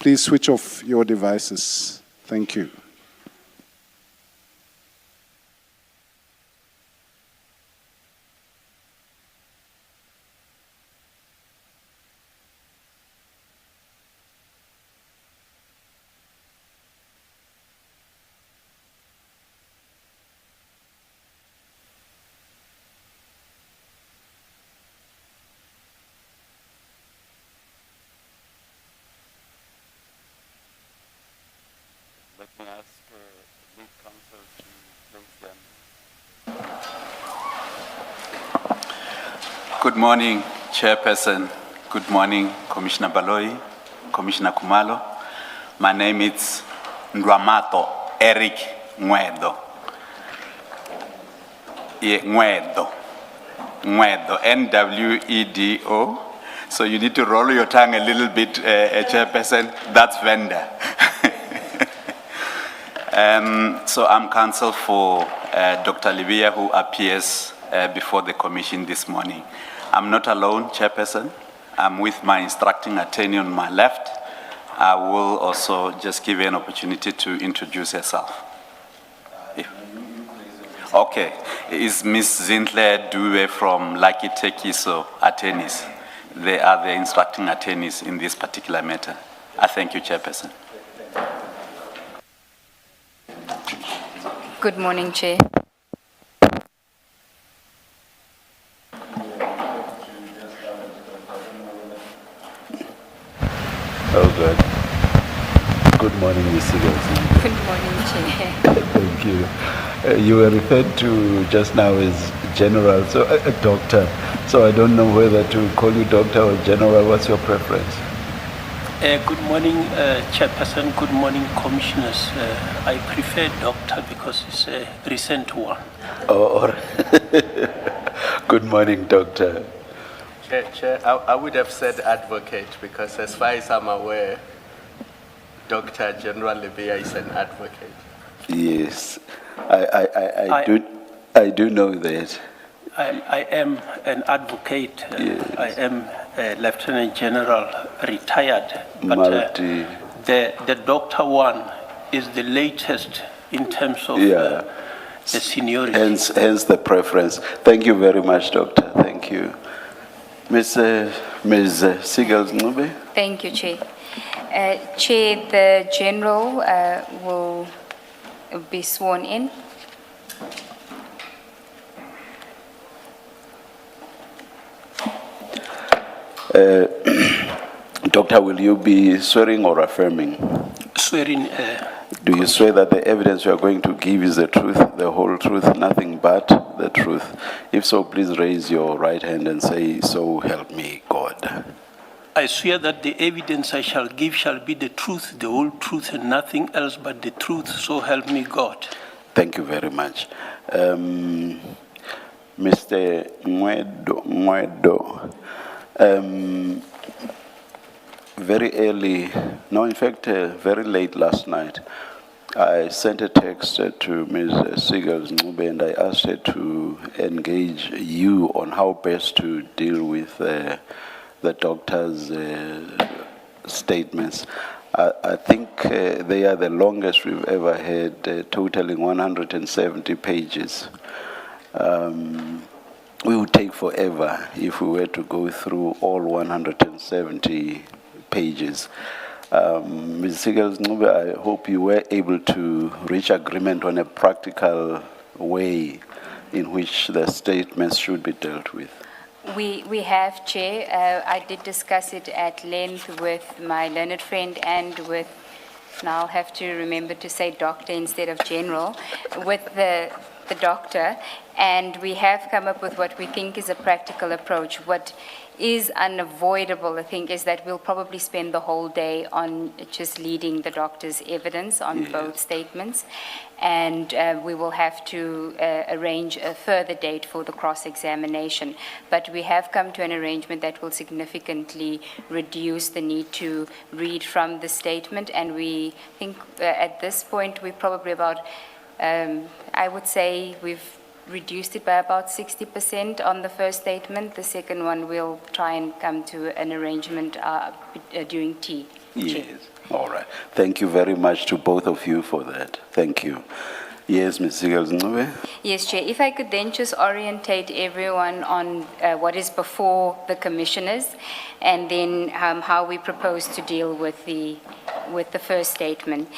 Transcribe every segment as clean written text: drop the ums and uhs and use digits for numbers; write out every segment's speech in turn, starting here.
Please switch off your devices. Thank you. Let me ask lead counsel to place them. Good morning, Chairperson. Good morning, Commissioner Baloyi, Commissioner Kumalo. My name is Ndwamato Eric Ngwedo. Ngwedo, N-W-E-D-O. So you need to roll your tongue a little bit, Chairperson. That's vendor. So I'm counsel for Dr. Livia, who appears before the commission this morning. I'm not alone, Chairperson. I'm with my instructing attorney on my left. I will also just give you an opportunity to introduce herself. Okay, it's Ms. Zintle Due from Lucky Tekiso attorneys. They are the instructing attorneys in this particular matter. I thank you, Chairperson. Good morning, Chair. Oh, good. Good morning, Ms. Seagulls. Good morning, Chair. Thank you. You were referred to just now as General, so Doctor. So I don't know whether to call you Doctor or General. What's your preference? Good morning, Chairperson. Good morning, Commissioners. I prefer Doctor because it's a recent one. Oh, good morning, Doctor. Chair, I would have said advocate because as far as I'm aware, Dr. General Livia is an advocate. Yes, I do know that. I am an advocate. Yes. I am a Lieutenant General, retired. But the Doctor one is the latest in terms of the seniority. Hence the preference. Thank you very much, Doctor. Thank you. Ms. Seagulls Ncube. Thank you, Chair. Chair, the General will be sworn in. Doctor, will you be swearing or affirming? Swearing. Do you swear that the evidence you are going to give is the truth, the whole truth, nothing but the truth? If so, please raise your right hand and say, "So help me God." I swear that the evidence I shall give shall be the truth, the whole truth, and nothing else but the truth. So help me God. Thank you very much. Mr. Ngwedo, very early, no, in fact, very late last night, I sent a text to Ms. Seagulls Ncube and I asked her to engage you on how best to deal with the doctor's statements. I think they are the longest we've ever had, totaling 170 pages. We would take forever if we were to go through all 170 pages. Ms. Seagulls Ncube, I hope you were able to reach agreement on a practical way in which the statements should be dealt with. We have, Chair. I did discuss it at length with my learned friend and with, now I'll have to remember to say doctor instead of general, with the doctor, and we have come up with what we think is a practical approach. What is unavoidable, I think, is that we'll probably spend the whole day on just leading the doctor's evidence on both statements, and we will have to arrange a further date for the cross-examination. But we have come to an arrangement that will significantly reduce the need to read from the statement, and we think at this point we're probably about, I would say we've reduced it by about 60% on the first statement. The second one, we'll try and come to an arrangement during tea. Yes. All right. Thank you very much to both of you for that. Thank you. Yes, Ms. Sigels-Ncube. Yes, Chair. If I could then just orientate everyone on what is before the commissioners, and then how we propose to deal with the first statement.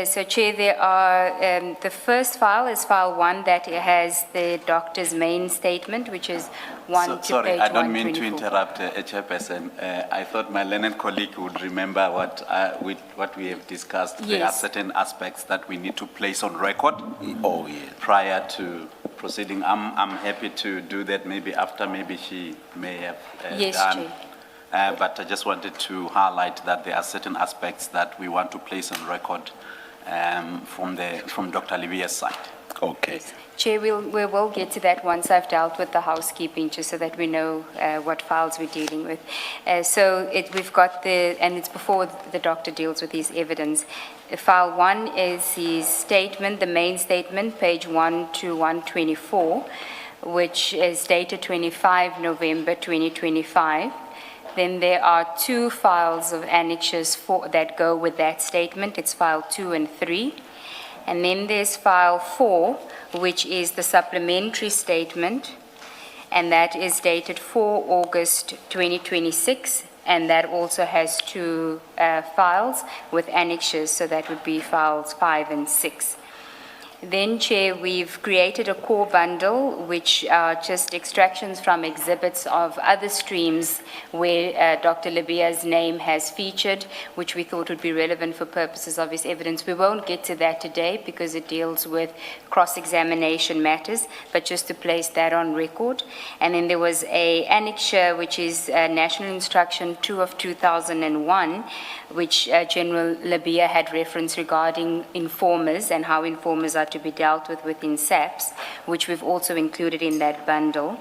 So, Chair, there are the first file is file 1 that has the doctor's main statement, which is 1 to page 124. Sorry, I don't mean to interrupt, Chairperson. I thought my learned colleague would remember what we have discussed. Yes. There are certain aspects that we need to place on record. Oh, yes. Prior to proceeding. I'm happy to do that maybe after she may have Yes, done. Chair. But I just wanted to highlight that there are certain aspects that we want to place on record from Dr. Livia's side. Okay. Chair, we will get to that once I've dealt with the housekeeping, just so that we know what files we're dealing with. We've got and it's before the doctor deals with his evidence. File 1 is his statement, the main statement, page 1 to 124, which is dated 25 November 2025. Then there are 2 files of annexures that go with that statement. It's file 2 and 3. And then there's file 4, which is the supplementary statement, and that is dated 4 August 2026, and that also has 2 files with annexures, so that would be files 5 and 6. Then, Chair, we've created a core bundle, which are just extractions from exhibits of other streams where Dr. Libia's name has featured, which we thought would be relevant for purposes of his evidence. We won't get to that today because it deals with cross-examination matters, but just to place that on record. And then there was a annexure, which is National Instruction 2 of 2001, which General Libia had referenced regarding informers and how informers are to be dealt with within SAPS, which we've also included in that bundle.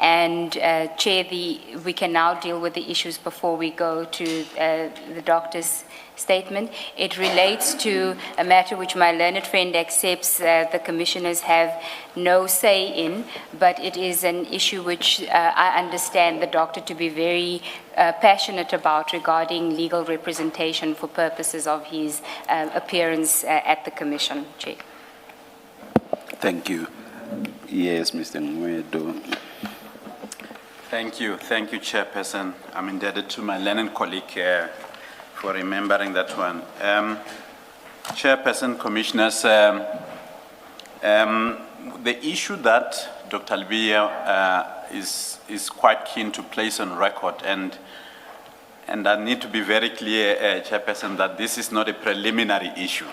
And Chair, we can now deal with the issues before we go to the doctor's statement. It relates to a matter which my learned friend accepts the commissioners have no say in, but it is an issue which I understand the doctor to be very passionate about regarding legal representation for purposes of his appearance at the commission. Chair. Thank you. Yes, Mr. Ngwedo. Thank you, Chairperson. I'm indebted to my learned colleague for remembering that one. Chairperson, Commissioners, the issue that Dr. Libia is quite keen to place on record, and I need to be very clear, Chairperson, that this is not a preliminary issue.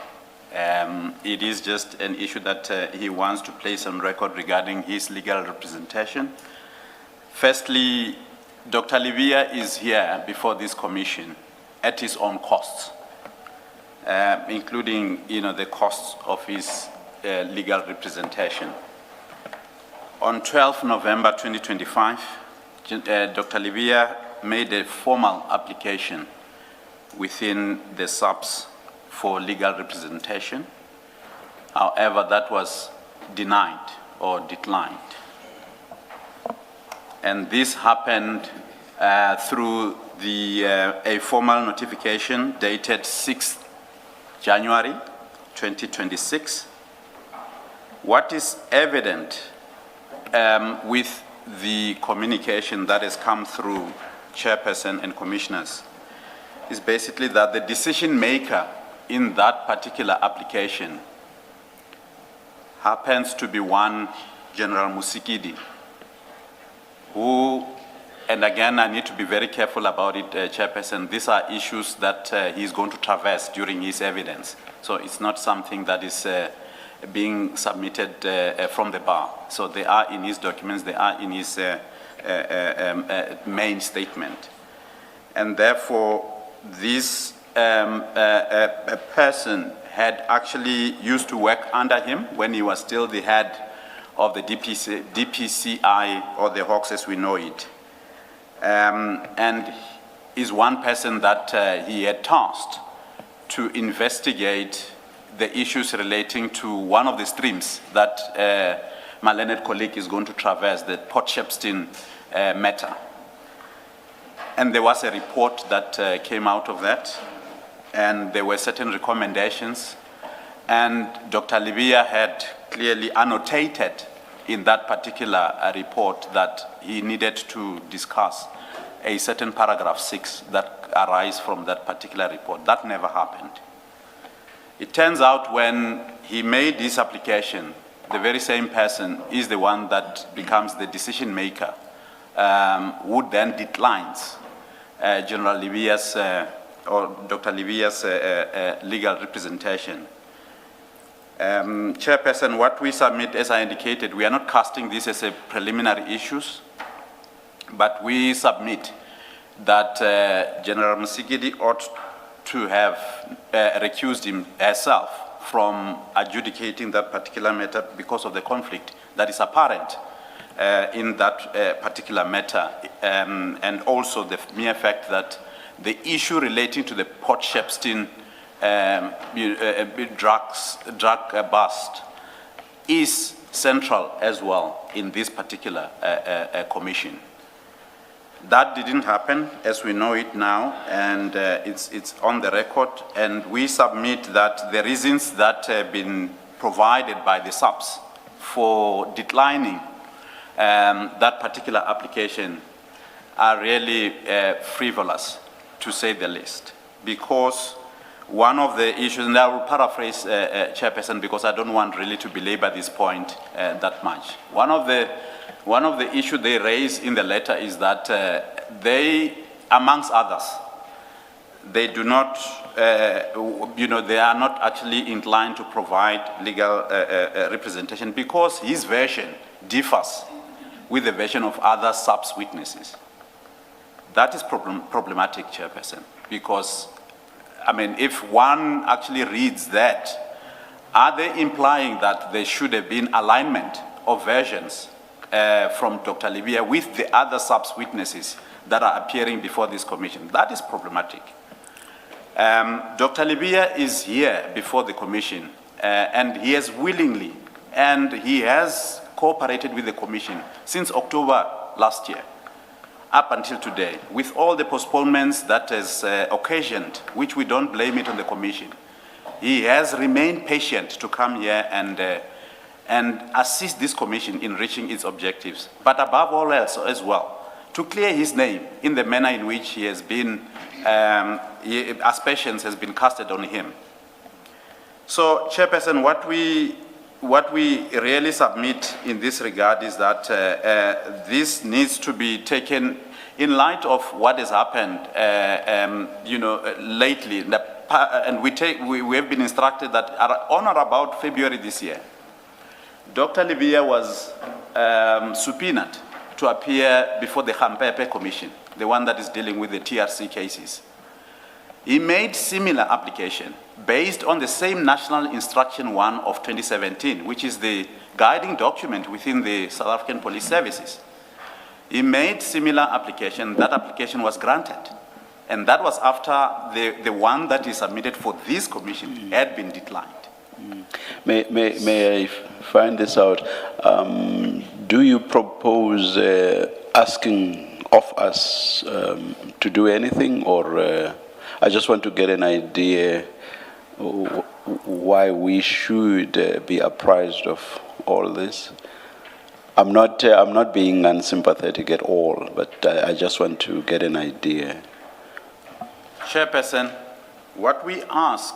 It is just an issue that he wants to place on record regarding his legal representation. Firstly, Dr. Libia is here before this commission at his own costs, including, the costs of his legal representation. On 12 November 2025, Dr. Libia made a formal application within the SAPS for legal representation. However, that was denied or declined. And this happened through a formal notification dated 6th January 2026. What is evident with the communication that has come through Chairperson and Commissioners is basically that the decision maker in that particular application happens to be one General Musikidi, who, and again, I need to be very careful about it, Chairperson, these are issues that he's going to traverse during his evidence. So it's not something that is being submitted from the bar. So they are in his documents, they are in his main statement. And therefore, this person had actually used to work under him when he was still the head of the DPCI, or the Hawks as we know it. And is one person that he had tasked to investigate the issues relating to one of the streams that my learned colleague is going to traverse, the Port Shepstone matter. And there was a report that came out of that, and there were certain recommendations, and Dr. Libya had clearly annotated in that particular report that he needed to discuss a certain paragraph 6 that arise from that particular report. That never happened. It turns out when he made this application, the very same person is the one that becomes the decision maker, who then declines General Libya's or Dr. Libya's legal representation. Chairperson, what we submit, as I indicated, we are not casting this as a preliminary issues, but we submit that General Musigidi ought to have recused herself from adjudicating that particular matter because of the conflict that is apparent in that particular matter, and also the mere fact that the issue relating to the Port Shepstone drug bust is central as well in this particular commission. That didn't happen as we know it now, and it's on the record, and we submit that the reasons that have been provided by the subs for declining that particular application are really frivolous, to say the least, because one of the issues, and I will paraphrase Chairperson because I don't want really to belabor this point that much. One of the issues they raise in the letter is that they, amongst others, they do not, they are not actually inclined to provide legal representation because his version differs with the version of other subs witnesses. That is problematic, Chairperson, because, I mean, if one actually reads that, are they implying that there should have been alignment of versions from Dr. Libya with the other subs witnesses that are appearing before this commission? That is problematic. Dr. Libya is here before the commission, and he has willingly, and he has cooperated with the commission since October last year, up until today, with all the postponements that has occasioned, which we don't blame it on the commission. He has remained patient to come here and assist this commission in reaching its objectives, but above all else as well, to clear his name in the manner in which he has been, aspersions has been casted on him. So, Chairperson, what we really submit in this regard is that this needs to be taken in light of what has happened, lately. And we have been instructed that on or about February this year, Dr. Libya was subpoenaed to appear before the Hampepe Commission, the one that is dealing with the TRC cases. He made similar application based on the same National Instruction 1 of 2017, which is the guiding document within the South African Police Services. He made similar application. That application was granted. And that was after the one that he submitted for this commission had been declined. May I find this out? Do you propose asking of us to do anything, or I just want to get an idea why we should be apprised of all this? I'm not being unsympathetic at all, but I just want to get an idea. Chairperson, what we ask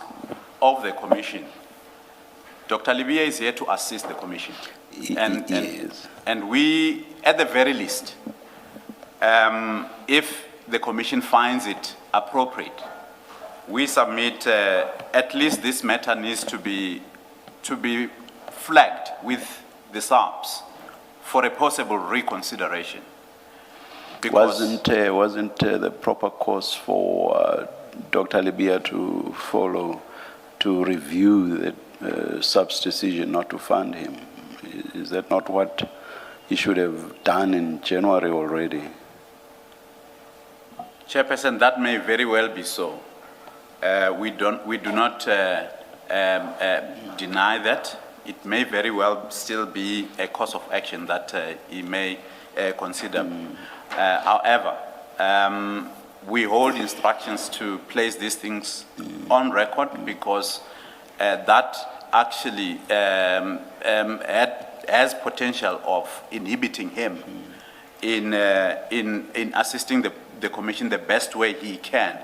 of the commission, Dr. Libya is here to assist the commission. And we, at the very least, if the commission finds it appropriate, we submit at least this matter needs to be flagged with the SARPs for a possible reconsideration. Because wasn't the proper course for Dr. Libya to follow, to review the SARP's decision not to fund him? Is that not what he should have done in January already? Chairperson, that may very well be so. We do not deny that. It may very well still be a course of action that he may consider. However, we hold instructions to place these things on record because that actually has potential of inhibiting him in assisting the commission the best way he can.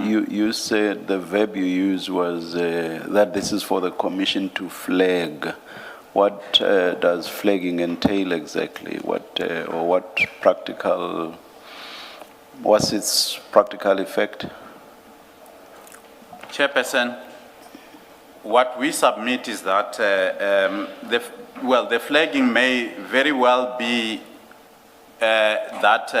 You said the verb you used was that this is for the commission to flag. What does flagging entail exactly? What's its practical effect? Chairperson, what we submit is that the flagging may very well be that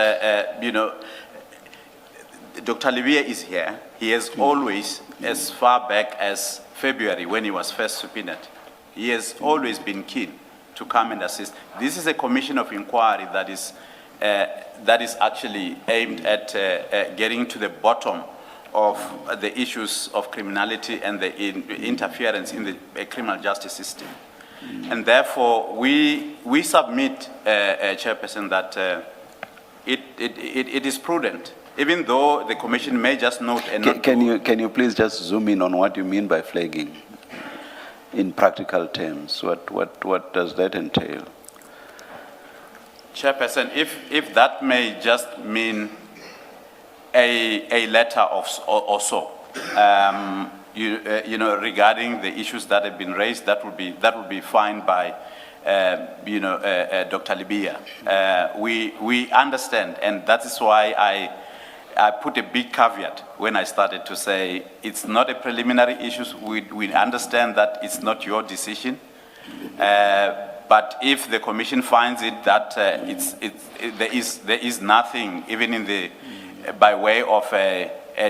Dr. Libya is here. He has always, as far back as February when he was first subpoenaed, he has always been keen to come and assist. This is a commission of inquiry that is actually aimed at getting to the bottom of the issues of criminality and the interference in the criminal justice system. And therefore, we submit, Chairperson, that it is prudent, even though the commission may just note and not can you please just zoom in on what you mean by flagging in practical terms? What does that entail? Chairperson, if that may just mean a letter or so, regarding the issues that have been raised, that would be fine by Dr. Libya. We understand, and that is why I put a big caveat when I started to say it's not a preliminary issue. We understand that it's not your decision, but if the commission finds it that there is nothing even in the by way of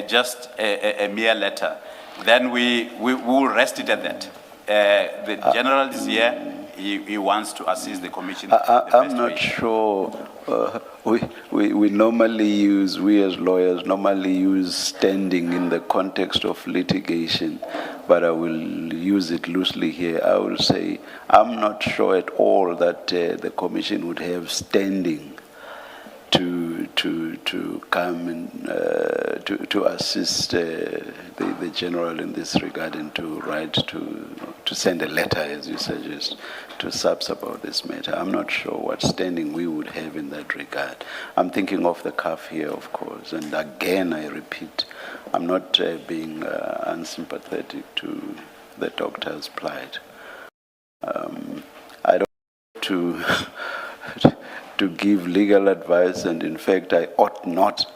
just a mere letter, then we will rest it at that. The general is here. He wants to assist the commission. I'm not sure. We normally use, we as lawyers normally use standing in the context of litigation, but I will use it loosely here. I will say I'm not sure at all that the commission would have standing to come and to assist the general in this regard and to write to send a letter, as you suggest, to SAPS about this matter. I'm not sure what standing we would have in that regard. I'm thinking off the cuff here, of course, and again I repeat, I'm not being unsympathetic to the doctor's plight. I don't want to give legal advice, and in fact I ought not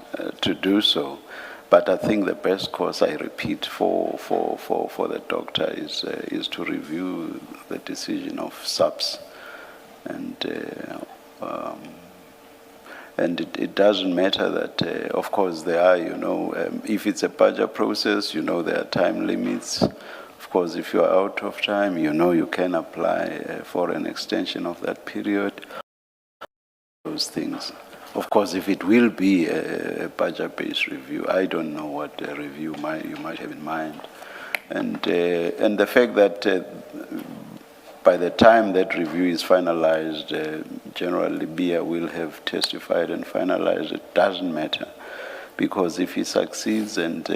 to do so. But I think the best course, I repeat, for the doctor is to review the decision of SAPS, and it doesn't matter that, of course, there are, if it's a budget process, there are time limits. Of course, if you are out of time, you can apply for an extension of that period. Those things. Of course, if it will be a budget-based review, I don't know what review you might have in mind, and the fact that by the time that review is finalized, General Libya will have testified and finalized. It doesn't matter, because if he succeeds and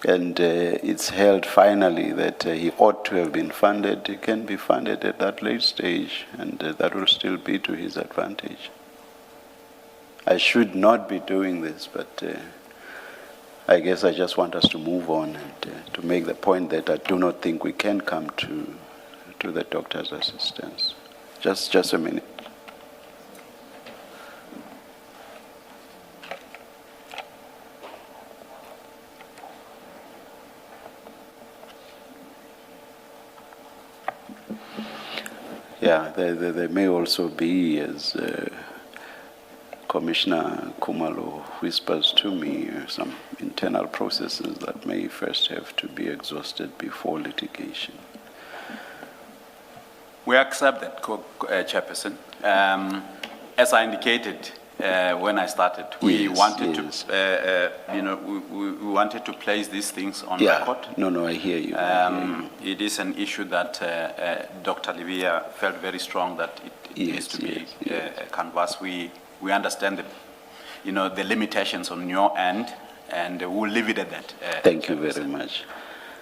it's held finally that he ought to have been funded, he can be funded at that late stage, and that will still be to his advantage. I should not be doing this, but I guess I just want us to move on and to make the point that I do not think we can come to the doctor's assistance. Just a minute. Yeah, there may also be, as Commissioner Kumalo whispers to me, some internal processes that may first have to be exhausted before litigation. We accept that, Chairperson. As I indicated when I started, we wanted to, we wanted to place these things on record. No, I hear you. It is an issue that Dr. Libya felt very strong that it needs to be canvassed. We understand the limitations on your end, and we'll leave it at that. Thank you very much.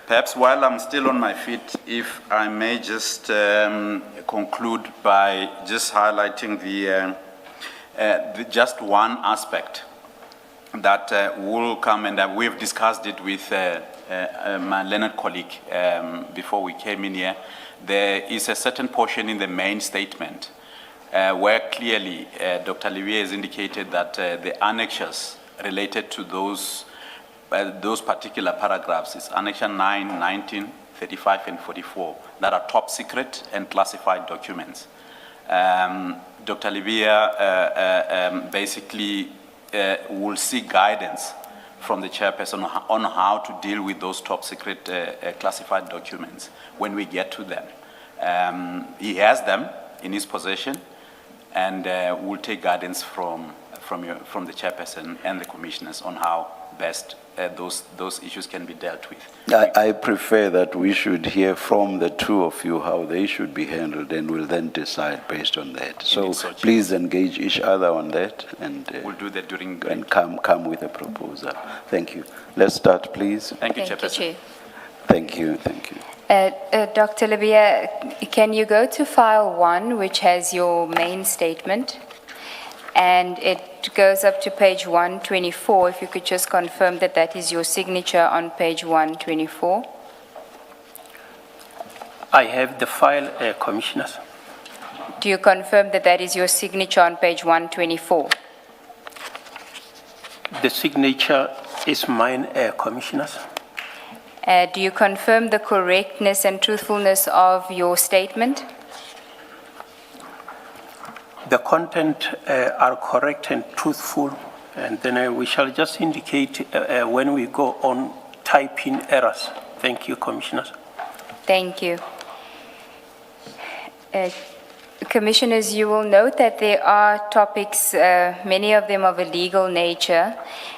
Perhaps while I'm still on my feet, if I may just conclude by just highlighting just one aspect that will come, and we've discussed it with my learned colleague before we came in here. There is a certain portion in the main statement where clearly Dr. Olivier has indicated that the annexures related to those particular paragraphs is Annexure 9, 19, 35, and 44 that are top secret and classified documents. Dr. Olivier basically will seek guidance from the chairperson on how to deal with those top secret classified documents when we get to them. He has them in his possession, and will take guidance from the chairperson and the commissioners on how best those issues can be dealt with. I prefer that we should hear from the two of you how they should be handled, and we'll then decide based on that. So please engage each other on that, and we'll do that during and come with a proposal. Thank you. Let's start, please. Thank you, Thank you, Chairperson. Chair. Thank you. Thank you. Dr. Olivier, can you go to file 1, which has your main statement? And it goes up to page 124. If you could just confirm that that is your signature on page 124. I have the file, Commissioners. Do you confirm that that is your signature on page 124? The signature is mine, Commissioners. Do you confirm the correctness and truthfulness of your statement? The content are correct and truthful, and then we shall just indicate when we go on typing errors. Thank you, Commissioners. Thank you. Commissioners, you will note that there are topics, many of them of a legal nature,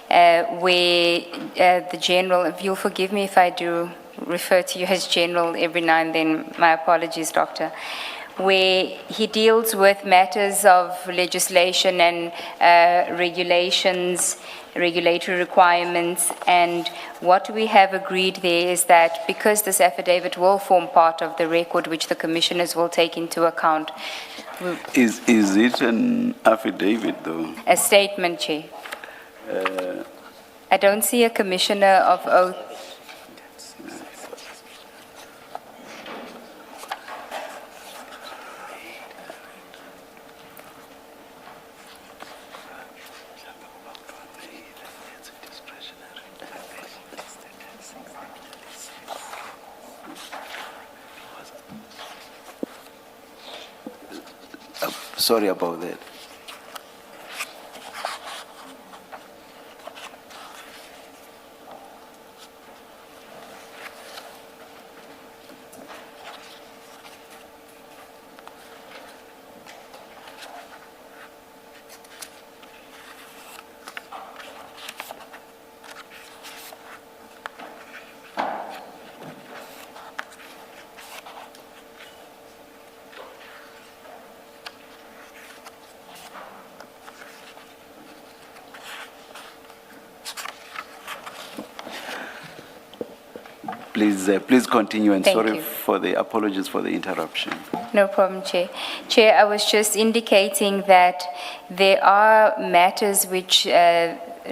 where the General, if you'll forgive me if I do refer to you as General every now and then, my apologies, Doctor, where he deals with matters of legislation and regulations, regulatory requirements, and what we have agreed there is that because this affidavit will form part of the record which the commissioners will take into account. Is it an affidavit, though? A statement, Chair. I don't see a commissioner of oath. Sorry about that. Please continue, and Thank sorry you. for the apologies for the interruption. No problem, Chair. Chair, I was just indicating that there are matters which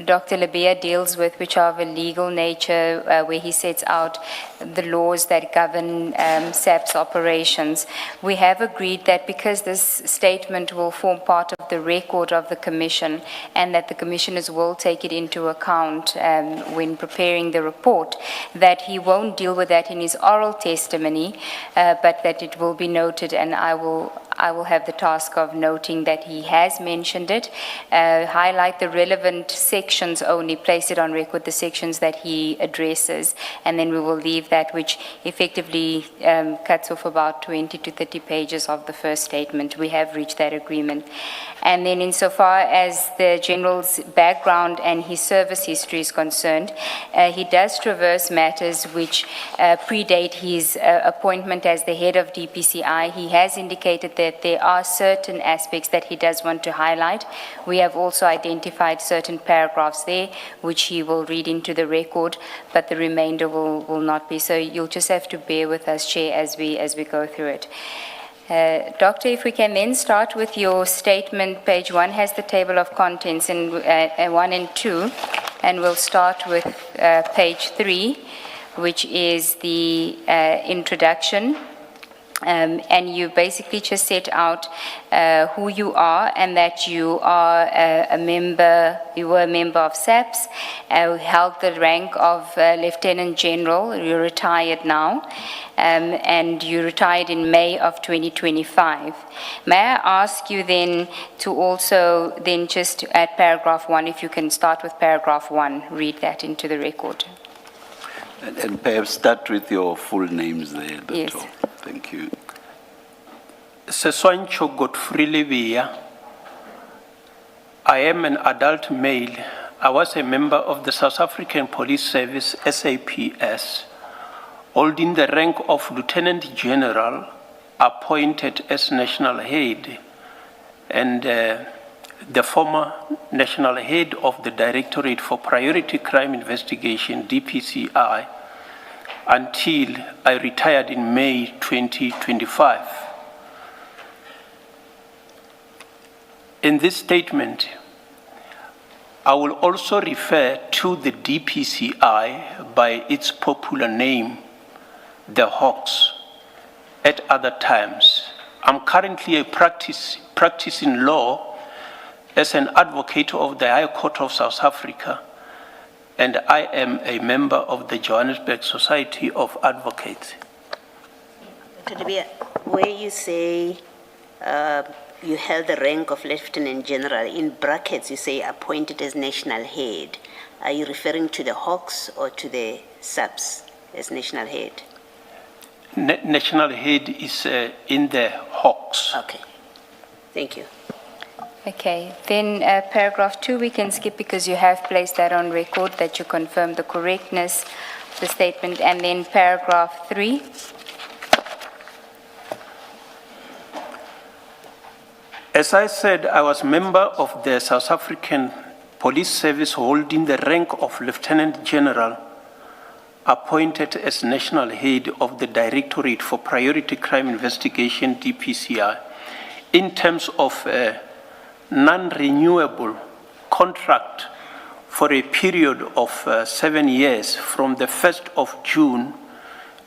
Dr. Labia deals with, which are of a legal nature, where he sets out the laws that govern SAP's operations. We have agreed that because this statement will form part of the record of the Commission, and that the Commissioners will take it into account when preparing the report, that he won't deal with that in his oral testimony, but that it will be noted, and I will have the task of noting that he has mentioned it, highlight the relevant sections only, place it on record, the sections that he addresses, and then we will leave that, which effectively cuts off about 20 to 30 pages of the first statement. We have reached that agreement. And then insofar as the General's background and his service history is concerned, he does traverse matters which predate his appointment as the head of DPCI. He has indicated there that there are certain aspects that he does want to highlight. We have also identified certain paragraphs there, which he will read into the record, but the remainder will not be. So you'll just have to bear with us, Chair, as we go through it. Doctor, if we can then start with your statement. Page 1 has the table of contents, and 1 and 2, and we'll start with page 3, which is the introduction. And you basically just set out who you are, and that you are you were a member of SAPS, held the rank of Lieutenant General. You're retired now, and you retired in May of 2025. May I ask you then to also then just at paragraph 1, if you can start with paragraph 1, read that into the record. And perhaps start with your full names there, Dr. Yes. Thank you. Seswancho Godfrey Levia. I am an adult male. I was a member of the South African Police Service, SAPS, holding the rank of Lieutenant General, appointed as National Head, and the former National Head of the Directorate for Priority Crime Investigation, DPCI, until I retired in May 2025. In this statement, I will also refer to the DPCI by its popular name, the Hawks, at other times. I'm currently a practicing law as an advocate of the High Court of South Africa, and I am a member of the Johannesburg Society of Advocates. Dr. Libia, where you say you held the rank of Lieutenant General, in brackets you say appointed as National Head, are you referring to the Hawks or to the SAPS as National Head? National Head is in the Hawks. Okay, thank you. Okay, then paragraph 2 we can skip because you have placed that on record, that you confirm the correctness of the statement. And then paragraph 3. As I said, I was member of the South African Police Service holding the rank of Lieutenant General, appointed as National Head of the Directorate for Priority Crime Investigation, DPCI, in terms of non-renewable contract for a period of 7 years from the 1st of June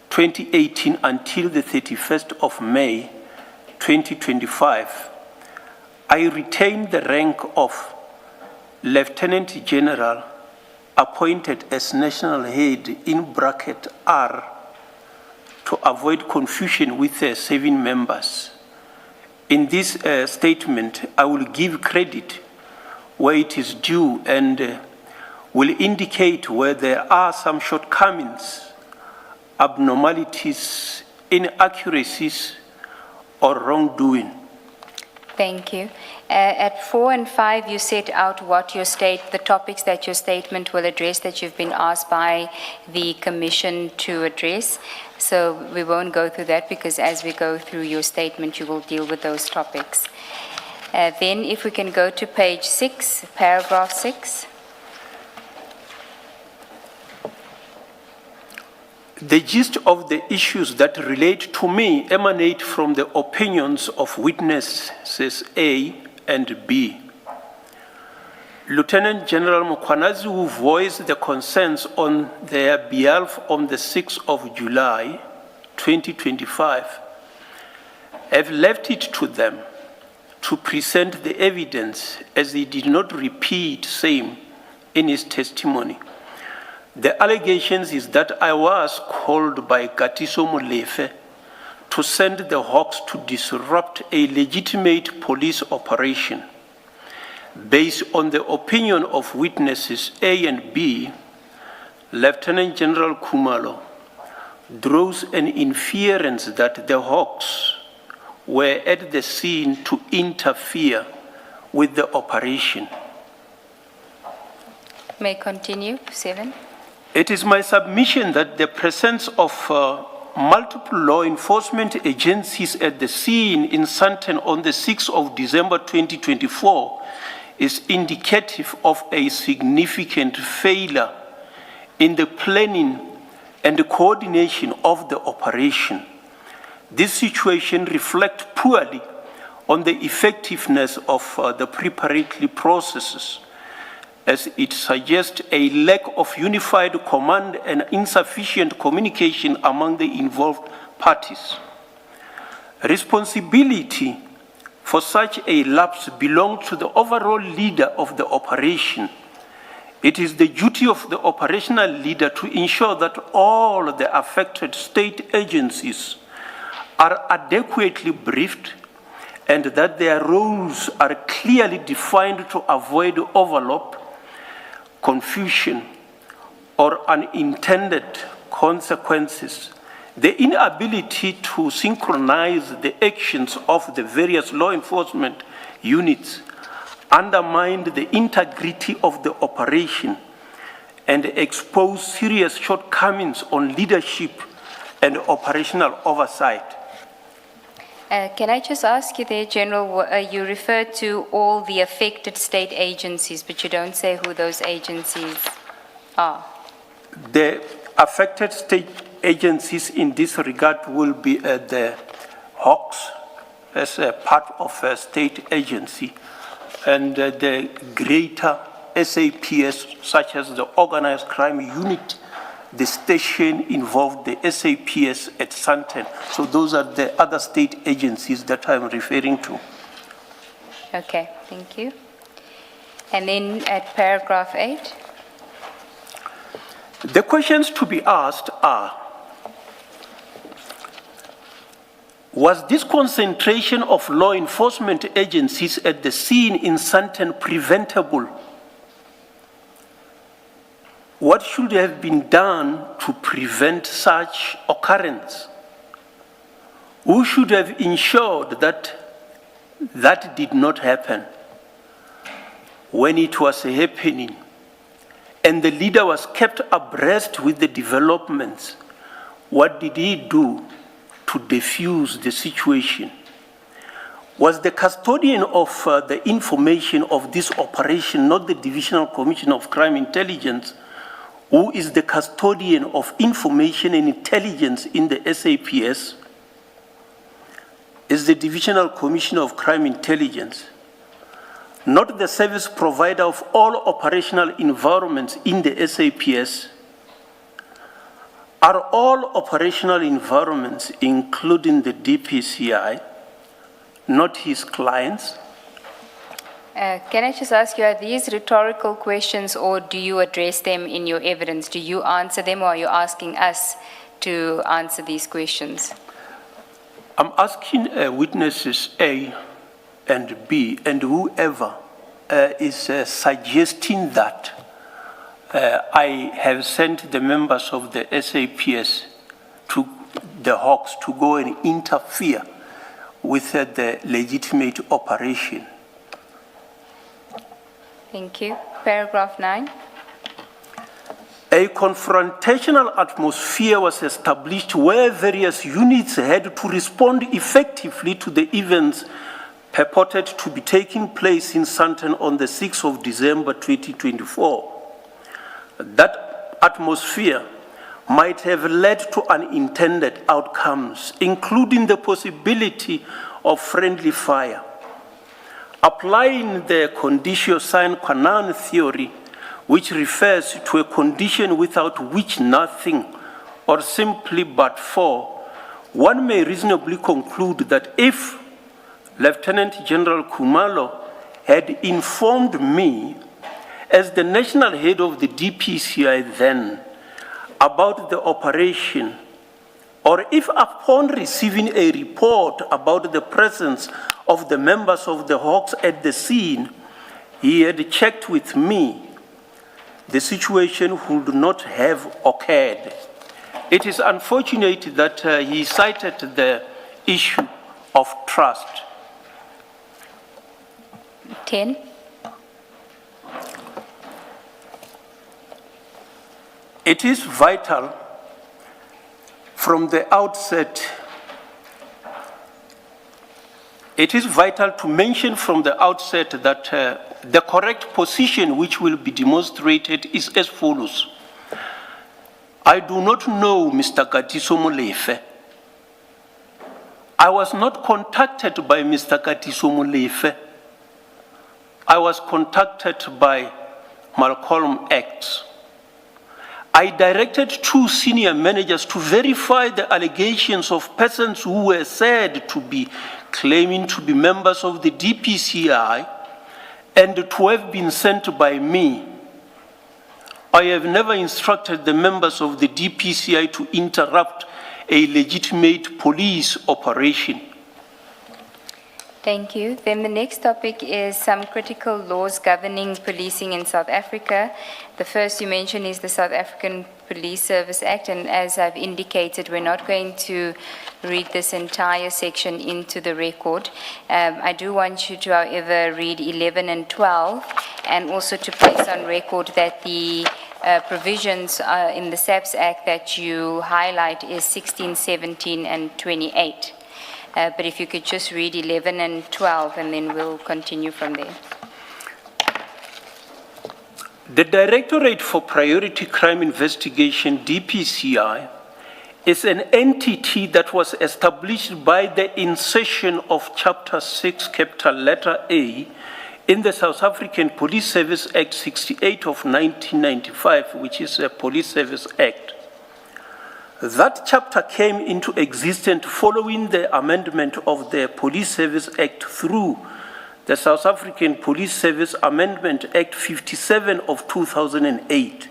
2018 until the 31st of May 2025. I retained the rank of Lieutenant General, appointed as National Head in bracket R, to avoid confusion with the serving members. In this statement, I will give credit where it is due and will indicate where there are some shortcomings, abnormalities, inaccuracies, or wrongdoing. Thank you. At 4 and 5, you set out what the topics that your statement will address, that you've been asked by the Commission to address. So we won't go through that because as we go through your statement, you will deal with those topics. Then if we can go to page 6, paragraph 6. The gist of the issues that relate to me emanate from the opinions of witnesses A and B. Lieutenant General Mkhwanazi, who voiced the concerns on their behalf on the 6th of July 2025, have left it to them to present the evidence, as he did not repeat same in his testimony. The allegations is that I was called by Katiso Molefe to send the Hawks to disrupt a legitimate police operation. Based on the opinion of witnesses A and B, Lieutenant General Khumalo draws an inference that the Hawks were at the scene to interfere with the operation. May continue, 7. It is my submission that the presence of multiple law enforcement agencies at the scene in Sandton on the 6th of December 2024 is indicative of a significant failure in the planning and the coordination of the operation. This situation reflects poorly on the effectiveness of the preparatory processes, as it suggests a lack of unified command and insufficient communication among the involved parties. Responsibility for such a lapse belongs to the overall leader of the operation. It is the duty of the operational leader to ensure that all the affected state agencies are adequately briefed and that their roles are clearly defined to avoid overlap, confusion, or unintended consequences. The inability to synchronize the actions of the various law enforcement units undermined the integrity of the operation and exposed serious shortcomings on leadership and operational oversight. Can I just ask you there, General, you refer to all the affected state agencies, but you don't say who those agencies are. The affected state agencies in this regard will be the Hawks as a part of a state agency, and the greater SAPS, such as the Organized Crime Unit, the station involved, the SAPS at Sandton. So those are the other state agencies that I'm referring to. Okay, thank you. And then at paragraph 8. The questions to be asked are, was this concentration of law enforcement agencies at the scene in Sandton preventable? What should have been done to prevent such occurrence? Who should have ensured that that did not happen when it was happening? And the leader was kept abreast with the developments. What did he do to defuse the situation? Was the custodian of the information of this operation not the Divisional Commission of Crime Intelligence, who is the custodian of information and intelligence in the SAPS? Is the Divisional Commission of Crime Intelligence not the service provider of all operational environments in the SAPS? Are all operational environments, including the DPCI, not his clients? Can I just ask you, are these rhetorical questions or do you address them in your evidence? Do you answer them or are you asking us to answer these questions? I'm asking witnesses A and B and whoever is suggesting that I have sent the members of the SAPS to the Hawks to go and interfere with the legitimate operation. Thank you. Paragraph 9. A confrontational atmosphere was established where various units had to respond effectively to the events purported to be taking place in Sandton on the 6th of December 2024. That atmosphere might have led to unintended outcomes, including the possibility of friendly fire. Applying the conditio sine qua non theory, which refers to a condition without which nothing, or simply but for, one may reasonably conclude that if Lieutenant General Khumalo had informed me, as the national head of the DPCI then, about the operation, or if upon receiving a report about the presence of the members of the Hawks at the scene, he had checked with me, the situation would not have occurred. It is unfortunate that he cited the issue of trust. 10. It is vital from the outset, it is vital to mention from the outset that the correct position which will be demonstrated is as follows. I do not know Mr. Katiso Molefe. I was not contacted by Mr. Katiso Molefe. I was contacted by Malcolm X. I directed 2 senior managers to verify the allegations of persons who were said to be claiming to be members of the DPCI and to have been sent by me. I have never instructed the members of the DPCI to interrupt a legitimate police operation. Thank you. Then the next topic is some critical laws governing policing in South Africa. The first you mentioned is the South African Police Service Act, and as I've indicated, we're not going to read this entire section into the record. I do want you to, however, read 11 and 12, and also to place on record that the provisions in the SAPS Act that you highlight is 16, 17, and 28. But if you could just read 11 and 12, and then we'll continue from there. The Directorate for Priority Crime Investigation, DPCI, is an entity that was established by the insertion of Chapter 6, capital letter A, in the South African Police Service Act 68 of 1995, which is a Police Service Act. That chapter came into existence following the amendment of the Police Service Act through the South African Police Service Amendment Act 57 of 2008.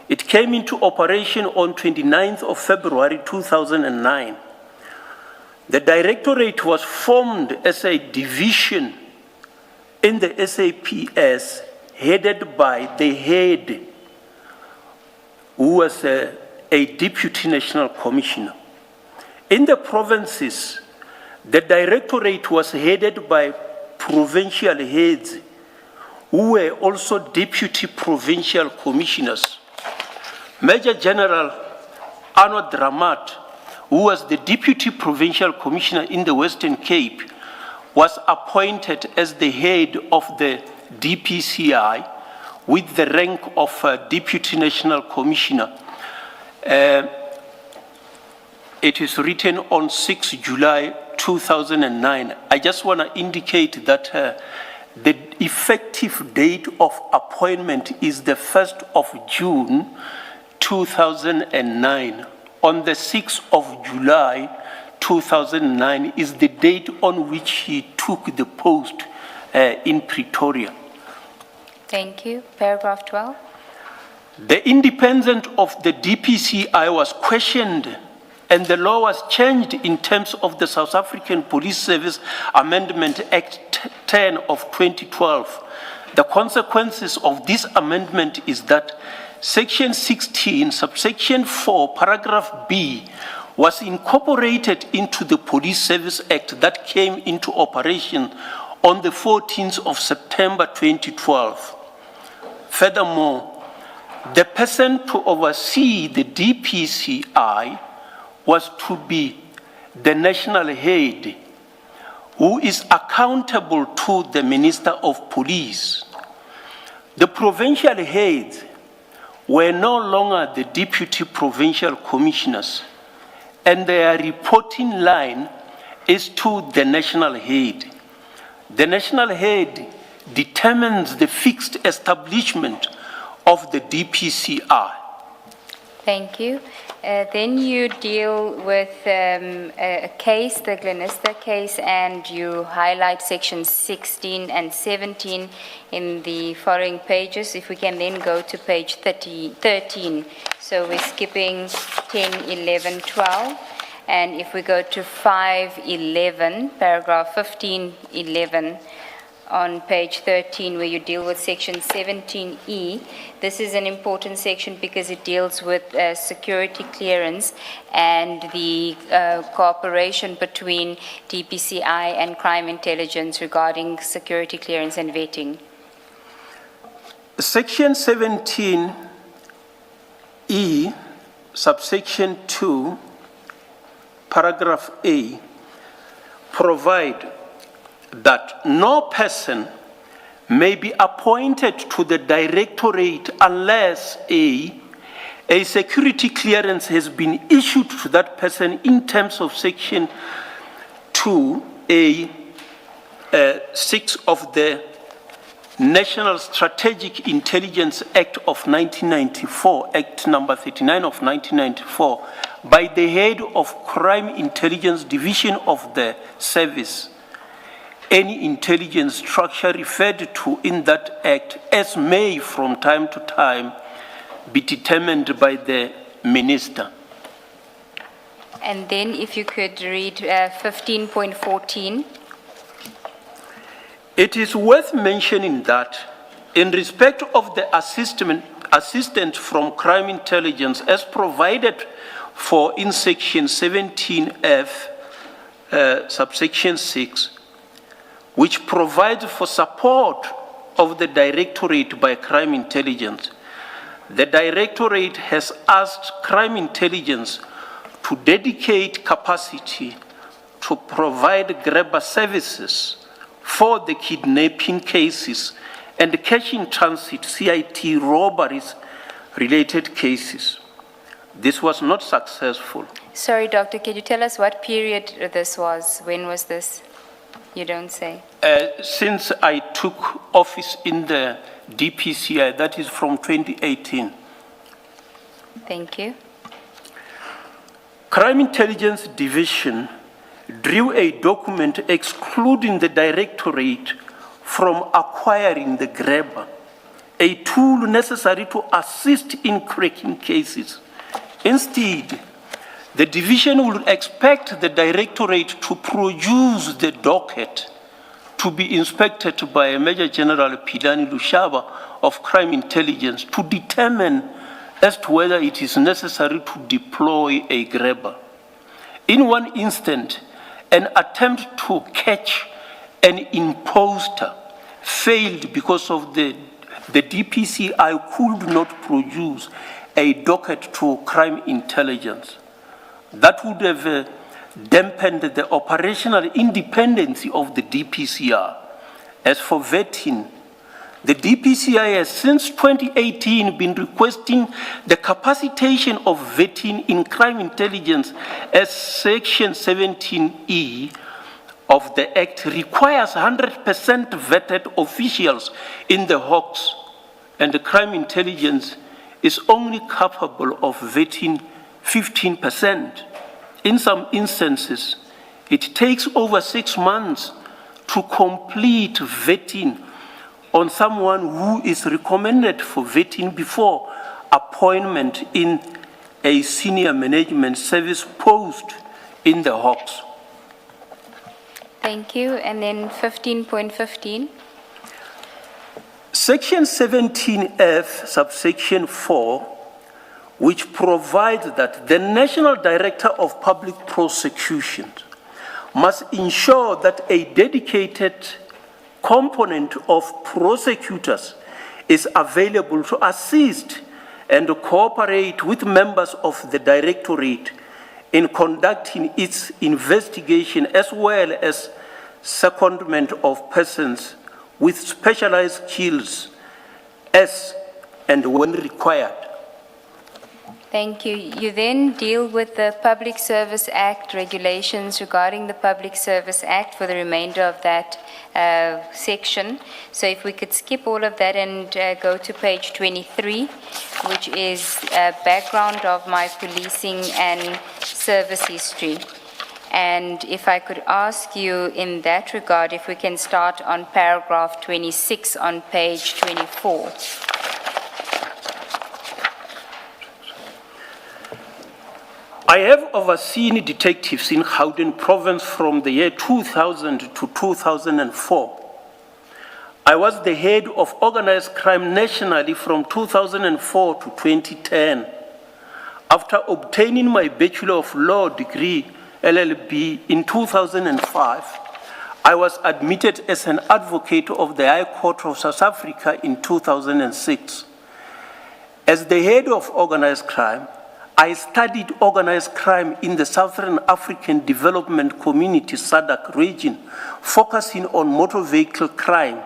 It came into operation on 29th of February 2009. The Directorate was formed as a division in the SAPS headed by the head, who was a Deputy National Commissioner. In the provinces, the Directorate was headed by provincial heads who were also Deputy Provincial Commissioners. Major General Arnold Ramat, who was the Deputy Provincial Commissioner in the Western Cape, was appointed as the head of the DPCI with the rank of Deputy National Commissioner. It is written on 6 July 2009. I just want to indicate that the effective date of appointment is the 1st of June 2009. On the 6th of July 2009 is the date on which he took the post in Pretoria. Thank you. Paragraph 12. The independence of the DPCI was questioned, and the law was changed in terms of the South African Police Service Amendment Act 10 of 2012. The consequences of this amendment is that Section 16, subsection 4, paragraph B, was incorporated into the Police Service Act that came into operation on the 14th of September 2012. Furthermore, the person to oversee the DPCI was to be the national head, who is accountable to the Minister of Police. The provincial heads were no longer the Deputy Provincial Commissioners, and their reporting line is to the national head. The national head determines the fixed establishment of the DPCI. Thank you. Then you deal with a case, the Glenister case, and you highlight sections 16 and 17 in the following pages. If we can then go to page 13. So we're skipping 10, 11, 12. And if we go to 511, paragraph 15, 11, on page 13, where you deal with section 17E. This is an important section because it deals with security clearance and the cooperation between DPCI and crime intelligence regarding security clearance and vetting. Section 17E, subsection 2, paragraph A, provide that no person may be appointed to the directorate unless a security clearance has been issued to that person in terms of section 2A6 of the National Strategic Intelligence Act of 1994, Act number 39 of 1994, by the head of Crime Intelligence Division of the service. Any intelligence structure referred to in that act as may from time to time be determined by the minister. And then if you could read 15.14. It is worth mentioning that in respect of the assistance from crime intelligence as provided for in section 17F, subsection 6, which provides for support of the directorate by crime intelligence, the directorate has asked crime intelligence to dedicate capacity to provide grabber services for the kidnapping cases and cash in transit CIT robberies related cases. This was not successful. Sorry, Doctor, could you tell us what period this was? When was this? You don't say. Since I took office in the DPCI, that is from 2018. Thank you. Crime Intelligence Division drew a document excluding the directorate from acquiring the grabber, a tool necessary to assist in cracking cases. Instead, the division will expect the directorate to produce the docket to be inspected by Major General Pilani Lushaba of Crime Intelligence to determine as to whether it is necessary to deploy a grabber. In one instance, an attempt to catch an imposter failed because of the DPCI could not produce a docket to crime intelligence. That would have dampened the operational independence of the DPCI. As for vetting, the DPCI has since 2018 been requesting the capacitation of vetting in crime intelligence as Section 17E of the Act requires 100% vetted officials in the Hawks, and the crime intelligence is only capable of vetting 15%. In some instances, it takes over 6 months to complete vetting on someone who is recommended for vetting before appointment in a senior management service post in the Hawks. Thank you. And then 15.15. Section 17F, subsection 4, which provides that the National Director of Public Prosecutions must ensure that a dedicated component of prosecutors is available to assist and cooperate with members of the Directorate in conducting its investigation, as well as secondment of persons with specialized skills as and when required. Thank you. You then deal with the Public Service Act regulations regarding the Public Service Act for the remainder of that section. So if we could skip all of that and go to page 23, which is background of my policing and service history. And if I could ask you in that regard, if we can start on paragraph 26 on page 24. I have overseen detectives in Gauteng province from the year 2000 to 2004. I was the head of organized crime nationally from 2004 to 2010. After obtaining my Bachelor of Law degree, LLB, in 2005, I was admitted as an advocate of the High Court of South Africa in 2006. As the head of organized crime, I studied organized crime in the Southern African Development Community SADC region, focusing on motor vehicle crime,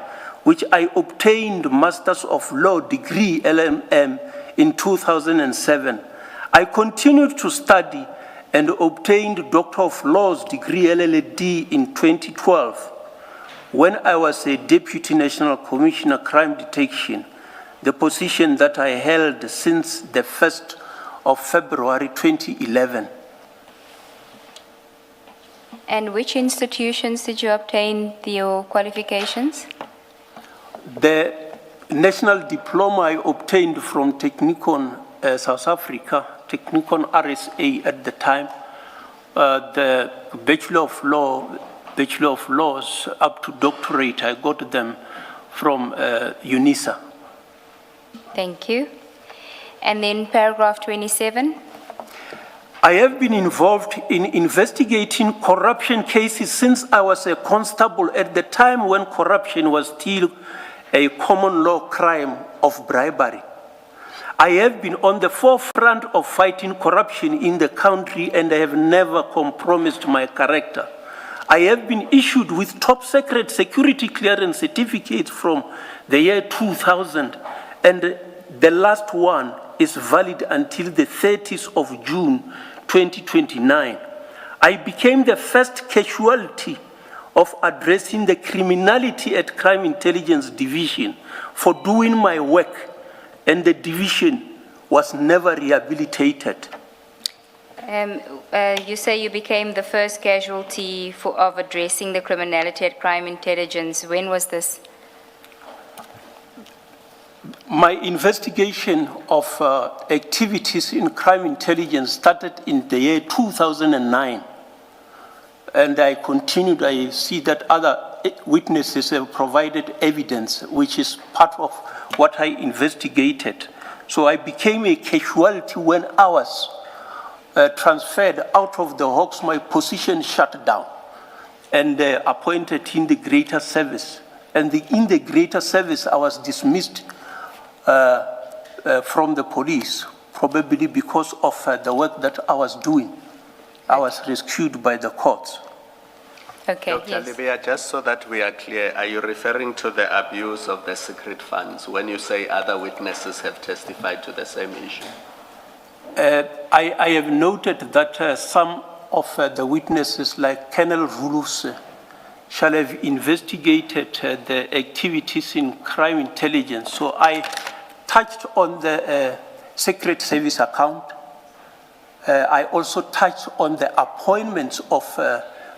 which I obtained Masters of Law degree LMM in 2007. I continued to study and obtained Doctor of Laws degree LLD in 2012 when I was a Deputy National Commissioner Crime Detection, the position that I held since the 1st of February 2011. And which institutions did you obtain your qualifications? The national diploma I obtained from Technikon South Africa, Technikon RSA at the time, the Bachelor of Laws up to doctorate, I got them from UNISA. Thank you. And then paragraph 27. I have been involved in investigating corruption cases since I was a constable at the time when corruption was still a common law crime of bribery. I have been on the forefront of fighting corruption in the country and I have never compromised my character. I have been issued with top secret security clearance certificates from the year 2000, and the last one is valid until the 30th of June 2029. I became the first casualty of addressing the criminality at Crime Intelligence Division for doing my work, and the division was never rehabilitated. You say you became the first casualty of addressing the criminality at Crime Intelligence. When was this? My investigation of activities in crime intelligence started in the year 2009. And I continued. I see that other witnesses have provided evidence, which is part of what I investigated. So I became a casualty when I was transferred out of the Hawks. My position shut down and appointed in the greater service. And in the greater service, I was dismissed from the police, probably because of the work that I was doing. I was rescued by the courts. Okay, Dr. yes. Libya, just so that we are clear, are you referring to the abuse of the secret funds when you say other witnesses have testified to the same issue? I have noted that some of the witnesses, like Colonel Rulus, shall have investigated the activities in crime intelligence. So I touched on the Secret Service account. I also touched on the appointments of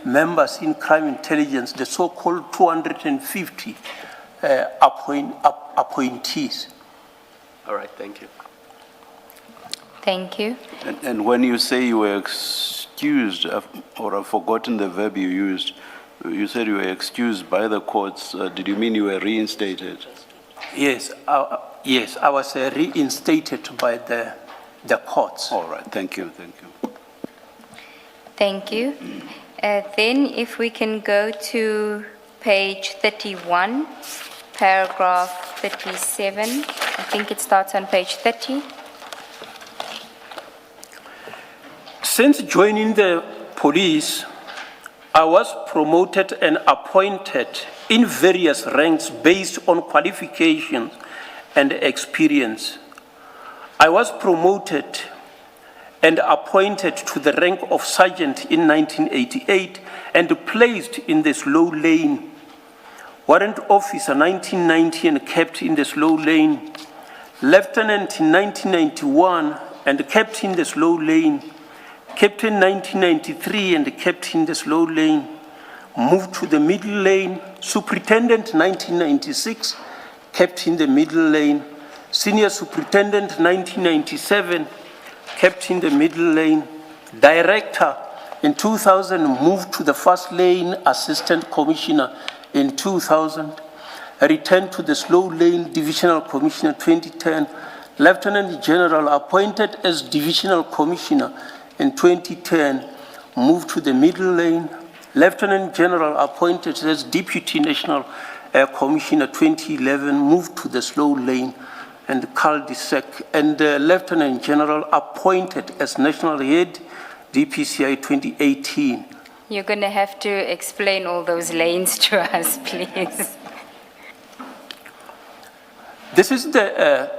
members in crime intelligence, the so-called 250 appointees. All right, thank you. Thank you. And when you say you were excused, or I've forgotten the verb you used, you said you were excused by the courts. Did you mean you were reinstated? Yes, yes, I was reinstated by the courts. All right, thank you, thank you. Thank you. Then if we can go to page 31, paragraph 37. I think it starts on page 30. Since joining the police, I was promoted and appointed in various ranks based on qualifications and experience. I was promoted and appointed to the rank of sergeant in 1988 and placed in the slow lane. Warrant officer 1990 and kept in the slow lane. Lieutenant in 1991 and kept in the slow lane. Captain 1993 and kept in the slow lane. Moved to the middle lane. Superintendent 1996, kept in the middle lane. Senior Superintendent 1997, kept in the middle lane. Director in 2000, moved to the first lane. Assistant Commissioner in 2000. Returned to the slow lane. Divisional Commissioner 2010. Lieutenant General appointed as Divisional Commissioner in 2010, moved to the middle lane. Lieutenant General appointed as Deputy National Commissioner 2011, moved to the slow lane. and cul-de-sac, and Lieutenant General appointed as National Head, DPCI 2018. You're going to have to explain all those lanes to us, please. This is the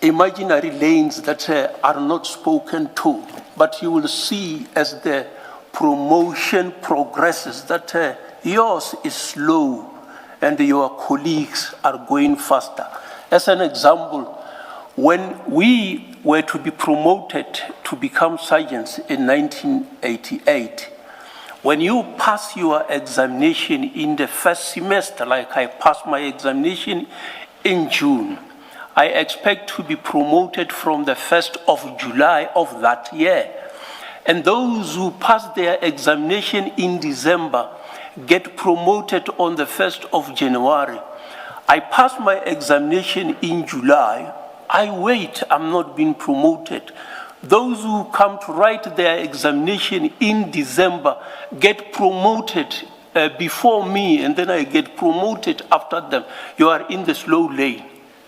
imaginary lanes that are not spoken to, but you will see as the promotion progresses that yours is slow and your colleagues are going faster. As an example, when we were to be promoted to become sergeants in 1988, when you pass your examination in the first semester, like I passed my examination in June, I expect to be promoted from the 1st of July of that year. And those who pass their examination in December get promoted on the 1st of January. I pass my examination in July, I wait, I'm not being promoted. Those who come to write their examination in December get promoted before me, and then I get promoted after them. You are in the slow lane.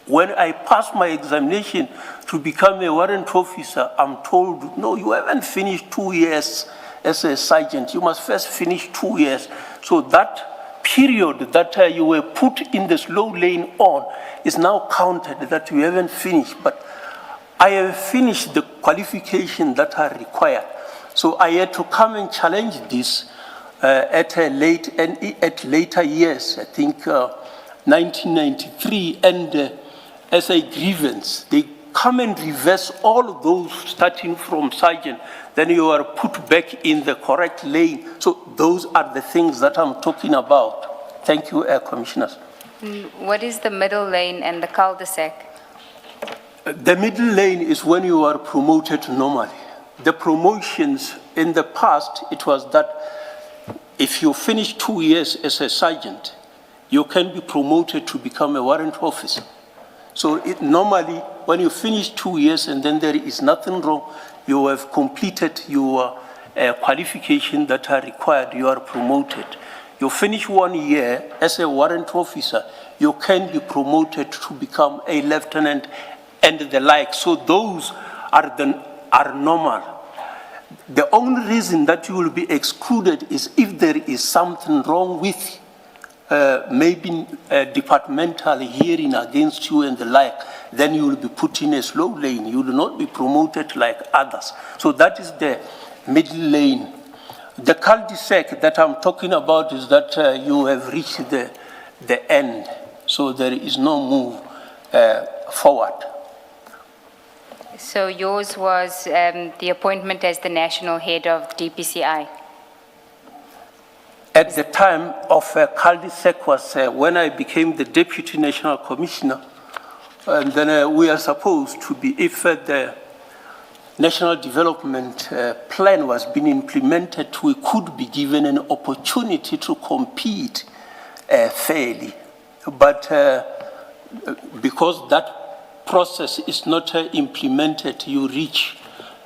When I pass my examination to become a warrant officer, I'm told, no, you haven't finished 2 years as a sergeant. You must first finish 2 years. So that period that you were put in the slow lane on is now counted that you haven't finished. But I have finished the qualification that are required. So I had to come and challenge this at later years, I think 1993, and as a grievance. They come and reverse all of those starting from sergeant, then you are put back in the correct lane. So those are the things that I'm talking about. Thank you, Commissioners. What is the middle lane and the cul-de-sac? The middle lane is when you are promoted normally. The promotions in the past, it was that if you finish 2 years as a sergeant, you can be promoted to become a warrant officer. So normally, when you finish 2 years and then there is nothing wrong, you have completed your qualification that are required, you are promoted. You finish 1 year as a warrant officer, you can be promoted to become a lieutenant and the like. So those are normal. The only reason that you will be excluded is if there is something wrong with maybe departmental hearing against you and the like, then you will be put in a slow lane. You will not be promoted like others. So that is the middle lane. The cul-de-sac that I'm talking about is that you have reached the end. So there is no move forward. So yours was the appointment as the national head of DPCI? At the time of cul-de-sac was when I became the Deputy National Commissioner. And then we are supposed to be, if the National Development Plan was being implemented, we could be given an opportunity to compete fairly. But because that process is not implemented, you reach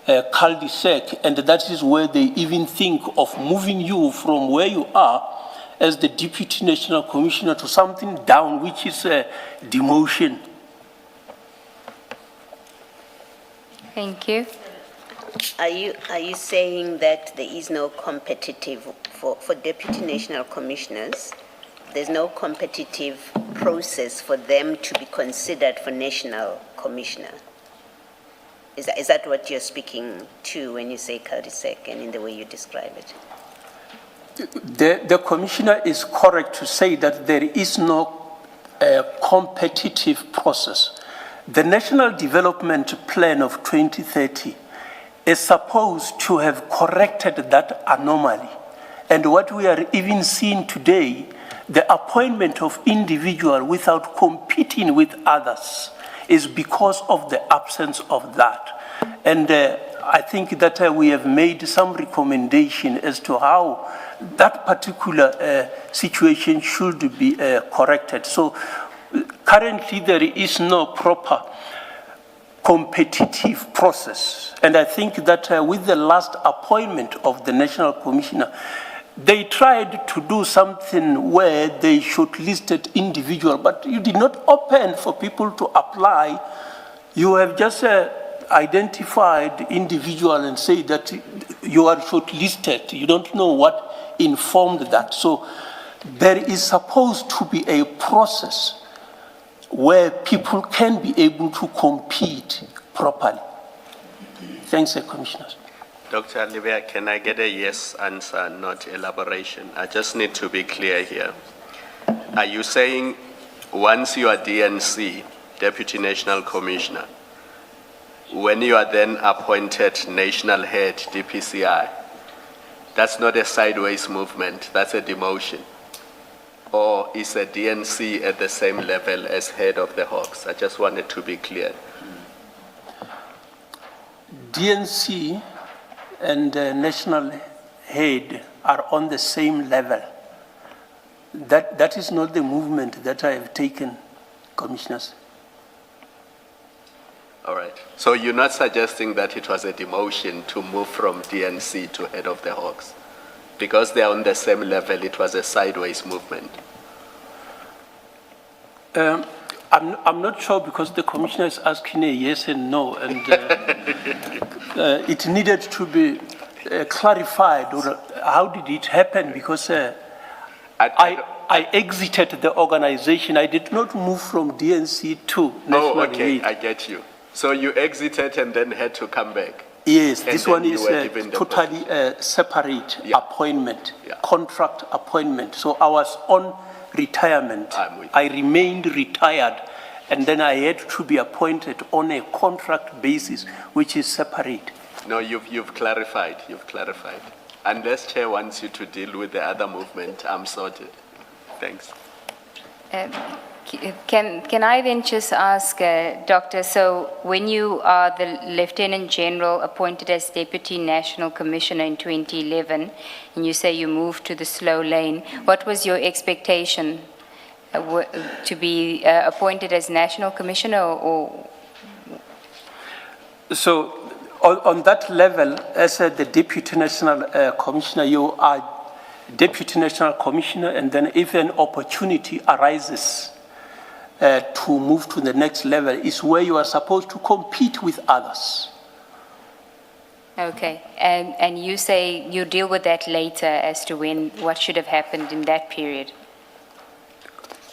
cul-de-sac, and that is where they even think of moving you from where you are as the Deputy National Commissioner to something down, which is demotion. Thank you. Are you saying that there is no competitive, for Deputy National Commissioners, there's no competitive process for them to be considered for National Commissioner? Is that what you're speaking to when you say cul-de-sac and in the way you describe it? The Commissioner is correct to say that there is no competitive process. The National Development Plan of 2030 is supposed to have corrected that anomaly. And what we are even seeing today, the appointment of individual without competing with others, is because of the absence of that. And I think that we have made some recommendation as to how that particular situation should be corrected. So currently there is no proper competitive process. And I think that with the last appointment of the National Commissioner, they tried to do something where they shortlisted individual, but you did not open for people to apply. You have just identified individual and say that you are shortlisted. You don't know what informed that. So there is supposed to be a process where people can be able to compete properly. Thanks, Commissioners. Dr. Olivia, can I get a yes answer, not elaboration? I just need to be clear here. Are you saying once you are DNC, Deputy National Commissioner, when you are then appointed National Head, DPCI, that's not a sideways movement, that's a demotion? Or is a DNC at the same level as head of the Hawks? I just wanted to be clear. DNC and national head are on the same level. That is not the movement that I have taken, Commissioners. All right. So you're not suggesting that it was a demotion to move from DNC to head of the Hawks? Because they're on the same level, it was a sideways movement? I'm not sure because the Commissioner is asking a yes and no, and it needed to be clarified, or how did it happen? Because I exited the organization. I did not move from DNC to National okay, Head. I get you. So you exited and then had to come back? Yes, And this then one you is were given the totally separate Yeah. appointment, Yeah. contract appointment. So I was on retirement. I'm with you. I remained retired, and then I had to be appointed on a contract basis, which is separate. No, you've clarified, Unless Chair wants you to deal with the other movement, I'm sorted. Thanks. Can I then just ask, Doctor, so when you are the Lieutenant General appointed as Deputy National Commissioner in 2011, and you say you moved to the slow lane, what was your expectation to be appointed as National Commissioner or? So on that level, as the Deputy National Commissioner, you are Deputy National Commissioner, and then if an opportunity arises to move to the next level, is where you are supposed to compete with others. Okay, and you say you deal with that later as to what should have happened in that period?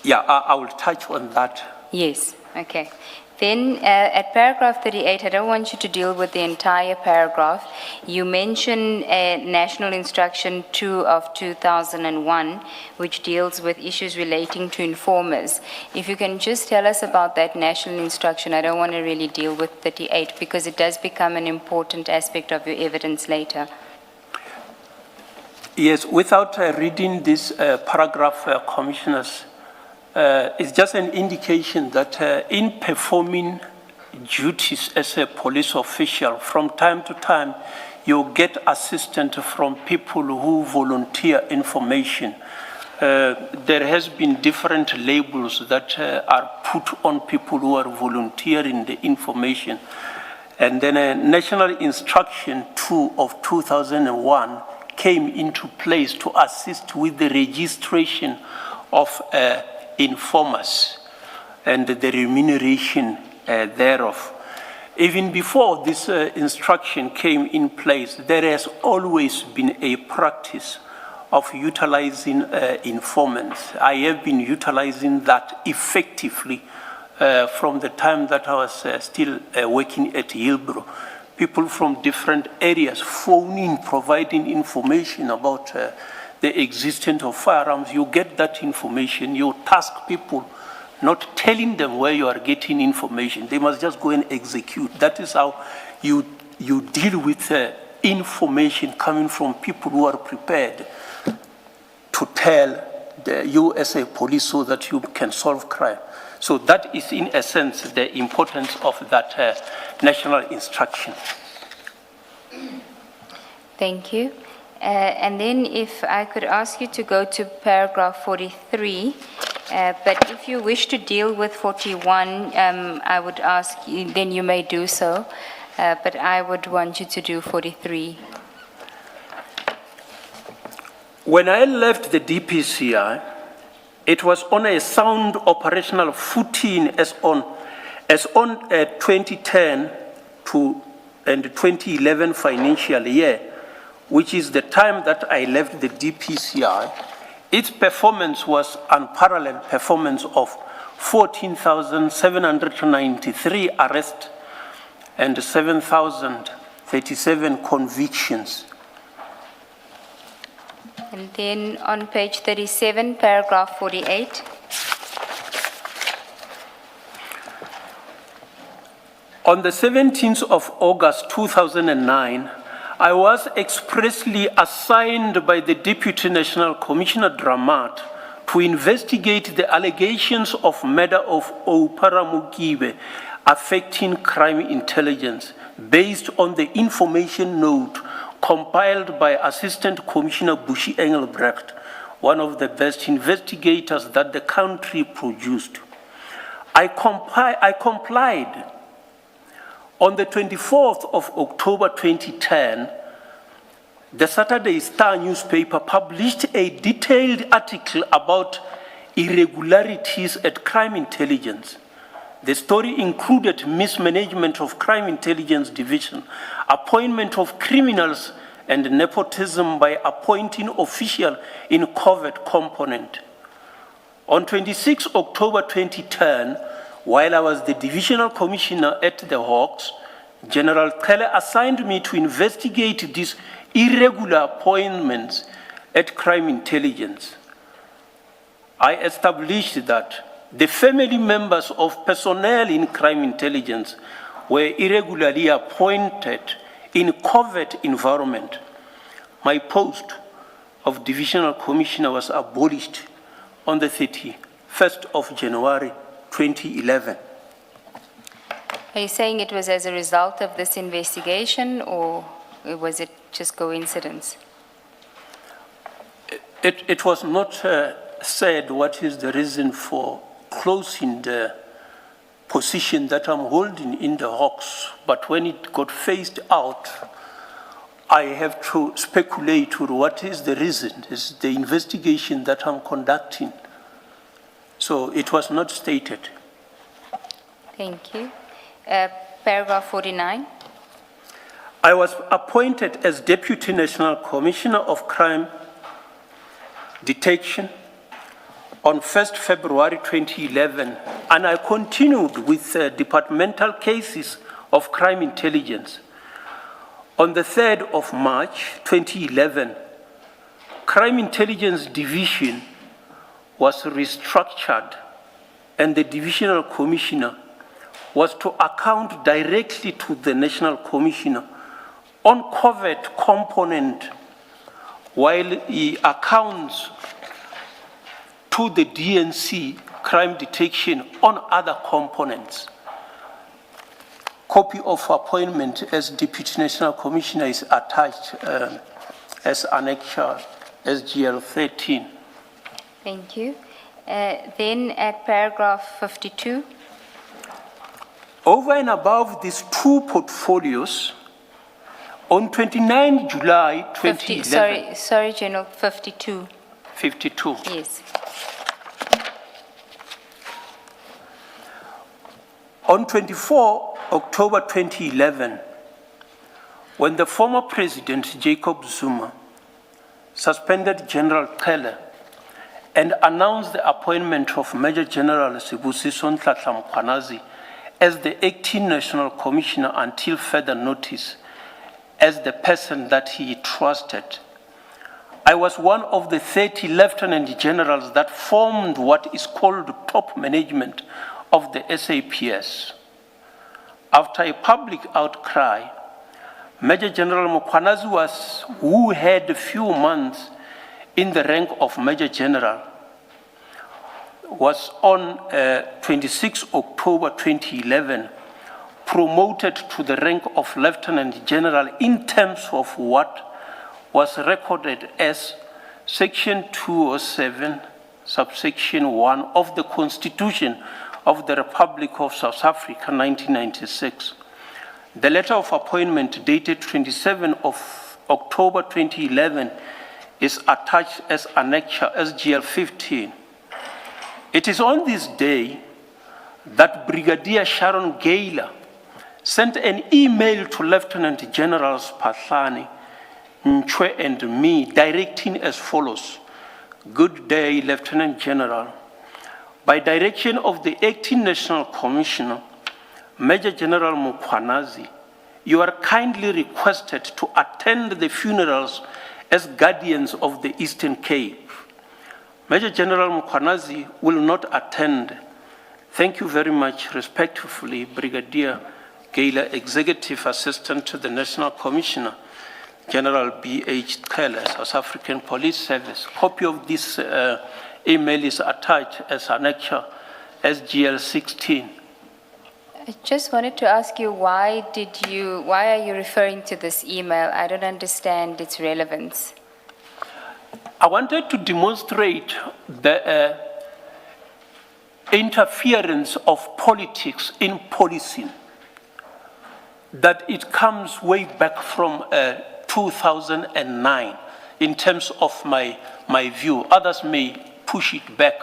Yeah, I will touch on that. Yes, okay. Then at paragraph 38, I don't want you to deal with the entire paragraph. You mention National Instruction 2 of 2001, which deals with issues relating to informers. If you can just tell us about that National Instruction, I don't want to really deal with 38 because it does become an important aspect of your evidence later. Yes, without reading this paragraph, Commissioners, it's just an indication that in performing duties as a police official, from time to time, you get assistance from people who volunteer information. There has been different labels that are put on people who are volunteering the information. And then a National Instruction 2 of 2001 came into place to assist with the registration of informers and the remuneration thereof. Even before this instruction came in place, there has always been a practice of utilizing informants. I have been utilizing that effectively from the time that I was still working at Hillbrow. People from different areas phoning, providing information about the existence of firearms. You get that information, you task people, not telling them where you are getting information. They must just go and execute. That is how you deal with information coming from people who are prepared to tell you as a police so that you can solve crime. So that is in essence the importance of that national instruction. Thank you. And then if I could ask you to go to paragraph 43, but if you wish to deal with 41, I would ask you, then you may do so, but I would want you to do 43. When I left the DPCI, it was on a sound operational footing as on 2010 and 2011 financial year, which is the time that I left the DPCI. Its performance was unparalleled performance of 14,793 arrests and 7,037 convictions. And then on page 37, paragraph 48. On the 17th of August 2009, I was expressly assigned by the Deputy National Commissioner Dramat to investigate the allegations of murder of Opara Mukibe affecting crime intelligence based on the information note compiled by Assistant Commissioner Bushi Engelbrecht, one of the best investigators that the country produced. I complied. On the 24th of October 2010, the Saturday Star newspaper published a detailed article about irregularities at Crime Intelligence. The story included mismanagement of Crime Intelligence Division, appointment of criminals, and nepotism by appointing official in covert component. On 26 October 2010, while I was the divisional commissioner at the Hawks, General Keller assigned me to investigate these irregular appointments at Crime Intelligence. I established that the family members of personnel in Crime Intelligence were irregularly appointed in covert environment. My post of divisional commissioner was abolished on the 31st of January 2011. Are you saying it was as a result of this investigation, or was it just coincidence? It was not said what is the reason for closing the position that I'm holding in the Hawks, but when it got phased out, I have to speculate on what is the reason. It's the investigation that I'm conducting. So it was not stated. Thank you. Paragraph 49. I was appointed as Deputy National Commissioner of Crime Detection on 1st February 2011, and I continued with departmental cases of crime intelligence. On the 3rd of March 2011, Crime Intelligence Division was restructured, and the Divisional Commissioner was to account directly to the National Commissioner on covert component, while he accounts to the DNC crime detection on other components. Copy of appointment as Deputy National Commissioner is attached as Annexure SGL 13. Thank you. Then at paragraph 52. Over and above these two portfolios, on 29 July 2011. Sorry, General, 52. 52. Yes. On 24 October 2011, when the former President Jacob Zuma suspended General Keller and announced the appointment of Major General Sibusiso Ntahla as the acting National Commissioner until further notice, as the person that he trusted, I was one of the 30 lieutenant generals that formed what is called top management of the SAPS. After a public outcry, Major General Mukwanazi, who had a few months in the rank of Major General, was on 26 October 2011 promoted to the rank of Lieutenant General in terms of what was recorded as Section 207, subsection 1 of the Constitution of the Republic of South Africa, 1996. The letter of appointment dated 27 of October 2011 is attached as Annexure SGL 15. It is on this day that Brigadier Sharon Gaylor sent an email to Lieutenant Generals Pahlani, Nchwe and me, directing as follows. Good day, Lieutenant General. By direction of the Acting National Commissioner, Major General Mukwanazi, you are kindly requested to attend the funerals as guardians of the Eastern Cape. Major General Mukwanazi will not attend. Thank you very much. Respectfully, Brigadier Gaylor, Executive Assistant to the National Commissioner, General B.H. Keller, South African Police Service. Copy of this email is attached as Annexure SGL 16. I just wanted to ask you, why are you referring to this email? I don't understand its relevance. I wanted to demonstrate the interference of politics in policing, that it comes way back from 2009 in terms of my view. Others may push it back.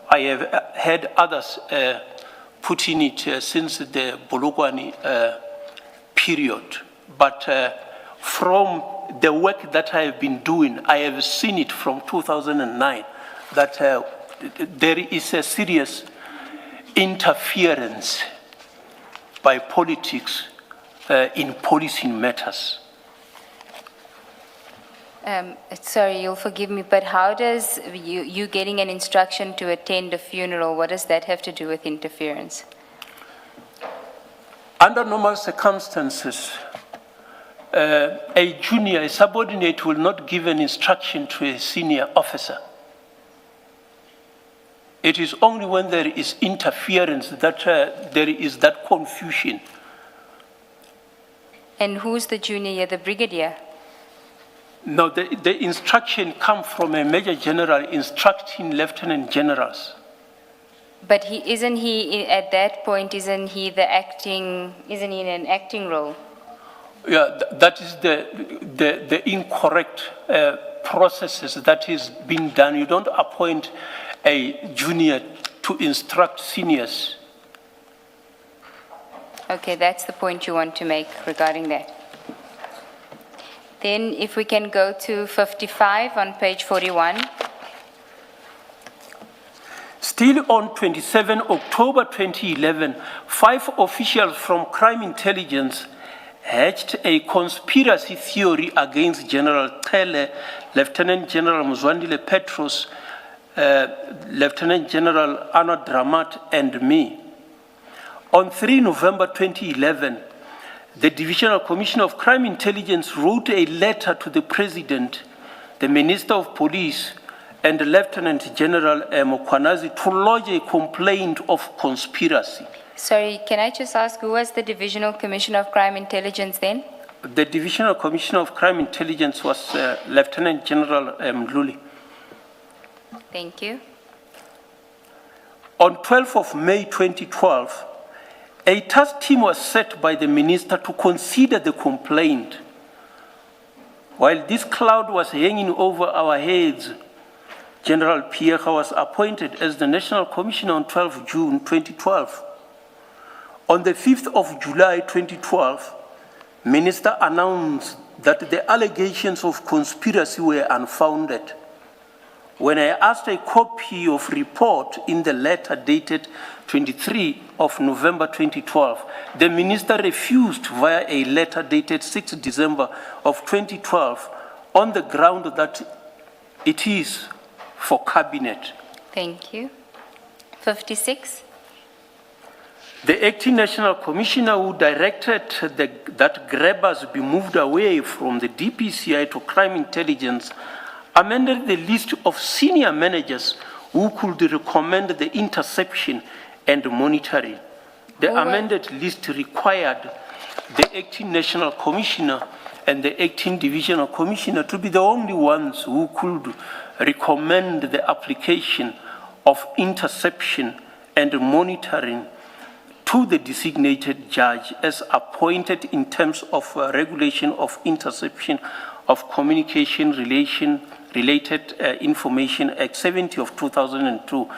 I have had others putting it since the Bologwani period. But from the work that I have been doing, I have seen it from 2009 that there is a serious interference by politics in policing matters. Sorry, you'll forgive me, but how does you getting an instruction to attend a funeral, what does that have to do with interference? Under normal circumstances, a junior, a subordinate will not give an instruction to a senior officer. It is only when there is interference that there is that confusion. And who's the junior, the brigadier? No, the instruction comes from a major general instructing lieutenant generals. But isn't he at that point, isn't he in an acting role? Yeah, that is the incorrect processes that is being done. You don't appoint a junior to instruct seniors. Okay, that's the point you want to make regarding that. Then if we can go to 55 on page 41. Still on 27 October 2011, 5 officials from crime intelligence hatched a conspiracy theory against General Tele, Lieutenant General Mzwandile Petros, Lieutenant General Arnold Dramat, and me. On 3 November 2011, the Divisional Commissioner of Crime Intelligence wrote a letter to the President, the Minister of Police, and Lieutenant General Mukwanazi to lodge a complaint of conspiracy. Sorry, can I just ask, who was the Divisional Commissioner of Crime Intelligence then? The Divisional Commissioner of Crime Intelligence was Lieutenant General Mdluli. Thank you. On 12th of May 2012, a task team was set by the minister to consider the complaint. While this cloud was hanging over our heads, General Pierre was appointed as the National Commissioner on 12 June 2012. On the 5th of July 2012, Minister announced that the allegations of conspiracy were unfounded. When I asked a copy of report in the letter dated 23 of November 2012, the minister refused via a letter dated 6 December of 2012 on the ground that it is for cabinet. Thank you. 56. The acting national commissioner who directed that grabbers be moved away from the DPCI to crime intelligence amended the list of senior managers who could recommend the interception and monitoring. The amended list required the acting national commissioner and the acting divisional commissioner to be the only ones who could recommend the application of interception and monitoring to the designated judge as appointed in terms of regulation of interception of communication relation Related Information Act 70 of 2002.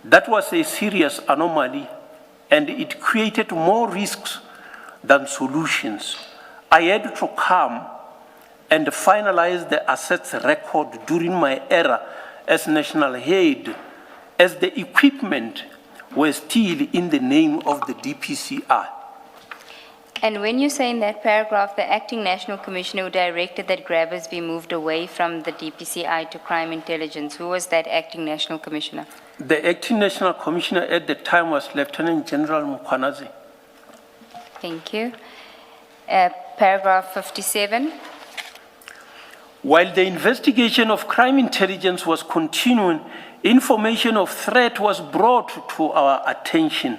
That was a serious anomaly, and it created more risks than solutions. I had to come and finalize the assets record during my era as national head, as the equipment were still in the name of the DPCI. And when you say in that paragraph, the acting national commissioner who directed that grabbers be moved away from the DPCI to crime intelligence, who was that acting national commissioner? The acting national commissioner at the time was Lieutenant General Mukwanazi. Thank you. Paragraph 57. While the investigation of crime intelligence was continuing, information of threat was brought to our attention.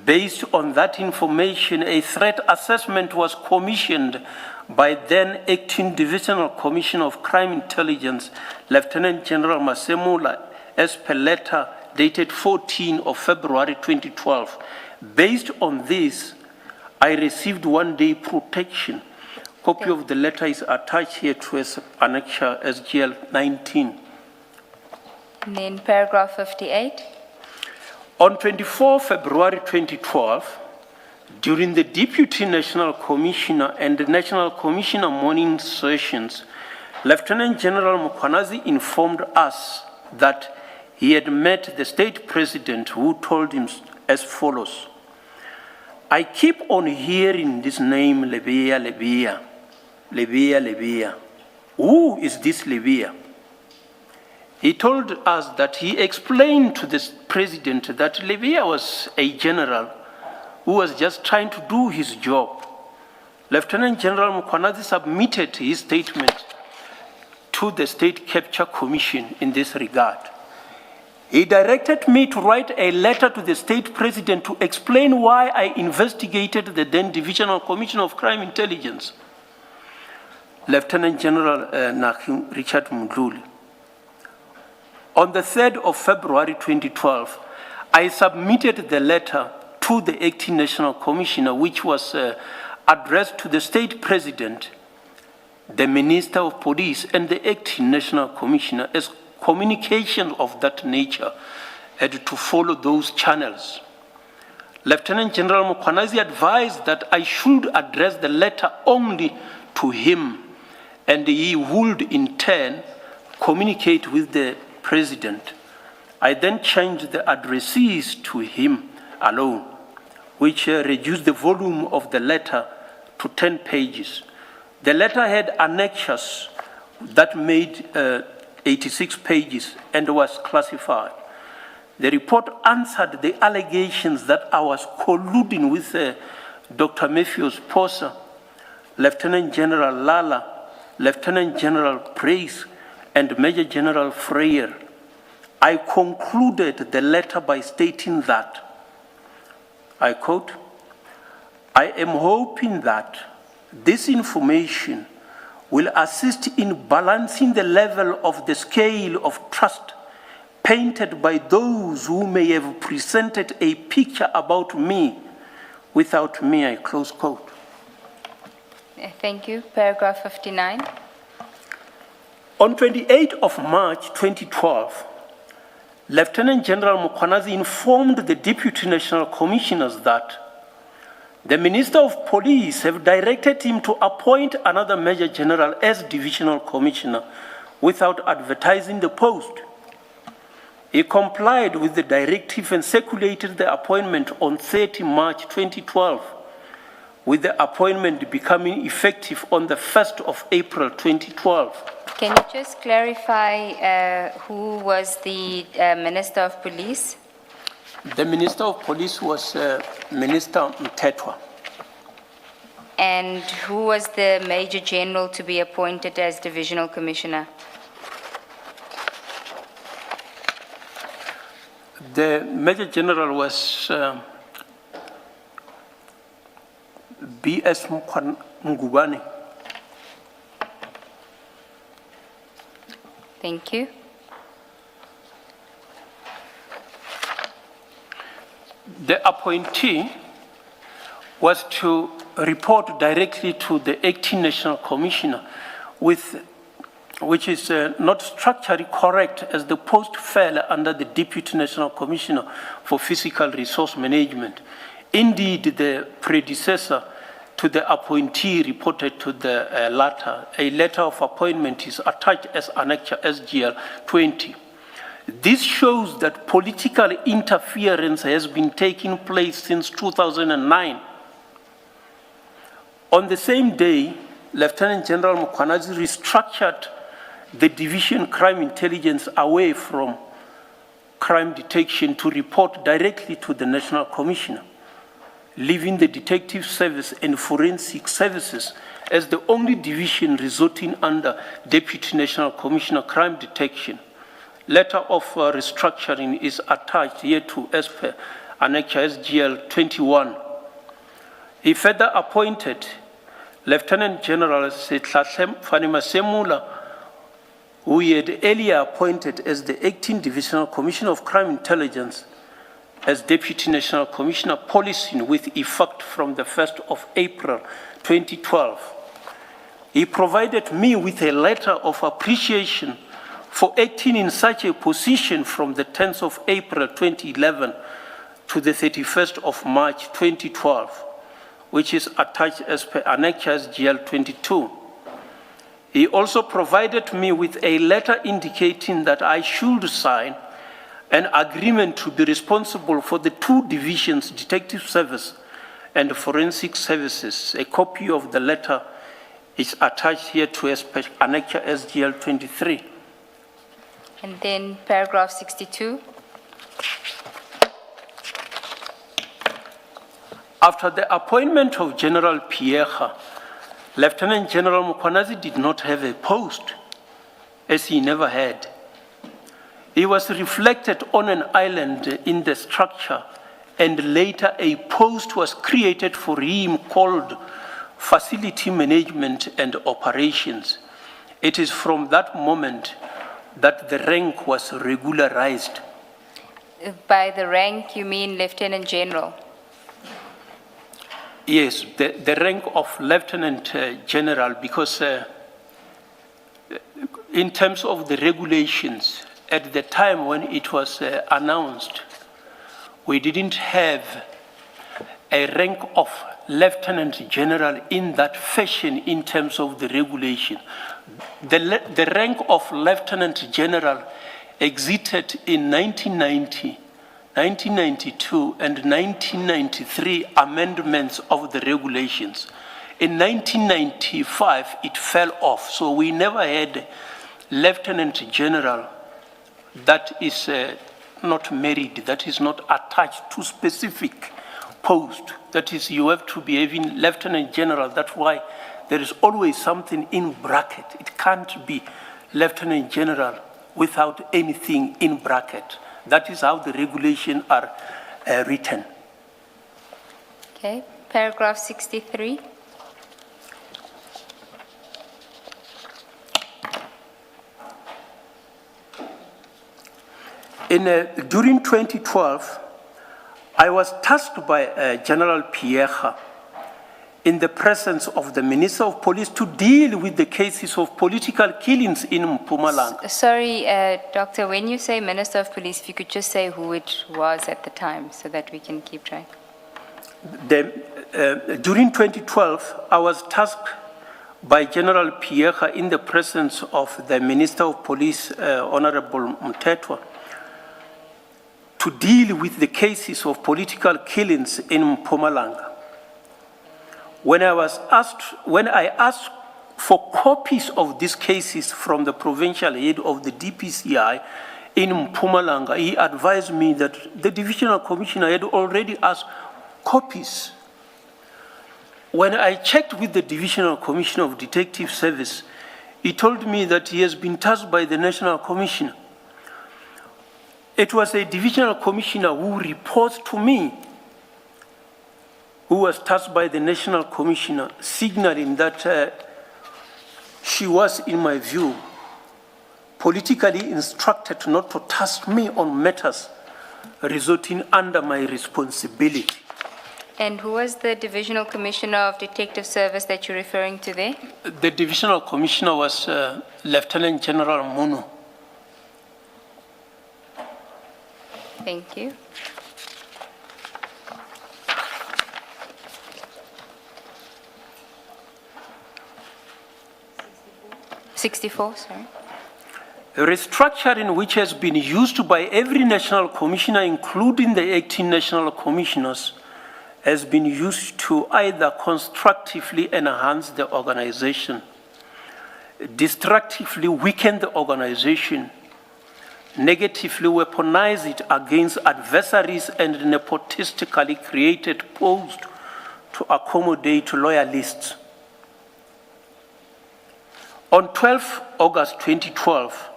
Based on that information, a threat assessment was commissioned by then acting Divisional Commissioner of Crime Intelligence, Lieutenant General Masemula, as per letter dated 14 of February 2012. Based on this, I received one-day protection. Copy of the letter is attached here to as annexure SGL 19. And then paragraph 58. On 24 February 2012, during the Deputy National Commissioner and the National Commissioner morning sessions, Lieutenant General Mukwanazi informed us that he had met the state president, who told him as follows: I keep on hearing this name, Lebeya, Lebeya, Lebeya, Lebeya. Who is this Lebeya? He told us that he explained to the president that Lebeya was a general who was just trying to do his job. Lieutenant General Mukwanazi submitted his statement to the State Capture Commission in this regard. He directed me to write a letter to the state president to explain why I investigated the then Divisional Commissioner of Crime Intelligence, Lieutenant General Nakim Richard Mudluli. On the 3rd of February 2012, I submitted the letter to the acting national commissioner, which was addressed to the state president, the minister of police, and the acting national commissioner, as communication of that nature had to follow those channels. Lieutenant General Mukwanazi advised that I should address the letter only to him, and he would in turn communicate with the president. I then changed the addressees to him alone, which reduced the volume of the letter to 10 pages. The letter had annexures that made 86 pages and was classified. The report answered the allegations that I was colluding with Dr. Matthews Posa, Lieutenant General Lala, Lieutenant General Praise, and Major General Freyer. I concluded the letter by stating that, I quote, I am hoping that this information will assist in balancing the level of the scale of trust painted by those who may have presented a picture about me without me, I close quote. Thank you. Paragraph 59. On 28 of March 2012, Lieutenant General Mukwanazi informed the Deputy National Commissioners that the Minister of Police have directed him to appoint another Major General as Divisional Commissioner without advertising the post. He complied with the directive and circulated the appointment on 30 March 2012, with the appointment becoming effective on the 1st of April 2012. Can you just clarify who was the Minister of Police? The Minister of Police was Minister Mtetwa. And who was the Major General to be appointed as Divisional Commissioner? The Major General was B.S. Mgubane. Thank you. The appointee was to report directly to the acting national commissioner with which is not structurally correct, as the post fell under the Deputy National Commissioner for Physical Resource Management. Indeed, the predecessor to the appointee reported to the latter. A letter of appointment is attached as Annexure SGL 20. This shows that political interference has been taking place since 2009. On the same day, Lieutenant General Mukwanazi restructured the Division Crime Intelligence away from crime detection to report directly to the National Commissioner, leaving the Detective Service and Forensic Services as the only division resorting under Deputy National Commissioner Crime Detection. Letter of restructuring is attached here to as per Annexure SGL 21. He further appointed Lieutenant General Setlatlem Fanima Semula, who he had earlier appointed as the Acting Divisional Commissioner of Crime Intelligence, as Deputy National Commissioner Policing with effect from the 1st of April 2012. He provided me with a letter of appreciation for acting in such a position from the 10th of April 2011 to the 31st of March 2012, which is attached as per Annexure SGL 22. He also provided me with a letter indicating that I should sign an agreement to be responsible for the two divisions, Detective Service and Forensic Services. A copy of the letter is attached here to Annexure SGL 23. And then paragraph 62. After the appointment of General Pierre, Lieutenant General Mukwanazi did not have a post, as he never had. He was reflected on an island in the structure, and later a post was created for him called Facility Management and Operations. It is from that moment that the rank was regularized. By the rank, you mean Lieutenant General? Yes, the rank of Lieutenant General, because in terms of the regulations, at the time when it was announced, we didn't have a rank of Lieutenant General in that fashion in terms of the regulation. The rank of Lieutenant General existed in 1990, 1992, and 1993 amendments of the regulations. In 1995, it fell off, so we never had Lieutenant General that is not married, that is not attached to specific post. That is, you have to be having Lieutenant General. That's why there is always something in bracket. It can't be Lieutenant General without anything in bracket. That is how the regulations are written. Okay, paragraph 63. During 2012, I was tasked by General Pierre in the presence of the Minister of Police to deal with the cases of political killings in Mpumalanga. Sorry, Doctor, when you say Minister of Police, if you could just say who it was at the time so that we can keep track. During 2012, I was tasked by General Pierre in the presence of the Minister of Police, Honorable Mtetwa, to deal with the cases of political killings in Mpumalanga. When I asked for copies of these cases from the provincial head of the DPCI in Mpumalanga, he advised me that the divisional commissioner had already asked copies. When I checked with the divisional commissioner of Detective Service, he told me that he has been tasked by the national commissioner. It was a divisional commissioner who reports to me, who was tasked by the national commissioner, signaling that she was, in my view, politically instructed not to task me on matters resulting under my responsibility. And who was the Divisional Commissioner of Detective Service that you're referring to there? The divisional commissioner was Lieutenant General Munu. Thank you. '64, sorry. The restructuring which has been used by every national commissioner, including the 18 national commissioners, has been used to either constructively enhance the organization, destructively weaken the organization, negatively weaponize it against adversaries, and nepotistically created posts to accommodate loyalists. On 12 August 2012,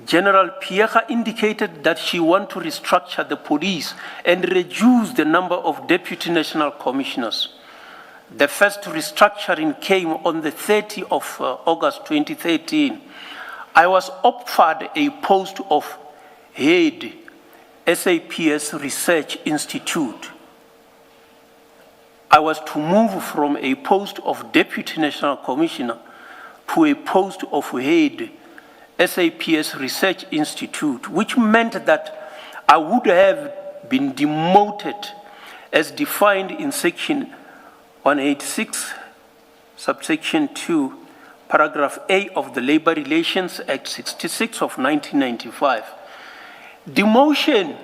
General Pierre indicated that she wants to restructure the police and reduce the number of deputy national commissioners. The first restructuring came on the 30th of August 2013. I was offered a post of head SAPS Research Institute. I was to move from a post of deputy national commissioner to a post of head SAPS Research Institute, which meant that I would have been demoted as defined in section 186, subsection 2, paragraph A of the Labor Relations Act 66 of 1995. Demotion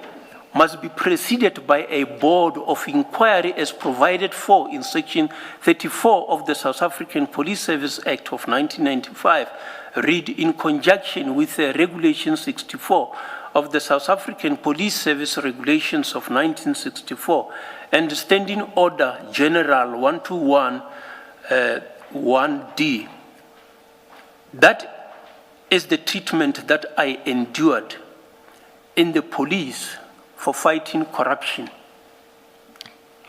must be preceded by a board of inquiry as provided for in section 34 of the South African Police Service Act of 1995, read in conjunction with Regulation 64 of the South African Police Service Regulations of 1964 and Standing Order General 121 1D. That is the treatment that I endured in the police for fighting corruption.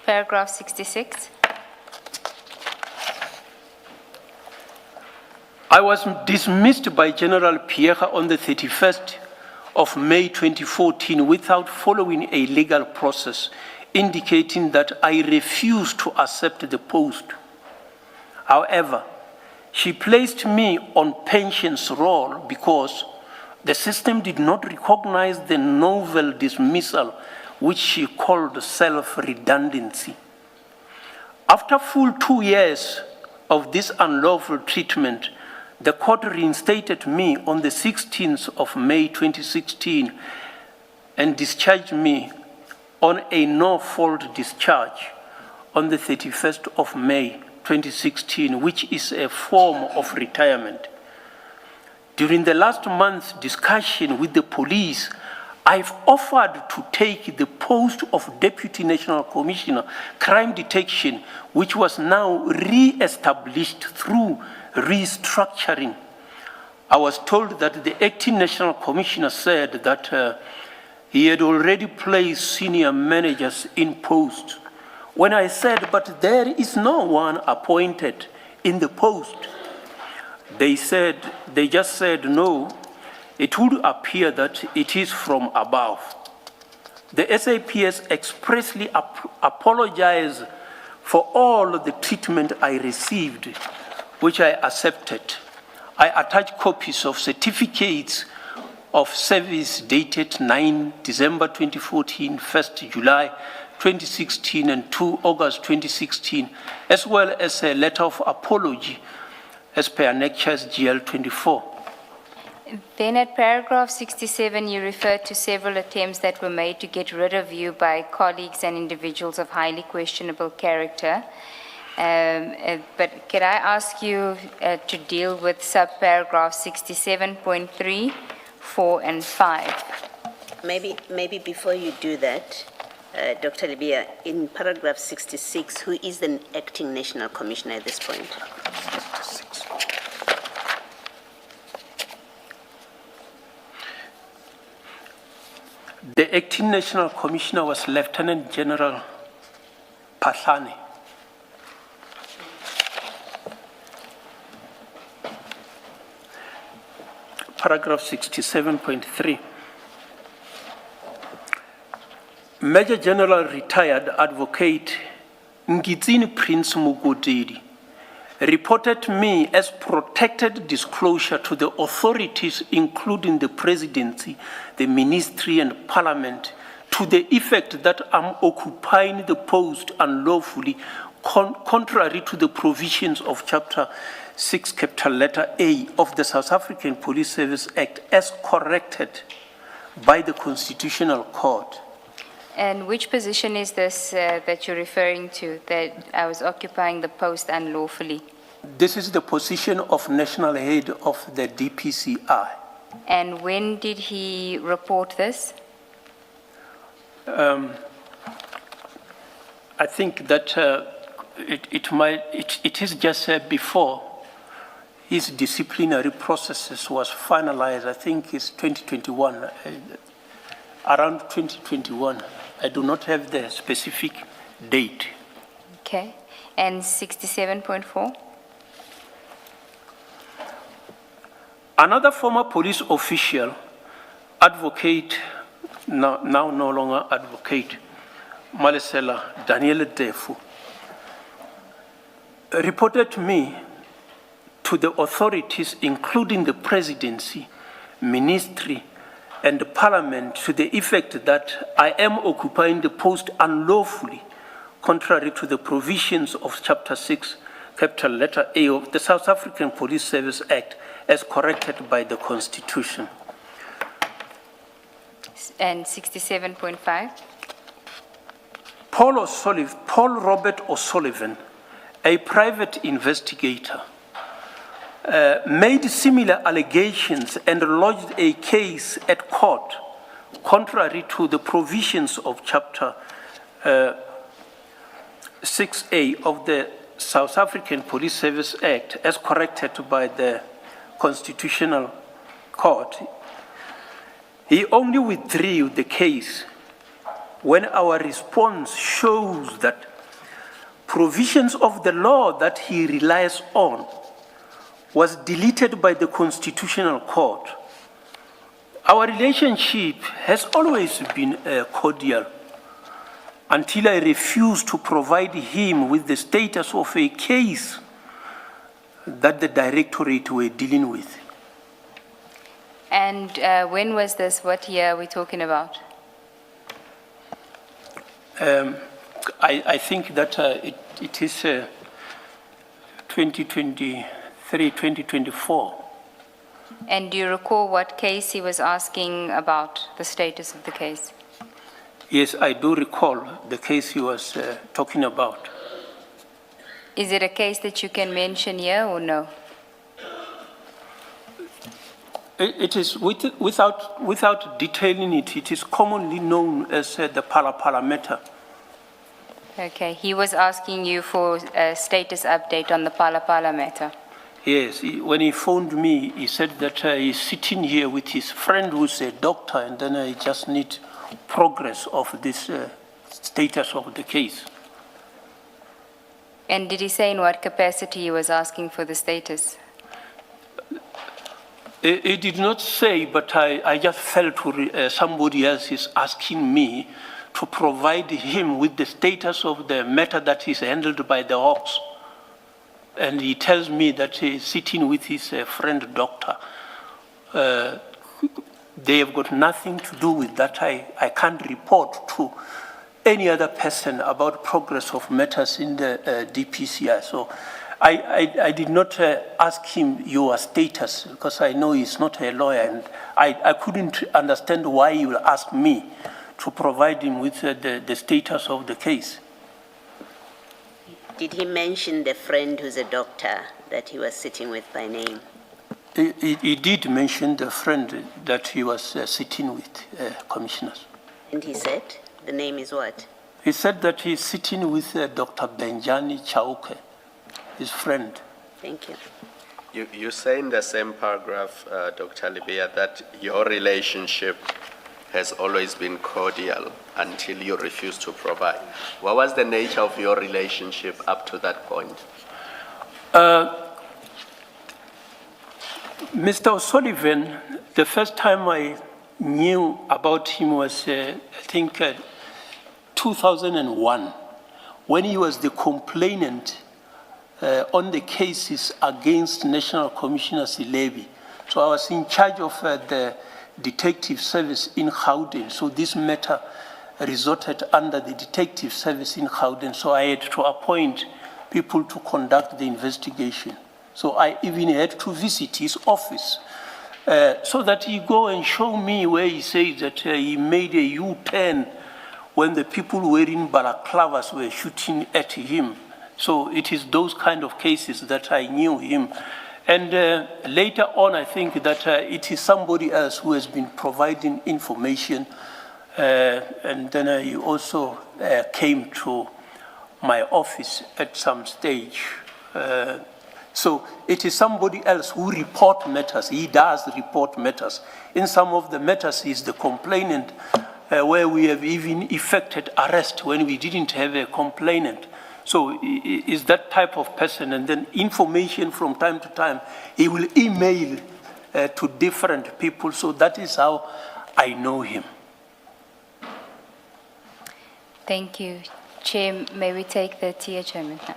Paragraph 66. I was dismissed by General Pierre on the 31st of May 2014 without following a legal process, indicating that I refused to accept the post. However, she placed me on pensions roll because the system did not recognize the novel dismissal, which she called self-redundancy. After full 2 years of this unlawful treatment, the court reinstated me on the 16th of May 2016 and discharged me on a no-fault discharge on the 31st of May 2016, which is a form of retirement. During the last month's discussion with the police, I've offered to take the post of Deputy National Commissioner, Crime Detection, which was now re-established through restructuring. I was told that the acting National Commissioner said that he had already placed senior managers in post. When I said, but there is no one appointed in the post, they just said, no, it would appear that it is from above. The SAPS expressly apologized for all the treatment I received, which I accepted. I attached copies of certificates of service dated 9 December 2014, 1st July 2016, and 2 August 2016, as well as a letter of apology as per Annexures GL 24. Then at paragraph 67, you referred to several attempts that were made to get rid of you by colleagues and individuals of highly questionable character. But can I ask you to deal with subparagraph 67.3, 4, and 5? Maybe before you do that, Dr. Libia, in paragraph 66, who is the acting National Commissioner at this point? The acting National Commissioner was Lieutenant General Pahlane. Paragraph 67.3. Major General retired Advocate Ngitsini Prince Mugudidi reported me as protected disclosure to the authorities, including the presidency, the ministry, and parliament, to the effect that I'm occupying the post unlawfully, contrary to the provisions of Chapter 6, capital letter A of the South African Police Service Act, as corrected by the Constitutional Court. And which position is this that you're referring to, that I was occupying the post unlawfully? This is the position of national head of the DPCI. And when did he report this? I think that it is just before his disciplinary processes was finalized. I think it's 2021, around 2021. I do not have the specific date. Okay. And 67.4? Another former police official, advocate, now no longer advocate, Malesela Daniel Defu, reported me to the authorities, including the presidency, ministry, and the parliament, to the effect that I am occupying the post unlawfully, contrary to the provisions of Chapter 6, capital letter A of the South African Police Service Act, as corrected by the Constitution. And 67.5? Paul Robert O'Sullivan, a private investigator, made similar allegations and lodged a case at court contrary to the provisions of Chapter 6A of the South African Police Service Act, as corrected by the Constitutional Court. He only withdrew the case when our response shows that provisions of the law that he relies on was deleted by the Constitutional Court. Our relationship has always been cordial until I refused to provide him with the status of a case that the directorate were dealing with. And when was this? What year are we talking about? I think that it is 2023, 2024. And do you recall what case he was asking about, the status of the case? Yes, I do recall the case he was talking about. Is it a case that you can mention here or no? It is, without detailing it, it is commonly known as the Pala matter. Okay, he was asking you for a status update on the Pala matter. Yes, when he phoned me, he said that he's sitting here with his friend who's a doctor, and then I just need progress of this status of the case. And did he say in what capacity he was asking for the status? He did not say, but I just felt somebody else is asking me to provide him with the status of the matter that is handled by the Hawks. And he tells me that he's sitting with his friend doctor. They have got nothing to do with that. I can't report to any other person about progress of matters in the DPCI. So I did not ask him your status because I know he's not a lawyer, and I couldn't understand why he will ask me to provide him with the status of the case. Did he mention the friend who's a doctor that he was sitting with by name? He did mention the friend that he was sitting with, commissioners. And he said, the name is what? He said that he's sitting with Dr. Benjani Chauke, his friend. Thank you. You say in the same paragraph, Dr. Libya, that your relationship has always been cordial until you refused to provide. What was the nature of your relationship up to that point? Mr. O'Sullivan, the first time I knew about him was, I think, 2001, when he was the complainant on the cases against National Commissioner Silebi. So I was in charge of the detective service in Gauteng. So this matter resorted under the detective service in Gauteng. So I had to appoint people to conduct the investigation. So I even had to visit his office so that he go and show me where he says that he made a U-turn when the people wearing balaclavas were shooting at him. So it is those kind of cases that I knew him. And later on, I think that it is somebody else who has been providing information. And then he also came to my office at some stage. So it is somebody else who report matters. He does report matters. In some of the matters, he's the complainant, where we have even effected arrest when we didn't have a complainant. So is that type of person, and then information from time to time, he will email to different people. So that is how I know him. Thank you. Chair, may we take the tier chairman now?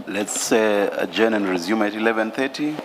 Let's adjourn and resume at 11:30.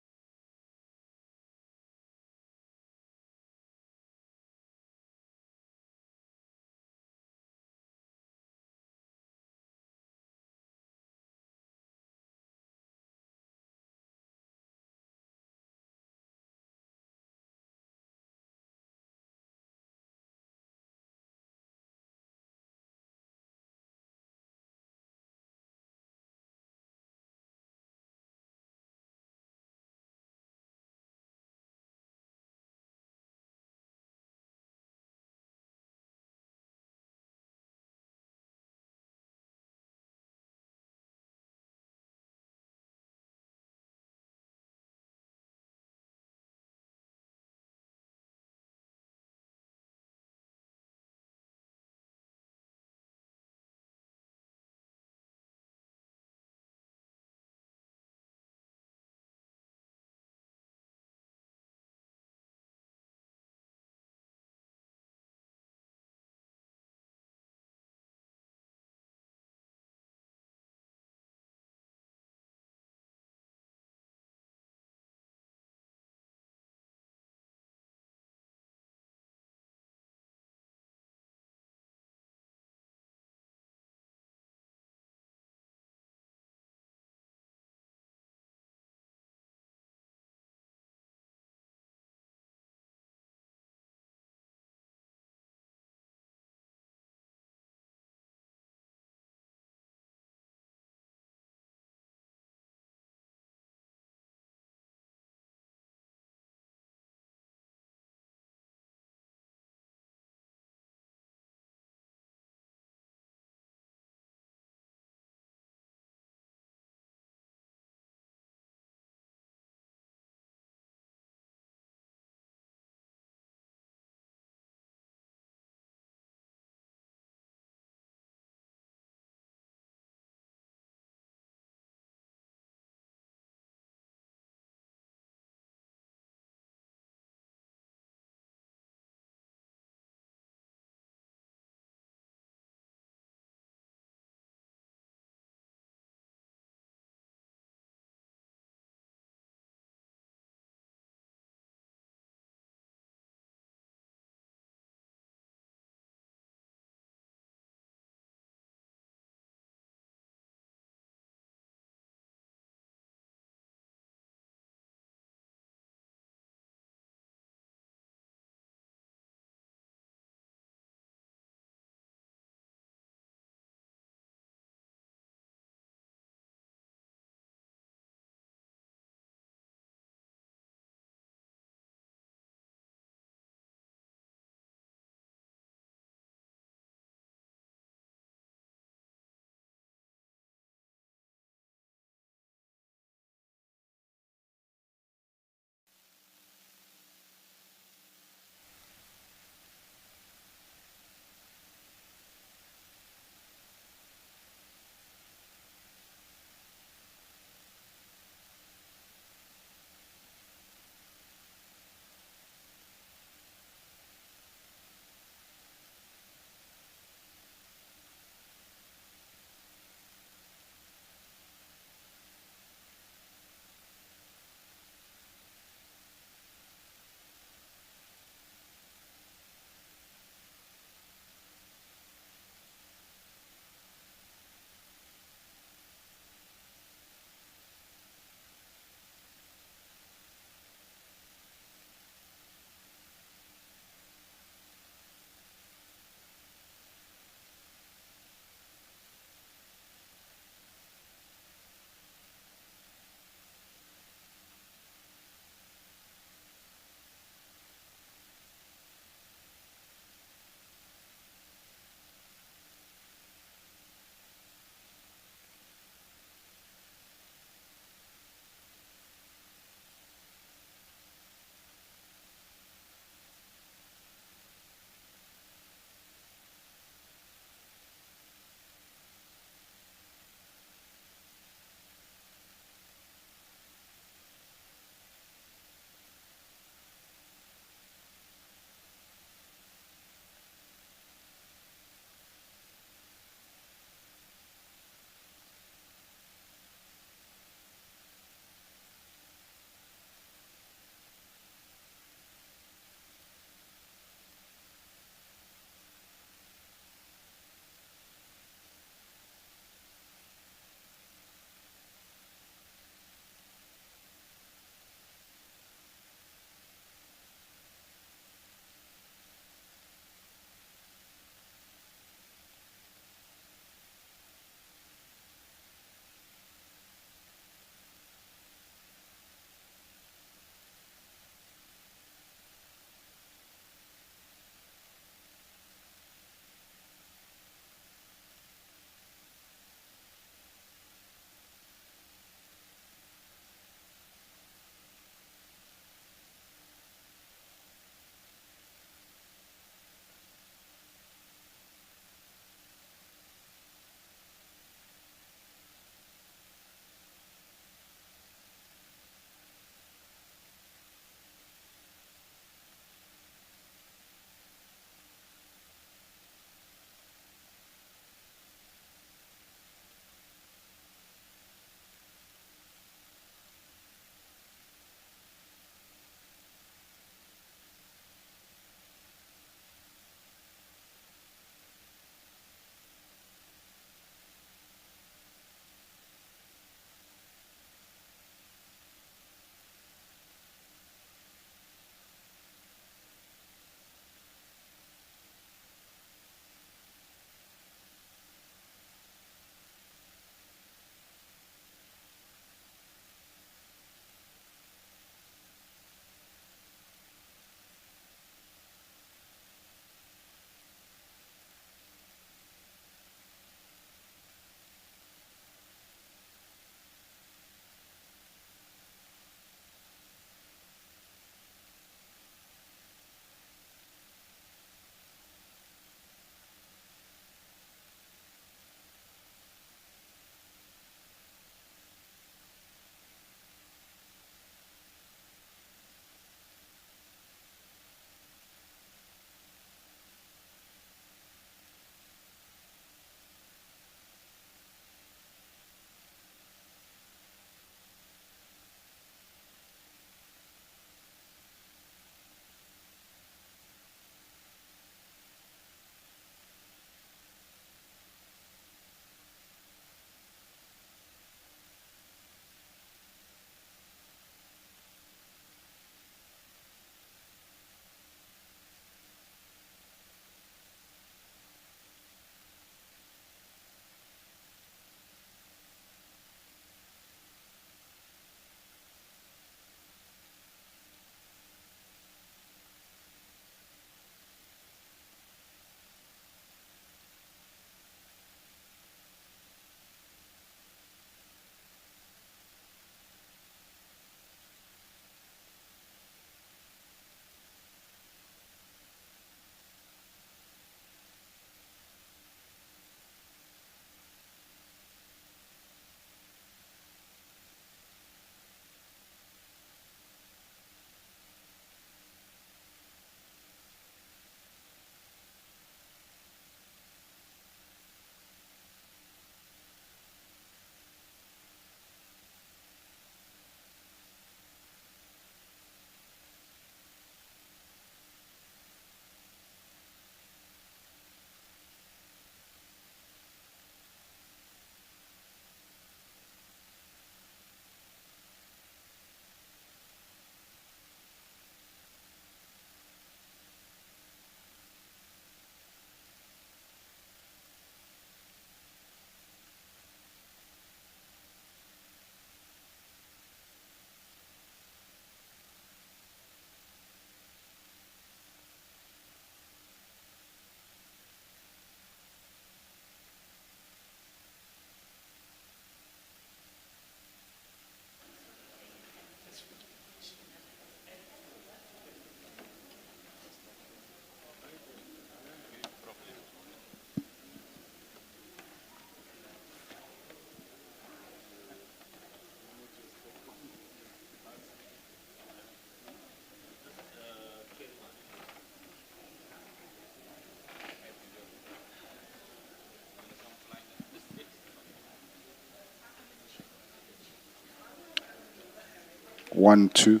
1, 2.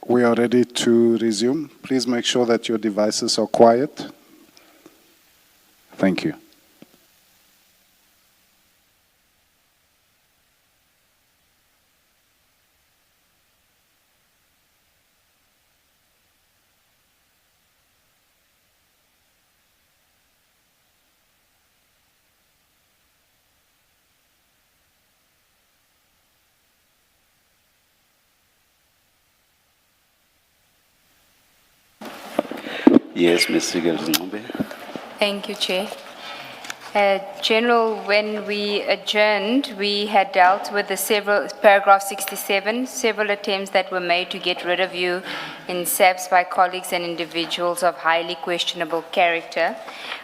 We are ready to resume. Please make sure that your devices are quiet. Thank you. Yes, Ms. Sigel. Thank you, Chair. General, when we adjourned, we had dealt with the paragraph 67, several attempts that were made to get rid of you in SAPS by colleagues and individuals of highly questionable character.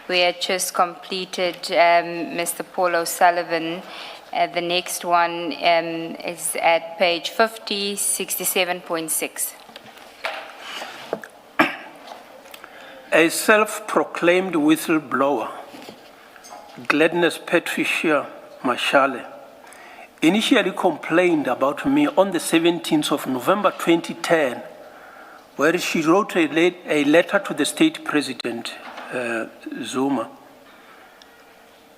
We had just completed Mr. Paul O'Sullivan. The next one is at page 50, 67.6. A self-proclaimed whistleblower, Gladness Patricia Mashale, initially complained about me on the 17th of November 2010, where she wrote a letter to the state president, Zuma,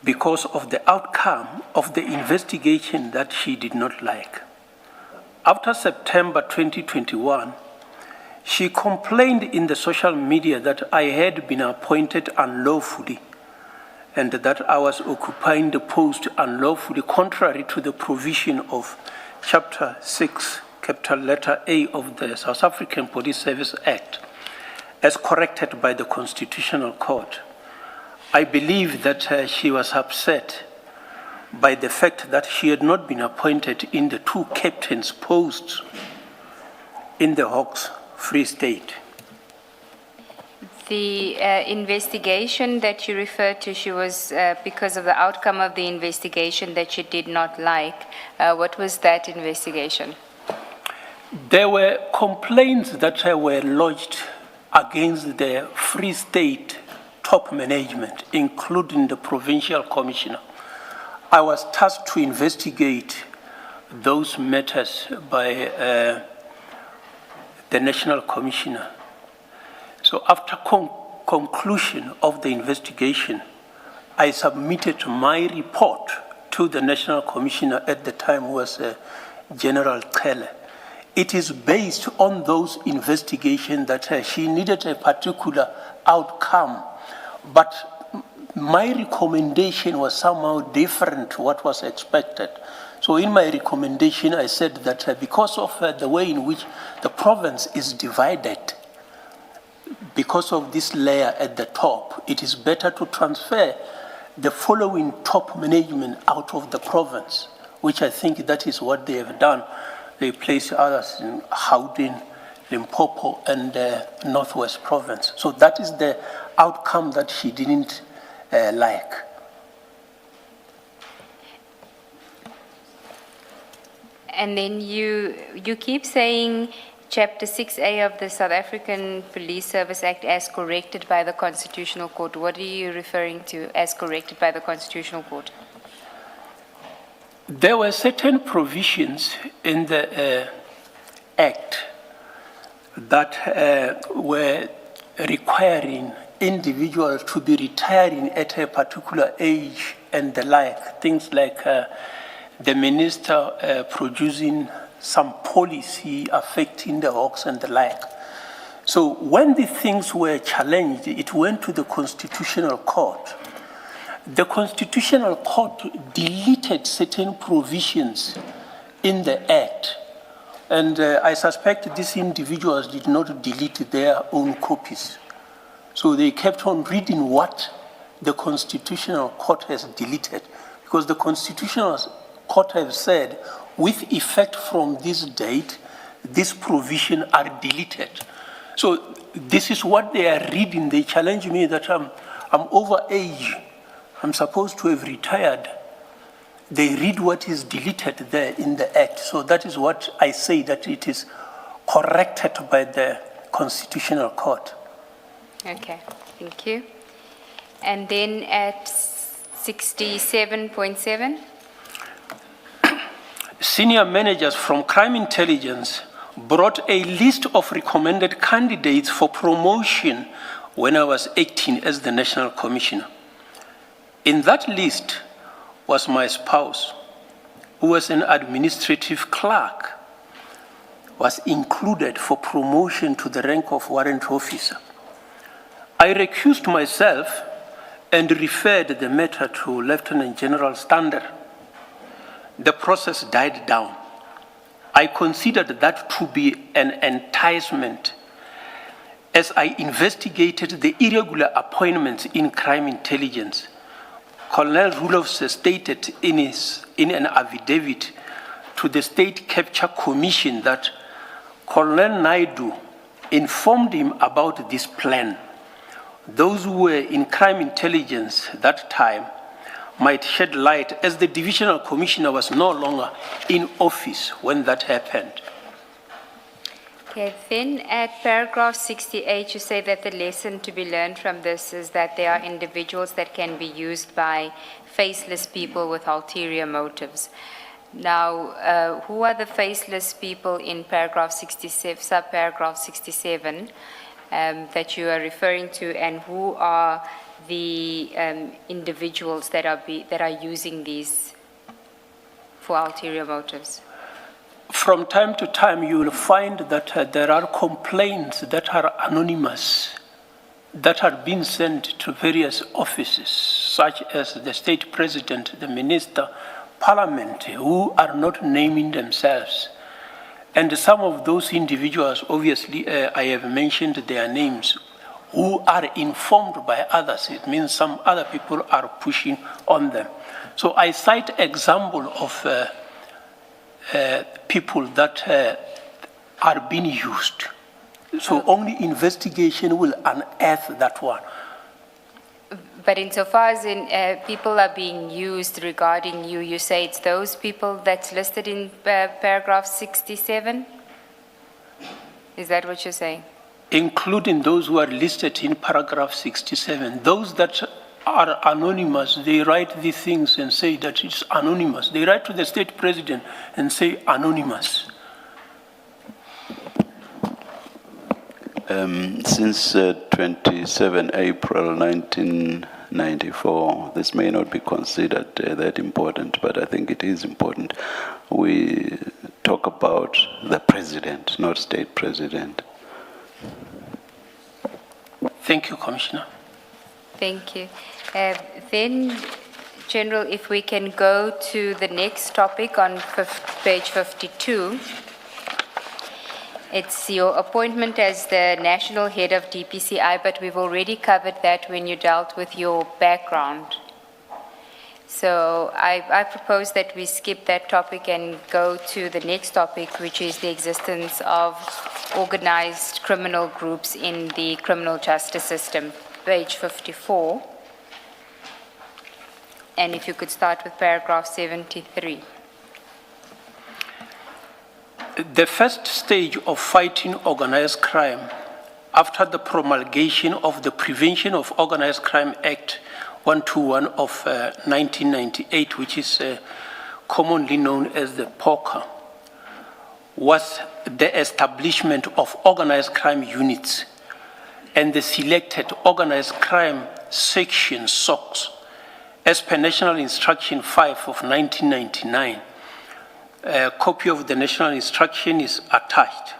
because of the outcome of the investigation that she did not like. After September 2021, she complained in the social media that I had been appointed unlawfully and that I was occupying the post unlawfully contrary to the provision of Chapter 6, capital letter A of the South African Police Service Act, as corrected by the Constitutional Court. I believe that she was upset by the fact that she had not been appointed in the two captains' posts in the Hawks Free State. The investigation that you referred to, she was, because of the outcome of the investigation that she did not like. What was that investigation? There were complaints that were lodged against the Free State top management, including the provincial commissioner. I was tasked to investigate those matters by the national commissioner. So after conclusion of the investigation, I submitted my report to the national commissioner at the time, who was General Kele. It is based on those investigations that she needed a particular outcome, but my recommendation was somehow different to what was expected. So in my recommendation, I said that because of the way in which the province is divided, because of this layer at the top, it is better to transfer the following top management out of the province, which I think that is what they have done. They place others in Gauteng, Limpopo, and Northwest Province. So that is the outcome that she didn't like. And then you keep saying Chapter 6A of the South African Police Service Act as corrected by the Constitutional Court. What are you referring to as corrected by the Constitutional Court? There were certain provisions in the Act that were requiring individuals to be retiring at a particular age and the like, things like the minister producing some policy affecting the Hawks and the like. So when the things were challenged, it went to the Constitutional Court. The Constitutional Court deleted certain provisions in the Act, and I suspect these individuals did not delete their own copies. So they kept on reading what the Constitutional Court has deleted, because the Constitutional Court has said, with effect from this date, this provision are deleted. So this is what they are reading. They challenge me that I'm over age. I'm supposed to have retired they read what is deleted there in the Act. So that is what I say, that it is corrected by the Constitutional Court. Okay, thank you. And then at 67.7? Senior managers from crime intelligence brought a list of recommended candidates for promotion when I was 18 as the National Commissioner. In that list was my spouse, who was an administrative clerk, was included for promotion to the rank of warrant officer. I recused myself and referred the matter to Lieutenant General Stander. The process died down. I considered that to be an enticement as I investigated the irregular appointments in crime intelligence. Colonel Rulofs stated in an affidavit to the State Capture Commission that Colonel Naidu informed him about this plan. Those who were in crime intelligence that time might shed light, as the divisional commissioner was no longer in office when that happened. Okay, then at paragraph 68, you say that the lesson to be learned from this is that there are individuals that can be used by faceless people with ulterior motives. Now, who are the faceless people in paragraph 67, subparagraph 67, that you are referring to, and who are the individuals that are using these for ulterior motives? From time to time, you will find that there are complaints that are anonymous, that are being sent to various offices, such as the state president, the minister, parliament, who are not naming themselves. And some of those individuals, obviously, I have mentioned their names, who are informed by others. It means some other people are pushing on them. So I cite example of people that are being used. So only investigation will unearth that one. But insofar as people are being used regarding you, you say it's those people that's listed in paragraph 67? Is that what you're saying? Including those who are listed in paragraph 67. Those that are anonymous, they write these things and say that it's anonymous. They write to the state president and say anonymous. Since 27 April 1994, this may not be considered that important, but I think it is important. We talk about the president, not state president. Thank you, Commissioner. Thank you. Then, General, if we can go to the next topic on page 52. It's your appointment as the national head of DPCI, but we've already covered that when you dealt with your background. So I propose that we skip that topic and go to the next topic, which is the existence of organized criminal groups in the criminal justice system, page 54. And if you could start with paragraph 73. The first stage of fighting organized crime after the promulgation of the Prevention of Organized Crime Act 121 of 1998, which is commonly known as the POCA, was the establishment of organized crime units and the selected organized crime section SOCs as per National Instruction 5 of 1999. A copy of the National Instruction is attached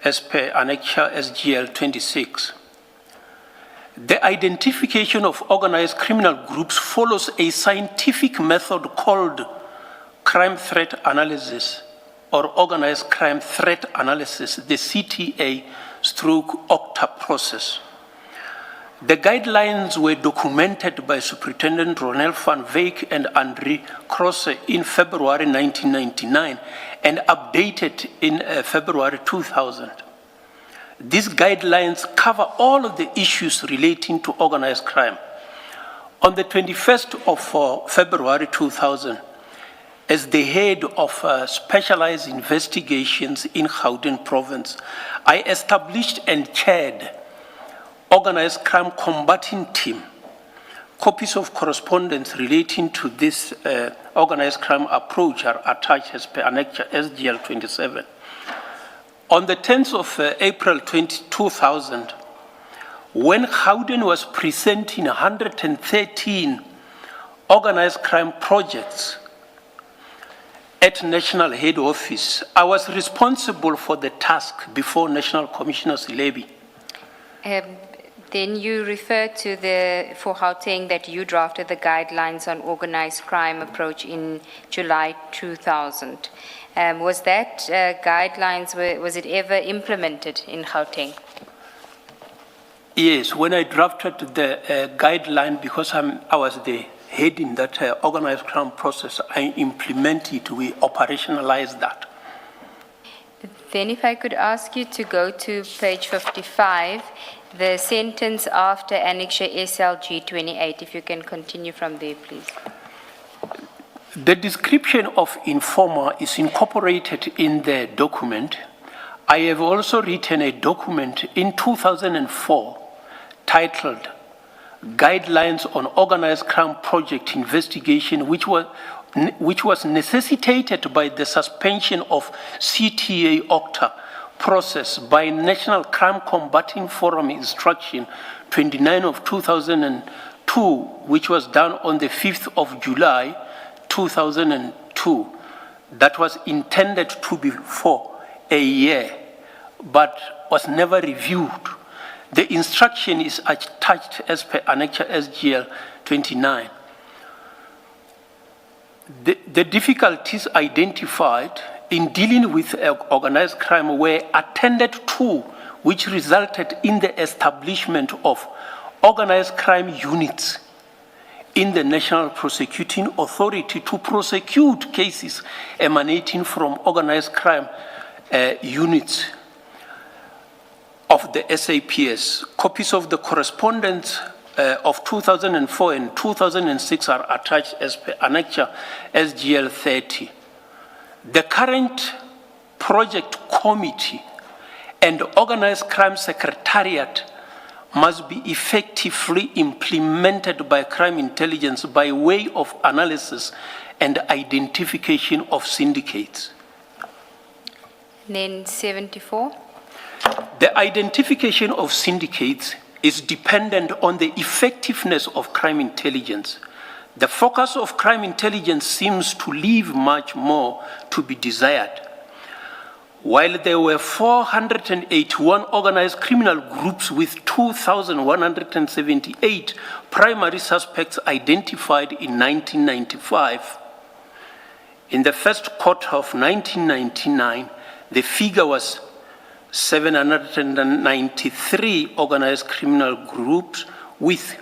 as per Annexure SGL 26. The identification of organized criminal groups follows a scientific method called crime threat analysis or organized crime threat analysis, the CTA/OCTA process. The guidelines were documented by Superintendent Ronel van Wyk and André Crosse in February 1999 and updated in February 2000. These guidelines cover all of the issues relating to organized crime. On the 21st of February 2000, as the head of specialized investigations in Gauteng province, I established and chaired organized crime combating team. Copies of correspondence relating to this organized crime approach are attached as per Annexure SGL 27. On the 10th of April 2000, when Gauteng was presenting 113 organized crime projects at National Head Office, I was responsible for the task before National Commissioner's levy. Then you refer to for Gauteng that you drafted the guidelines on organized crime approach in July 2000. Was that guidelines, was it ever implemented in Gauteng? Yes, when I drafted the guideline, because I was the head in that organized crime process, I implemented, we operationalized that. Then if I could ask you to go to page 55, the sentence after Annexure SLG 28, if you can continue from there, please. The description of informer is incorporated in the document. I have also written a document in 2004 titled Guidelines on Organized Crime Project Investigation, which was necessitated by the suspension of CTA OCTA process by National Crime Combating Forum Instruction 29 of 2002, which was done on the 5th of July 2002. That was intended to be for a year, but was never reviewed. The instruction is attached as per Annexure SGL 29. The difficulties identified in dealing with organized crime were attended to, which resulted in the establishment of organized crime units in the National Prosecuting Authority to prosecute cases emanating from organized crime units of the SAPS. Copies of the correspondence of 2004 and 2006 are attached as per Annexure SGL 30. The current project committee and organized crime secretariat must be effectively implemented by crime intelligence by way of analysis and identification of syndicates. Then 74. The identification of syndicates is dependent on the effectiveness of crime intelligence. The focus of crime intelligence seems to leave much more to be desired. While there were 481 organized criminal groups with 2,178 primary suspects identified in 1995, in the first quarter of 1999, the figure was 793 organized criminal groups with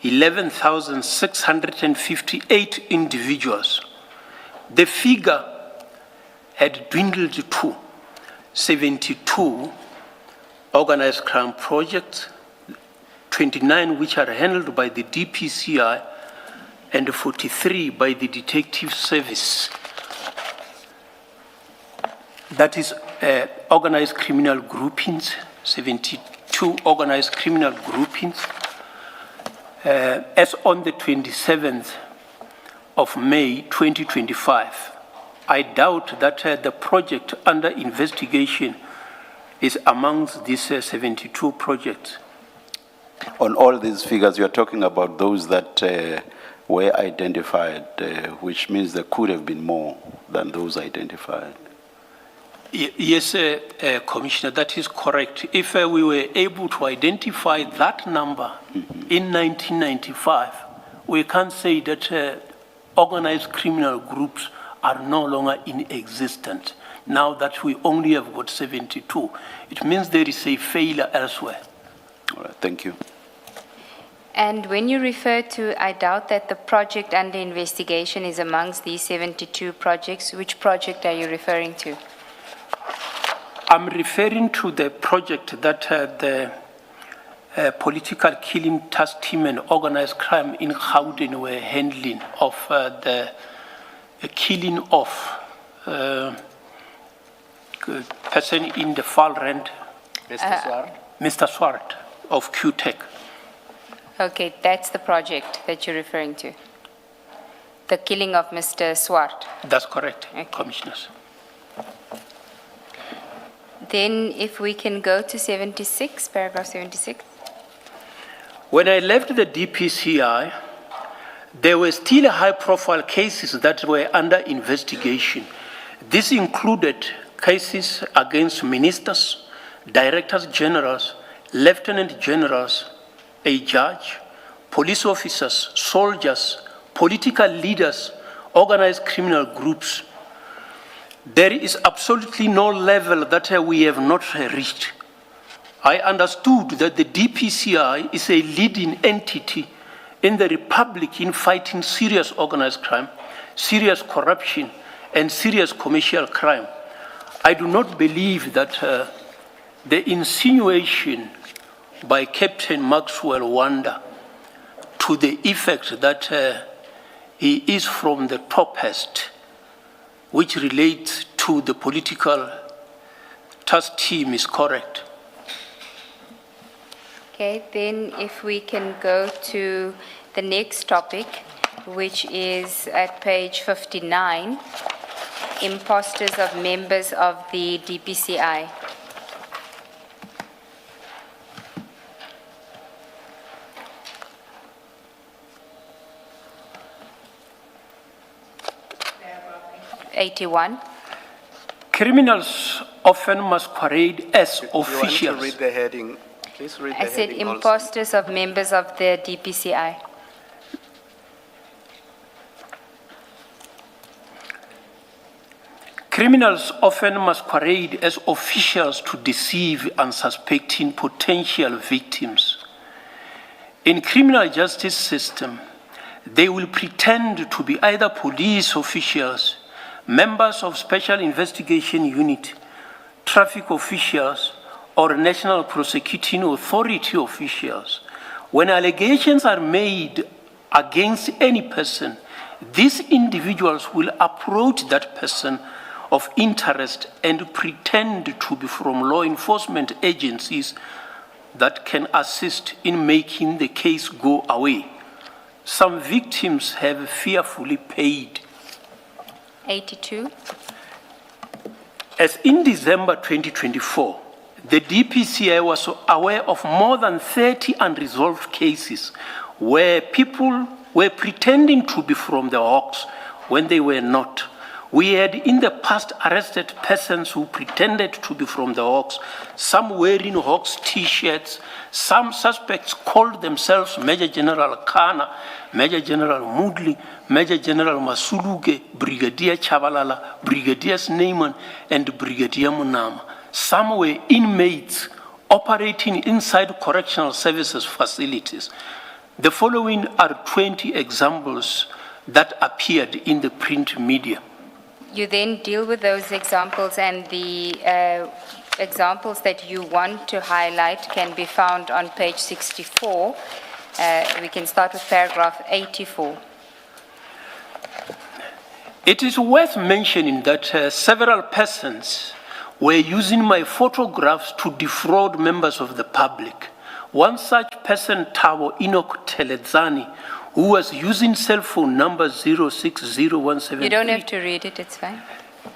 11,658 individuals. The figure had dwindled to 72 organized crime projects, 29 which are handled by the DPCI and 43 by the Detective Service. That is organized criminal groupings, 72 organized criminal groupings. As on the 27th of May 2025, I doubt that the project under investigation is amongst these 72 projects. On all these figures, you're talking about those that were identified, which means there could have been more than those identified. Yes, Commissioner, that is correct. If we were able to identify that number in 1995, we can't say that organized criminal groups are no longer in existence. Now that we only have got 72, it means there is a failure elsewhere. All right, thank you. And when you refer to, I doubt that the project under investigation is amongst these 72 projects, which project are you referring to? I'm referring to the project that the political killing task team and organized crime in Gauteng were handling of the killing of person in the far rent, Mr. Swart? Mr. Swart of QTech. Okay, that's the project that you're referring to. The killing of Mr. Swart. That's correct, Okay. Commissioners. Then if we can go to 76, paragraph 76. When I left the DPCI, there were still high-profile cases that were under investigation. This included cases against ministers, directors generals, lieutenant generals, a judge, police officers, soldiers, political leaders, organized criminal groups. There is absolutely no level that we have not reached. I understood that the DPCI is a leading entity in the Republic in fighting serious organized crime, serious corruption, and serious commercial crime. I do not believe that the insinuation by Captain Maxwell Wanda to the effect that he is from the topest, which relates to the political task team, is correct. Okay, then if we can go to the next topic, which is at page 59, imposters of members of the DPCI. Paragraph 81. Criminals often masquerade as You want to officials. read the heading? Please read the I said heading also. imposters of members of the DPCI. Criminals often masquerade as officials to deceive unsuspecting potential victims. In criminal justice system, they will pretend to be either police officials, members of special investigation unit, traffic officials, or national prosecuting authority officials. When allegations are made against any person, these individuals will approach that person of interest and pretend to be from law enforcement agencies that can assist in making the case go away. Some victims have fearfully paid. 82. As in December 2024, the DPCI was aware of more than 30 unresolved cases where people were pretending to be from the Hawks when they were not. We had in the past arrested persons who pretended to be from the Hawks, some wearing Hawks t-shirts. Some suspects called themselves Major General Kana, Major General Mudli, Major General Masuluge, Brigadier Chavalala, Brigadier Sneyman, and Brigadier Munama. Some were inmates operating inside correctional services facilities. The following are 20 examples that appeared in the print media. You then deal with those examples, and the examples that you want to highlight can be found on page 64. We can start with paragraph 84. It is worth mentioning that several persons were using my photographs to defraud members of the public. One such person, Tabo Enoch Teledzani, who was using cell phone number 060173. You don't have to read it, it's fine.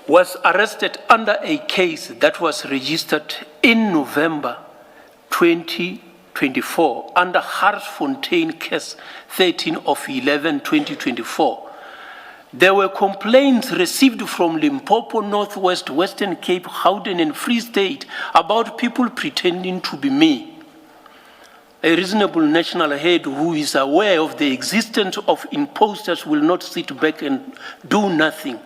Was arrested under a case that was registered in November 2024 under Harsfontein case 13 of 11/2024. There were complaints received from Limpopo, Northwest, Western Cape, Gauteng, and Free State about people pretending to be me. A reasonable national head who is aware of the existence of imposters will not sit back and do nothing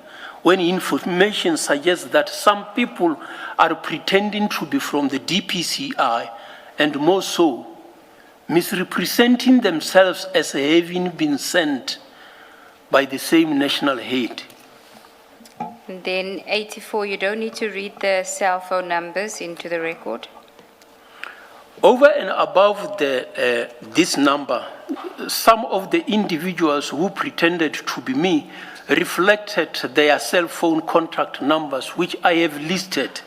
when information suggests that some people are pretending to be from the DPCI, and more so, misrepresenting themselves as having been sent by the same national head. And then 84, you don't need to read the cell phone numbers into the record. Over and above this number, some of the individuals who pretended to be me reflected their cell phone contact numbers, which I have listed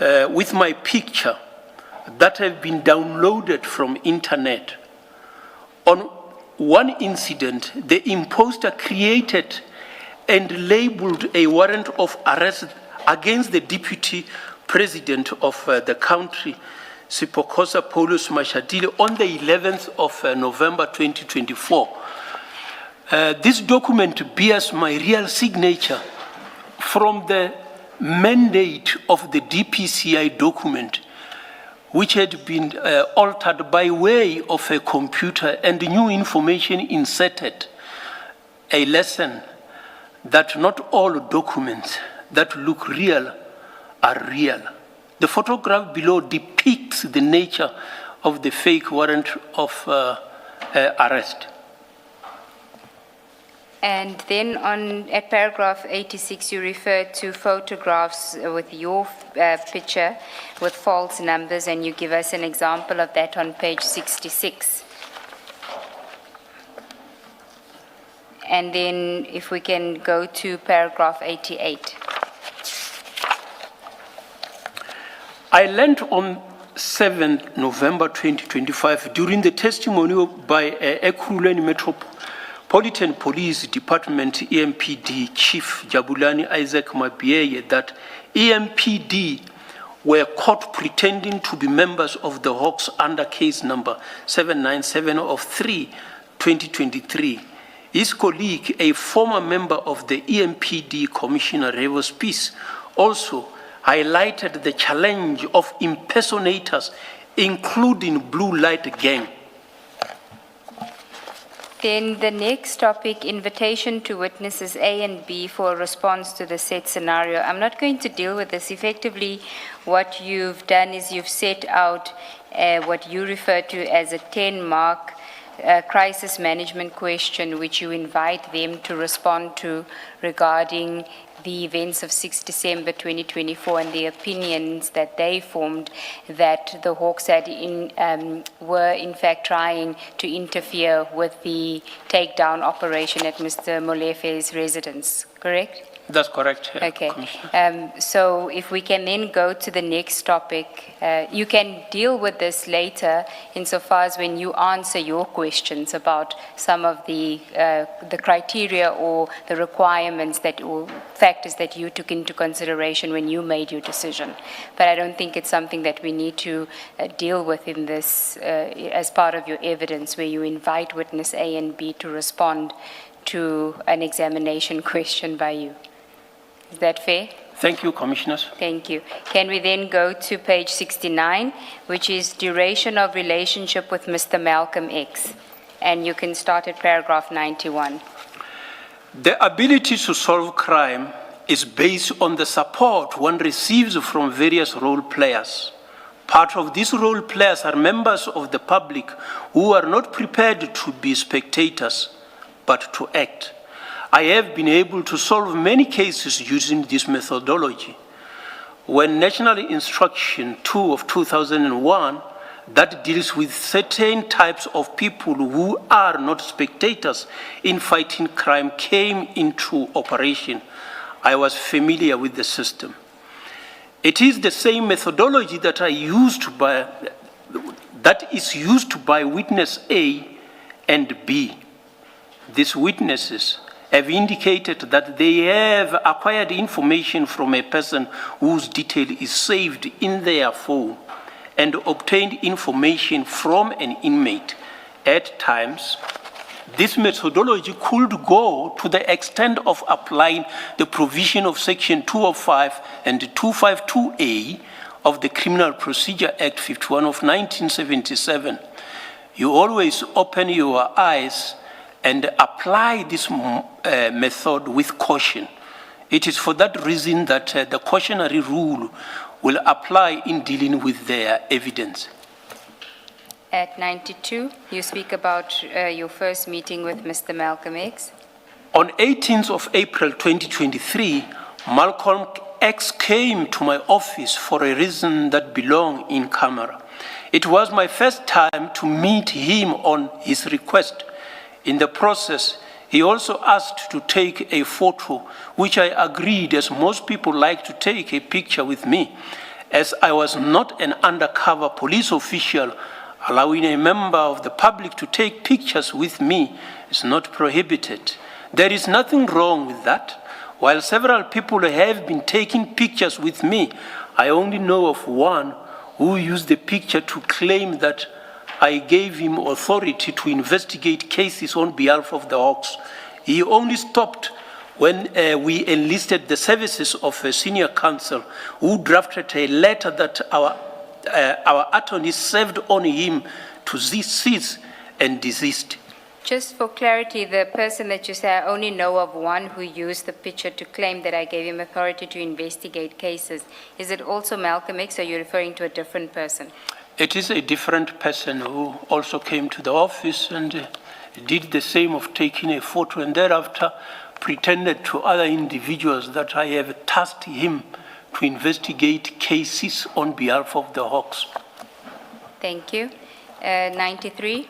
with my picture, that have been downloaded from internet. On one incident, the imposter created and labeled a warrant of arrest against the deputy president of the country, Sipokosa Paulus Mashatile, on the 11th of November 2024. This document bears my real signature from the mandate of the DPCI document, which had been altered by way of a computer and new information inserted, a lesson that not all documents that look real are real. The photograph below depicts the nature of the fake warrant of arrest. And then at paragraph 86, you refer to photographs with your picture with false numbers, and you give us an example of that on page 66. And then if we can go to paragraph 88. I learned on 7th November 2025 during the testimony by Ekurhuleni Metropolitan Police Department EMPD Chief Jabulani Isaac Mabieye that EMPD were caught pretending to be members of the Hawks under case number 797 of 3/2023. His colleague, a former member of the EMPD Commissioner Revo Spies, also highlighted the challenge of impersonators, including Blue Light Gang. Then the next topic, invitation to witnesses A and B for a response to the said scenario. I'm not going to deal with this. Effectively, what you've done is you've set out what you refer to as a 10-mark crisis management question, which you invite them to respond to regarding the events of 6 December 2024 and the opinions that they formed that the Hawks had were in fact trying to interfere with the takedown operation at Mr. Molefe's residence, correct? That's correct. Okay. So if we can then go to the next topic, you can deal with this later insofar as when you answer your questions about some of the criteria or the requirements that or factors that you took into consideration when you made your decision. But I don't think it's something that we need to deal with in this as part of your evidence where you invite witness A and B to respond to an examination question by you. Is that fair? Thank you, Commissioners. Thank you. Can we then go to page 69, which is duration of relationship with Mr. Malcolm X? And you can start at paragraph 91. The ability to solve crime is based on the support one receives from various role players. Part of these role players are members of the public who are not prepared to be spectators, but to act. I have been able to solve many cases using this methodology. When National Instruction 2 of 2001, that deals with certain types of people who are not spectators in fighting crime, came into operation, I was familiar with the system. It is the same methodology that is used by witness A and B. These witnesses have indicated that they have acquired information from a person whose detail is saved in their phone and obtained information from an inmate. At times, this methodology could go to the extent of applying the provision of Section 205 and 252A of the Criminal Procedure Act 51 of 1977. You always open your eyes and apply this method with caution. It is for that reason that the cautionary rule will apply in dealing with their evidence. At 92, you speak about your first meeting with Mr. Malcolm X. On 18th of April 2023, Malcolm X came to my office for a reason that belonged in camera. It was my first time to meet him on his request. In the process, he also asked to take a photo, which I agreed, as most people like to take a picture with me. As I was not an undercover police official, allowing a member of the public to take pictures with me is not prohibited. There is nothing wrong with that. While several people have been taking pictures with me, I only know of one who used the picture to claim that I gave him authority to investigate cases on behalf of the Hawks. He only stopped when we enlisted the services of a senior counsel who drafted a letter that our attorney served on him to cease and desist. Just for clarity, the person that you say, I only know of one who used the picture to claim that I gave him authority to investigate cases. Is it also Malcolm X, or are you referring to a different person? It is a different person who also came to the office and did the same of taking a photo, and thereafter pretended to other individuals that I have tasked him to investigate cases on behalf of the Hawks. Thank you. 93.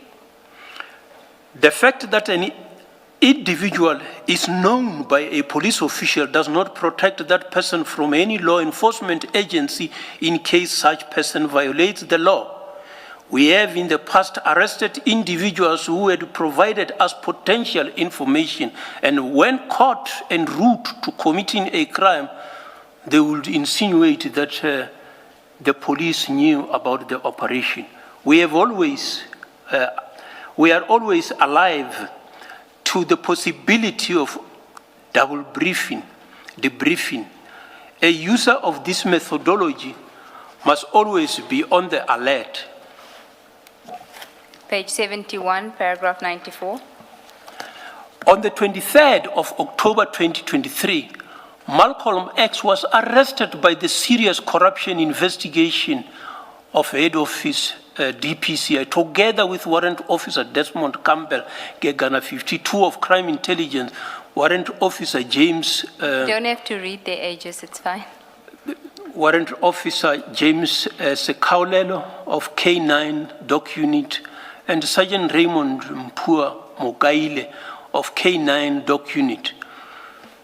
The fact that an individual is known by a police official does not protect that person from any law enforcement agency in case such person violates the law. We have in the past arrested individuals who had provided us potential information, and when caught en route to committing a crime, they would insinuate that the police knew about the operation. We are always alive to the possibility of double briefing, debriefing. A user of this methodology must always be on the alert. Page 71, paragraph 94. On the 23rd of October 2023, Malcolm X was arrested by the Serious Corruption Investigation of Head Office DPCI, together with Warrant Officer Desmond Campbell, Gegana 52 of Crime Intelligence, Warrant Officer James... You don't have to read their ages, it's fine. Warrant Officer James Sekaulelo of K9 Doc Unit, and Sergeant Raymond Mpua Mogaile of K9 Doc Unit.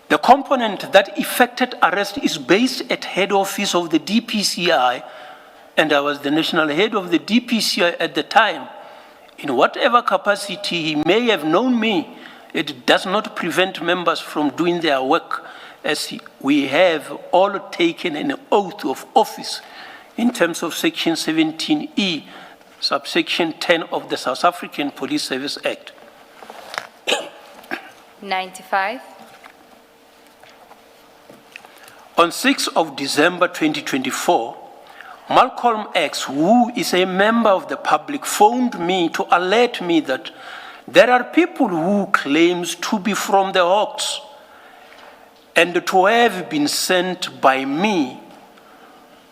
The component that effected arrest is based at head office of the DPCI, and I was the national head of the DPCI at the time. In whatever capacity he may have known me, it does not prevent members from doing their work, as we have all taken an oath of office in terms of Section 17E, subsection 10 of the South African Police Service Act. 95. On 6th of December 2024, Malcolm X, who is a member of the public, phoned me to alert me that there are people who claims to be from the Hawks and to have been sent by me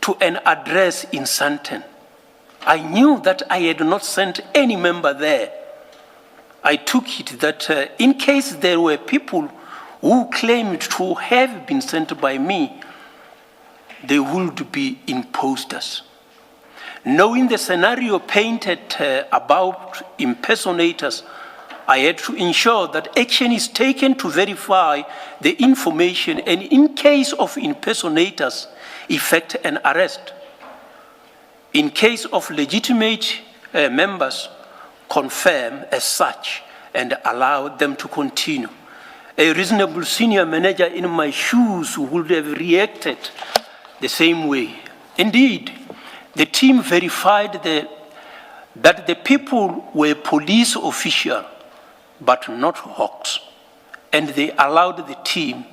to an address in Sandton. I knew that I had not sent any member there. I took it that in case there were people who claimed to have been sent by me, they would be imposters. Knowing the scenario painted about impersonators, I had to ensure that action is taken to verify the information, and in case of impersonators, effect an arrest. In case of legitimate members, confirm as such and allow them to continue. A reasonable senior manager in my shoes would have reacted the same way. Indeed, the team verified that the people were police officials, but not Hawks, and they allowed the team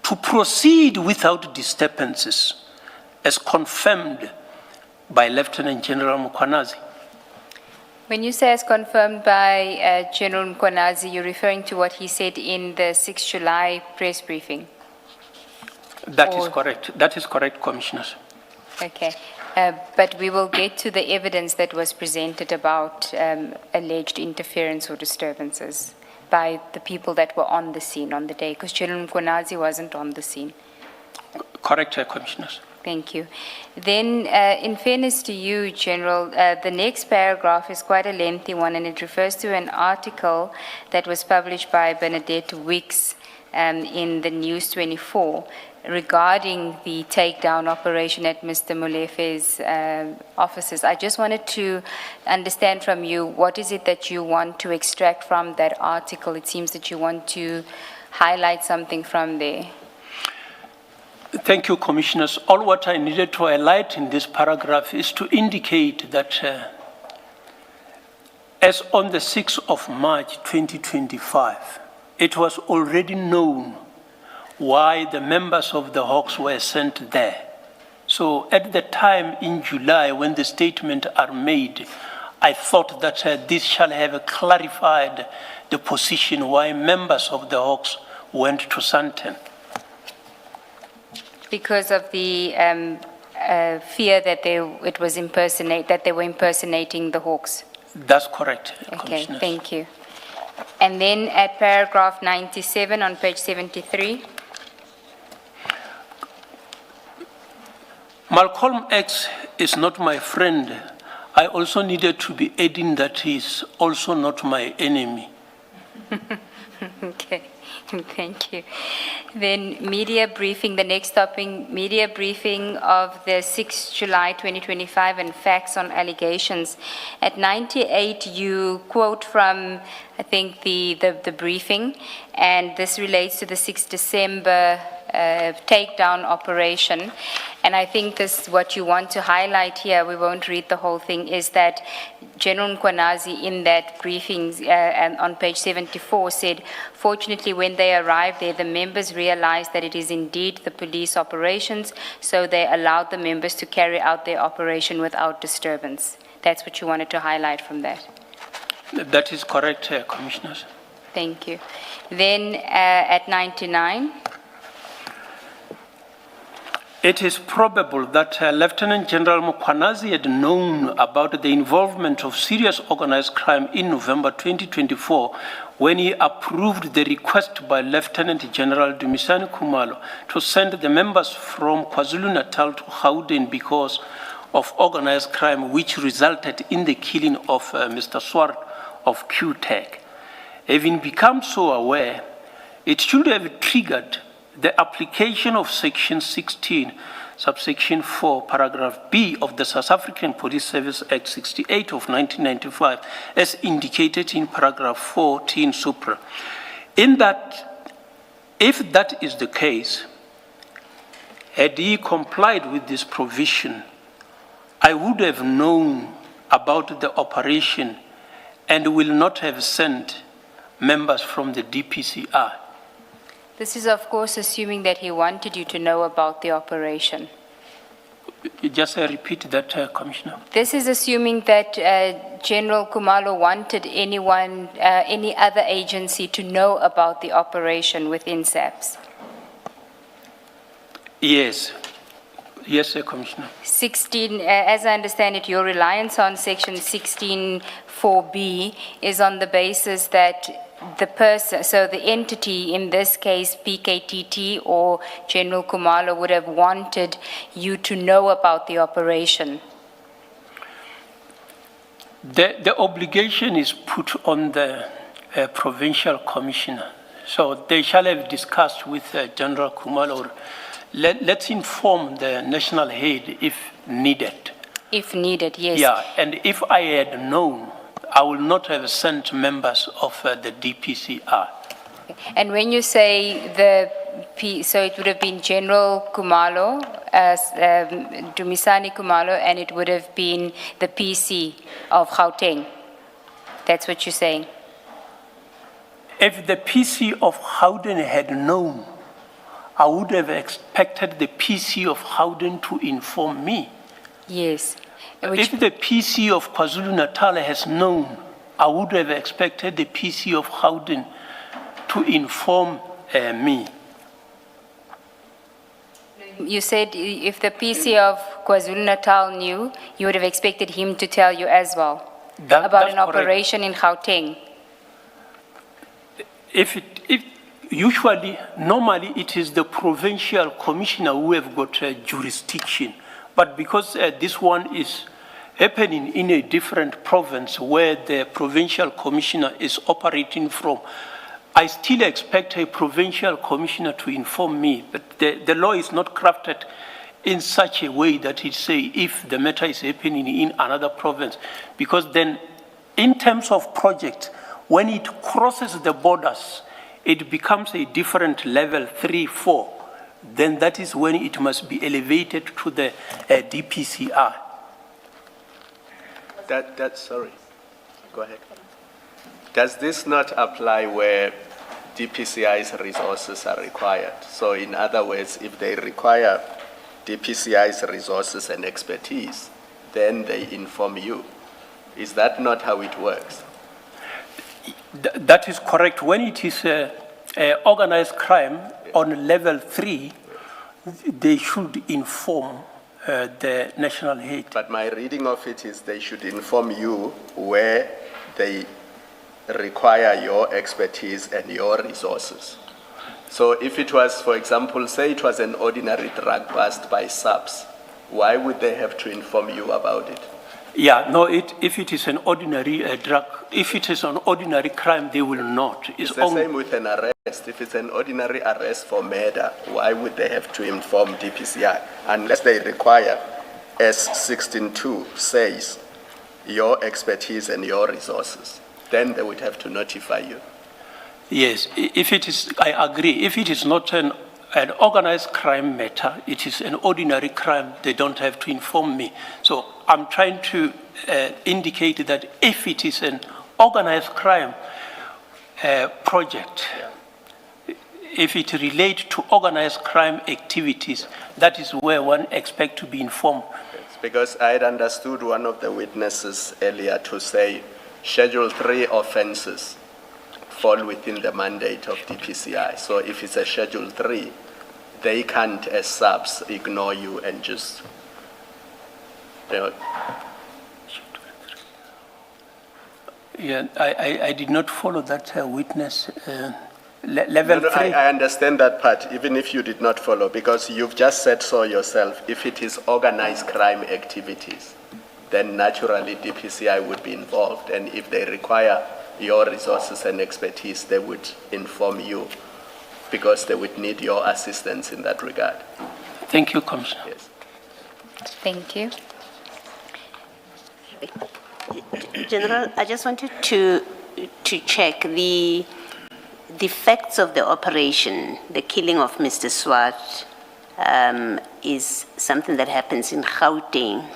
to proceed without disturbances, as confirmed by Lieutenant General Mkwanazi. When you say as confirmed by General Mkwanazi, you're referring to what he said in the 6th July press briefing? That is correct. That is correct, Commissioners. Okay. But we will get to the evidence that was presented about alleged interference or disturbances by the people that were on the scene on the day, because General Mkwanazi wasn't on the scene. Correct, Commissioners. Thank you. Then, in fairness to you, General, the next paragraph is quite a lengthy one, and it refers to an article that was published by Bernadette Wicks in the News 24 regarding the takedown operation at Mr. Molefe's offices. I just wanted to understand from you, what is it that you want to extract from that article? It seems that you want to highlight something from there. Thank you, Commissioners. All what I needed to highlight in this paragraph is to indicate that as on the 6th of March 2025, it was already known why the members of the Hawks were sent there. So at the time in July when the statements are made, I thought that this shall have clarified the position why members of the Hawks went to Sandton. Because of the fear that they were impersonating the Hawks. That's correct. Okay, thank you. And then at paragraph 97 on page 73. Malcolm X is not my friend. I also needed to be adding that he is also not my enemy. Okay. Thank you. Then media briefing, the next topic, media briefing of the 6th July 2025 and facts on allegations. At 98, you quote from, I think, the briefing, and this relates to the 6th December takedown operation. And I think this, what you want to highlight here, we won't read the whole thing, is that General Nkwanazi in that briefing and on page 74 said, fortunately, when they arrived there, the members realized that it is indeed the police operations, so they allowed the members to carry out their operation without disturbance. That's what you wanted to highlight from that. That is correct, Commissioners. Thank you. Then at 99. It is probable that Lieutenant General Nkwanazi had known about the involvement of serious organized crime in November 2024 when he approved the request by Lieutenant General Dumisani Khumalo to send the members from KwaZulu-Natal to Gauteng because of organized crime, which resulted in the killing of Mr. Swart of QTech. Having become so aware, it should have triggered the application of Section 16, subsection 4, paragraph B of the South African Police Service Act 68 of 1995, as indicated in paragraph 14 supra. In that, if that is the case, had he complied with this provision, I would have known about the operation and will not have sent members from the DPCR. This is, of course, assuming that he wanted you to know about the operation. Just repeat that, Commissioner. This is assuming that General Khumalo wanted anyone, any other agency to know about the operation within SAPS. Yes. Yes, Commissioner. 16, as I understand it, your reliance on Section 16(4)(b) is on the basis that the person, so the entity, in this case PKTT or General Khumalo, would have wanted you to know about the operation. The obligation is put on the provincial commissioner. So they shall have discussed with General Khumalo. Let's inform the national head if needed. If needed, yes. Yeah, and if I had known, I will not have sent members of the DPCR. And when you say so it would have been General Khumalo, Dumisani Khumalo, and it would have been the PC of Gauteng. That's what you're saying? If the PC of Gauteng had known, I would have expected the PC of Gauteng to inform me. Yes. If the PC of KwaZulu-Natal has known, I would have expected the PC of Gauteng to inform me. You said if the PC of KwaZulu-Natal knew, you would have expected him to tell you as well about an operation in Gauteng. Usually, normally it is the provincial commissioner who have got jurisdiction. But because this one is happening in a different province where the provincial commissioner is operating from, I still expect a provincial commissioner to inform me, but the law is not crafted in such a way that it say if the matter is happening in another province, because then in terms of project, when it crosses the borders, it becomes a different level 3, 4. Then that is when it must be elevated to the DPCR. Sorry, go ahead. Does this not apply where DPCI's resources are required? So in other words, if they require DPCI's resources and expertise, then they inform you. Is that not how it works? That is correct. When it is organized crime on level 3, they should inform the national head. But my reading of it is they should inform you where they require your expertise and your resources. So if it was, for example, say it was an ordinary drug bust by SAPS, why would they have to inform you about it? Yeah, no, if it is an ordinary drug, if it is an ordinary crime, they will not. It's the same with an arrest. If it's an ordinary arrest for murder, why would they have to inform DPCI? Unless they require, as 16.2 says, your expertise and your resources, then they would have to notify you. Yes, if it is, I agree. If it is not an organized crime matter, it is an ordinary crime, they don't have to inform me. So I'm trying to indicate that if it is an organized crime project, if it relates to organized crime activities, that is where one expects to be informed. Yes, because I had understood one of the witnesses earlier to say Schedule 3 offenses fall within the mandate of DPCI. So if it's a Schedule 3, they can't, as SAPS, ignore you and just, you know. Yeah, I did not follow that witness. Level 3. I understand that part, even if you did not follow, because you've just said so yourself. If it is organized crime activities, then naturally DPCI would be involved. And if they require your resources and expertise, they would inform you because they would need your assistance in that regard. Thank you, Commissioner. Yes. Thank you. General, I just wanted to check the facts of the operation. The killing of Mr. Swart is something that happens in Gauteng.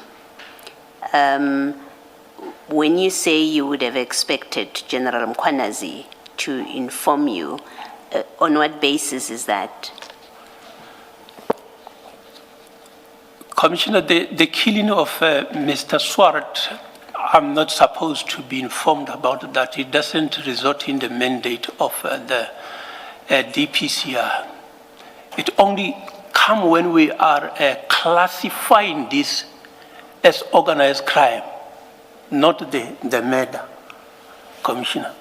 When you say you would have expected General Mkhwanazi to inform you, on what basis is that? Commissioner, the killing of Mr. Swart, I'm not supposed to be informed about that. It doesn't result in the mandate of the DPCR. It only comes when we are classifying this as organized crime, not the murder, Commissioner.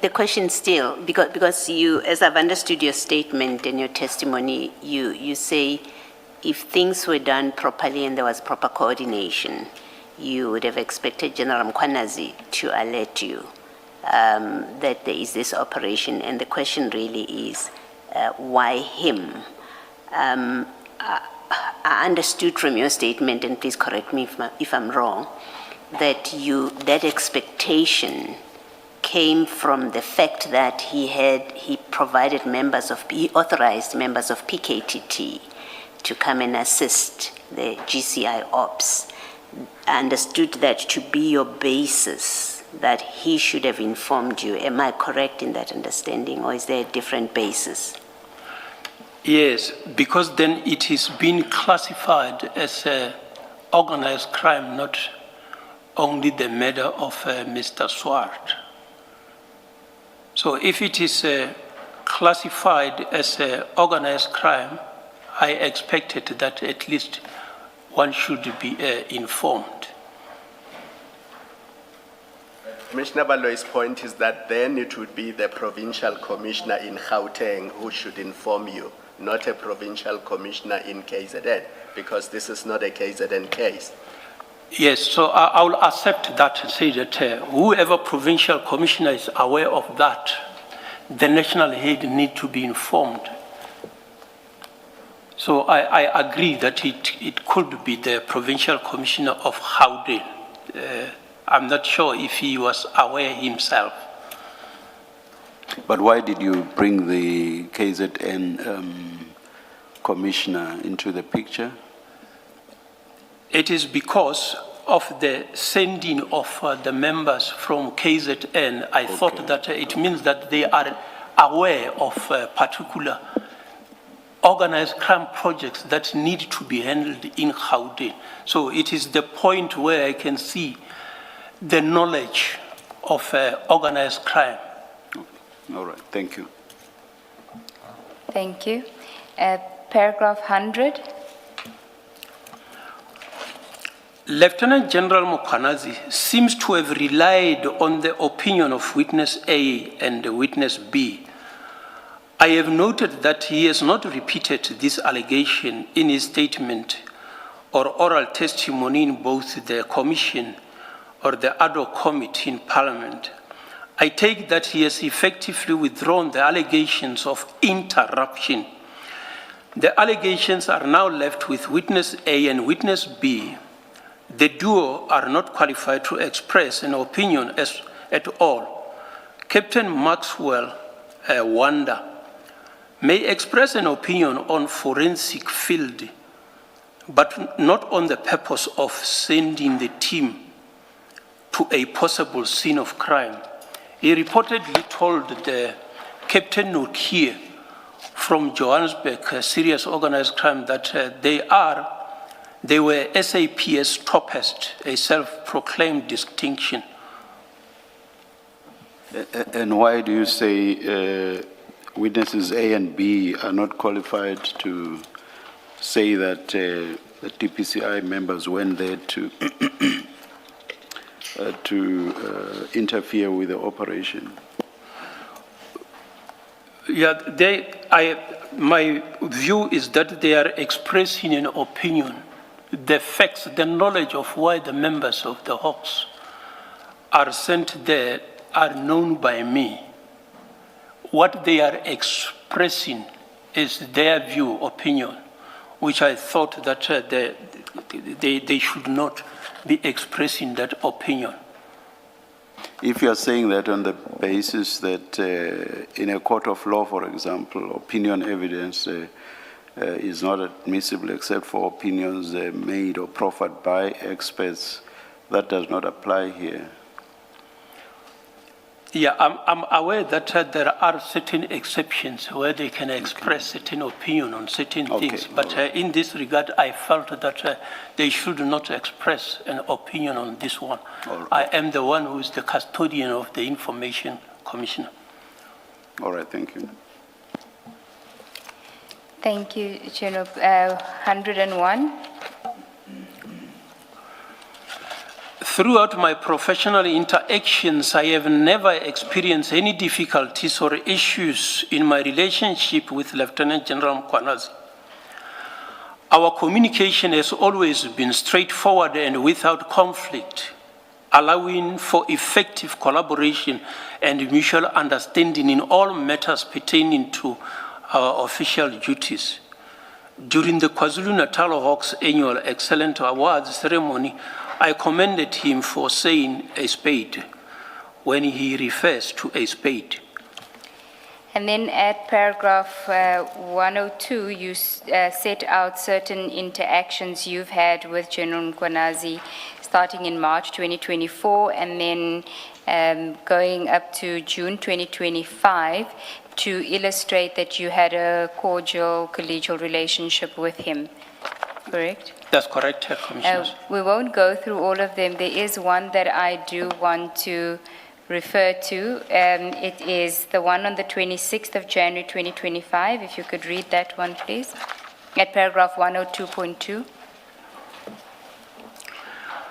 The question still, because you, as I've understood your statement and your testimony, you say if things were done properly and there was proper coordination, you would have expected General Mkhwanazi to alert you that there is this operation. And the question really is, why him? I understood from your statement, and please correct me if I'm wrong, that that expectation came from the fact that he authorized members of PKTT to come and assist the GCI ops. I understood that to be your basis, that he should have informed you. Am I correct in that understanding, or is there a different basis? Yes, because then it is being classified as organized crime, not only the murder of Mr. Swart. So if it is classified as organized crime, I expected that at least one should be informed. Commissioner Baloy's point is that then it would be the provincial commissioner in Gauteng who should inform you, not a provincial commissioner in KZN, because this is not a KZN case. Yes, so I will accept that and say that whoever provincial commissioner is aware of that, the national head need to be informed. So I agree that it could be the provincial commissioner of Gauteng. I'm not sure if he was aware himself. But why did you bring the KZN commissioner into the picture? It is because of the sending of the members from KZN. I thought that it means that they are aware of particular organized crime projects that need to be handled in Gauteng. So it is the point where I can see the knowledge of organized crime. All right, thank you. Thank you. Paragraph 100. Lieutenant General Mokhanazi seems to have relied on the opinion of witness A and witness B. I have noted that he has not repeated this allegation in his statement or oral testimony in both the commission or the ad hoc committee in Parliament. I take that he has effectively withdrawn the allegations of interruption. The allegations are now left with witness A and witness B. The duo are not qualified to express an opinion at all. Captain Maxwell Wanda may express an opinion on forensic field, but not on the purpose of sending the team to a possible scene of crime. He reportedly told the Captain Nokia from Johannesburg, a serious organized crime, that they were SAP's toppest, a self-proclaimed distinction. And why do you say witnesses A and B are not qualified to say that the TPCI members went there to interfere with the operation? Yeah, my view is that they are expressing an opinion. The facts, the knowledge of why the members of the Hawks are sent there are known by me. What they are expressing is their view, opinion, which I thought that they should not be expressing that opinion. If you are saying that on the basis that in a court of law, for example, opinion evidence is not admissible except for opinions made or proffered by experts, that does not apply here. Yeah, I'm aware that there are certain exceptions where they can express certain opinion on certain things, but in this regard, I felt that they should not express an opinion on this one. I am the one who is the custodian of the Information Commissioner. All right, thank you. Thank you, General. 101. Throughout my professional interactions, I have never experienced any difficulties or issues in my relationship with Lieutenant General Mokhanazi. Our communication has always been straightforward and without conflict, allowing for effective collaboration and mutual understanding in all matters pertaining to our official duties. During the KwaZulu-Natal Hawks Annual Excellent Awards ceremony, I commended him for saying a spade when he refers to a spade. And then at paragraph 102, you set out certain interactions you've had with General Mkhwanazi starting in March 2024 and then going up to June 2025 to illustrate that you had a cordial, collegial relationship with him, correct? That's correct, Commissioner. We won't go through all of them. There is one that I do want to refer to. It is the one on the 26th of January 2025. If you could read that one, please, at paragraph 102.2.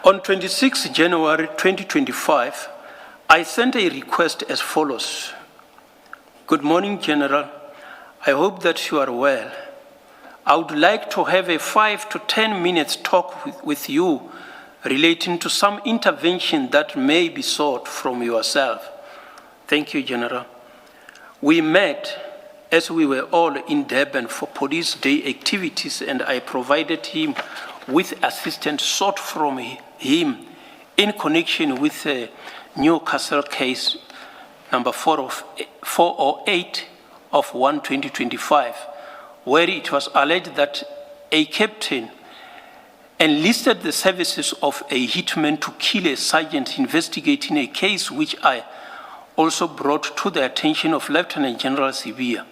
On 26 January 2025, I sent a request as follows. Good morning, General. I hope that you are well. I would like to have a 5 to 10 minutes talk with you relating to some intervention that may be sought from yourself. Thank you, General. We met as we were all in Durban for Police Day activities, and I provided him with assistance sought from him in connection with the Newcastle case number 408 of 1/2025, where it was alleged that a captain enlisted the services of a hitman to kill a sergeant investigating a case which I also brought to the attention of Lieutenant General Sibia.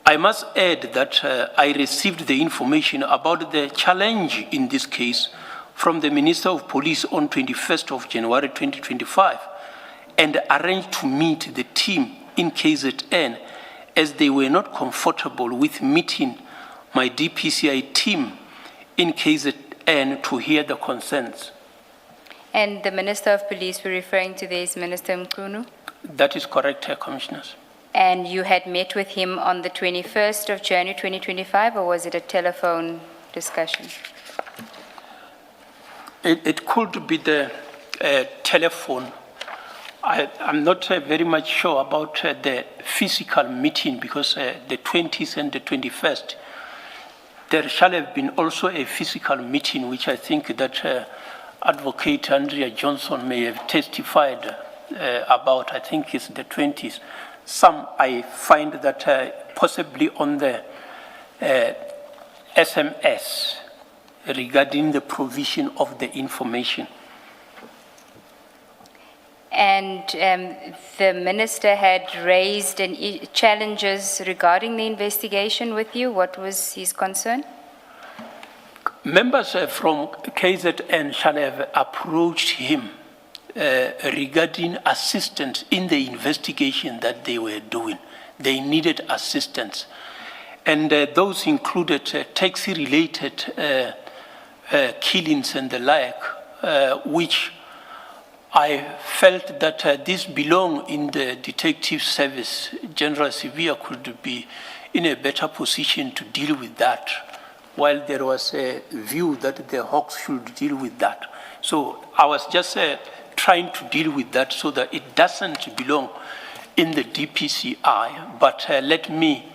I must add that I received the information about the challenge in this case from the Minister of Police on 21st of January 2025 and arranged to meet the team in KZN as they were not comfortable with meeting my DPCI team in KZN to hear the concerns. And the Minister of Police we're referring to there is Minister Mkunu? That is correct, Commissioners. And you had met with him on the 21st of January 2025, or was it a telephone discussion? It could be the telephone. I'm not very much sure about the physical meeting because the 20th and the 21st, there shall have been also a physical meeting, which I think that Advocate Andrea Johnson may have testified about. I think it's the 20th. Some I find that possibly on the SMS regarding the provision of the information. And the minister had raised challenges regarding the investigation with you. What was his concern? Members from KZN shall have approached him regarding assistance in the investigation that they were doing. They needed assistance. And those included taxi-related killings and the like, which I felt that this belonged in the detective service. General Sevilla could be in a better position to deal with that, while there was a view that the Hawks should deal with that. So I was just trying to deal with that so that it doesn't belong in the DPCI, but let me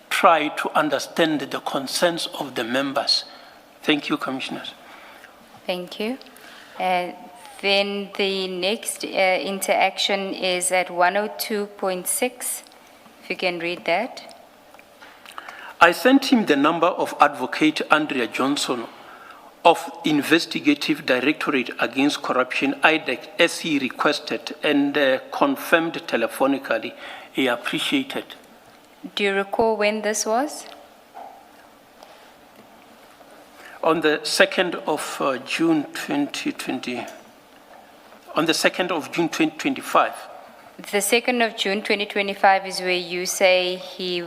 try to understand the concerns of the members. Thank you, Commissioners. Thank you. Then the next interaction is at 102.6. If you can read that. I sent him the number of Advocate Andrea Johnson of Investigative Directorate Against Corruption, IDEC, as he requested and confirmed telephonically. He appreciated. Do you recall when this was? On the 2nd of June 2020. On the 2nd of June 2025. The 2nd of June 2025 is where you say he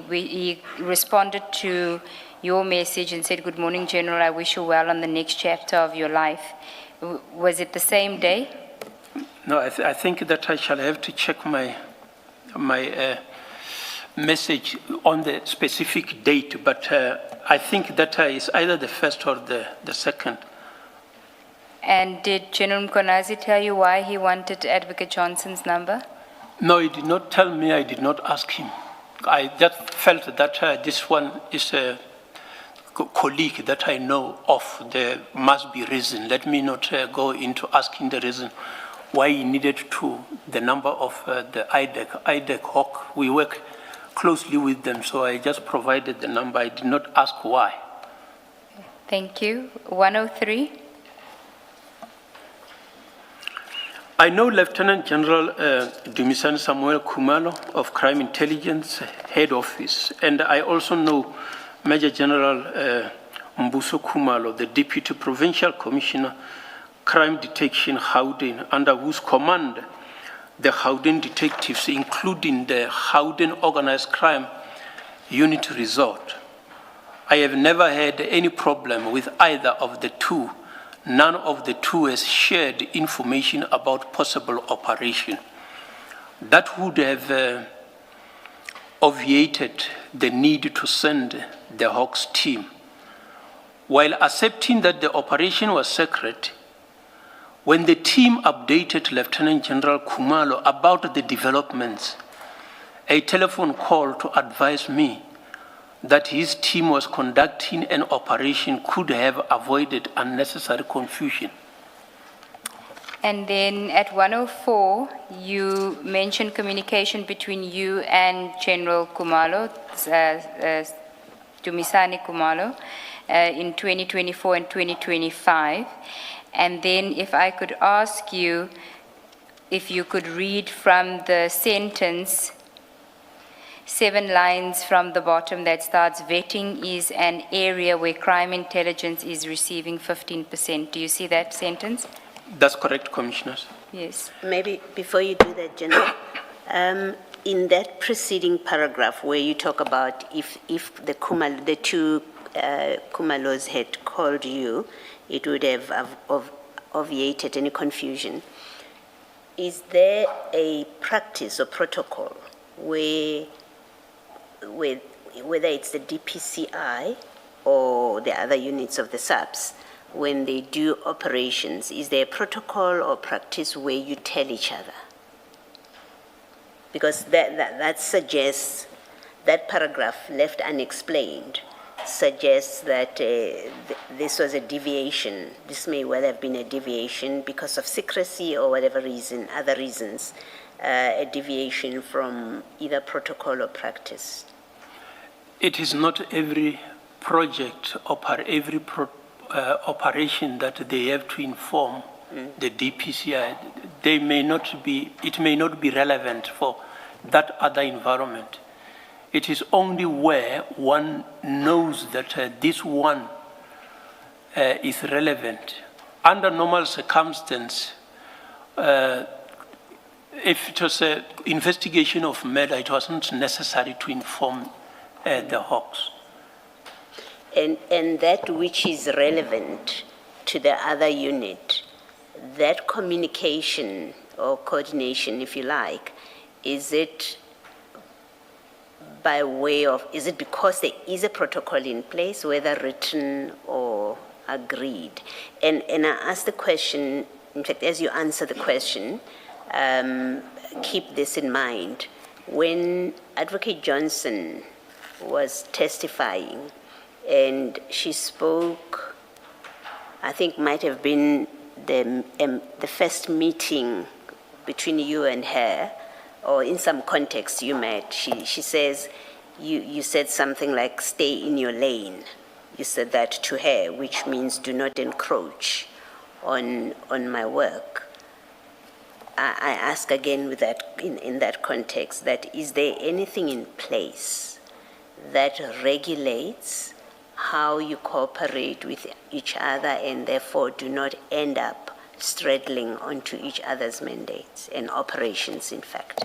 responded to your message and said, "Good morning, General, I wish you well on the next chapter of your life." Was it the same day? No, I think that I shall have to check my message on the specific date, but I think that is either the 1st or the 2nd. And did General Mkonazi tell you why he wanted Advocate Johnson's number? No, he did not tell me. I did not ask him. I just felt that this one is a colleague that I know of. There must be reason. Let me not go into asking the reason why he needed the number of the IDEC Hawk. We work closely with them, so I just provided the number. I did not ask why. Thank you. 103. I know Lieutenant General Dumisani Samuel Kumalo of Crime Intelligence Head Office, and I also know Major General Mbuso Kumalo, the Deputy Provincial Commissioner, Crime Detection Gauteng, under whose command the Gauteng detectives, including the Gauteng Organized Crime Unit, resort. I have never had any problem with either of the two, none of the two has shared information about possible operation. That would have obviated the need to send the Hawks team. While accepting that the operation was secret, when the team updated Lieutenant General Khumalo about the developments, a telephone call to advise me that his team was conducting an operation could have avoided unnecessary confusion. And then at 104, you mentioned communication between you and General Khumalo, Dumisani Khumalo, in 2024 and 2025. And then if I could ask you if you could read from the sentence, 7 lines from the bottom that starts, vetting is an area where crime intelligence is receiving 15%. Do you see that sentence? That's correct, Commissioners. Yes. Maybe before you do that, General, in that preceding paragraph where you talk about if the two Khumalos had called you, it would have obviated any confusion. Is there a practice or protocol where whether it's the DPCI or the other units of the SAPS, when they do operations, is there a protocol or practice where you tell each other? Because that suggests, that paragraph left unexplained suggests that this was a deviation. This may well have been a deviation because of secrecy or whatever reason, other reasons, a deviation from either protocol or practice. It is not every project or every operation that they have to inform the DPCI. It may not be relevant for that other environment. It is only where one knows that this one is relevant. Under normal circumstances, if it was an investigation of murder, it was not necessary to inform the Hawks. And that which is relevant to the other unit, that communication or coordination, if you like, is it by way of, is it because there is a protocol in place, whether written or agreed? And I ask the question, in fact, as you answer the question, keep this in mind. When Advocate Johnson was testifying, and she spoke, I think might have been the first meeting between you and her, or in some context you met. She says, you said something like, stay in your lane. You said that to her, which means do not encroach on my work. I ask again with that, in that context, that is there anything in place that regulates how you cooperate with each other and therefore do not end up straddling onto each other's mandates and operations, in fact?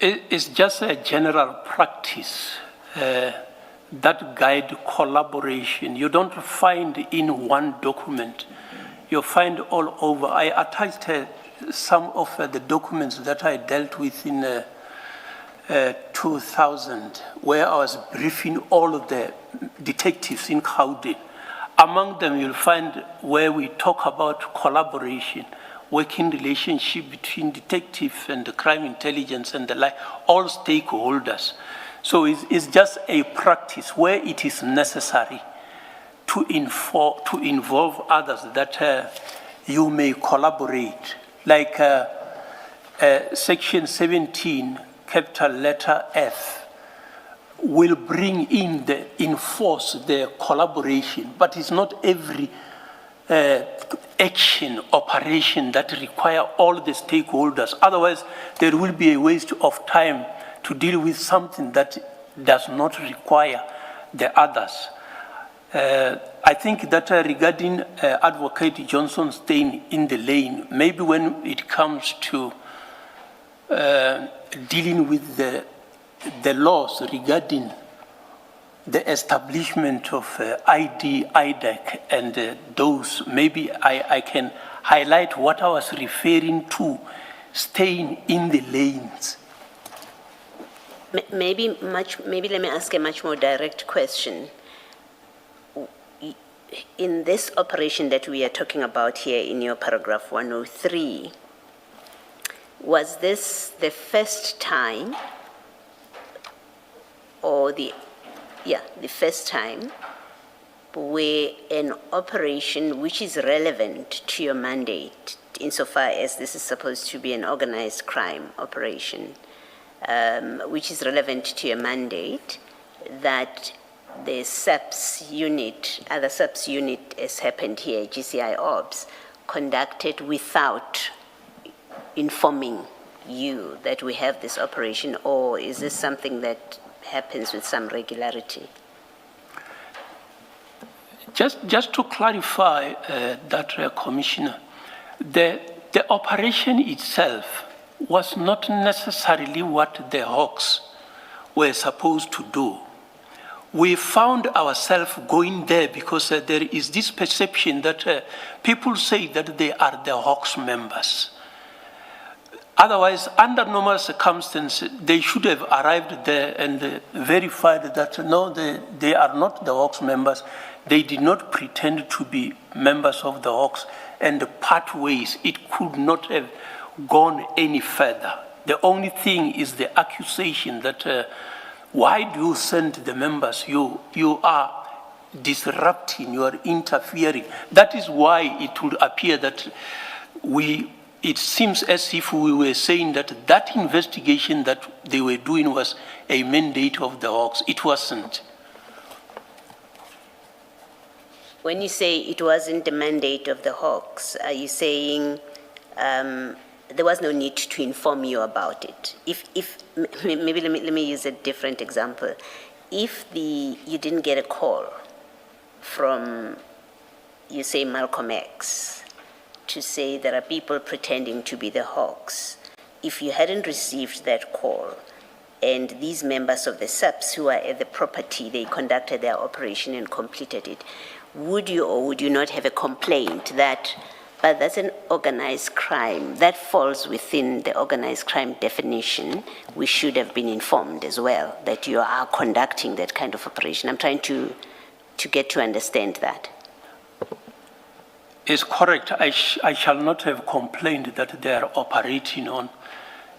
It's just a general practice that guide collaboration. You don't find in one document. You find all over. I attached some of the documents that I dealt with in 2000, where I was briefing all of the detectives in Gauteng. Among them, you'll find where we talk about collaboration, working relationship between detective and the crime intelligence and the like, all stakeholders. So it's just a practice where it is necessary to involve others that you may collaborate. Like Section 17, capital letter F, will bring in enforce the collaboration, but it's not every action, operation that require all the stakeholders. Otherwise, there will be a waste of time to deal with something that does not require the others. I think that regarding Advocate Johnson staying in the lane, maybe when it comes to dealing with the laws regarding the establishment of ID, IDEC, and those, maybe I can highlight what I was referring to, staying in the lanes. Maybe let me ask a much more direct question. In this operation that we are talking about here in your paragraph 103, was this the first time or the first time where an operation which is relevant to your mandate, insofar as this is supposed to be an organized crime operation, which is relevant to your mandate, that the SAPS unit, other SAPS unit as happened here, GCI Ops, conducted without informing you that we have this operation, or is this something that happens with some regularity? Just to clarify that, Commissioner, the operation itself was not necessarily what the Hawks were supposed to do. We found ourselves going there because there is this perception that people say that they are the Hawks members. Otherwise, under normal circumstances, they should have arrived there and verified that no, they are not the Hawks members. They did not pretend to be members of the Hawks and part ways. It could not have gone any further. The only thing is the accusation that why do you send the members? You are disrupting, you are interfering. That is why it would appear that it seems as if we were saying that that investigation that they were doing was a mandate of the Hawks. It wasn't. When you say it wasn't the mandate of the Hawks, are you saying there was no need to inform you about it? Maybe let me use a different example. If you didn't get a call from, you say, Malcolm X, to say there are people pretending to be the Hawks, if you hadn't received that call, and these members of the SAPS who are at the property, they conducted their operation and completed it, would you or would you not have a complaint that, but that's an organized crime, that falls within the organized crime definition, we should have been informed as well that you are conducting that kind of operation? I'm trying to get to understand that. It's correct. I shall not have complained that they are operating on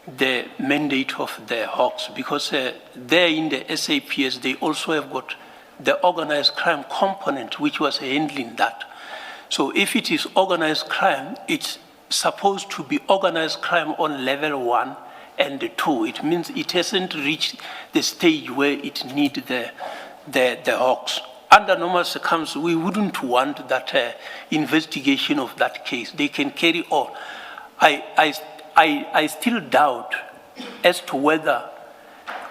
the mandate of the Hawks, because there in the SAPS, they also have got the organized crime component, which was handling that. So if it is organized crime, it's supposed to be organized crime on level 1 and 2. It means it hasn't reached the stage where it needs the Hawks. Under normal circumstances, we wouldn't want that investigation of that case. They can carry on. I still doubt as to whether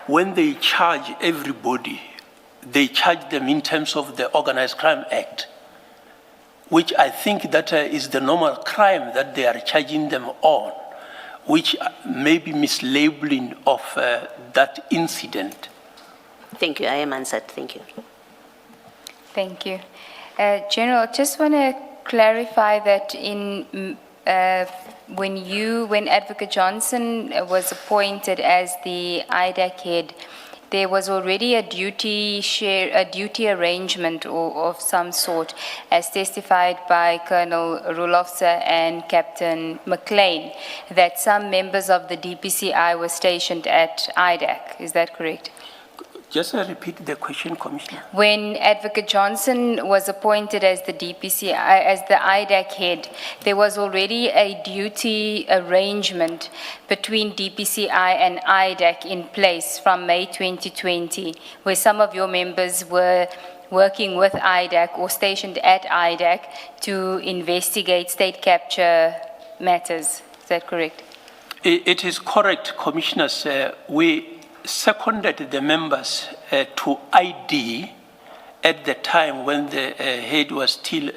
when they charge everybody, they charge them in terms of the Organized Crime Act, which I think that is the normal crime that they are charging them on, which may be mislabeling of that incident. Thank you. I am answered. Thank you. Thank you. General, just want to clarify that when Advocate Johnson was appointed as the IDAC head, there was already a duty arrangement of some sort, as testified by Colonel Rulofse and Captain McLean, that some members of the DPCI were stationed at IDAC. Is that correct? Just repeat the question, Commissioner. When Advocate Johnson was appointed as the DPCI, as the IDAC head, there was already a duty arrangement between DPCI and IDAC in place from May 2020, where some of your members were working with IDAC or stationed at IDAC to investigate state capture matters. Is that correct? It is correct, Commissioners. We seconded the members to ID at the time when the head was still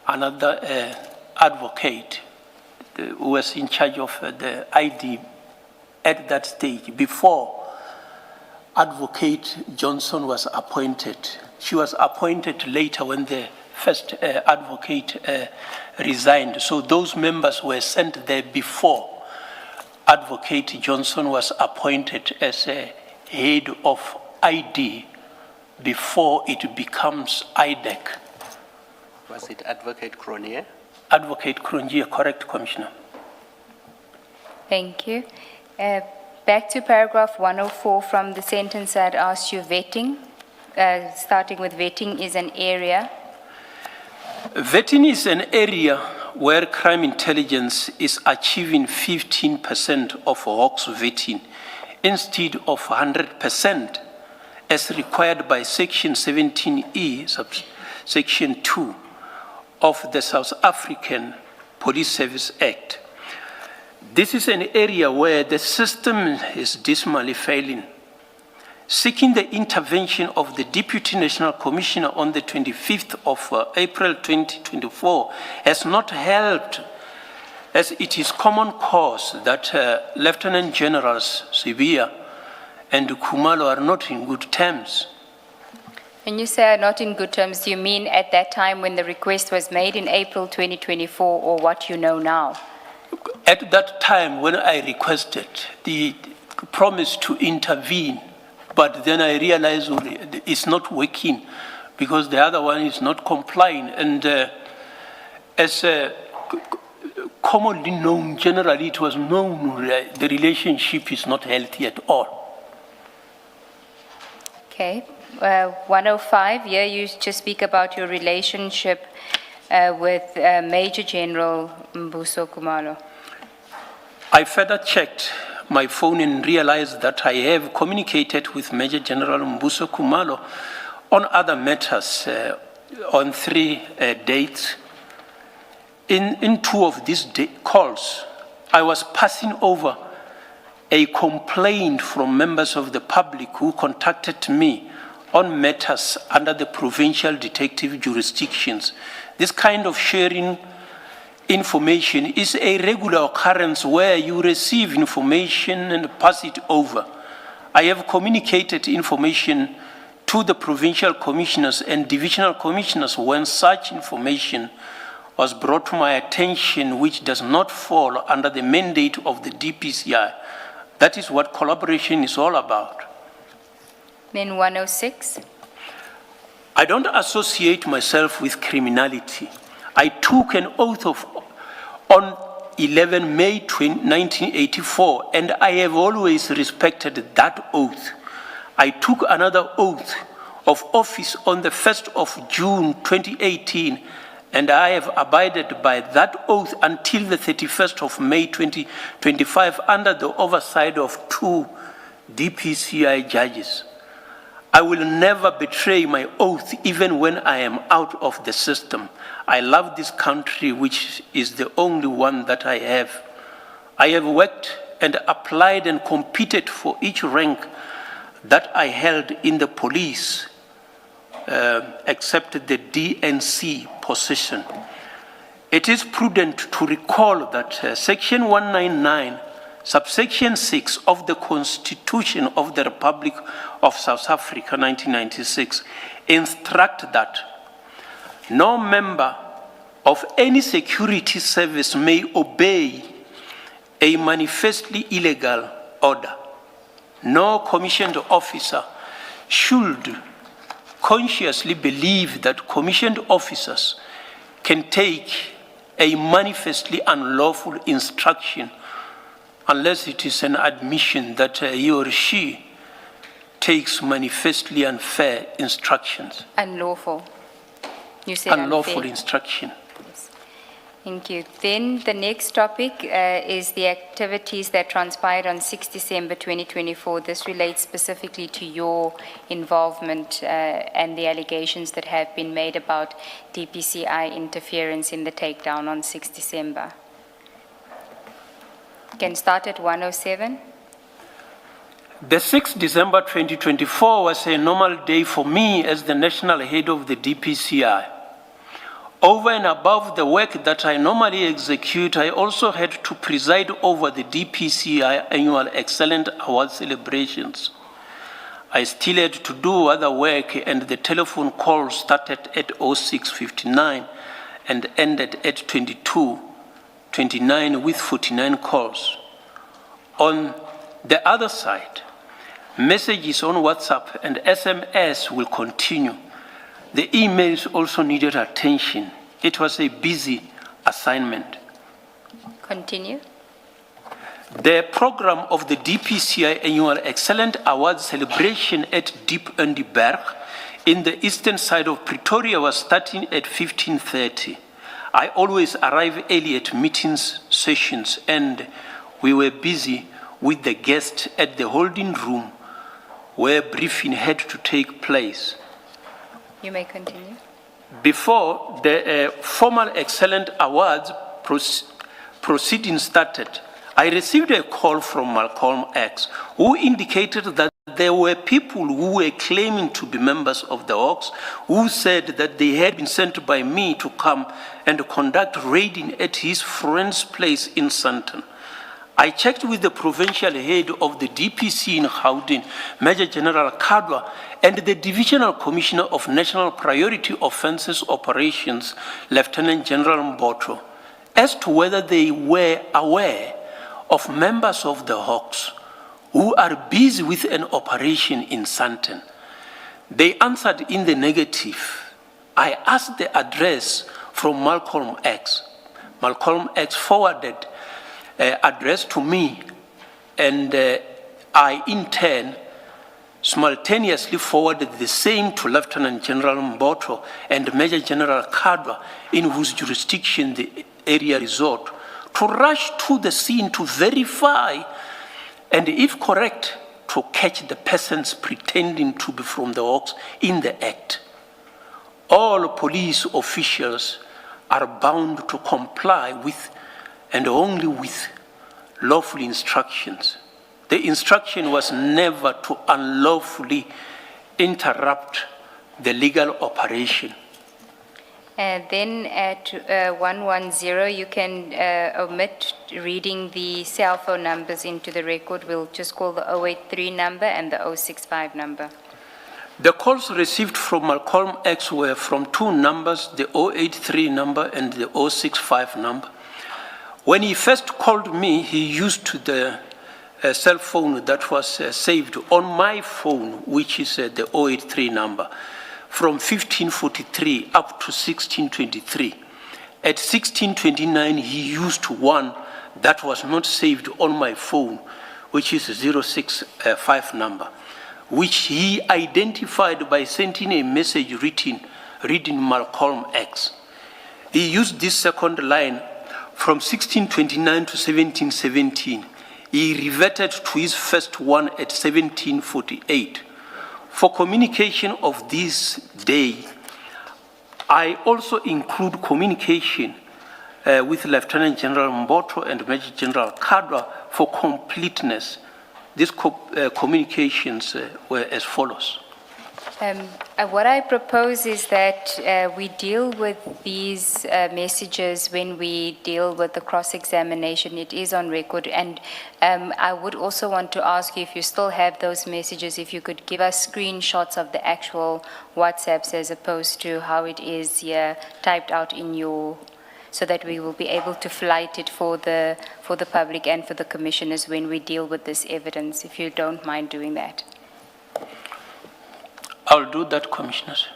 another advocate who was in charge of the ID at that stage, before Advocate Johnson was appointed. She was appointed later when the first advocate resigned. So those members were sent there before Advocate Johnson was appointed as a head of ID before it becomes IDEC. Was it Advocate Cronier? Advocate Cronier, correct, Commissioner. Thank you. Back to paragraph 104 from the sentence I'd asked you, vetting. Starting with vetting is an area. Vetting is an area where crime intelligence is achieving 15% of Hawks vetting instead of 100% as required by Section 17E, Section 2 of the South African Police Service Act. This is an area where the system is dismally failing. Seeking the intervention of the Deputy National Commissioner on the 25th of April 2024 has not helped, as it is common cause that Lieutenant Generals Sibia and Khumalo are not in good terms. When you say are not in good terms, do you mean at that time when the request was made in April 2024, or what you know now? At that time when I requested the promise to intervene, but then I realized it's not working because the other one is not complying. And as commonly known, generally it was known that the relationship is not healthy at all. Okay. 105, here you just speak about your relationship with Major General Mbuso Khumalo. I further checked my phone and realized that I have communicated with Major General Mbuso Khumalo on other matters on 3 dates. In 2 of these calls, I was passing over a complaint from members of the public who contacted me on matters under the provincial detective jurisdictions. This kind of sharing information is a regular occurrence where you receive information and pass it over. I have communicated information to the provincial commissioners and divisional commissioners when such information was brought to my attention, which does not fall under the mandate of the DPCI. That is what collaboration is all about. Then 106. I don't associate myself with criminality. I took an oath on 11 May 1984, and I have always respected that oath. I took another oath of office on the 1st of June 2018, and I have abided by that oath until the 31st of May 2025 under the oversight of 2 DPCI judges. I will never betray my oath even when I am out of the system. I love this country, which is the only one that I have. I have worked and applied and competed for each rank that I held in the police, except the DNC position. It is prudent to recall that Section 199, Subsection 6 of the Constitution of the Republic of South Africa, 1996, instruct that no member of any security service may obey a manifestly illegal order. No commissioned officer should consciously believe that commissioned officers can take a manifestly unlawful instruction unless it is an admission that he or she takes manifestly unfair instructions. Unlawful. You said unlawful unfair. Instruction. Yes. Thank you. Then the next topic is the activities that transpired on 6 December 2024. This relates specifically to your involvement and the allegations that have been made about DPCI interference in the takedown on 6 December. Can start at 107. The 6th December 2024 was a normal day for me as the national head of the DPCI. Over and above the work that I normally execute, I also had to preside over the DPCI annual Excellent Award celebrations. I still had to do other work, and the telephone call started at 06:59 and ended at 22:29 with 49 calls. On the other side, messages on WhatsApp and SMS will continue. The emails also needed attention. It was a busy assignment. Continue. The program of the DPCI Annual Excellent Awards celebration at Diep in die Berg in the eastern side of Pretoria was starting at 15:30. I always arrive early at meetings, sessions, and we were busy with the guests at the holding room where briefing had to take place. You may continue. Before the formal Excellent Awards proceedings started, I received a call from Malcolm X, who indicated that there were people who were claiming to be members of the Hawks, who said that they had been sent by me to come and conduct raiding at his friend's place in Sandton. I checked with the provincial head of the DPC in Gauteng, Major General Kadwa, and the Divisional Commissioner of National Priority Offences Operations, Lieutenant General Mboto, as to whether they were aware of members of the Hawks who are busy with an operation in Sandton. They answered in the negative. I asked the address from Malcolm X. Malcolm X forwarded address to me, and I in turn simultaneously forwarded the same to Lieutenant General Mboto and Major General Kadwa, in whose jurisdiction the area resort, to rush to the scene to verify and, if correct, to catch the persons pretending to be from the Hawks in the act. All police officials are bound to comply with and only with lawful instructions. The instruction was never to unlawfully interrupt the legal operation. Then at 110, you can omit reading the cell phone numbers into the record. We'll just call the 083 number and the 065 number. The calls received from Malcolm X were from two numbers, the 083 number and the 065 number. When he first called me, he used the cell phone that was saved on my phone, which is the 083 number, from 1543 up to 1623. At 1629, he used one that was not saved on my phone, which is 065 number, which he identified by sending a message reading Malcolm X. He used this second line from 1629 to 1717. He reverted to his first one at 1748. For communication of this day, I also include communication with Lieutenant General Mboto and Major General Kadwa for completeness. These communications were as follows. What I propose is that we deal with these messages when we deal with the cross-examination. It is on record. And I would also want to ask you, if you still have those messages, if you could give us screenshots of the actual WhatsApps as opposed to how it is here typed out in your, so that we will be able to flight it for the public and for the commissioners when we deal with this evidence, if you don't mind doing that. I'll do that, Commissioners.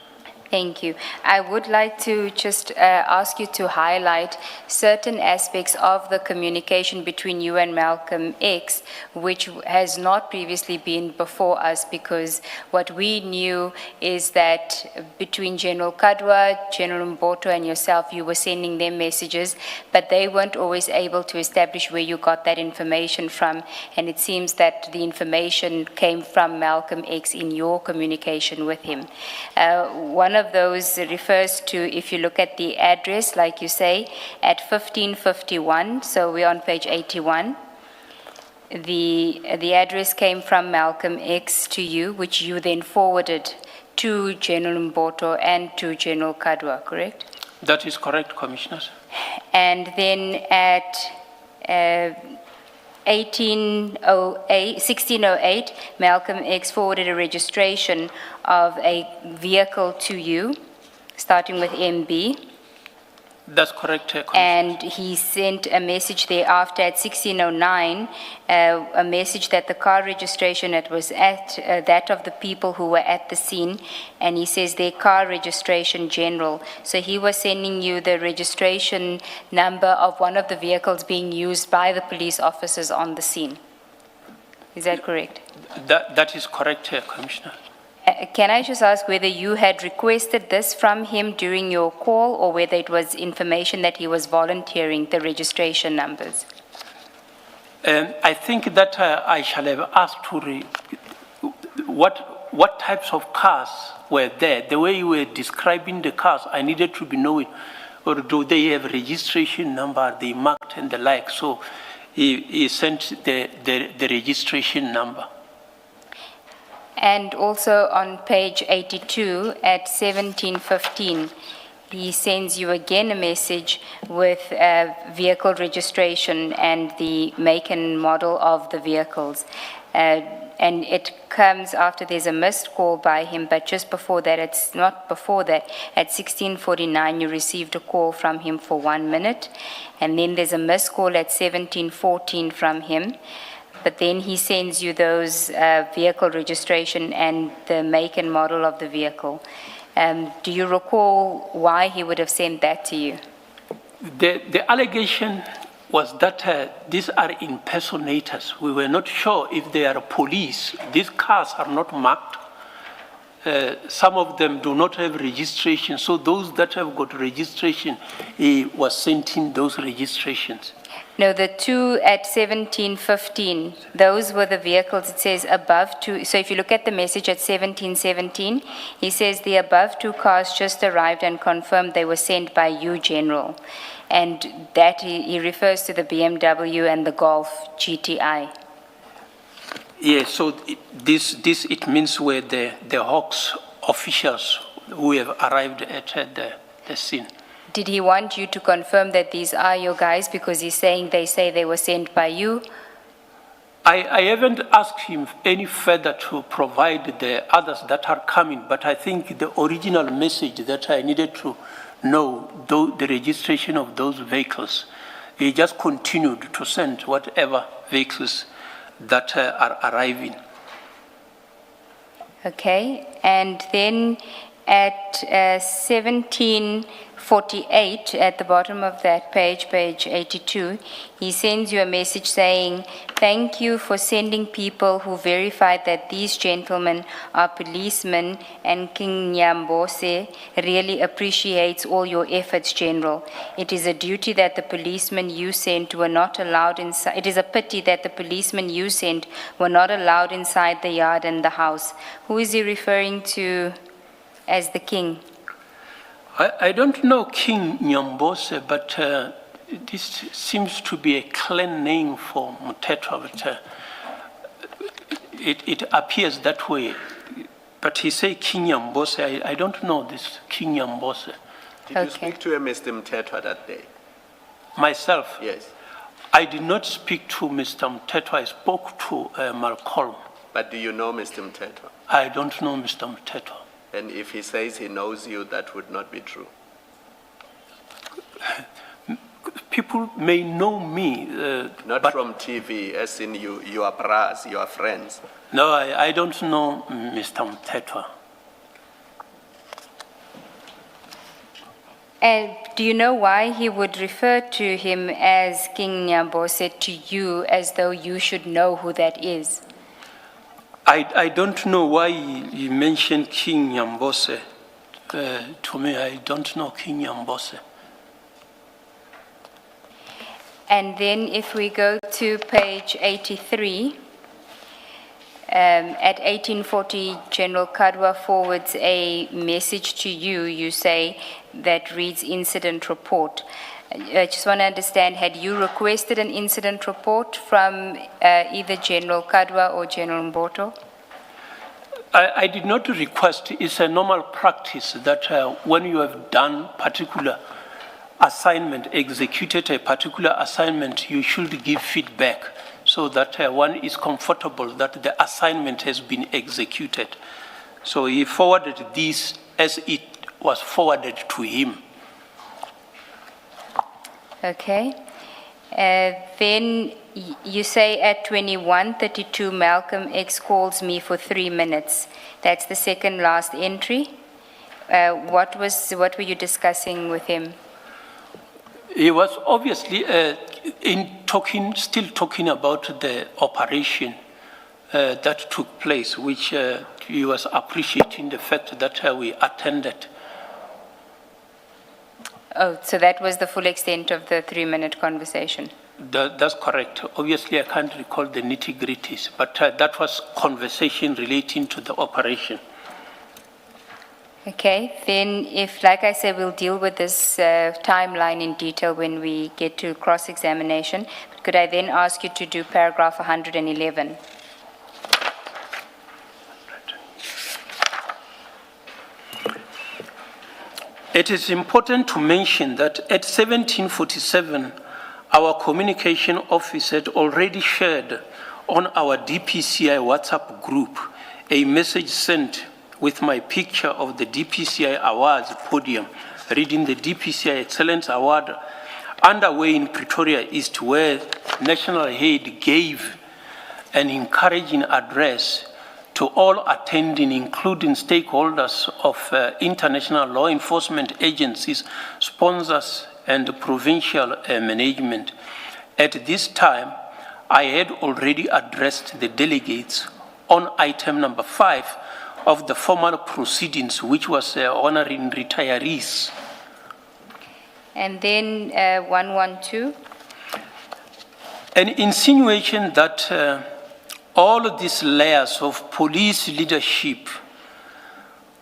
Thank you. I would like to just ask you to highlight certain aspects of the communication between you and Malcolm X, which has not previously been before us, because what we knew is that between General Kadwa, General Mboto, and yourself, you were sending them messages, but they weren't always able to establish where you got that information from, and it seems that the information came from Malcolm X in your communication with him. One of those refers to, if you look at the address, like you say, at 1551, so we're on page 81. The address came from Malcolm X to you, which you then forwarded to General Mboto and to General Kadwa, correct? That is correct, Commissioners. And then at 1608, Malcolm X forwarded a registration of a vehicle to you, starting with MB. That's correct, Commissioner. And he sent a message thereafter at 1609, a message that the car registration that was at, that of the people who were at the scene, and he says their car registration general. So he was sending you the registration number of one of the vehicles being used by the police officers on the scene. Is that correct? That is correct, Commissioner. Can I just ask whether you had requested this from him during your call, or whether it was information that he was volunteering, the registration numbers? I think that I shall have asked to what types of cars were there. The way you were describing the cars, I needed to be knowing, or do they have registration number, they marked and the like. So he sent the registration number. And also on page 82 at 1715, he sends you again a message with vehicle registration and the make and model of the vehicles. And it comes after there's a missed call by him, but just before that, it's not before that, at 1649, you received a call from him for 1 minute. And then there's a missed call at 1714 from him. But then he sends you those vehicle registration and the make and model of the vehicle. Do you recall why he would have sent that to you? The allegation was that these are impersonators. We were not sure if they are police. These cars are not marked. Some of them do not have registration. So those that have got registration, he was sending those registrations. No, the two at 1715, those were the vehicles, it says above two. So if you look at the message at 1717, he says the above two cars just arrived and confirmed they were sent by you, General. And that he refers to the BMW and the Golf GTI. Yes, so it means where the Hawks officials who have arrived at the scene. Did he want you to confirm that these are your guys, because he's saying they say they were sent by you? I haven't asked him any further to provide the others that are coming, but I think the original message that I needed to know, the registration of those vehicles, he just continued to send whatever vehicles that are arriving. Okay, and then at 1748, at the bottom of that page, page 82, he sends you a message saying, "Thank you for sending people who verified that these gentlemen are policemen, and King Nyambose really appreciates all your efforts, General. It is a duty that the policemen you sent were not allowed inside. It is a pity that the policemen you sent were not allowed inside the yard and the house." Who is he referring to as the king? I don't know King Nyambose, but this seems to be a clan name for Mthethwa, but it appears that way. But he say King Nyambose, I don't know this King Nyambose. Did you speak to Mr. Mthethwa that day? Myself? Yes. I did not speak to Mr. Mthethwa, I spoke to Malcolm. But do you know Mr. Mthethwa? I don't know Mr. Mthethwa. And if he says he knows you, that would not be true. People may know me. Not but from TV, as in you are bras, you are friends. No, I don't know Mr. Mthethwa. And do you know why he would refer to him as King Nyambose to you, as though you should know who that is? I don't know why he mentioned King Nyambose. To me, I don't know King Nyambose. And then if we go to page 83, at 1840, General Kadwa forwards a message to you, you say, that reads incident report. I just want to understand, had you requested an incident report from either General Kadwa or General Mboto? I did not request. It's a normal practice that when you have done particular assignment, executed a particular assignment, you should give feedback so that one is comfortable that the assignment has been executed. So he forwarded this as it was forwarded to him. Okay. Then you say at 21:32, Malcolm X calls me for 3 minutes. That's the second last entry. What were you discussing with him? He was obviously still talking about the operation that took place, which he was appreciating the fact that we attended. Oh, so that was the full extent of the 3-minute conversation? That's correct. Obviously, I can't recall the nitty-gritties, but that was conversation relating to the operation. Okay, then if, like I said, we'll deal with this timeline in detail when we get to cross-examination. Could I then ask you to do paragraph 111? It is important to mention that at 1747, our communication office had already shared on our DPCI WhatsApp group a message sent with my picture of the DPCI Awards podium, reading the DPCI Excellence Award underway in Pretoria East, where National Head gave an encouraging address to all attending, including stakeholders of international law enforcement agencies, sponsors, and provincial management. At this time, I had already addressed the delegates on item number 5 of the formal proceedings, which was honoring retirees. And then 112? An insinuation that all of these layers of police leadership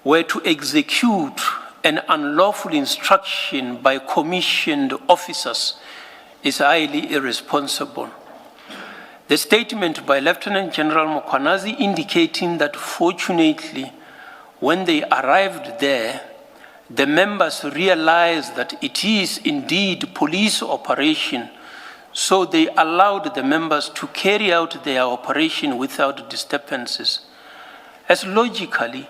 were to execute an unlawful instruction by commissioned officers is highly irresponsible. The statement by Lieutenant General Mokwanazi indicating that fortunately, when they arrived there, the members realized that it is indeed police operation, so they allowed the members to carry out their operation without disturbances, as logically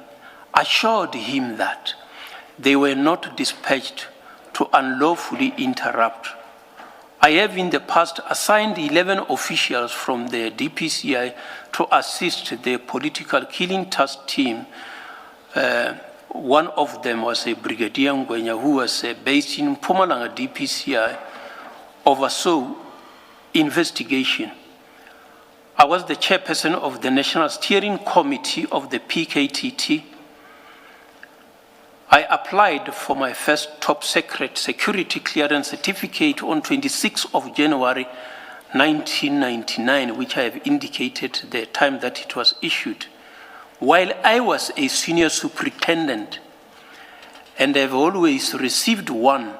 assured him that they were not dispatched to unlawfully interrupt. I have in the past assigned 11 officials from the DPCI to assist the political killing task team. One of them was a Brigadier Ngwenya who was based in Mpumalanga DPCI, oversaw investigation. I was the chairperson of the National Steering Committee of the PKTT. I applied for my first top secret security clearance certificate on 26th of January 1999, which I have indicated the time that it was issued, while I was a senior superintendent, and I've always received one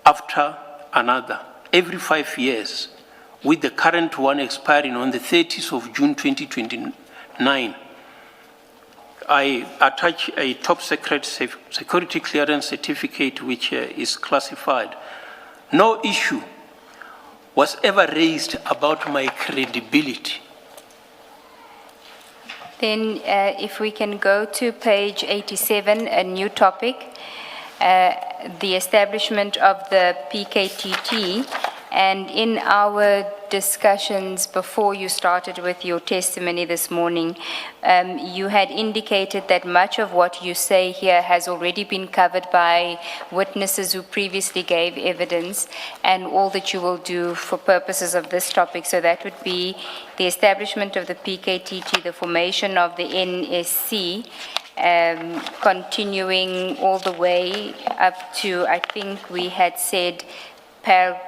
after another, every 5 years, with the current one expiring on the 30th of June 2029. I attach a top secret security clearance certificate which is classified. No issue was ever raised about my credibility. Then if we can go to page 87, a new topic, the establishment of the PKTT. And in our discussions before you started with your testimony this morning, you had indicated that much of what you say here has already been covered by witnesses who previously gave evidence, and all that you will do for purposes of this topic. So that would be the establishment of the PKTT, the formation of the NSC, continuing all the way up to, I think we had said,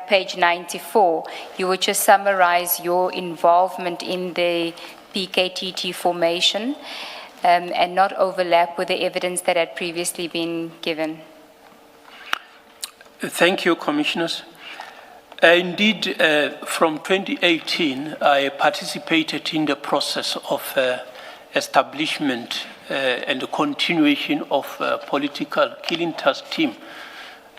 page 94, you would just summarize your involvement in the PKTT formation and not overlap with the evidence that had previously been given. Thank you, Commissioners. Indeed, from 2018, I participated in the process of establishment and the continuation of political killing task team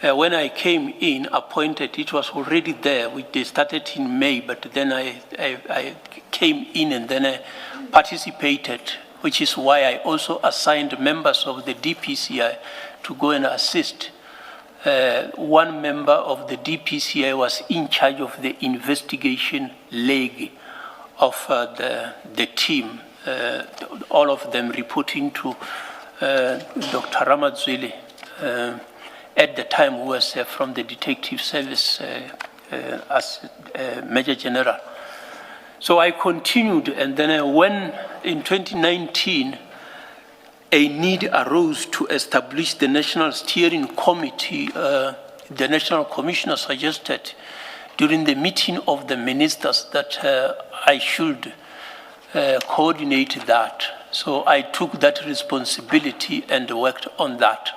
When I came in, appointed, it was already there. They started in May, but then I came in and then I participated, which is why I also assigned members of the DPCI to go and assist. One member of the DPCI was in charge of the investigation leg of the team, all of them reporting to Dr. Ramadzwili. At the time, who was from the detective service as Major General. So I continued, and then when in 2019, a need arose to establish the National Steering Committee, the National Commissioner suggested during the meeting of the ministers that I should coordinate that. So I took that responsibility and worked on that.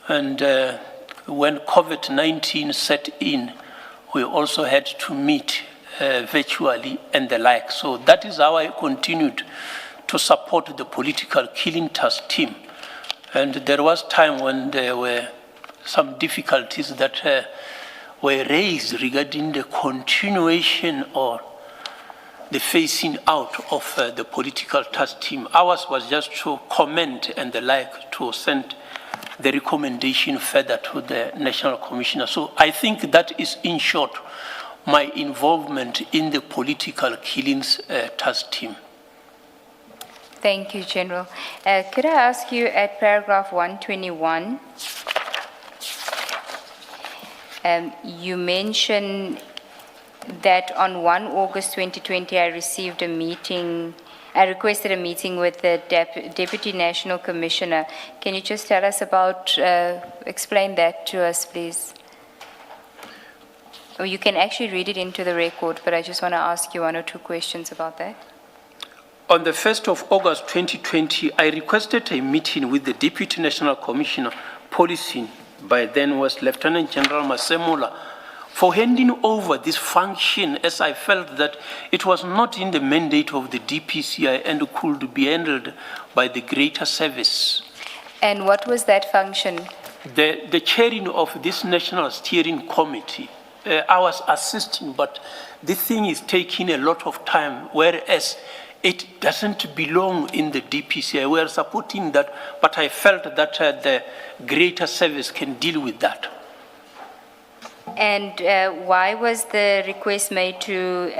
And when COVID-19 set in, we also had to meet virtually and the like. So that is how I continued to support the political killing task team. And there was time when there were some difficulties that were raised regarding the continuation or the phasing out of the political task team. Ours was just to comment and the like, to send the recommendation further to the National Commissioner. So I think that is, in short, my involvement in the political killings task team. Thank you, General. Could I ask you at paragraph 121, you mentioned that on 1 August 2020, I requested a meeting with the Deputy National Commissioner. Can you just tell us about, explain that to us, please? Or you can actually read it into the record, but I just want to ask you 1 or 2 questions about that. On the 1st of August 2020, I requested a meeting with the Deputy National Commissioner, Policing, by then was Lieutenant General Masemola, for handing over this function, as I felt that it was not in the mandate of the DPCI and could be handled by the greater service. And what was that function? The chairing of this National Steering Committee. I was assisting, but this thing is taking a lot of time, whereas it doesn't belong in the DPCI. We are supporting that, but I felt that the greater service can deal with that. And why was the request made to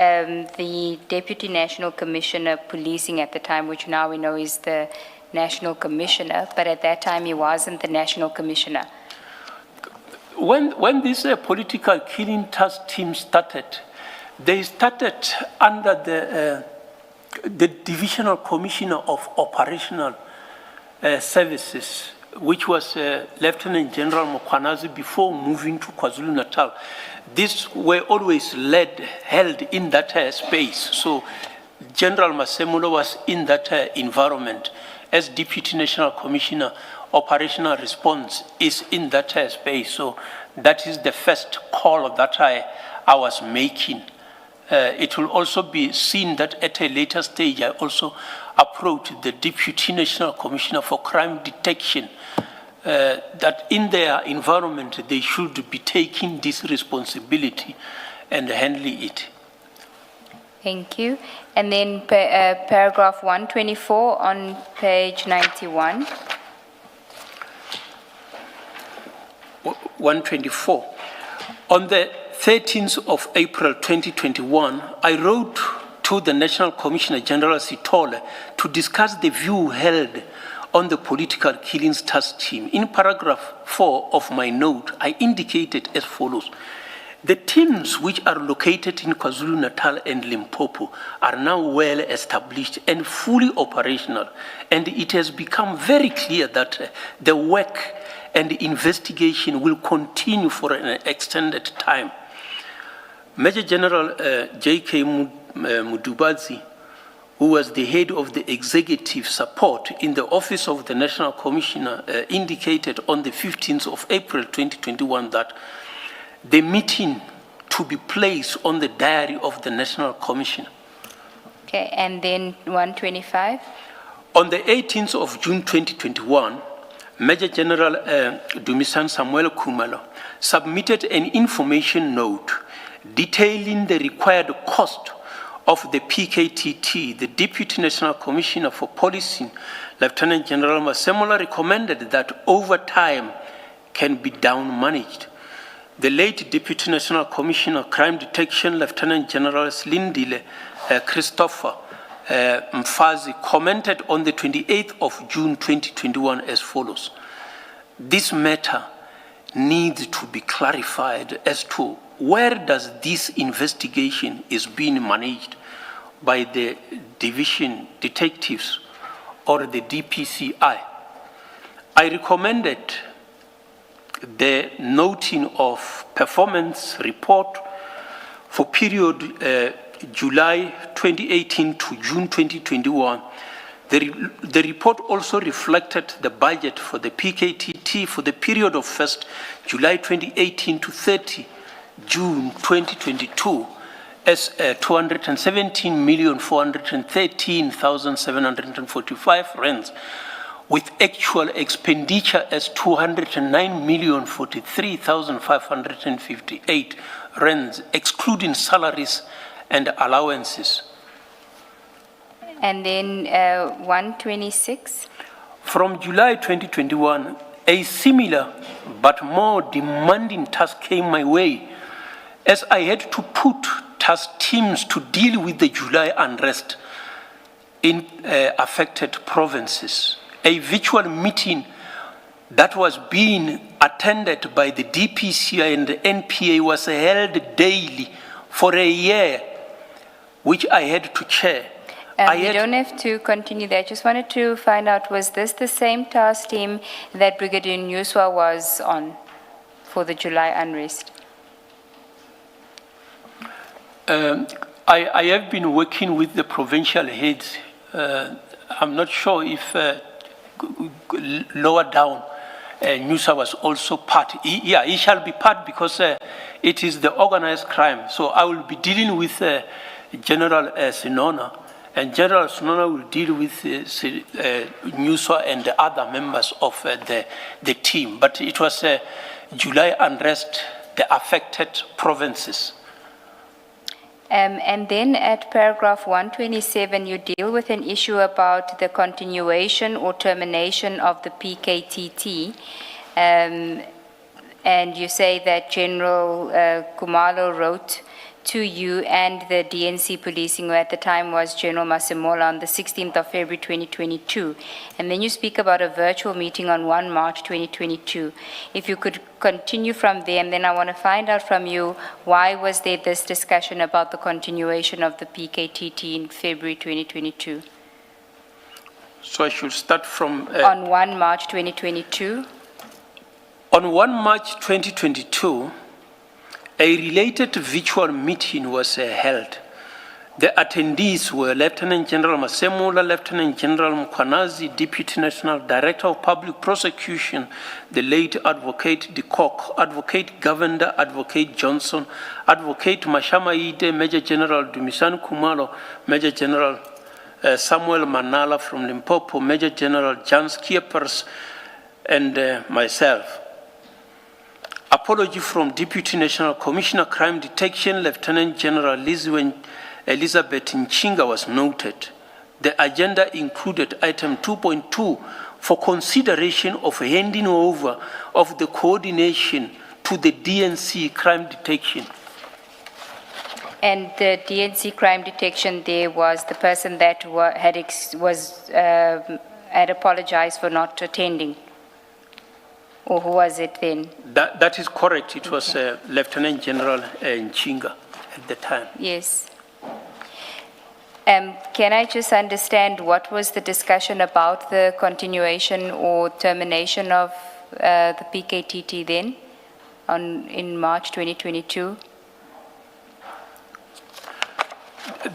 the Deputy National Commissioner Policing at the time, which now we know is the National Commissioner, but at that time he wasn't the National Commissioner? When this political killing task team started, they started under the Divisional Commissioner of Operational Services, which was Lieutenant General Mokwanazi before moving to KwaZulu-Natal. These were always held in that space. So General Masemola was in that environment. As Deputy National Commissioner, Operational Response is in that space. So that is the first call that I was making. It will also be seen that at a later stage, I also approached the Deputy National Commissioner for Crime Detection, that in their environment, they should be taking this responsibility and handling it. Thank you. And then paragraph 124 on page 91. 124. On the 13th of April 2021, I wrote to the National Commissioner General Sitole to discuss the view held on the political killings task team. In paragraph 4 of my note, I indicated as follows. The teams which are located in KwaZulu-Natal and Limpopo are now well established and fully operational, and it has become very clear that the work and the investigation will continue for an extended time. Major General J.K. Mudubazi, who was the head of the executive support in the Office of the National Commissioner, indicated on the 15th of April 2021 that the meeting to be placed on the diary of the National Commissioner. Okay, and then 125? On the 18th of June 2021, Major General Dumisan Samuel Kumalo submitted an information note detailing the required cost of the PKTT. The Deputy National Commissioner for Policing, Lieutenant General Masemola, recommended that overtime can be down-managed. The late Deputy National Commissioner Crime Detection, Lieutenant General Slindile Christopher Mfazi, commented on the 28th of June 2021 as follows. This matter needs to be clarified as to where does this investigation is being managed by the division detectives or the DPCI. I recommended the noting of performance report for period July 2018 to June 2021. The report also reflected the budget for the PKTT for the period of 1st July 2018 to 30 June 2022 as 217,413,745 rands, with actual expenditure as 209,043,558 rands, excluding salaries and allowances. And then 126. From July 2021, a similar but more demanding task came my way as I had to put task teams to deal with the July unrest in affected provinces. A virtual meeting that was being attended by the DPCI and the NPA was held daily for a year, which I had to chair. You don't have to continue there. I just wanted to find out, was this the same task team that Brigadier Nyuswa was on for the July unrest? I have been working with the provincial heads. I'm not sure if lower down Nyuswa was also part. He shall be part because it is the organized crime. So I will be dealing with General Sinona. And General Sonona will deal with Nyuswa and the other members of the team. But it was July unrest, the affected provinces. And then at paragraph 127, you deal with an issue about the continuation or termination of the PKTT. And you say that General Kumalo wrote to you and the DNC policing, who at the time was General Masemola, on the 16th of February 2022. And then you speak about a virtual meeting on 1 March 2022. If you could continue from there, and then I want to find out from you, why was there this discussion about the continuation of the PKTT in February 2022? So I should start from... on 1 March 2022. On 1 March 2022, a related virtual meeting was held. The attendees were Lieutenant General Masemola, Lieutenant General Mkwanazi, Deputy National Director of Public Prosecution, the late Advocate De Kock, Advocate Governor, Advocate Johnson, Advocate Mashamaide, Major General Dumisan Kumalo, Major General Samuel Manala from Limpopo, Major General Jan Skiepers, and myself. Apology from Deputy National Commissioner Crime Detection, Lieutenant General Elizabeth Nchinga was noted. The agenda included item 2.2 for consideration of handing over of the coordination to the DNC Crime Detection. And the DNC Crime Detection, there was the person that had apologized for not attending. Or who was it then? That is correct. It was Lieutenant General Nchinga at the time. Yes. Can I just understand what was the discussion about the continuation or termination of the PKTT then in March 2022?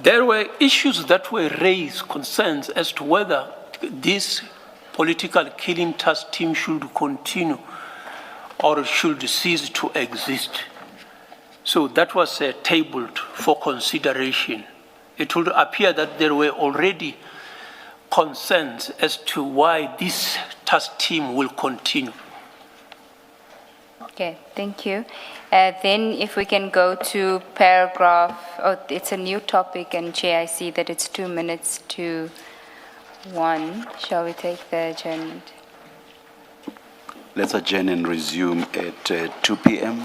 There were issues that were raised, concerns as to whether this political killing task team should continue or should cease to exist. So that was tabled for consideration. It would appear that there were already concerns as to why this task team will continue. Okay, thank you. Then if we can go to paragraph, oh, it's a new topic, and Chair, I see that it's 2 minutes to 1. Shall we take the adjournment? Let's adjourn and resume at 2 p.m.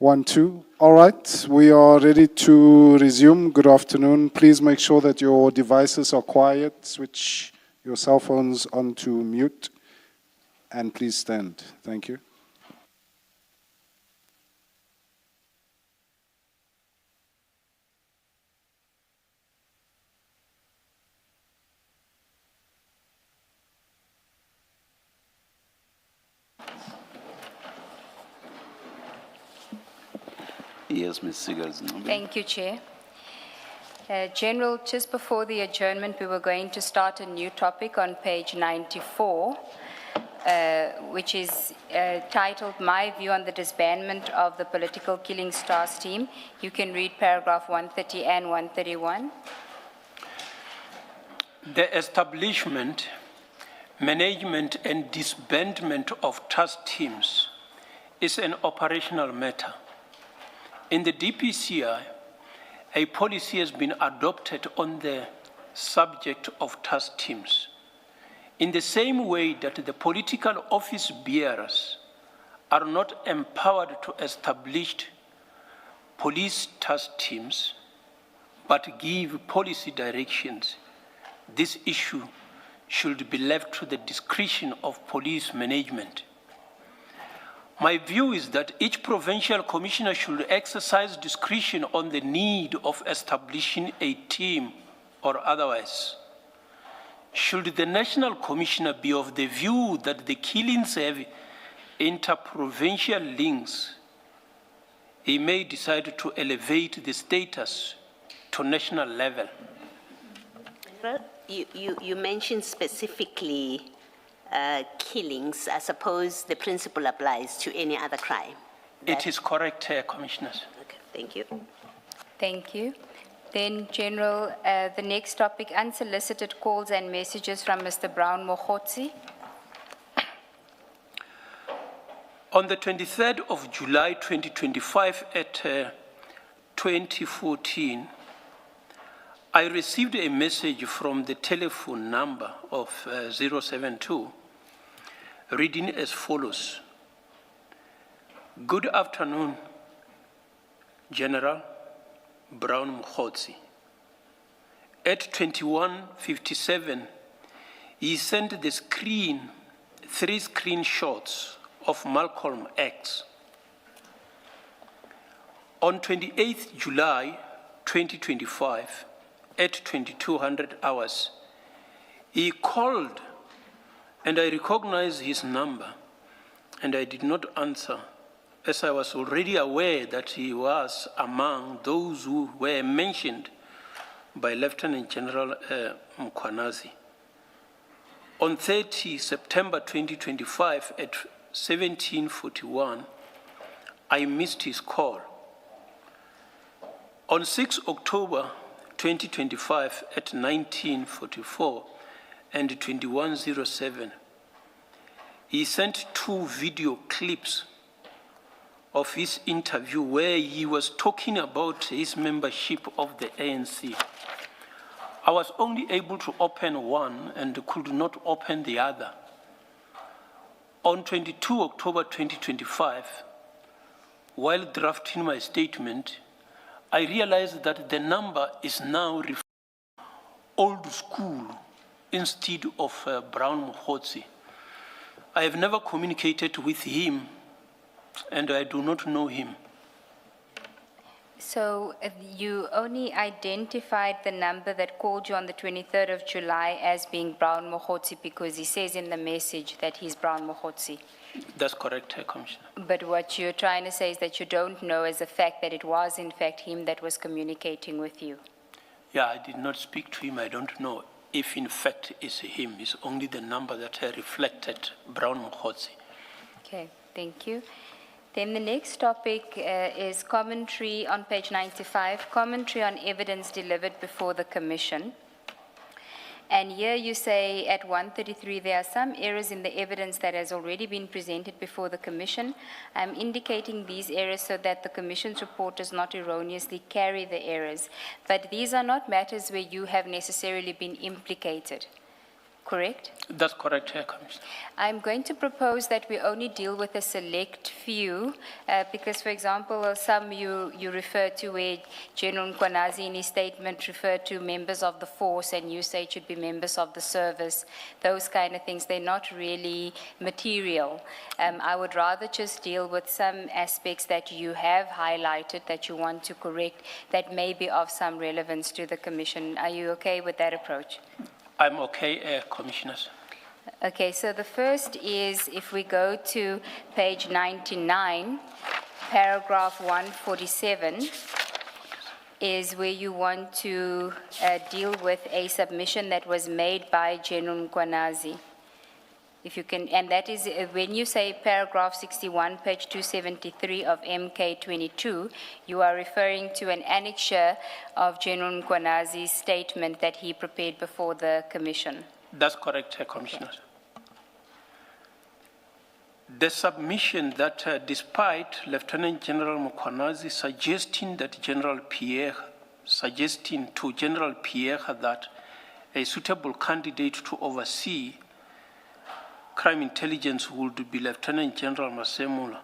1-2. All right, we are ready to resume. Good afternoon. Please make sure that your devices are quiet. Switch your cell phones onto mute. And please stand. Thank you. Yes, Ms. Seegers. Thank you, Chair. General, just before the adjournment, we were going to start a new topic on page 94, which is titled My View on the Disbandment of the Political Killing Stars Team. You can read paragraph 130 and 131. The establishment, management, and disbandment of task teams is an operational matter. In the DPCI, a policy has been adopted on the subject of task teams. In the same way that the political office bearers are not empowered to establish police task teams, but give policy directions, this issue should be left to the discretion of police management. My view is that each provincial commissioner should exercise discretion on the need of establishing a team or otherwise. Should the national commissioner be of the view that the killings have inter-provincial links, he may decide to elevate the status to national level. You mentioned specifically killings. I suppose the principle applies to any other crime. It is correct, Commissioners. Okay, thank you. Thank you. Then, General, the next topic, unsolicited calls and messages from Mr. Brown Mogotsi. On the 23rd of July 2025 at 2014, I received a message from the telephone number of 072, reading as follows. Good afternoon, General Brown Mogotsi. At 21:57, he sent the three screenshots of Malcolm X. On 28th July 2025, at 2200 hours, he called and I recognized his number and I did not answer, as I was already aware that he was among those who were mentioned by Lieutenant General Mkhwanazi. On 30 September 2025 at 17:41, I missed his call. On 6 October 2025 at 19:44 and 21:07, he sent 2 video clips of his interview where he was talking about his membership of the ANC. I was only able to open one and could not open the other. On 22 October 2025, while drafting my statement, I realized that the number is now old school instead of Brown Mogotsi. I have never communicated with him and I do not know him. So you only identified the number that called you on the 23rd of July as being Brown Mogotsi because he says in the message that he's Brown Mogotsi. That's correct, Commissioner. But what you're trying to say is that you don't know as a fact that it was in fact him that was communicating with you. Yeah, I did not speak to him. I don't know if in fact it's him. It's only the number that reflected Brown Mogotsi. Okay, thank you. Then the next topic is commentary on page 95, commentary on evidence delivered before the Commission. And here you say at 133, there are some errors in the evidence that has already been presented before the Commission. I'm indicating these errors so that the Commission's report does not erroneously carry the errors. But these are not matters where you have necessarily been implicated. correct? That's correct, Commissioner. I'm going to propose that we only deal with a select few, because, for example, some you refer to where General Nkwanazi in his statement referred to members of the force, and you say it should be members of the service, those kind of things, they're not really material. I would rather just deal with some aspects that you have highlighted that you want to correct that may be of some relevance to the Commission. Are you okay with that approach? I'm okay, Commissioners. Okay, so the first is, if we go to page 99, paragraph 147, is where you want to deal with a submission that was made by General Nkwanazi. If you can, and that is when you say paragraph 61, page 273 of MK 22, you are referring to an annexure of General Nkwanazi's statement that he prepared before the Commission. That's correct, Commissioner. The submission that despite Lieutenant General Nkwanazi suggesting to General Pierre that a suitable candidate to oversee crime intelligence would be Lieutenant General Masemola,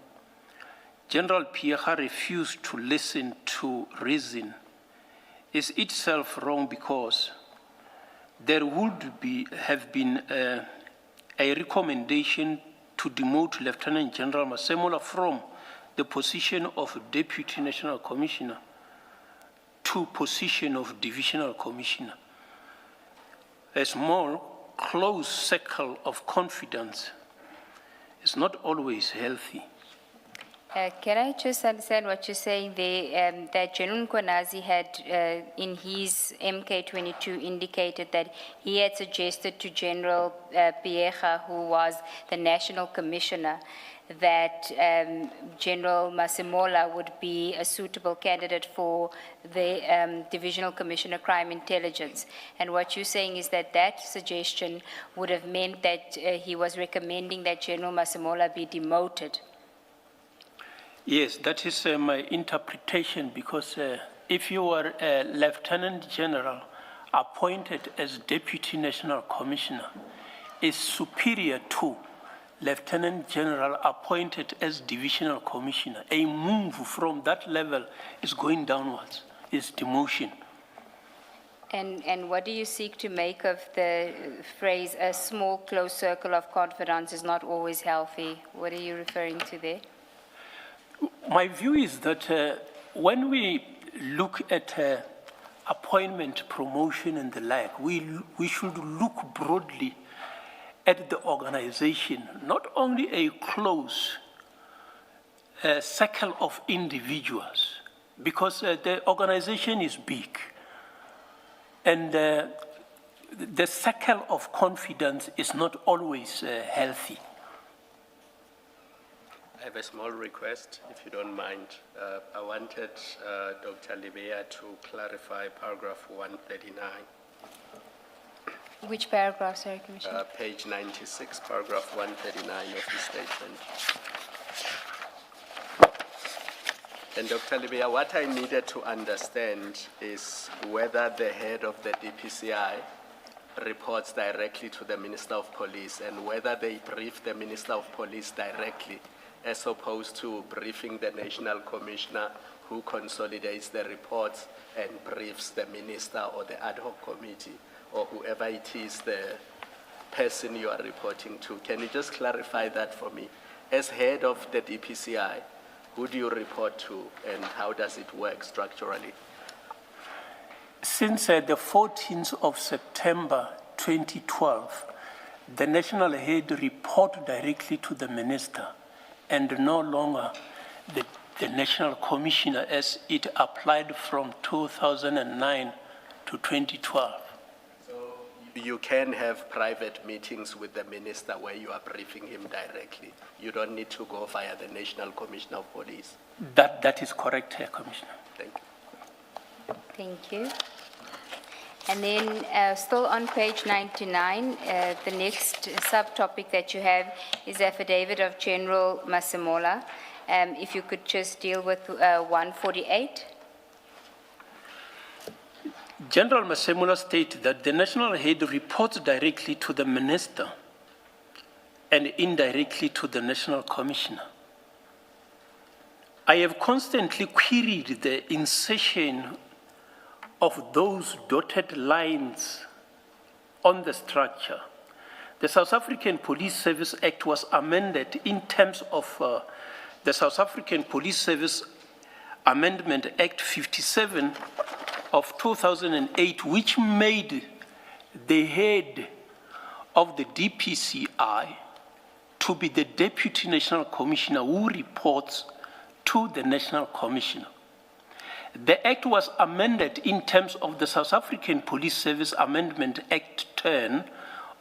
General Pierre refused to listen to reason, is itself wrong, because there would have been a recommendation to demote Lieutenant General Masemola from the position of Deputy National Commissioner to position of Divisional Commissioner. A small, close circle of confidence is not always healthy. Can I just understand what you're saying there, that General Nkwanazi had, in his MK22, indicated that he had suggested to General Pierre, who was the National Commissioner, that General Masemola would be a suitable candidate for the Divisional Commissioner Crime Intelligence. And what you're saying is that that suggestion would have meant that he was recommending that General Masemola be demoted. Yes, that is my interpretation, because if you were a Lieutenant General appointed as Deputy National Commissioner, is superior to Lieutenant General appointed as Divisional Commissioner. A move from that level is going downwards, is demotion. And what do you seek to make of the phrase, a small, close circle of confidence is not always healthy? What are you referring to there? My view is that when we look at appointment, promotion, and the like, we should look broadly at the organization, not only a close circle of individuals, because the organization is big, and the circle of confidence is not always healthy. I have a small request, if you don't mind. I wanted Dr. Libea to clarify paragraph 139. Which paragraph, sorry, Commissioner? Page 96, paragraph 139 of the statement. And Dr. Libea, what I needed to understand is whether the head of the DPCI reports directly to the Minister of Police, and whether they brief the Minister of Police directly, as opposed to briefing the National Commissioner, who consolidates the reports and briefs the Minister or the ad hoc committee, or whoever it is, the person you are reporting to. Can you just clarify that for me? As head of the DPCI, who do you report to, and how does it work structurally? Since the 14th of September 2012, the national head report directly to the minister, and no longer the National Commissioner as it applied from 2009 to 2012. So you can have private meetings with the minister where you are briefing him directly. You don't need to go via the National Commissioner of Police. That is correct, Commissioner. Thank you. Thank you. And then still on page 99, the next subtopic that you have is affidavit of General Masemola. If you could just deal with 148. General Masemola stated that the national head reports directly to the minister and indirectly to the national commissioner. I have constantly queried the insertion of those dotted lines on the structure. The South African Police Service Act was amended in terms of the South African Police Service Amendment Act 57 of 2008, which made the head of the DPCI to be the Deputy National Commissioner who reports to the National Commissioner. The Act was amended in terms of the South African Police Service Amendment Act 10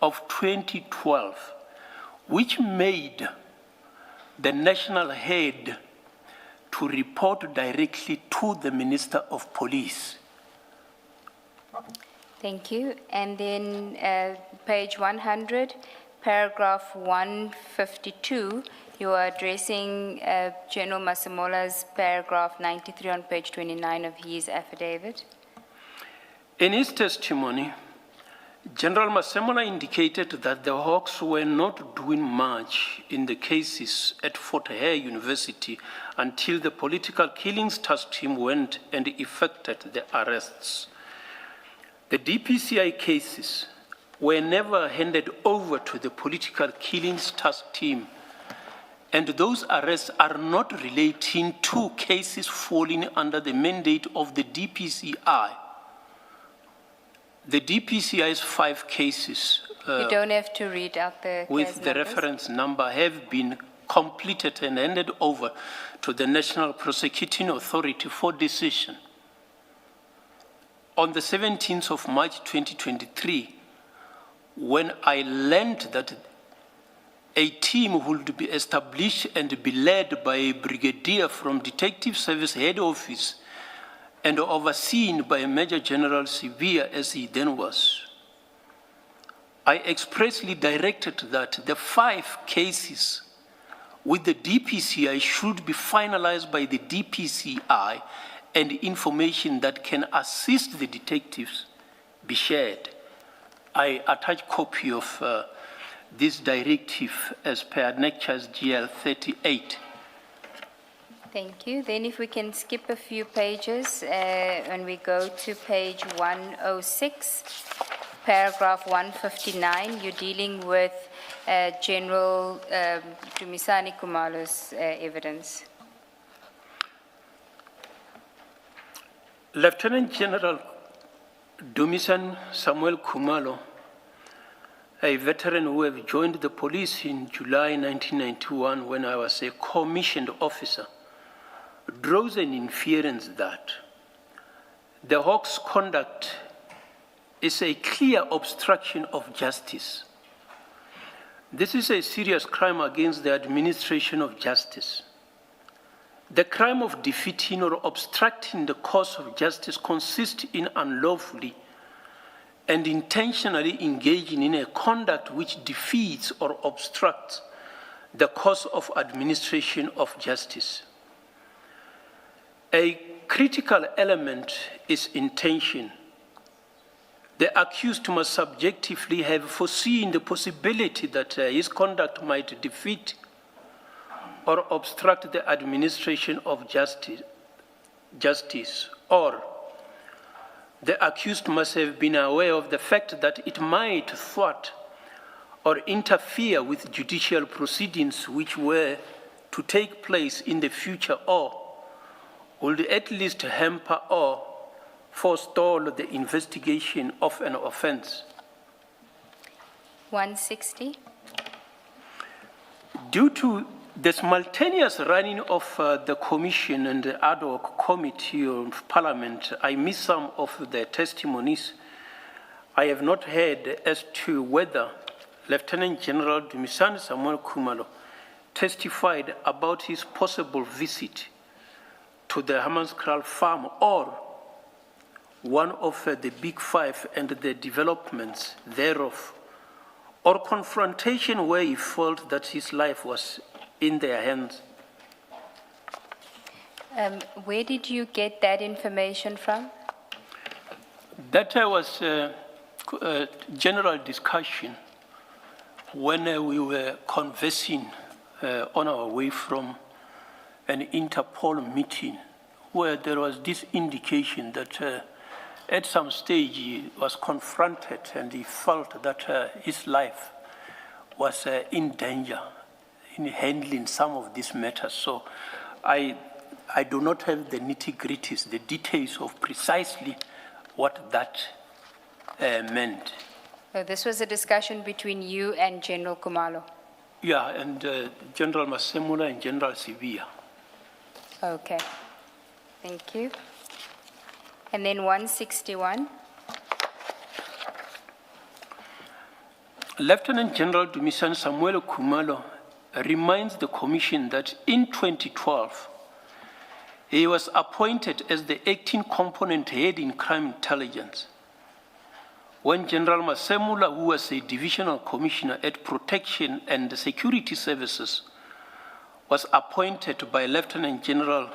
of 2012, which made the national head to report directly to the Minister of Police. Thank you. And then page 100, paragraph 152, you are addressing General Masemola's paragraph 93 on page 29 of his affidavit. In his testimony, General Masemola indicated that the Hawks were not doing much in the cases at Fort Hare University until the political killings task team went and effected the arrests. The DPCI cases were never handed over to the political killings task team, and those arrests are not relating to cases falling under the mandate of the DPCI. The DPCI's 5 cases You don't have to read out the with case the numbers. reference number have been completed and handed over to the National Prosecuting Authority for decision. On the 17th of March 2023, when I learned that a team would be established and be led by a brigadier from Detective Service Head Office and overseen by Major General Sibia as he then was, I expressly directed that the 5 cases with the DPCI should be finalized by the DPCI and information that can assist the detectives be shared. I attach copy of this directive as per Annexure GL 38. Thank you. Then if we can skip a few pages and we go to page 106, paragraph 159, you're dealing with General Dumisani Kumalo's evidence. Lieutenant General Dumisan Samuel Kumalo, a veteran who have joined the police in July 1991 when I was a commissioned officer, draws an inference that the Hawks' conduct is a clear obstruction of justice. This is a serious crime against the administration of justice. The crime of defeating or obstructing the course of justice consists in unlawfully and intentionally engaging in a conduct which defeats or obstructs the course of administration of justice. A critical element is intention. The accused must subjectively have foreseen the possibility that his conduct might defeat or obstruct the administration of justice, or the accused must have been aware of the fact that it might thwart or interfere with judicial proceedings which were to take place in the future, or would at least hamper or forestall the investigation of an offense. 160. Due to the simultaneous running of the commission and the ad hoc committee of parliament, I missed some of the testimonies. I have not heard as to whether Lieutenant General Dumisani Samuel Kumalo testified about his possible visit to the Hammanskraal farm or one of the Big 5 and the developments thereof, or confrontation where he felt that his life was in their hands. Where did you get that information from? That was a general discussion when we were conversing on our way from an Interpol meeting where there was this indication that at some stage he was confronted and he felt that his life was in danger in handling some of these matters. So I do not have the nitty-gritties, the details of precisely what that meant. So this was a discussion between you and General Kumalo? Yeah, and General Masemula and General Sibia. Okay, thank you. And then 161. Lieutenant General Dumisan Samuel Kumalo reminds the Commission that in 2012, he was appointed as the acting component head in crime intelligence. When General Masemula, who was a divisional commissioner at Protection and Security Services, was appointed by Lieutenant General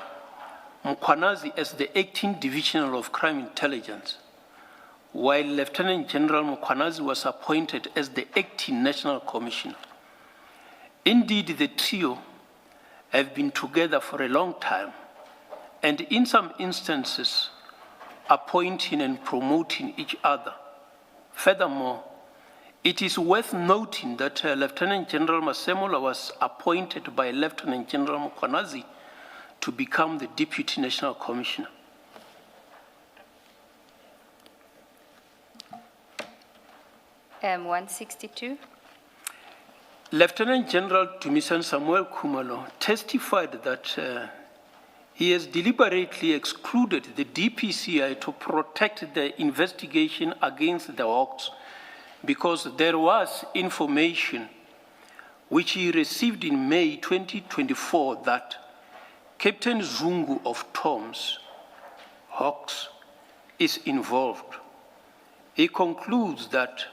Mkwanazi as the acting divisional of crime intelligence, while Lieutenant General Mkwanazi was appointed as the acting national commissioner. Indeed, the trio have been together for a long time, and in some instances, appointing and promoting each other. Furthermore, it is worth noting that Lieutenant General Masemula was appointed by Lieutenant General Mkwanazi to become the Deputy National Commissioner. 162. Lieutenant General Dumisan Samuel Kumalo testified that he has deliberately excluded the DPCI to protect the investigation against the Hawks because there was information which he received in May 2024 that Captain Zungu of Tom's Hawks is involved. He concludes that,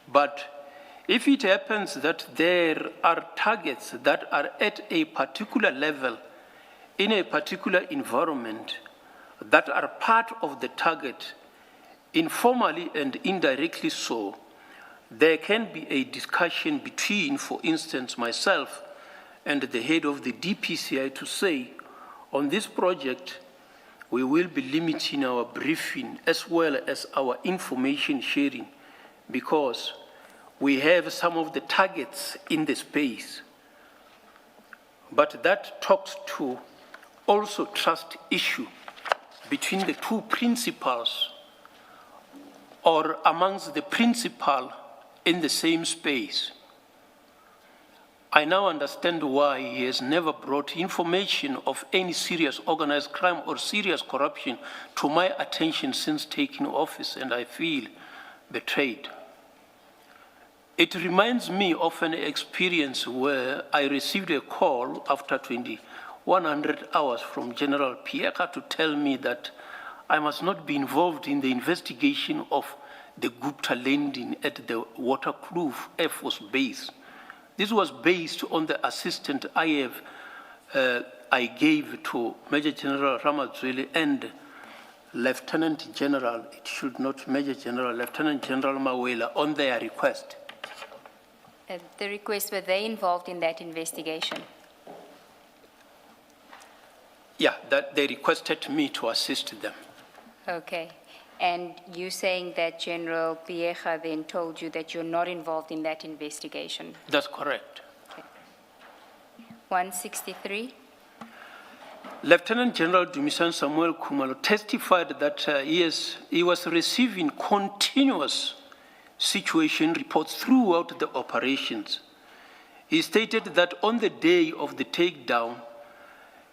but if it happens that there are targets that are at a particular level in a particular environment that are part of the target, informally and indirectly so, there can be a discussion between, for instance, myself and the head of the DPCI to say, on this project, we will be limiting our briefing as well as our information sharing because we have some of the targets in the space. But that talks to also trust issue between the two principals or amongst the principal in the same space. I now understand why he has never brought information of any serious organized crime or serious corruption to my attention since taking office, and I feel betrayed. It reminds me of an experience where I received a call after 100 hours from General Pieka to tell me that I must not be involved in the investigation of the Gupta landing at the Waterkloof Air Force Base. This was based on the assistant I gave to Major General Ramazweli and Lieutenant General, it should not Major General, Lieutenant General Mawela on their request. The request, were they involved in that investigation? Yeah, that they requested me to assist them. Okay. And you saying that General Piecha then told you that you're not involved in that investigation? That's correct. Okay. 163. Lieutenant General Dumisan Samuel Kumalo testified that he was receiving continuous situation reports throughout the operations. He stated that on the day of the takedown,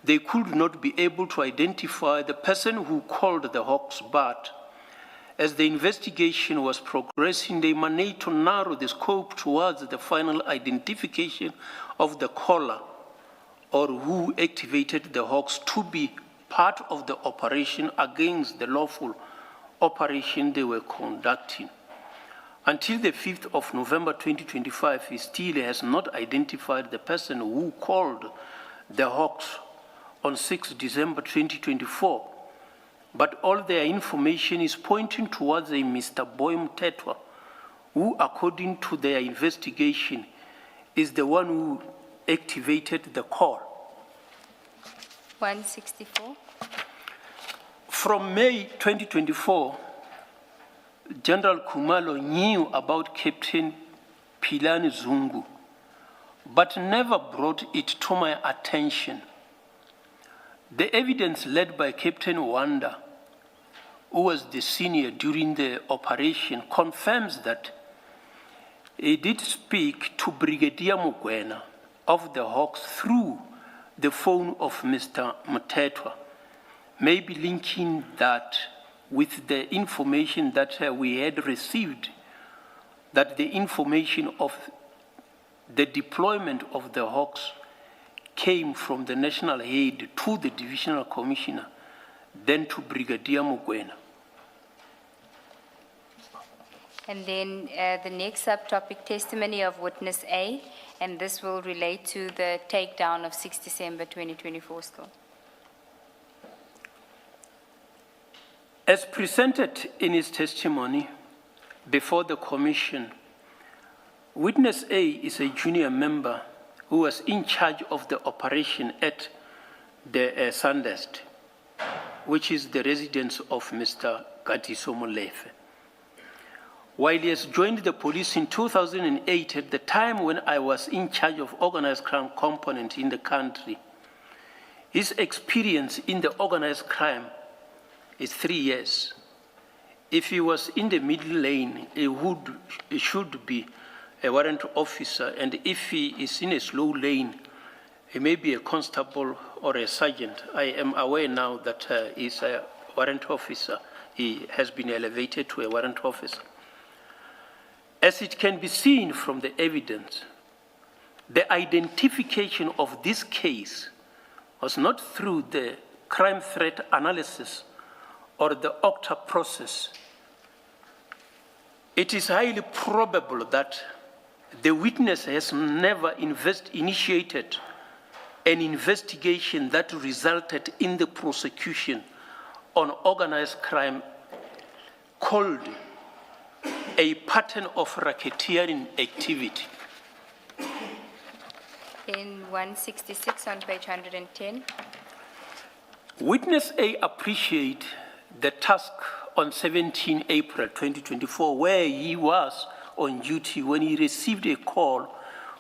they could not be able to identify the person who called the Hawks, but as the investigation was progressing, they managed to narrow the scope towards the final identification of the caller or who activated the Hawks to be part of the operation against the lawful operation they were conducting. Until the 5th of November 2025, he still has not identified the person who called the Hawks on 6 December 2024 but all their information is pointing towards a Mr. Boy Mtetwa, who, according to their investigation, is the one who activated the call. 164. From May 2024, General Kumalo knew about Captain Pilani Zungu, but never brought it to my attention. The evidence led by Captain Wanda, who was the senior during the operation, confirms that he did speak to Brigadier Mugwena of the Hawks through the phone of Mr. Mtetwa, maybe linking that with the information that we had received, that the information of the deployment of the Hawks came from the national head to the divisional commissioner, then to Brigadier Mugwena. And then the next subtopic, testimony of witness A, and this will relate to the takedown of 6 December 2024 still. As presented in his testimony before the commission, witness A is a junior member who was in charge of the operation at the Sandest, which is the residence of Mr. Katiso Molefe. While he has joined the police in 2008, at the time when I was in charge of organized crime component in the country, his experience in the organized crime is 3 years. If he was in the middle lane, he should be a warrant officer, and if he is in a slow lane, he may be a constable or a sergeant. I am aware now that he's a warrant officer. He has been elevated to a warrant officer. As it can be seen from the evidence, the identification of this case was not through the crime threat analysis or the OCTA process. It is highly probable that the witness has never initiated an investigation that resulted in the prosecution on organized crime called a pattern of racketeering activity. In 166 on page 110. Witness A appreciate the task on 17 April 2024, where he was on duty when he received a call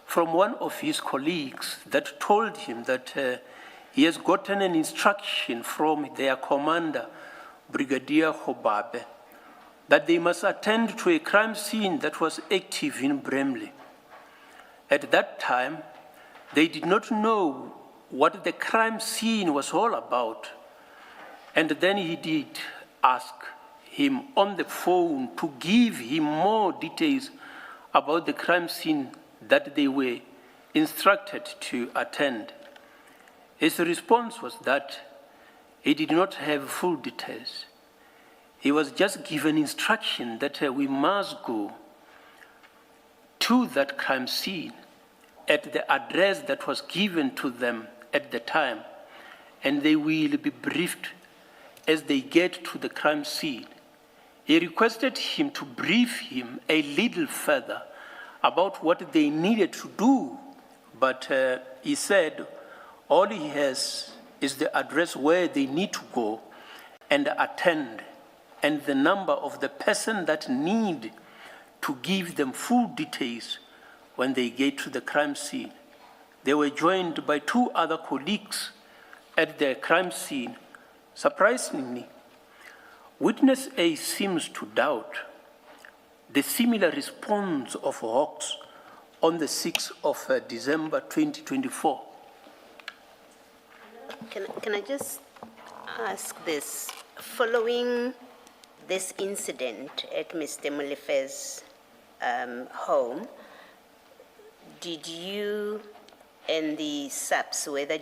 from one of his colleagues that told him that he has gotten an instruction from their commander, Brigadier Hobabe, that they must attend to a crime scene that was active in Bramley. At that time, they did not know what the crime scene was all about. And then he did ask him on the phone to give him more details about the crime scene that they were instructed to attend. His response was that he did not have full details. He was just given instruction that we must go to that crime scene at the address that was given to them at the time, and they will be briefed as they get to the crime scene. He requested him to brief him a little further about what they needed to do, but he said all he has is the address where they need to go and attend, and the number of the person that need to give them full details when they get to the crime scene. They were joined by 2 other colleagues at the crime scene. Surprisingly, witness A seems to doubt the similar response of Hawks on the 6th of December 2024. Can I just ask this? Following this incident at Mr. Molefe's home, did you and the SAPS, whether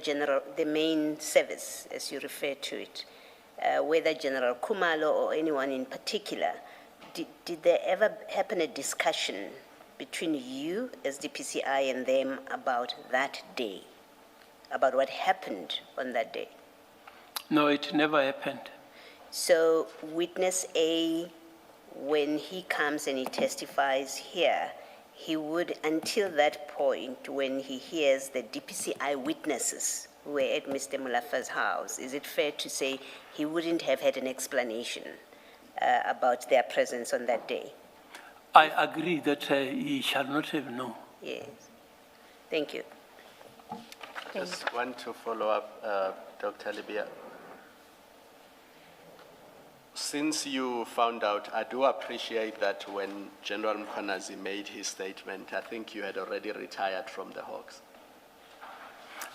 the main service, as you refer to it, whether General Kumalo or anyone in particular, did there ever happen a discussion between you as the PCI and them about that day, about what happened on that day? No, it never happened. So witness A, when he comes and he testifies here, he would, until that point, when he hears the DPCI witnesses who were at Mr. Mulafa's house, is it fair to say he wouldn't have had an explanation about their presence on that day? I agree that he shall not have known. Yes. Thank you. Just want to follow up, Dr. Libya. Since you found out, I do appreciate that when General Mkhwanazi made his statement, I think you had already retired from the Hawks.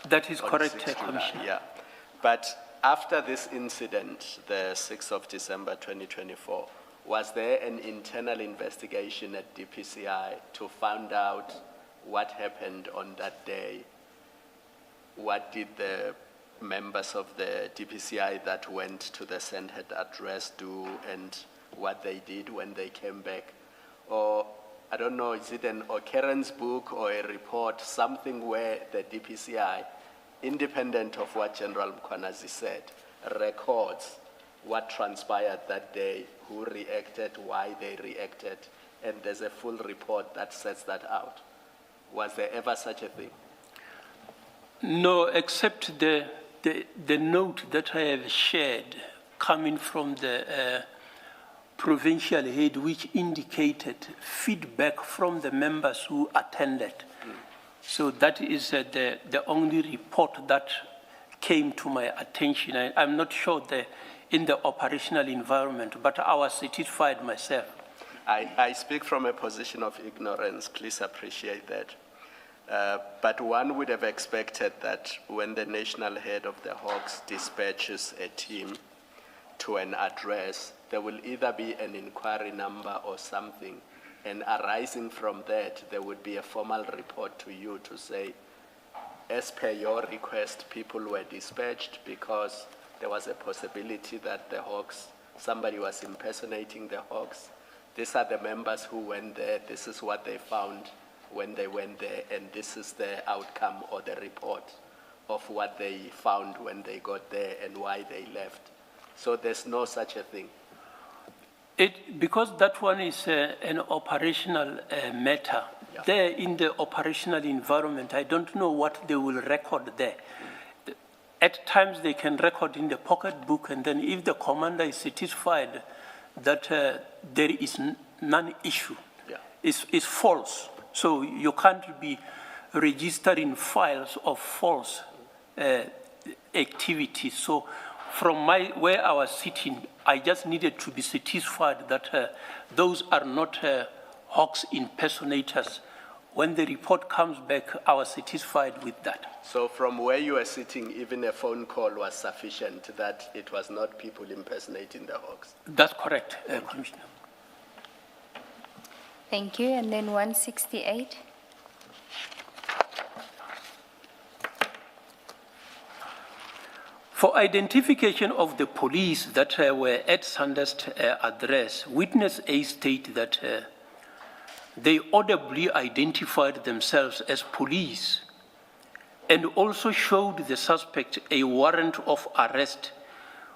That is on correct, 6th July, Commissioner. yeah. But after this incident, the 6th of December 2024, was there an internal investigation at DPCI to find out what happened on that day? What did the members of the DPCI that went to the Senate address do and what they did when they came back? Or, I don't know, is it an occurrence book or a report, something where the DPCI, independent of what General Mkhwanazi said, records what transpired that day, who reacted, why they reacted, and there's a full report that sets that out? Was there ever such a thing? No, except the note that I have shared coming from the provincial head, which indicated feedback from the members who attended. So that is the only report that came to my attention. I'm not sure in the operational environment, but I was satisfied myself. I speak from a position of ignorance, please appreciate that. But one would have expected that when the national head of the Hawks dispatches a team to an address, there will either be an inquiry number or something, and arising from that, there would be a formal report to you to say, as per your request, people were dispatched because there was a possibility that the Hawks, somebody was impersonating the Hawks. These are the members who went there, this is what they found when they went there, and this is the outcome or the report of what they found when they got there and why they left. So there's no such a thing. Because that one is an operational matter. Yeah. There in the operational environment, I don't know what they will record there. At times they can record in the pocket book, and then if the commander is satisfied that there is none issue, Yeah. it's false. So you can't be registering files of false activities. So from where I was sitting, I just needed to be satisfied that those are not Hawks impersonators. When the report comes back, I was satisfied with that. So from where you were sitting, even a phone call was sufficient that it was not people impersonating the Hawks? That's correct, Commissioner. Thank you. And then 168. For identification of the police that were at Sanders' address, witness A stated that they audibly identified themselves as police and also showed the suspect a warrant of arrest,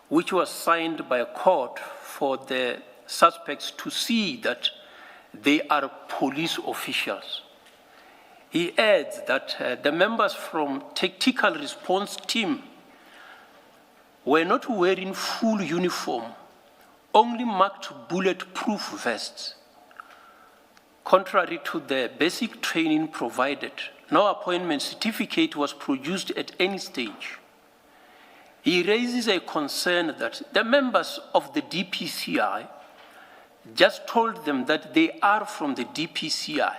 which was signed by a court for the suspects to see that they are police officials. He adds that the members from tactical response team were not wearing full uniform, only marked bulletproof vests. Contrary to the basic training provided, no appointment certificate was produced at any stage. He raises a concern that the members of the DPCI just told them that they are from the DPCI,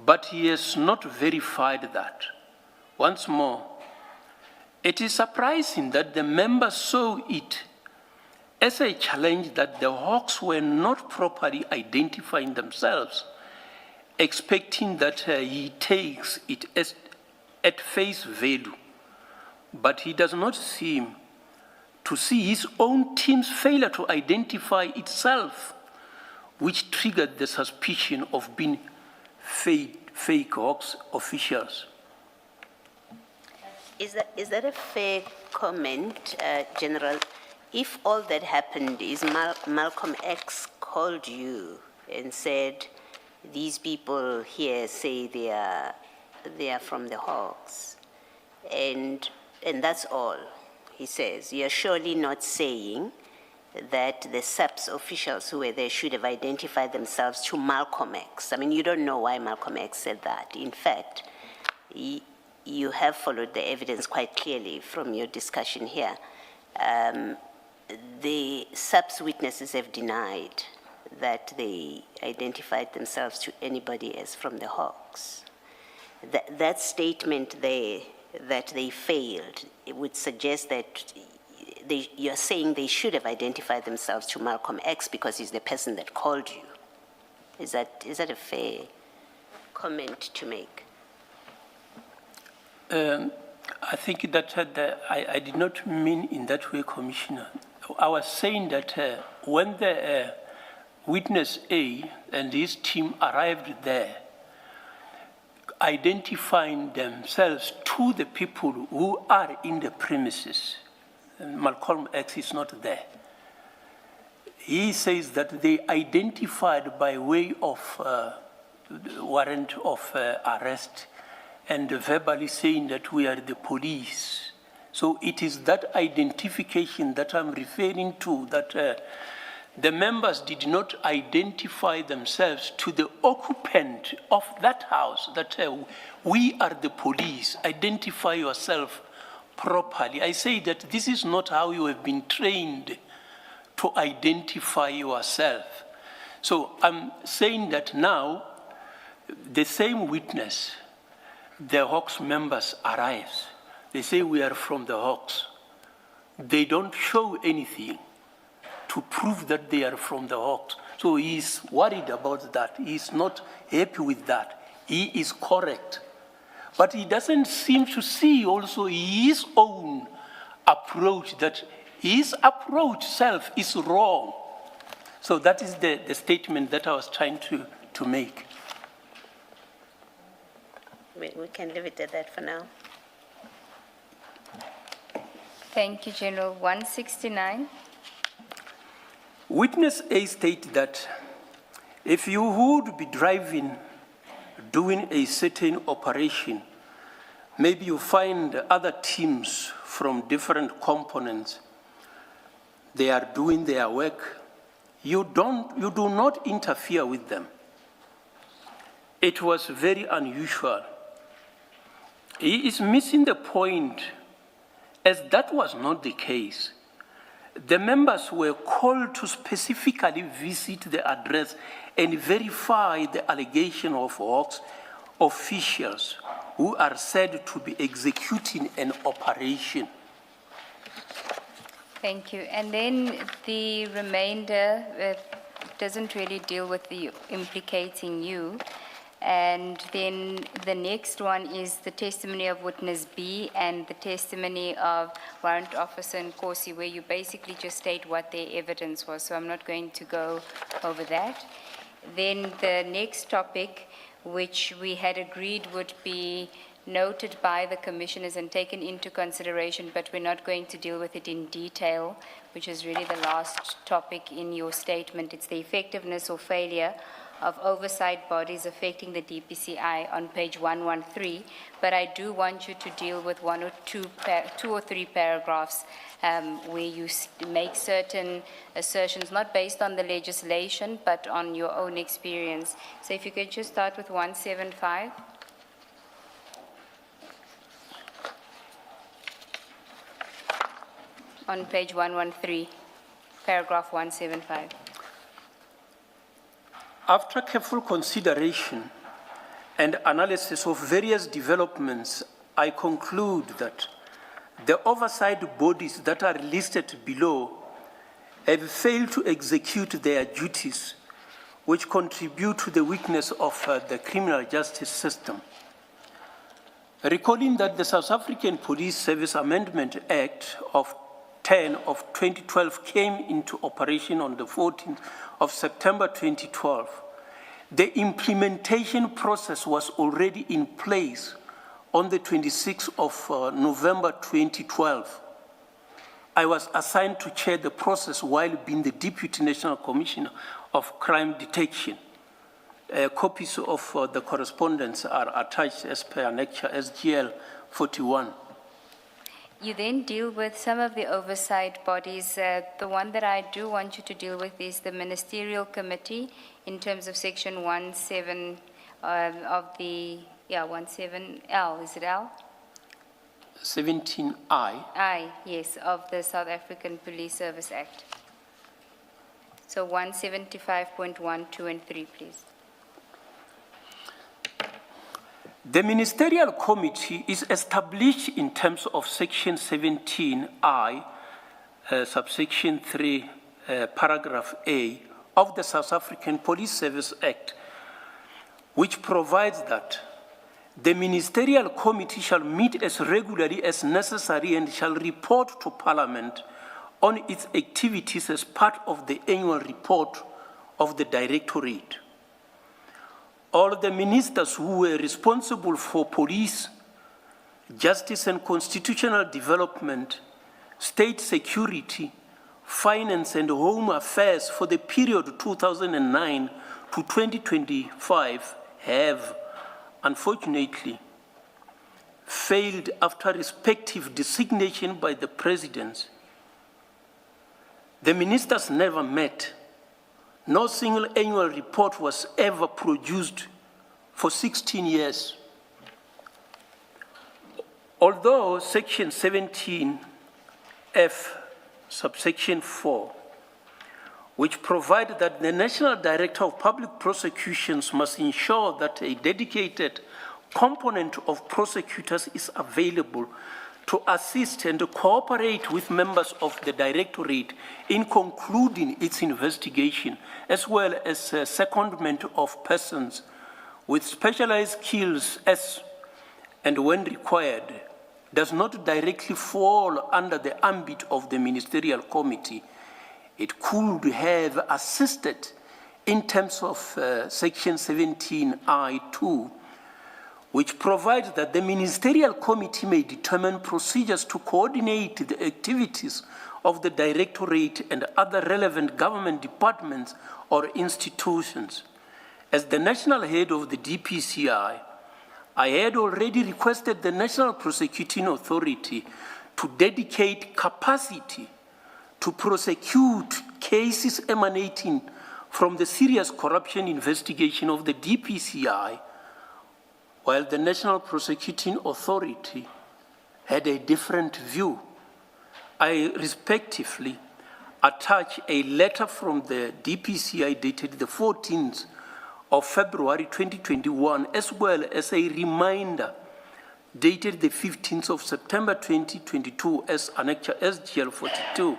but he has not verified that. Once more, it is surprising that the members saw it as a challenge that the Hawks were not properly identifying themselves, expecting that he takes it as at face value. But he does not seem to see his own team's failure to identify itself, which triggered the suspicion of being fake Hawks officials. Is that a fair comment, General? if all that happened is Malcolm X called you and said, these people here say they are from the Hawks, and that's all, he says, you're surely not saying that the SAPS officials who were there should have identified themselves to Malcolm X. I mean, you don't know why Malcolm X said that. In fact, you have followed the evidence quite clearly from your discussion here. The SAPS witnesses have denied that they identified themselves to anybody as from the Hawks. That statement there, that they failed, it would suggest that you're saying they should have identified themselves to Malcolm X because he's the person that called you. Is that a fair comment to make? I think that I did not mean in that way, Commissioner. I was saying that when the witness A and his team arrived there, identifying themselves to the people who are in the premises, Malcolm X is not there. He says that they identified by way of warrant of arrest and verbally saying that we are the police. So it is that identification that I'm referring to, that the members did not identify themselves to the occupant of that house, that we are the police, identify yourself properly. I say that this is not how you have been trained to identify yourself. So I'm saying that now, the same witness, the Hawks members arrives. They say we are from the Hawks. They don't show anything to prove that they are from the Hawks. So he's worried about that. He's not happy with that. He is correct. But he doesn't seem to see also his own approach, that his approach self is wrong. So that is the statement that I was trying to make. We can leave it at that for now. Thank you, General. 169. Witness A stated that if you would be driving, doing a certain operation, maybe you find other teams from different components, they are doing their work, you do not interfere with them. It was very unusual. He is missing the point, as that was not the case. The members were called to specifically visit the address and verify the allegation of Hawks officials who are said to be executing an operation. Thank you. And then the remainder doesn't really deal with the implicating you. And then the next one is the testimony of witness B and the testimony of warrant officer Nkosi, where you basically just state what their evidence was. So I'm not going to go over that. Then the next topic, which we had agreed would be noted by the commissioners and taken into consideration, but we're not going to deal with it in detail, which is really the last topic in your statement. It's the effectiveness or failure of oversight bodies affecting the DPCI on page 113, but I do want you to deal with two or three paragraphs where you make certain assertions, not based on the legislation, but on your own experience. So if you could just start with 175. On page 113, paragraph 175. After careful consideration and analysis of various developments, I conclude that the oversight bodies that are listed below have failed to execute their duties, which contribute to the weakness of the criminal justice system. Recalling that the South African Police Service Amendment Act of 10 of 2012 came into operation on the 14th of September 2012, the implementation process was already in place on the 26th of November 2012. I was assigned to chair the process while being the Deputy National Commissioner of Crime Detection. Copies of the correspondence are attached as per Annexure SGL 41. You then deal with some of the oversight bodies. The one that I do want you to deal with is the Ministerial Committee in terms of Section 17 of the, 17L, is it L? 17I. I, yes, of the South African Police Service Act. So 175.1, 2, and 3, please. The Ministerial Committee is established in terms of Section 17I, subsection 3, paragraph A of the South African Police Service Act, which provides that the Ministerial Committee shall meet as regularly as necessary and shall report to Parliament on its activities as part of the annual report of the Directorate. All the ministers who were responsible for police, justice and constitutional development, state security, finance and home affairs for the period 2009 to 2025 have, unfortunately, failed after respective designation by the presidents. The ministers never met. No single annual report was ever produced for 16 years. Although Section 17F, subsection 4, which provided that the National Director of Public Prosecutions must ensure that a dedicated component of prosecutors is available to assist and to cooperate with members of the Directorate in concluding its investigation, as well as secondment of persons with specialized skills as and when required, does not directly fall under the ambit of the Ministerial Committee. It could have assisted in terms of Section 17I2, which provides that the Ministerial Committee may determine procedures to coordinate the activities of the Directorate and other relevant government departments or institutions. As the national head of the DPCI, I had already requested the National Prosecuting Authority to dedicate capacity to prosecute cases emanating from the serious corruption investigation of the DPCI, while the National Prosecuting Authority had a different view. I respectively attach a letter from the DPCI dated the 14th of February 2021, as well as a reminder dated the 15th of September 2022 as Annexure SGL 42,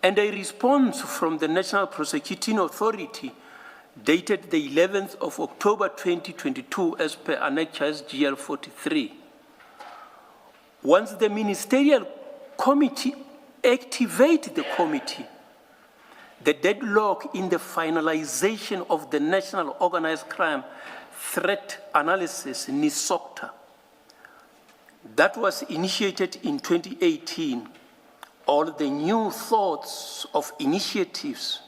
and a response from the National Prosecuting Authority dated the 11th of October 2022 as per Annexure SGL 43. Once the Ministerial Committee activated the committee, the deadlock in the finalization of the National Organized Crime Threat Analysis, NISOCTA, that was initiated in 2018, all the new thoughts of initiatives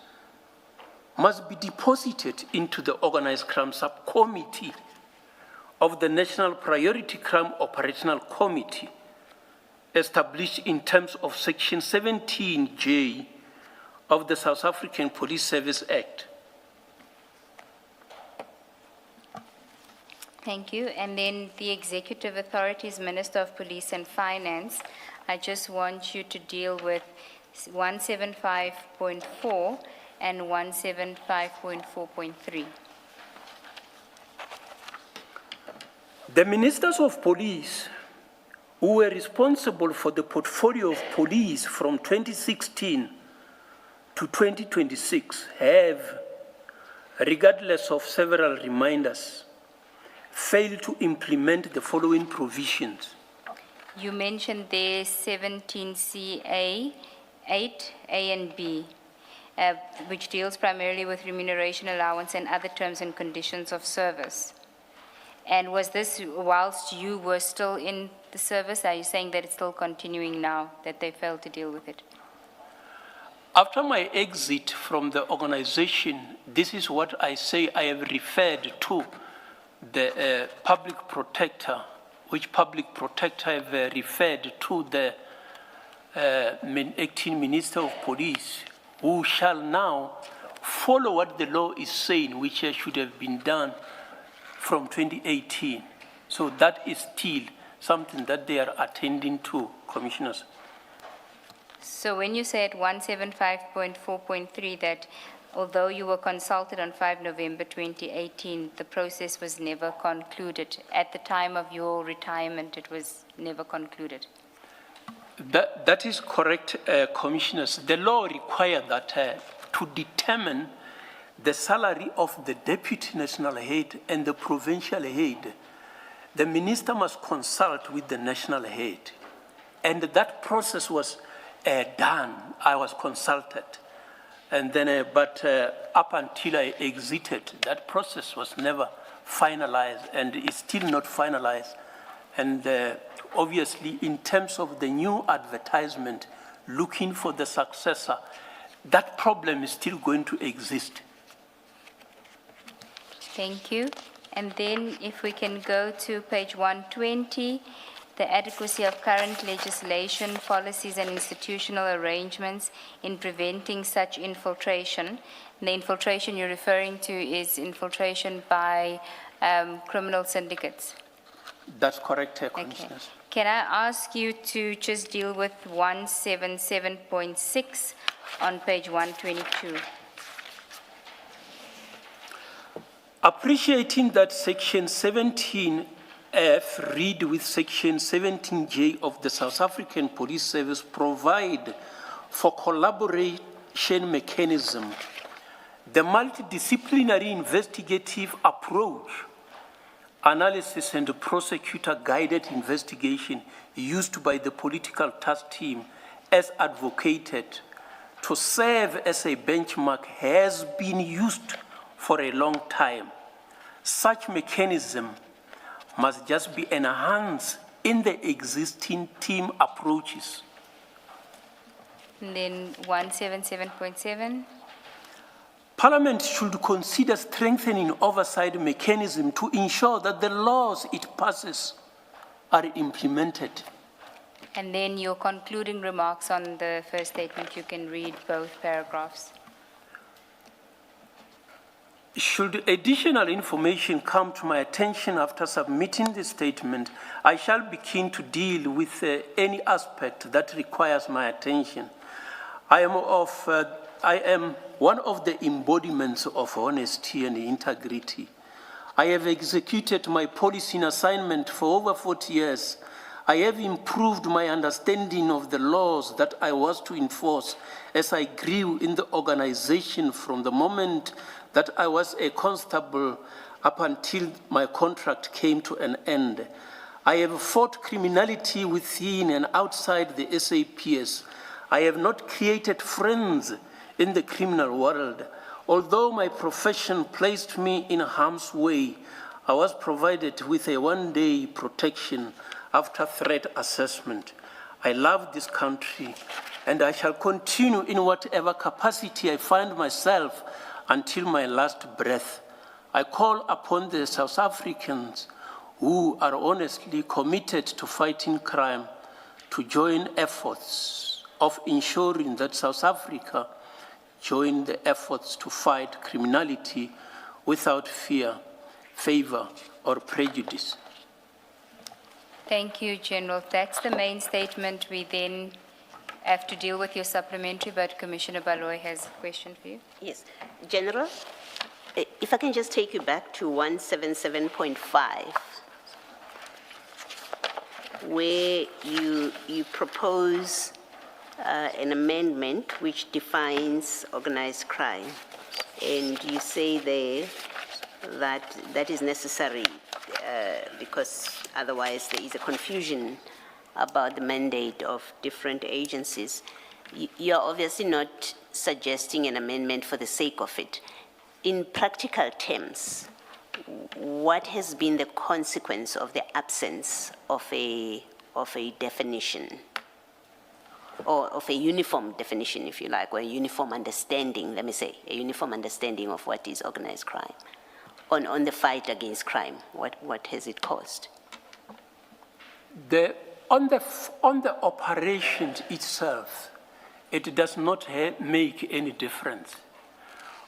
must be deposited into the Organized Crime Subcommittee of the National Priority Crime Operational Committee, established in terms of Section 17J of the South African Police Service Act. Thank you. And then the Executive Authorities, Minister of Police and Finance, I just want you to deal with 175.4 and 175.4.3. The Ministers of Police who were responsible for the portfolio of police from 2016 to 2026 have, regardless of several reminders, failed to implement the following provisions. You mentioned there 17CA, 8, A and B, which deals primarily with remuneration allowance and other terms and conditions of service. And was this whilst you were still in the service? Are you saying that it's still continuing now, that they failed to deal with it? After my exit from the organization, this is what I say I have referred to the public protector, which public protector I have referred to the acting Minister of Police, who shall now follow what the law is saying, which should have been done from 2018. So that is still something that they are attending to, Commissioners. So when you say at 175.4.3 that although you were consulted on 5 November 2018, the process was never concluded. At the time of your retirement, it was never concluded. That is correct, Commissioners. The law requires that to determine the salary of the deputy national head and the provincial head, the minister must consult with the national head. And that process was done. I was consulted. And then, up until I exited, that process was never finalized and is still not finalized. And obviously, in terms of the new advertisement, looking for the successor, that problem is still going to exist. Thank you. And then if we can go to page 120, the adequacy of current legislation, policies, and institutional arrangements in preventing such infiltration. And the infiltration you're referring to is infiltration by criminal syndicates. That's correct, Commissioners. Okay. Can I ask you to just deal with 177.6 on page 122? Appreciating that Section 17F read with Section 17J of the South African Police Service provide for collaboration mechanism, the multidisciplinary investigative approach, analysis and prosecutor-guided investigation used by the political task team as advocated to serve as a benchmark has been used for a long time. Such mechanism must just be enhanced in the existing team approaches. And then 177.7. Parliament should consider strengthening oversight mechanism to ensure that the laws it passes are implemented. And then your concluding remarks on the first statement, you can read both paragraphs. Should additional information come to my attention after submitting the statement, I shall be keen to deal with any aspect that requires my attention. I am one of the embodiments of honesty and integrity. I have executed my policy in assignment for over 40 years. I have improved my understanding of the laws that I was to enforce as I grew in the organization from the moment that I was a constable up until my contract came to an end. I have fought criminality within and outside the SAPS. I have not created friends in the criminal world. Although my profession placed me in harm's way, I was provided with a one-day protection after threat assessment. I love this country, and I shall continue in whatever capacity I find myself until my last breath. I call upon the South Africans who are honestly committed to fighting crime to join efforts of ensuring that South Africa join the efforts to fight criminality without fear, favor, or prejudice. Thank you, General. That's the main statement. We then have to deal with your supplementary, but Commissioner Baloyi has a question for you. Yes. General, if I can just take you back to 177.5, where you propose an amendment which defines organized crime, and you say there that that is necessary because otherwise there is a confusion about the mandate of different agencies. You're obviously not suggesting an amendment for the sake of it. In practical terms, what has been the consequence of the absence of a definition, or of a uniform definition, if you like, or a uniform understanding, let me say, a uniform understanding of what is organized crime, on the fight against crime? What has it caused? On the operations itself, it does not make any difference.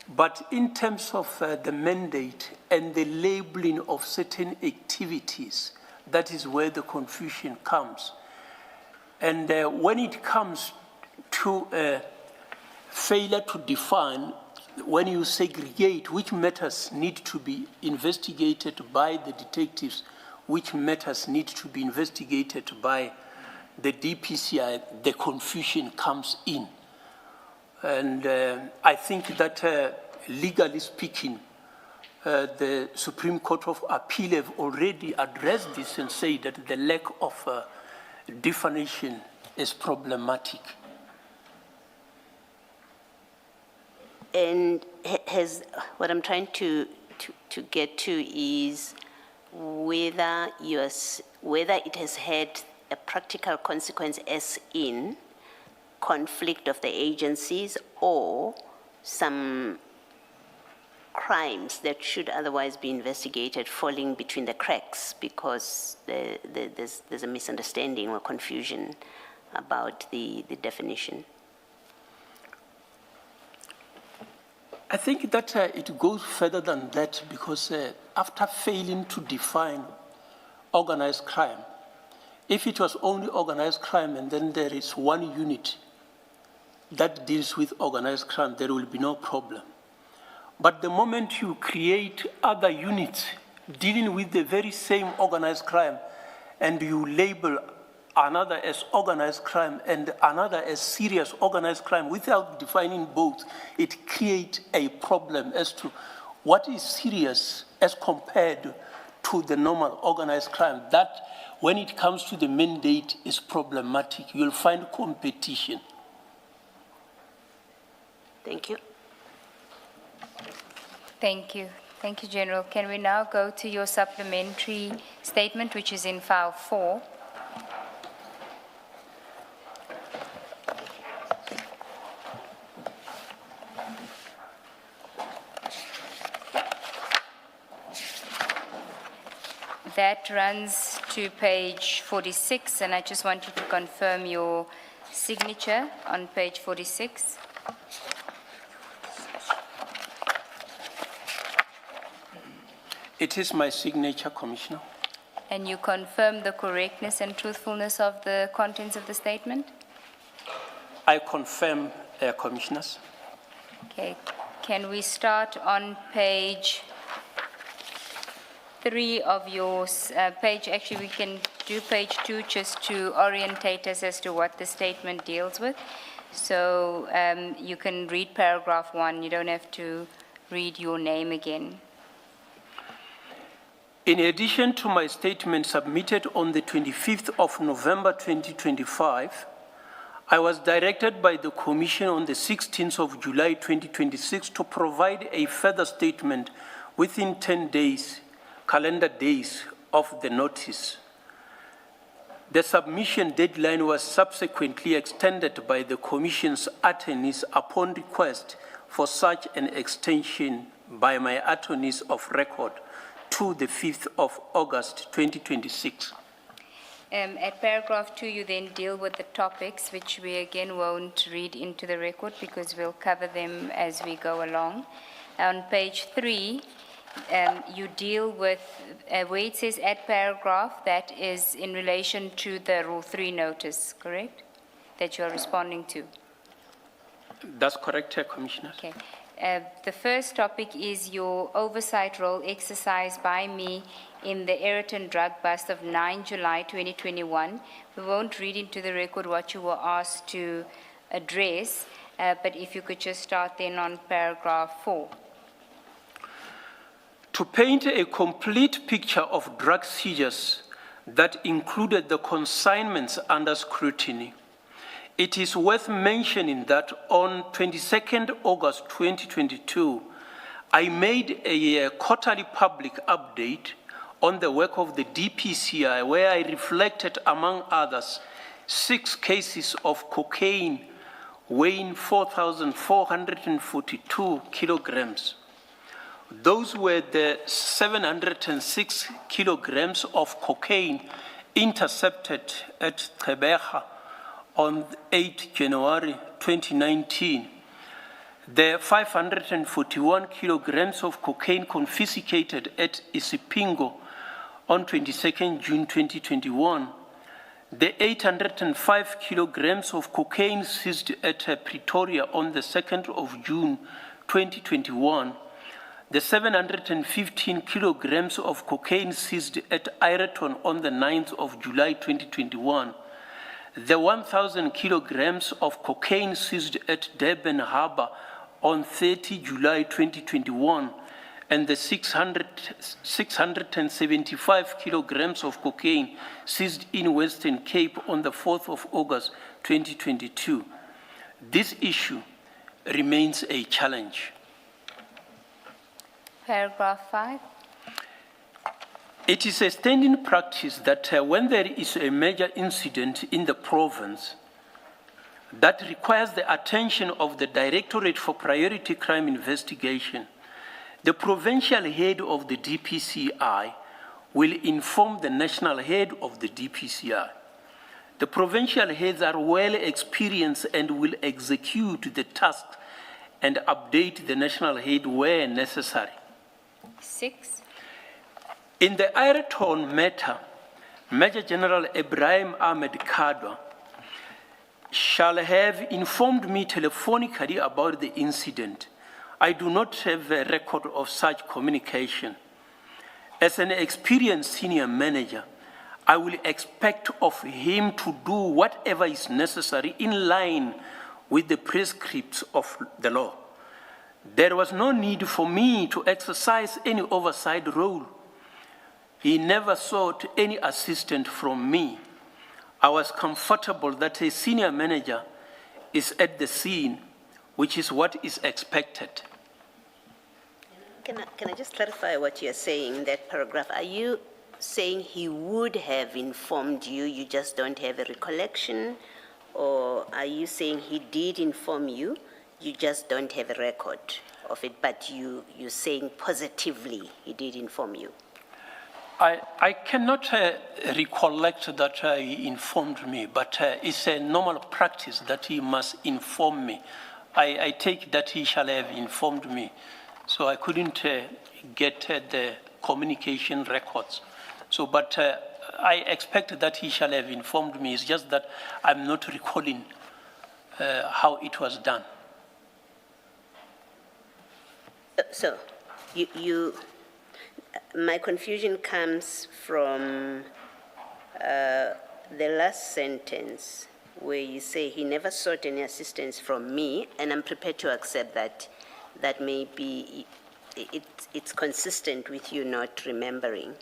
But in terms of the mandate and the labeling of certain activities, that is where the confusion comes. And when it comes to failure to define, when you segregate which matters need to be investigated by the detectives, which matters need to be investigated by the DPCI, the confusion comes in. And I think that legally speaking, the Supreme Court of Appeal have already addressed this and say that the lack of definition is problematic. And what I'm trying to get to is whether it has had a practical consequence, as in conflict of the agencies, or some crimes that should otherwise be investigated falling between the cracks because there's a misunderstanding or confusion about the definition. I think that it goes further than that, because after failing to define organized crime, if it was only organized crime and then there is one unit that deals with organized crime, there will be no problem. But the moment you create other units dealing with the very same organized crime, and you label another as organized crime and another as serious organized crime without defining both, it creates a problem as to what is serious as compared to the normal organized crime. That, when it comes to the mandate, is problematic. You'll find competition. Thank you. Thank you. Thank you, General. Can we now go to your supplementary statement, which is in file 4? That runs to page 46, and I just want you to confirm your signature on page 46. It is my signature, Commissioner. And you confirm the correctness and truthfulness of the contents of the statement? I confirm, Commissioners. Okay. Can we start on page 3 of your page? Actually, we can do page 2 just to orientate us as to what the statement deals with. So you can read paragraph 1. You don't have to read your name again. In addition to my statement submitted on the 25th of November 2025, I was directed by the Commission on the 16th of July 2026 to provide a further statement within 10 days, calendar days of the notice. The submission deadline was subsequently extended by the Commission's attorneys upon request for such an extension by my attorneys of record to the 5th of August 2026. At paragraph 2, you then deal with the topics, which we again won't read into the record because we'll cover them as we go along. On page 3, you deal with where it says at paragraph, that is in relation to the Rule 3 notice, correct? That you are responding to. That's correct, Commissioner. Okay. The first topic is your oversight role exercised by me in the Ayrton drug bust of 9 July 2021. We won't read into the record what you were asked to address, but if you could just start then on paragraph 4. To paint a complete picture of drug seizures that included the consignments under scrutiny, it is worth mentioning that on 22nd August 2022, I made a quarterly public update on the work of the DPCI, where I reflected, among others, 6 cases of cocaine weighing 4,442 kilograms. Those were the 706 kilograms of cocaine intercepted at Gqeberha on 8 January 2019. The 541 kilograms of cocaine confiscated at Isipingo on 22nd June 2021. The 805 kilograms of cocaine seized at Pretoria on the 2nd of June 2021. The 715 kilograms of cocaine seized at Ireton on the 9th of July 2021. The 1,000 kilograms of cocaine seized at Durban Harbour on 30 July 2021, and the 675 kilograms of cocaine seized in Western Cape on the 4th of August 2022. This issue remains a challenge. Paragraph 5. It is a standing practice that when there is a major incident in the province that requires the attention of the Directorate for Priority Crime Investigation, the provincial head of the DPCI will inform the national head of the DPCI. The provincial heads are well experienced and will execute the task and update the national head where necessary. 6. In the Ireton matter, Major General Ibrahim Ahmed Kadwa shall have informed me telephonically about the incident. I do not have a record of such communication. As an experienced senior manager, I will expect of him to do whatever is necessary in line with the prescripts of the law. There was no need for me to exercise any oversight role. He never sought any assistance from me. I was comfortable that a senior manager is at the scene, which is what is expected. Can I just clarify what you're saying in that paragraph? Are you saying he would have informed you, you just don't have a recollection? Or are you saying he did inform you, you just don't have a record of it, but you're saying positively he did inform you? I cannot recollect that he informed me, but it's a normal practice that he must inform me. I take that he shall have informed me. So I couldn't get the communication records. So, but I expect that he shall have informed me. It's just that I'm not recalling how it was done. So, my confusion comes from the last sentence where you say he never sought any assistance from me, and I'm prepared to accept that maybe it's consistent with you not remembering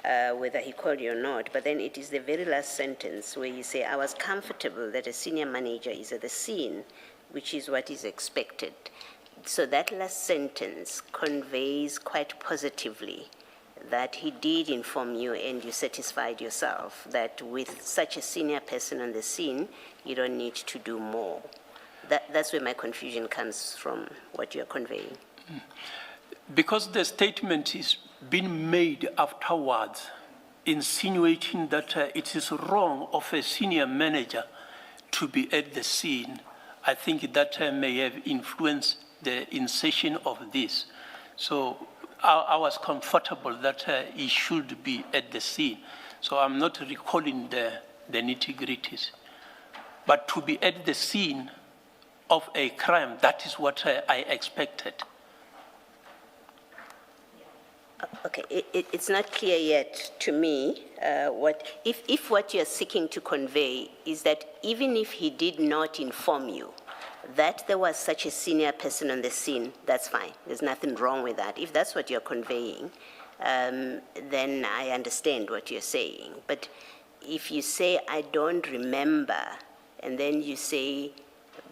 whether he called you or not, but then it is the very last sentence where you say, I was comfortable that a senior manager is at the scene, which is what is expected. So that last sentence conveys quite positively that he did inform you and you satisfied yourself that with such a senior person on the scene, you don't need to do more. That's where my confusion comes from, what you're conveying. Because the statement is being made afterwards, insinuating that it is wrong of a senior manager to be at the scene, I think that may have influenced the insertion of this. So I was comfortable that he should be at the scene. So I'm not recalling the nitty-gritties. But to be at the scene of a crime, that is what I expected. Okay, it's not clear yet to me if what you're seeking to convey is that even if he did not inform you that there was such a senior person on the scene, that's fine. There's nothing wrong with that. If that's what you're conveying, then I understand what you're saying. But if you say, I don't remember, and then you say,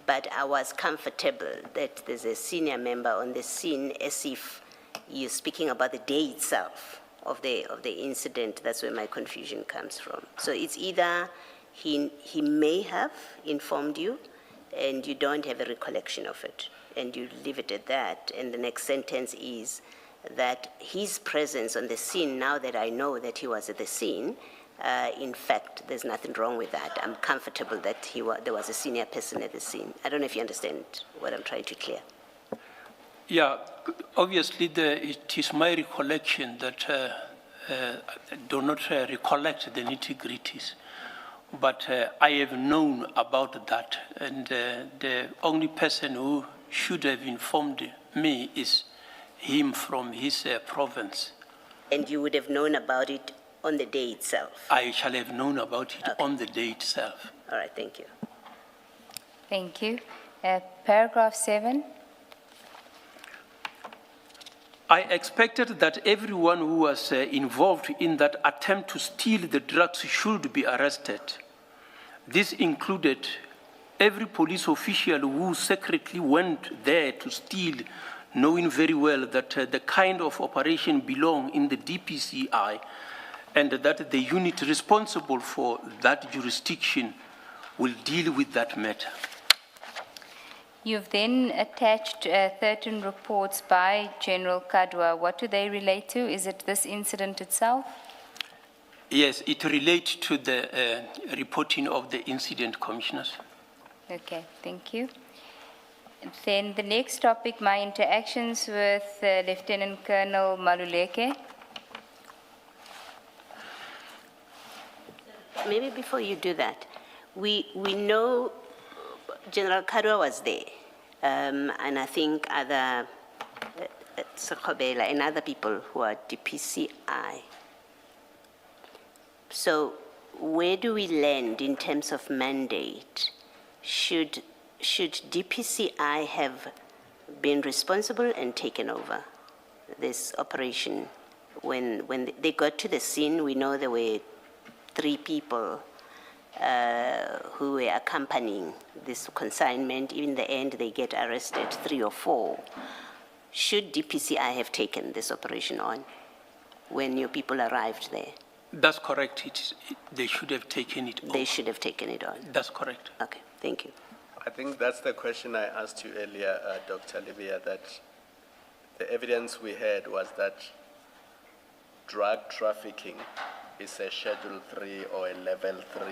but I was comfortable that there's a senior member on the scene, as if you're speaking about the day itself of the incident. That's where my confusion comes from. So it's either he may have informed you and you don't have a recollection of it, and you leave it at that, and the next sentence is that his presence on the scene, now that I know that he was at the scene, in fact, there's nothing wrong with that. I'm comfortable that there was a senior person at the scene. I don't know if you understand what I'm trying to clear. Yeah, obviously it is my recollection that I do not recollect the nitty-gritties, but I have known about that, and the only person who should have informed me is him from his province. And you would have known about it on the day itself? I shall have known about it Okay. on the day itself. All right, thank you. Thank you. Paragraph 7. I expected that everyone who was involved in that attempt to steal the drugs should be arrested. This included every police official who secretly went there to steal, knowing very well that the kind of operation belonged in the DPCI, and that the unit responsible for that jurisdiction will deal with that matter. You've then attached 13 reports by General Kadwa. What do they relate to? Is it this incident itself? Yes, it relates to the reporting of the incident, Commissioners. Okay, thank you. Then the next topic, my interactions with Lieutenant Colonel Maluleke. Maybe before you do that, we know General Kadwa was there, and I think other Sekgobela and other people who are DPCI. So where do we land in terms of mandate? Should DPCI have been responsible and taken over this operation? When they got to the scene, we know there were 3 people who were accompanying this consignment. In the end, they get arrested, 3 or 4. Should DPCI have taken this operation on when your people arrived there? That's correct. They should have taken it on. They should have taken it on. That's correct. Okay, thank you. I think that's the question I asked you earlier, Dr. Livia, that the evidence we had was that drug trafficking is a Schedule 3 or a Level 3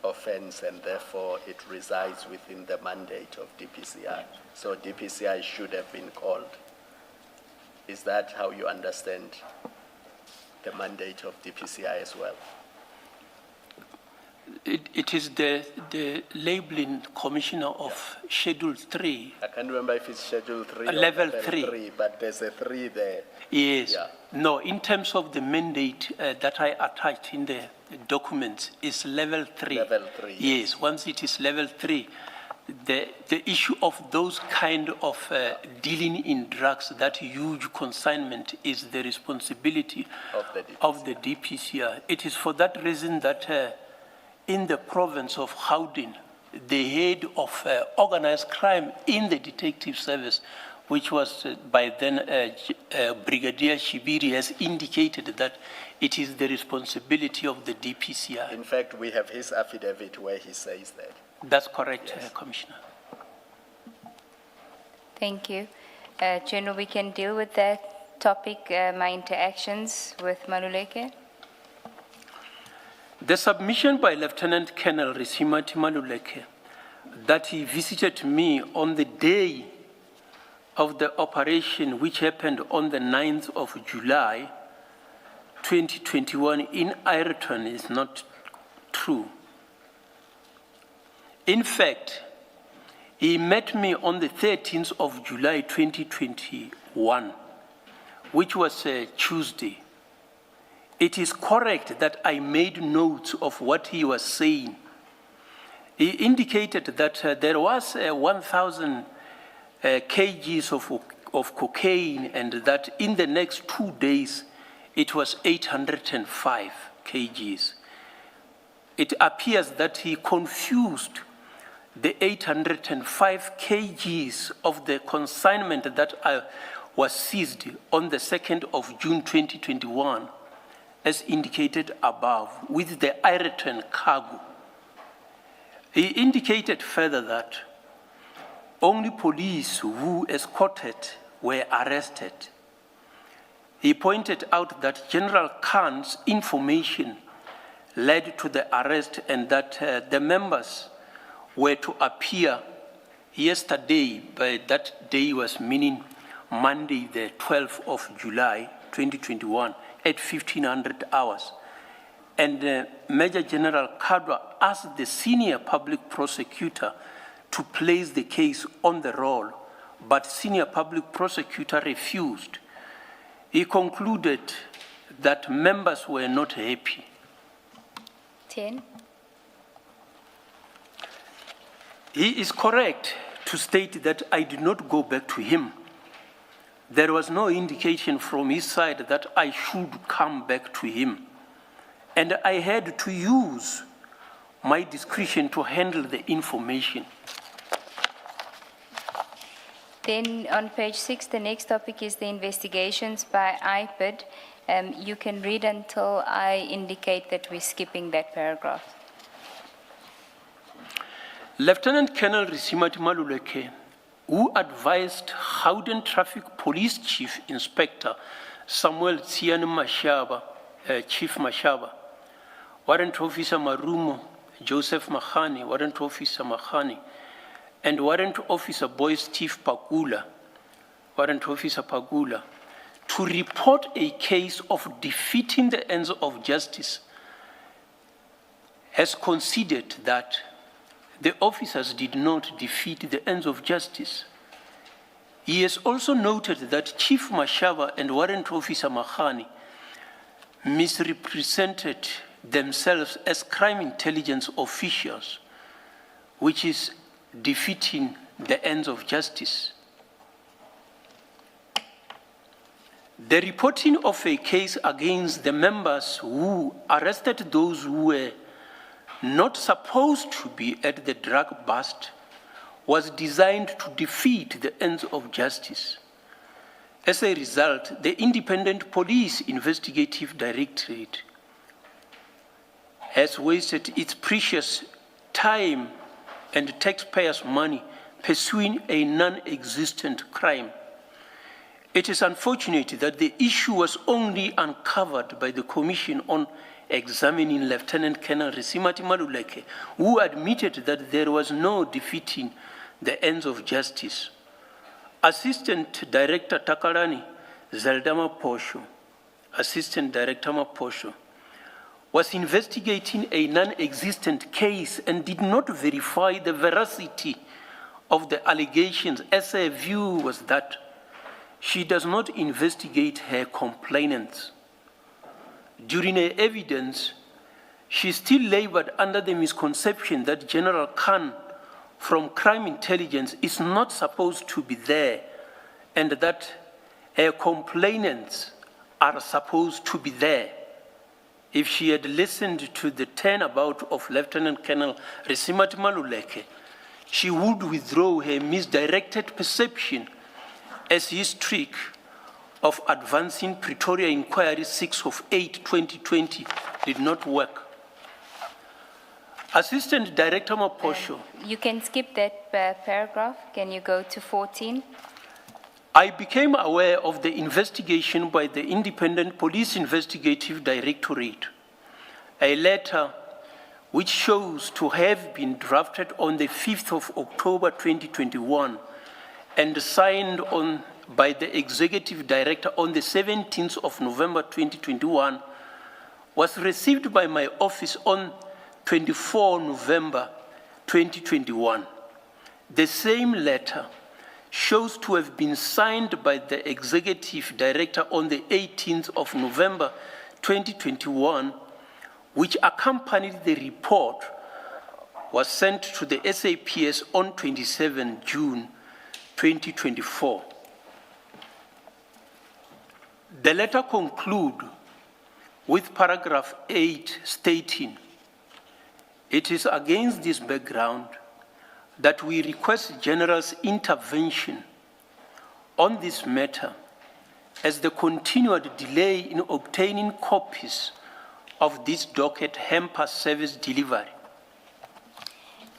offense, and therefore it resides within the mandate of DPCI. So DPCI should have been called. Is that how you understand the mandate of DPCI as well? It is the labeling commissioner of Schedule 3. I can't remember if it's Schedule 3 or Level 3. but there's a 3 there. Yes. Yeah. No, in terms of the mandate that I attached in the documents is Level 3. Level 3, Yes, once it is Level 3, the issue of those kind of dealing in drugs, that huge consignment, is the responsibility of the DPCI. It is for that reason that in the province of Gauteng, the head of organized crime in the detective service, which was by then Brigadier Shibiri, has indicated that it is the responsibility of the DPCI. In fact, we have his affidavit where he says that. That's correct, Yes. Commissioner. Thank you. General, we can deal with that topic, my interactions with Maluleke. The submission by Lieutenant Colonel Risimati Maluleke that he visited me on the day of the operation, which happened on the 9th of July, 2021 in Ireton, is not true. In fact, he met me on the 13th of July, 2021, which was a Tuesday. It is correct that I made notes of what he was saying. He indicated that there was 1,000 kgs of cocaine, and that in the next 2 days, it was 805 kgs. It appears that he confused the 805 kgs of the consignment that was seized on the 2nd of June 2021, as indicated above, with the Ireton cargo. He indicated further that only police who escorted were arrested. He pointed out that General Khan's information led to the arrest and that the members were to appear yesterday, but that day was meaning Monday, the 12th of July, 2021, at 1500 hours. And Major General Kadwa asked the senior public prosecutor to place the case on the roll, but senior public prosecutor refused. He concluded that members were not happy. 10. He is correct to state that I did not go back to him. There was no indication from his side that I should come back to him. And I had to use my discretion to handle the information. Then on page 6, the next topic is the investigations by IPID. You can read until I indicate that we're skipping that paragraph. Lieutenant Colonel Risimati Maluleke, who advised Howden Traffic Police Chief Inspector Samuel Tsiane Mashaba, Chief Mashaba, Warrant Officer Marumo, Joseph Mahani, Warrant Officer Mahani, and Warrant Officer Boyce Chief Pagula, Warrant Officer Pagula, to report a case of defeating the ends of justice, has considered that the officers did not defeat the ends of justice. He has also noted that Chief Mashaba and Warrant Officer Mahani misrepresented themselves as crime intelligence officials, which is defeating the ends of justice. The reporting of a case against the members who arrested those who were not supposed to be at the drug bust was designed to defeat the ends of justice. As a result, the Independent Police Investigative Directorate has wasted its precious time and taxpayers' money pursuing a non-existent crime. It is unfortunate that the issue was only uncovered by the Commission on examining Lieutenant Colonel Risimati Maluleke, who admitted that there was no defeating the ends of justice. Assistant Director Takarani Zeldama Posho, Assistant Director Maposho, was investigating a non-existent case and did not verify the veracity of the allegations, as her view was that she does not investigate her complainants. During her evidence, she still labored under the misconception that General Khan from Crime Intelligence is not supposed to be there and that her complainants are supposed to be there. If she had listened to the turnabout of Lieutenant Colonel Risimati Maluleke, she would withdraw her misdirected perception as his trick of advancing Pretoria Inquiry 6 of 8, 2020 did not work. Assistant Director Maposho. You can skip that paragraph. Can you go to 14? I became aware of the investigation by the Independent Police Investigative Directorate, a letter which shows to have been drafted on the 5th of October 2021 and signed on by the Executive Director on the 17th of November 2021, was received by my office on 24 November 2021. The same letter shows to have been signed by the Executive Director on the 18th of November 2021, which accompanied the report, was sent to the SAPS on 27 June 2024. The letter concludes with paragraph 8 stating, "It is against this background that we request General's intervention on this matter as the continued delay in obtaining copies of this docket hampers service delivery.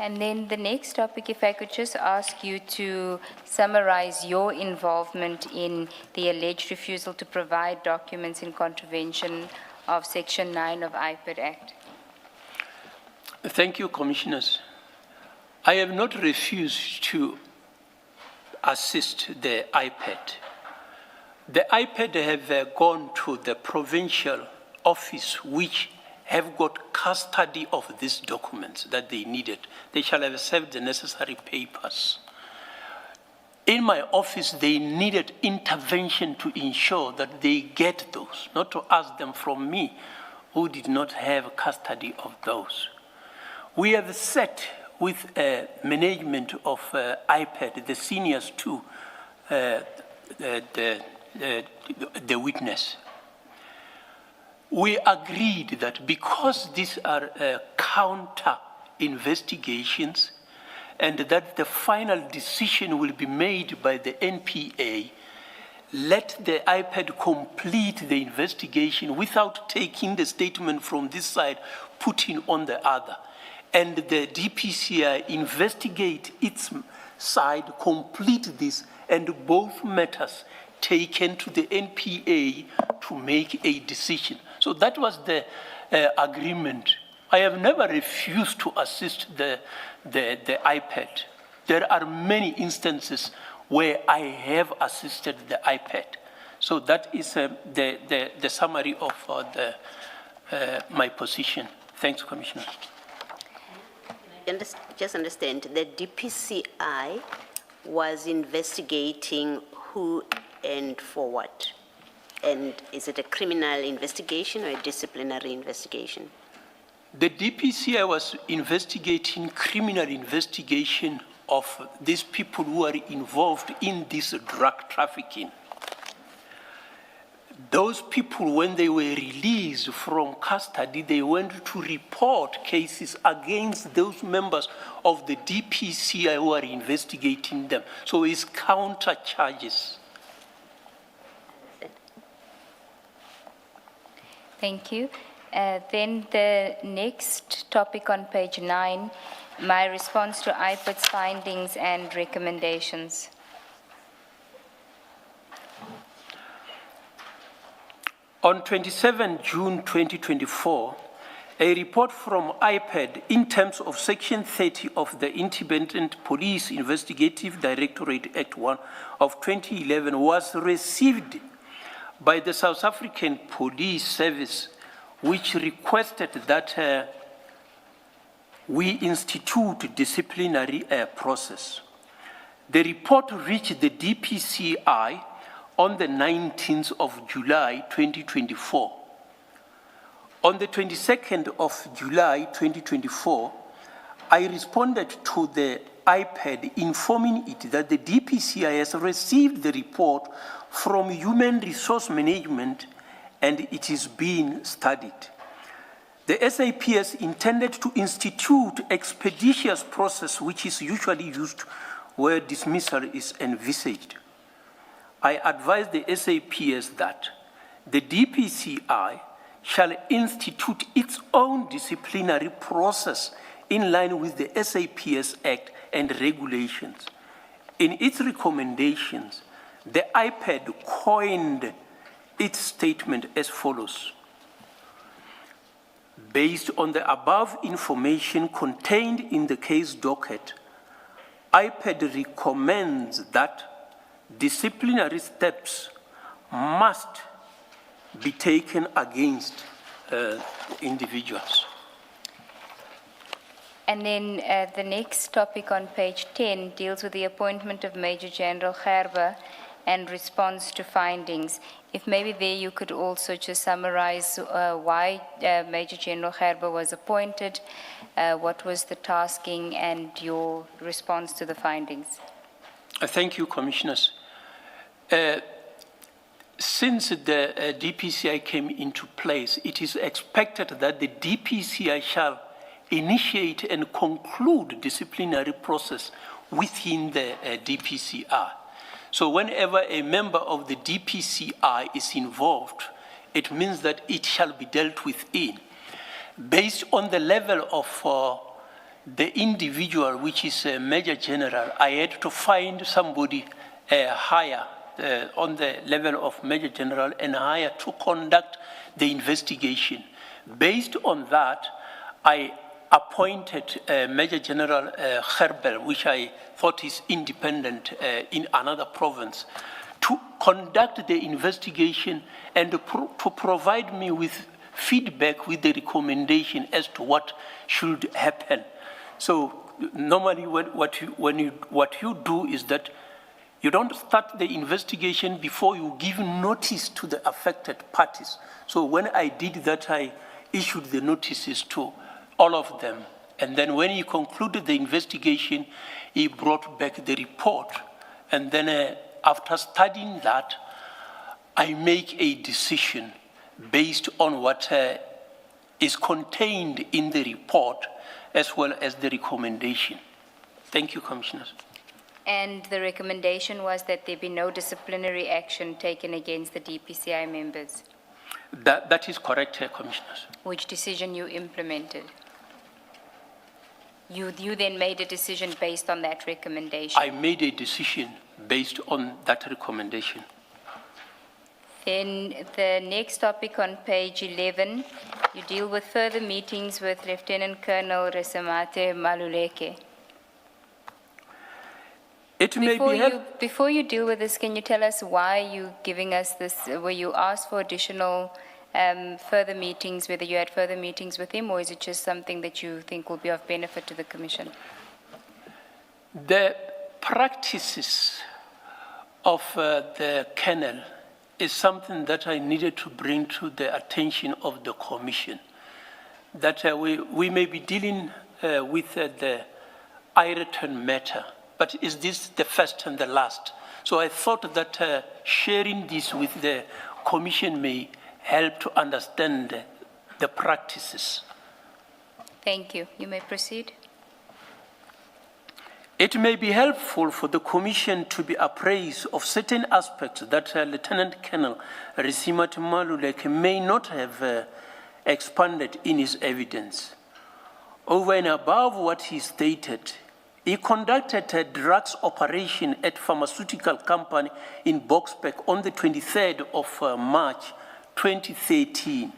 And then the next topic, if I could just ask you to summarize your involvement in the alleged refusal to provide documents in contravention of Section 9 of IPID Act. Thank you, Commissioners. I have not refused to assist the IPAD. The IPAD have gone to the provincial office which have got custody of these documents that they needed. They shall have served the necessary papers. In my office, they needed intervention to ensure that they get those, not to ask them from me, who did not have custody of those. We have sat with management of IPAD, the seniors too, the witness. We agreed that because these are counter investigations and that the final decision will be made by the NPA, let the IPAD complete the investigation without taking the statement from this side, putting on the other. And the DPCI investigate its side, complete this, and both matters taken to the NPA to make a decision. So that was the agreement. I have never refused to assist the IPAD. There are many instances where I have assisted the IPAD. So that is the summary of my position. Thanks, Commissioner. Just understand, the DPCI was investigating who and for what? And is it a criminal investigation or a disciplinary investigation? The DPCI was investigating criminal investigation of these people who are involved in this drug trafficking. Those people, when they were released from custody, they went to report cases against those members of the DPCI who are investigating them. So it's counter charges. Thank you. Then the next topic on page 9, my response to IPID's findings and recommendations. On 27 June 2024, a report from IPAD in terms of Section 30 of the Independent Police Investigative Directorate Act 1 of 2011 was received by the South African Police Service, which requested that we institute disciplinary process. The report reached the DPCI on the 19th of July 2024. On the 22nd of July 2024, I responded to the IPAD informing it that the DPCI has received the report from Human Resource Management and it is being studied. The SAPS intended to institute expeditious process which is usually used where dismissal is envisaged. I advise the SAPS that the DPCI shall institute its own disciplinary process in line with the SAPS Act and regulations. In its recommendations, the IPAD coined its statement as follows. Based on the above information contained in the case docket, IPAD recommends that disciplinary steps must be taken against individuals. And then the next topic on page 10 deals with the appointment of Major General Gerber and response to findings. If maybe there you could also just summarize why Major General Gerber was appointed, what was the tasking, and your response to the findings. Thank you, Commissioners. Since the DPCI came into place, it is expected that the DPCI shall initiate and conclude disciplinary process within the DPCI. So whenever a member of the DPCI is involved, it means that it shall be dealt with in. Based on the level of the individual, which is a Major General, I had to find somebody higher on the level of Major General and higher to conduct the investigation. Based on that, I appointed Major General Herbel, which I thought is independent in another province, to conduct the investigation and to provide me with feedback with the recommendation as to what should happen. So normally what you do is that you don't start the investigation before you give notice to the affected parties. So when I did that, I issued the notices to all of them. And then when he concluded the investigation, he brought back the report. And then after studying that, I make a decision based on what is contained in the report as well as the recommendation. Thank you, Commissioners. And the recommendation was that there be no disciplinary action taken against the DPCI members, That is correct, Commissioners. which decision you implemented. You then made a decision based on that recommendation. I made a decision based on that recommendation. Then the next topic on page 11, you deal with further meetings with Lieutenant Colonel Resemate Maluleke. It may be helpful. Before you deal with this, can you tell us why you giving us this, were you asked for additional further meetings, whether you had further meetings with him, or is it just something that you think will be of benefit to the Commission? The practices of the kennel is something that I needed to bring to the attention of the Commission, that we may be dealing with the Ireton matter, but is this the first and the last? So I thought that sharing this with the Commission may help to understand the practices. Thank you. You may proceed. It may be helpful for the Commission to be appraised of certain aspects that Lieutenant Colonel Resemate Maluleke may not have expanded in his evidence. Over and above what he stated, he conducted a drugs operation at pharmaceutical company in Boksburg on the 23rd of March 2013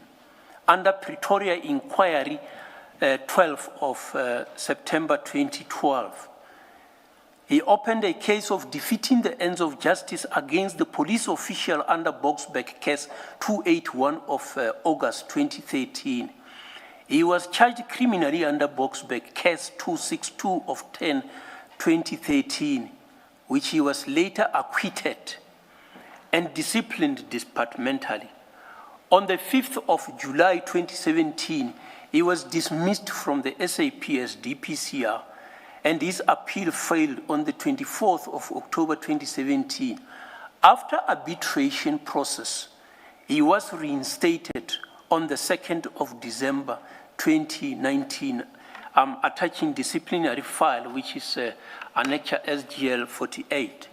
under Pretoria Inquiry 12th of September 2012. He opened a case of defeating the ends of justice against the police official under Boksburg case 281 of August 2013. He was charged criminally under Boksburg case 262 of 10, 2013, which he was later acquitted and disciplined departmentally. On the 5th of July 2017, he was dismissed from the SAPS DPCR, and his appeal failed on the 24th of October 2017. After arbitration process, he was reinstated on the 2nd of December 2019. I'm attaching disciplinary file, which is Annex SGL 48.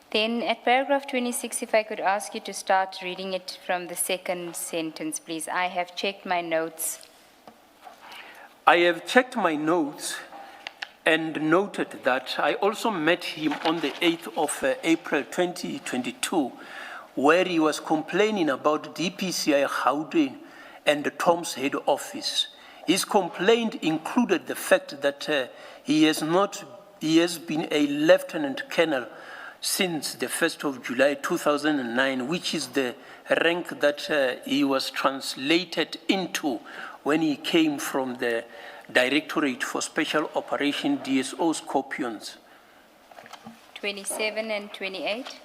Then at paragraph 26, if I could ask you to start reading it from the second sentence, please. I have checked my notes. I have checked my notes and noted that I also met him on the 8th of April 2022, where he was complaining about DPCI Gauteng and Tom's head office. His complaint included the fact that he has been a lieutenant colonel since the 1st of July 2009, which is the rank that he was translated into when he came from the Directorate for Special Operation DSO Scorpions. 27 and 28.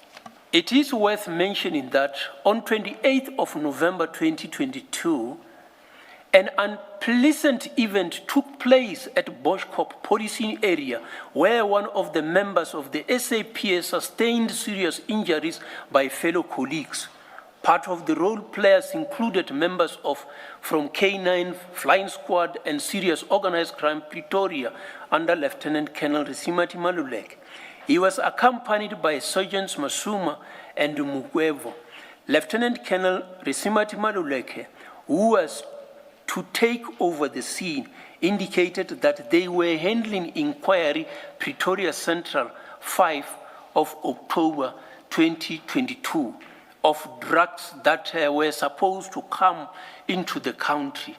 It is worth mentioning that on 28th of November 2022, an unpleasant event took place at Boschkop policing area where one of the members of the SAPS sustained serious injuries by fellow colleagues. Part of the role players included members from K9 Flying Squad and Serious Organized Crime Pretoria under Lieutenant Colonel Risimati Maluleke. He was accompanied by Sergeants Masuma and Mugwevo. Lieutenant Colonel Risimati Maluleke, who was to take over the scene, indicated that they were handling inquiry Pretoria Central 5 of October 2022 of drugs that were supposed to come into the country.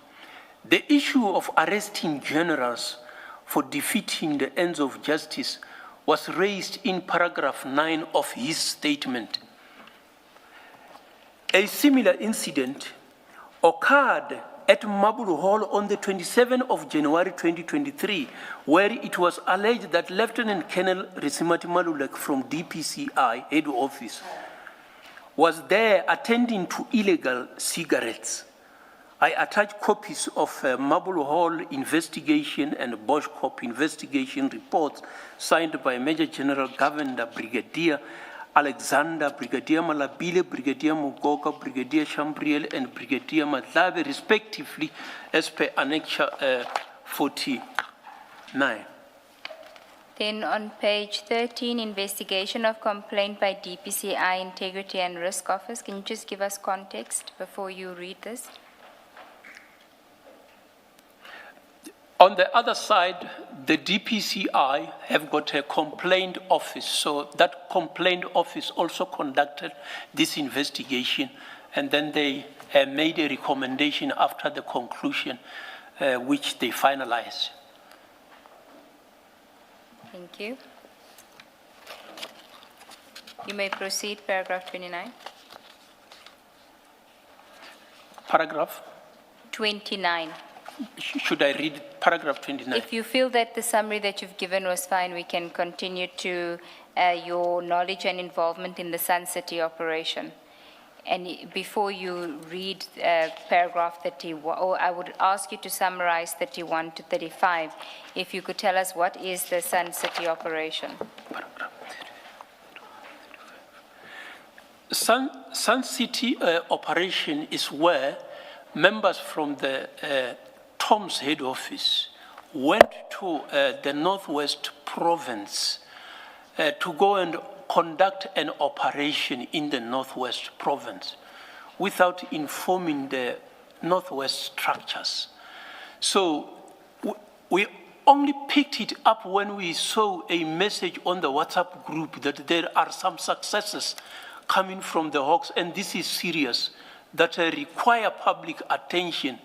The issue of arresting generals for defeating the ends of justice was raised in paragraph 9 of his statement. A similar incident occurred at Mabulu Hall on the 27th of January 2023, where it was alleged that Lieutenant Colonel Risimati Maluleke from DPCI head office was there attending to illegal cigarettes. I attach copies of Mabulu Hall investigation and Bosch Corp investigation reports signed by Major General Governor Brigadier Alexander, Brigadier Malabile, Brigadier Mugoka, Brigadier Chambriel, and Brigadier Madlanga, respectively, as per Annexure 49. Then on page 13, investigation of complaint by DPCI Integrity and Risk Office. Can you just give us context before you read this? On the other side, the DPCI have got a complaint office. So that complaint office also conducted this investigation, and then they made a recommendation after the conclusion, which they finalized. Thank you. You may proceed, paragraph 29. Paragraph? 29. Should I read paragraph 29? If you feel that the summary that you've given was fine, we can continue to your knowledge and involvement in the Sun City operation. And before you read paragraph 31, or I would ask you to summarize 31 to 35, if you could tell us what is the Sun City operation. Sun City operation is where members from the Tom's head office went to the Northwest Province to go and conduct an operation in the Northwest Province without informing the Northwest structures. So we only picked it up when we saw a message on the WhatsApp group that there are some successes coming from the Hawks, and this is serious, that require public attention.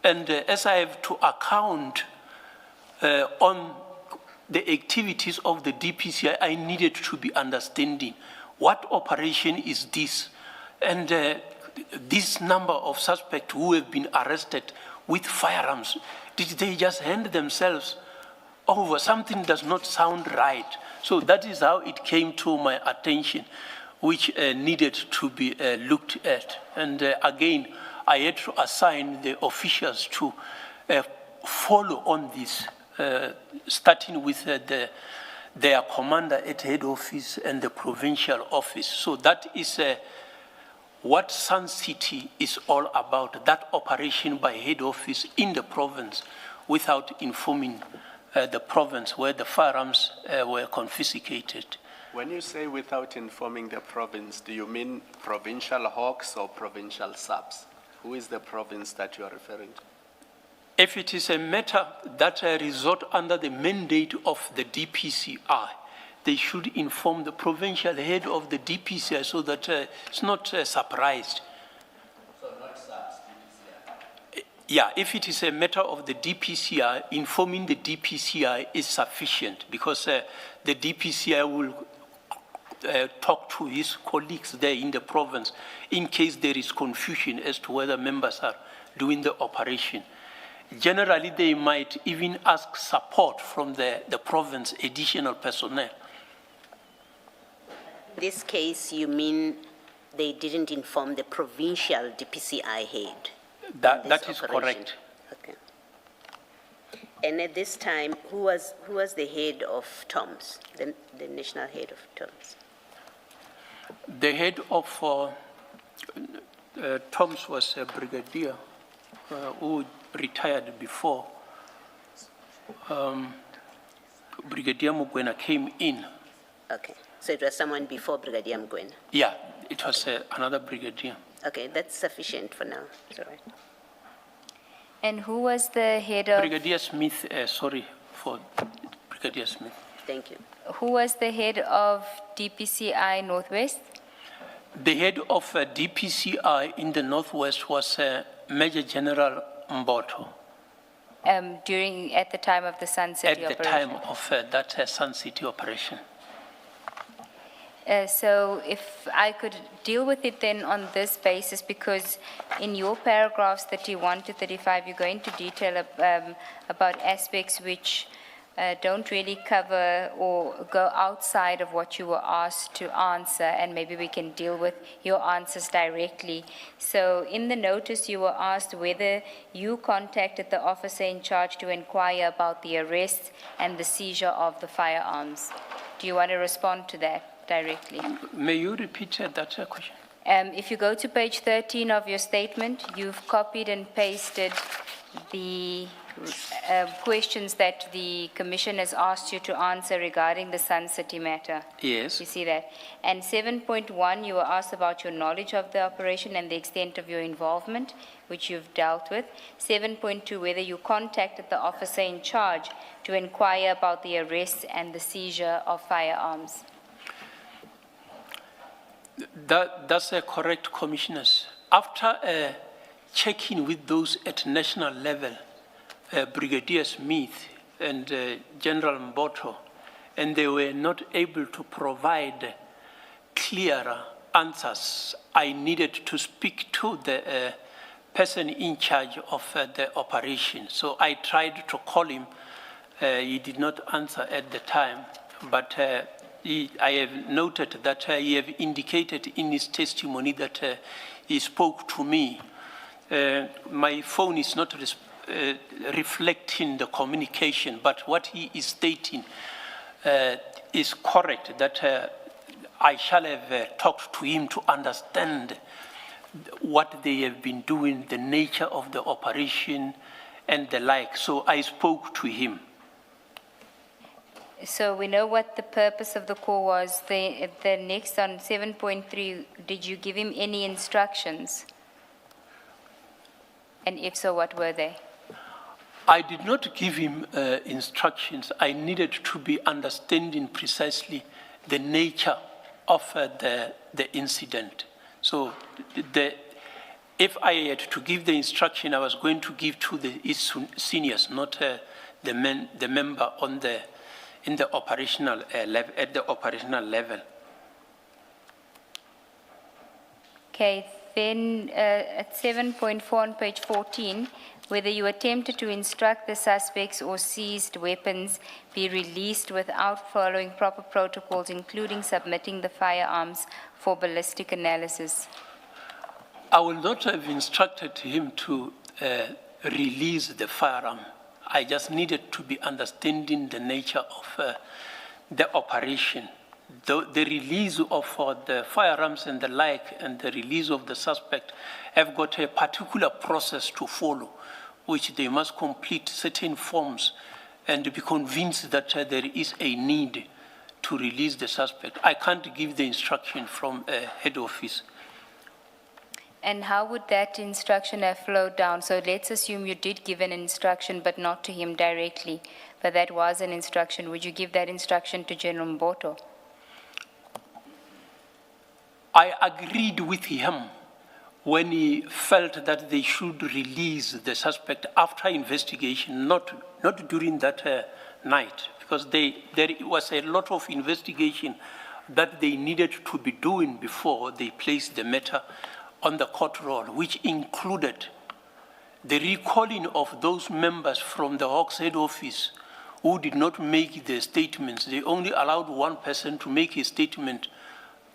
And as I have to account on the activities of the DPCI, I needed to be understanding what operation is this, and this number of suspects who have been arrested with firearms, did they just hand themselves over? Something does not sound right. So that is how it came to my attention, which needed to be looked at. And again, I had to assign the officials to follow on this, starting with their commander at head office and the provincial office. So that is what Sun City is all about, that operation by head office in the province without informing the province where the firearms were confiscated. When you say without informing the province, do you mean provincial hawks or provincial subs? Who is the province that you are referring to? If it is a matter that resort under the mandate of the DPCI, they should inform the provincial head of the DPCI so that it's not surprised. So not subs, DPCI? Yeah, if it is a matter of the DPCI, informing the DPCI is sufficient, because the DPCI will talk to his colleagues there in the province in case there is confusion as to whether members are doing the operation. Generally, they might even ask support from the province, additional personnel. In this case, you mean they didn't inform the provincial DPCI head? That is correct. Okay. And at this time, who was the head of TOMS, the national head of TOMS? The head of Thomas was a brigadier who retired before. Brigadier Mugwena came in. Okay, so it was someone before Brigadier Mgwena. Yeah, it was another brigadier. Okay, that's sufficient for now. It's all right. And who was the head of, Brigadier Smith, sorry for Brigadier Smith. Thank you. who was the head of DPCI Northwest? The head of DPCI in the Northwest was Major General Mboto At the time of the Sun City at the operation? time of that Sun City operation. So if I could deal with it then on this basis, because in your paragraphs 31 to 35, you're going to detail about aspects which don't really cover or go outside of what you were asked to answer, and maybe we can deal with your answers directly. So in the notice, you were asked whether you contacted the officer in charge to inquire about the arrest and the seizure of the firearms. Do you want to respond to that directly? May you repeat that question? If you go to page 13 of your statement, you've copied and pasted the questions that the commission has asked you to answer regarding the Sun City matter. Yes. You see that? And 7.1, you were asked about your knowledge of the operation and the extent of your involvement, which you've dealt with. 7.2, whether you contacted the officer in charge to inquire about the arrest and the seizure of firearms. That's correct, Commissioners. After checking with those at national level, Brigadier Smith and General Mboto, and they were not able to provide clearer answers, I needed to speak to the person in charge of the operation. So I tried to call him. He did not answer at the time, but I have noted that he have indicated in his testimony that he spoke to me. My phone is not reflecting the communication, but what he is stating is correct, that I shall have talked to him to understand what they have been doing, the nature of the operation and the like. So I spoke to him. So we know what the purpose of the call was. The next on 7.3, did you give him any instructions? And if so, what were they? I did not give him instructions. I needed to be understanding precisely the nature of the incident. So if I had to give the instruction, I was going to give to his seniors, not the member in the operational level, at the operational level. Okay, then at 7.4 on page 14, whether you attempted to instruct the suspects or seized weapons be released without following proper protocols, including submitting the firearms for ballistic analysis. I will not have instructed him to release the firearm. I just needed to be understanding the nature of the operation. The release of the firearms and the like, and the release of the suspect have got a particular process to follow, which they must complete certain forms and be convinced that there is a need to release the suspect. I can't give the instruction from head office. And how would that instruction have flowed down? So let's assume you did give an instruction, but not to him directly, but that was an instruction. Would you give that instruction to General Mboto? I agreed with him when he felt that they should release the suspect after investigation, not during that night, because there was a lot of investigation that they needed to be doing before they placed the matter on the court roll, which included the recalling of those members from the Hawks head office who did not make the statements. They only allowed one person to make a statement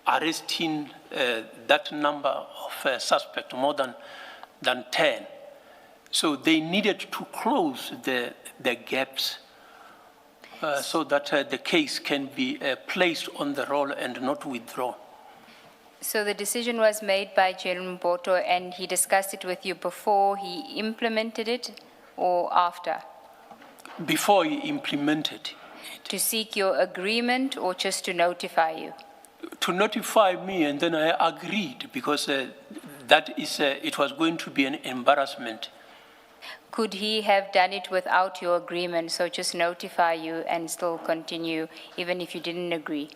arresting that number of suspects, more than 10. So they needed to close the gaps so that the case can be placed on the roll and not withdrawn. So the decision was made by General Mboto and he discussed it with you before he implemented it or after? Before he implemented To seek your agreement or just to notify you? to notify me, and then I agreed because it was going to be an embarrassment. Could he have done it without your agreement, so just notify you and still continue even if you didn't agree?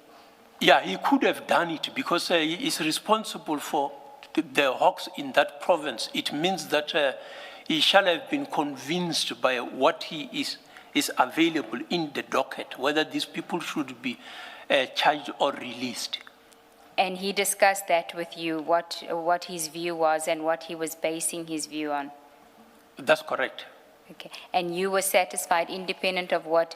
Yeah, he could have done it because he is responsible for the hawks in that province. It means that he shall have been convinced by what he is available in the docket, whether these people should be charged or released. And he discussed that with you, what his view was and what he was basing his view on? That's correct. Okay. And you were satisfied, independent of what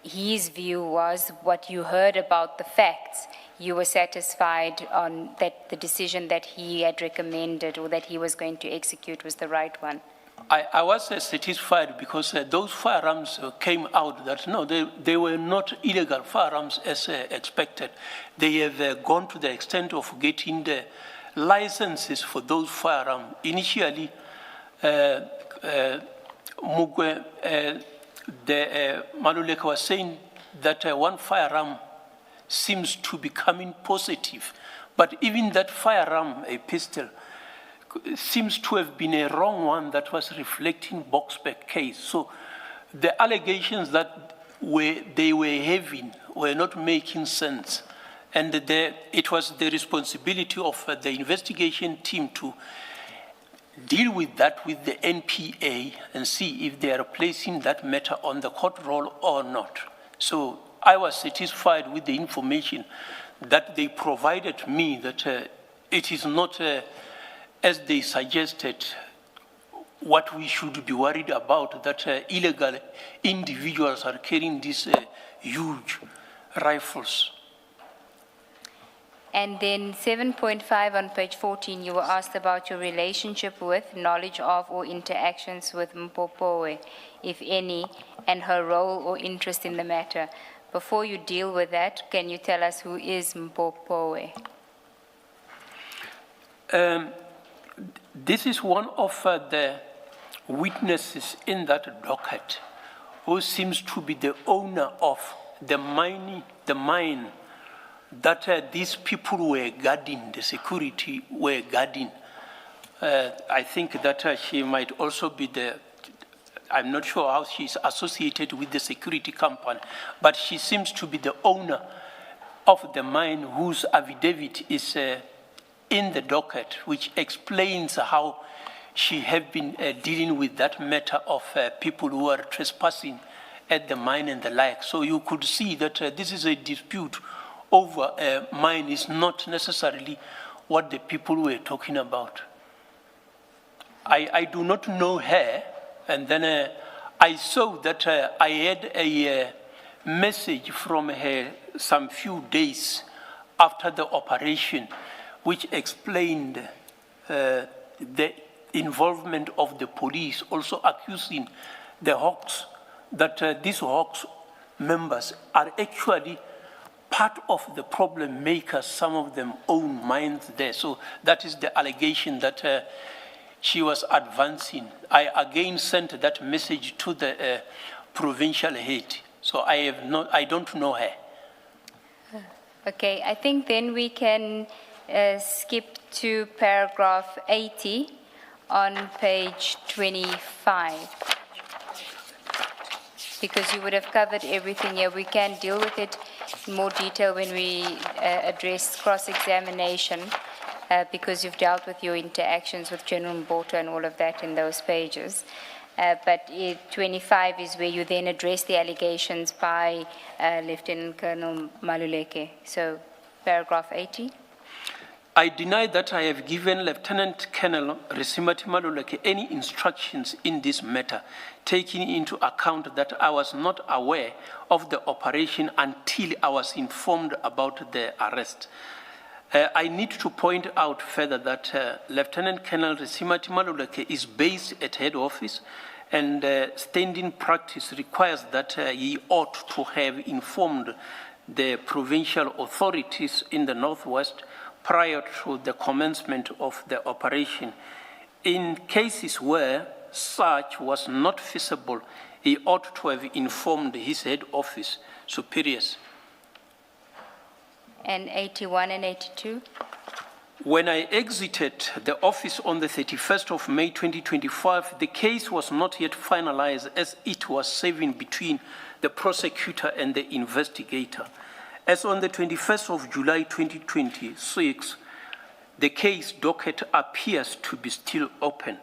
his view was, what you heard about the facts, you were satisfied on that the decision that he had recommended or that he was going to execute was the right one? I was satisfied because those firearms came out that no, they were not illegal firearms as expected. They have gone to the extent of getting the licenses for those firearms. Initially, Maluleke was saying that one firearm seems to be coming positive, but even that firearm, a pistol, seems to have been a wrong one that was reflecting Boksburg case. So the allegations that they were having were not making sense. And it was the responsibility of the investigation team to deal with that with the NPA and see if they are placing that matter on the court roll or not. So I was satisfied with the information that they provided me that it is not as they suggested, what we should be worried about, that illegal individuals are carrying these huge rifles. And then 7.5 on page 14, you were asked about your relationship with, knowledge of, or interactions with Mpopoe, if any, and her role or interest in the matter. Before you deal with that, can you tell us who is Mpopoe? This is one of the witnesses in that docket who seems to be the owner of the mine that these people were guarding, the security were guarding. I think that she might also be I'm not sure how she's associated with the security company, but she seems to be the owner of the mine whose affidavit is in the docket, which explains how she has been dealing with that matter of people who are trespassing at the mine and the like. So you could see that this is a dispute over a mine, is not necessarily what the people were talking about. I do not know her, and then I saw that I had a message from her some few days after the operation, which explained the involvement of the police, also accusing the Hawks that these Hawks members are actually part of the problem makers. Some of them own mines there. So that is the allegation that she was advancing. I again sent that message to the provincial head. So I don't know her. Okay, I think then we can skip to paragraph 80 on page 25. Because you would have covered everything here. We can deal with it in more detail when we address cross-examination, because you've dealt with your interactions with General Mboto and all of that in those pages. But 25 is where you then address the allegations by Lieutenant Colonel Maluleke. So, paragraph 80. I deny that I have given Lieutenant Colonel Resimati Maluleke any instructions in this matter, taking into account that I was not aware of the operation until I was informed about the arrest. I need to point out further that Lieutenant Colonel Resimati Maluleke is based at head office, and standing practice requires that he ought to have informed the provincial authorities in the Northwest prior to the commencement of the operation. In cases where such was not feasible, he ought to have informed his head office superiors. And 81 and 82? When I exited the office on the 31st of May 2025, the case was not yet finalized as it was serving between the prosecutor and the investigator. As on the 21st of July 2026, the case docket appears to be still open.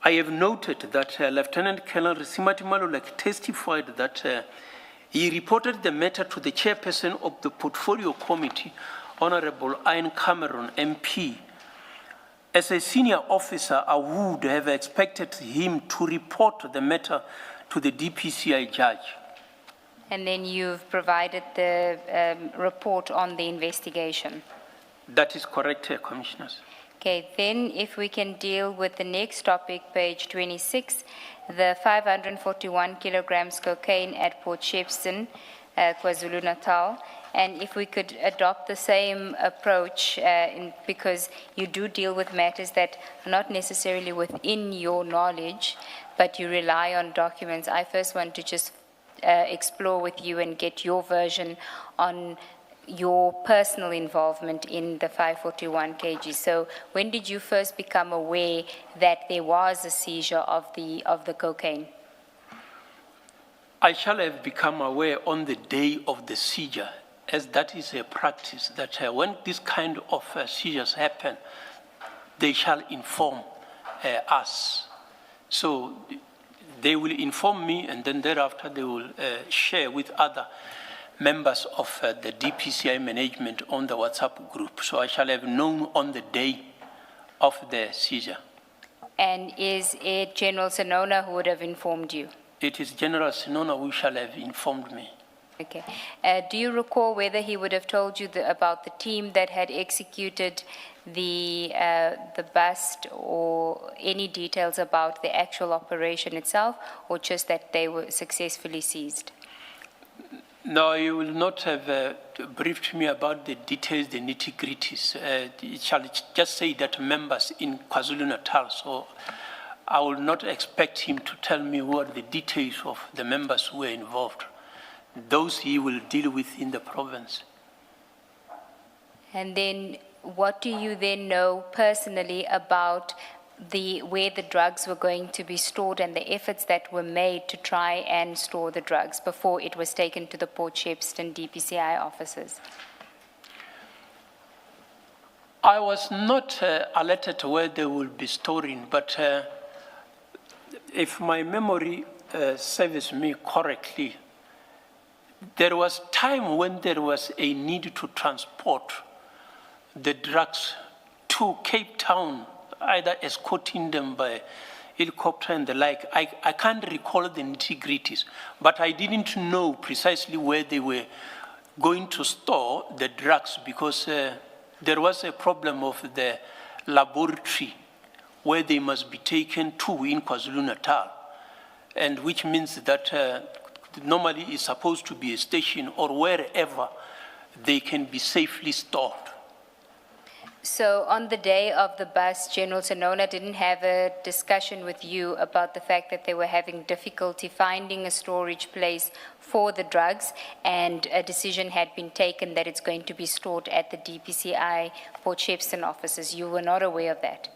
I have noted that Lieutenant Colonel Risimati Malulek testified that he reported the matter to the chairperson of the Portfolio Committee, Honorable Ian Cameron, MP. As a senior officer, I would have expected him to report the matter to the DPCI judge. And then you've provided the report on the investigation. That is correct, Commissioners. Okay, then if we can deal with the next topic, page 26, the 541 kilograms cocaine at Port Shepstone, KwaZulu-Natal. And if we could adopt the same approach, because you do deal with matters that are not necessarily within your knowledge, but you rely on documents. I first want to just explore with you and get your version on your personal involvement in the 541 kg. So when did you first become aware that there was a seizure of the cocaine? I shall have become aware on the day of the seizure, as that is a practice that when this kind of seizures happen, they shall inform us. So they will inform me, and then thereafter they will share with other members of the DPCI management on the WhatsApp group. So I shall have known on the day of the seizure. And is it General Senona who would have informed you? It is General Senona who shall have informed me. Okay. Do you recall whether he would have told you about the team that had executed the bust, or any details about the actual operation itself, or just that they were successfully seized? No, you will not have briefed me about the details, the nitty-gritties. It shall just say that members in KwaZulu-Natal, so I will not expect him to tell me what the details of the members who were involved. Those he will deal with in the province. And then what do you then know personally about where the drugs were going to be stored and the efforts that were made to try and store the drugs before it was taken to the Port Shepstone DPCI offices? I was not alerted where they will be storing, but if my memory serves me correctly, there was time when there was a need to transport the drugs to Cape Town, either escorting them by helicopter and the like. I can't recall the nitty-gritties, but I didn't know precisely where they were going to store the drugs, because there was a problem of the laboratory where they must be taken to in KwaZulu-Natal, and which means that normally it's supposed to be a station or wherever they can be safely stored. So on the day of the bust, General Senona didn't have a discussion with you about the fact that they were having difficulty finding a storage place for the drugs, and a decision had been taken that it's going to be stored at the DPCI Port Shepstone offices. You were not aware of that?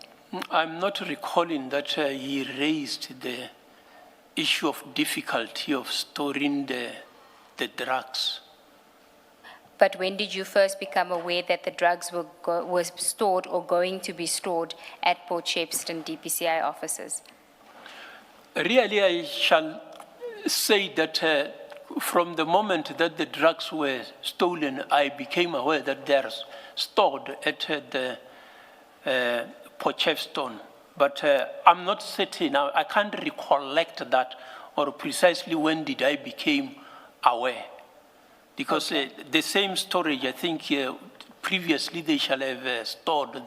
I'm not recalling that he raised the issue of difficulty of storing the drugs. But when did you first become aware that the drugs were stored or going to be stored at Port Shepstone DPCI offices? Really, I shall say that from the moment that the drugs were stolen, I became aware that they are stored at the Port Shepstone. But I'm not certain, I can't recollect that, or precisely when did I become aware. Because the same storage, I think previously they shall have stored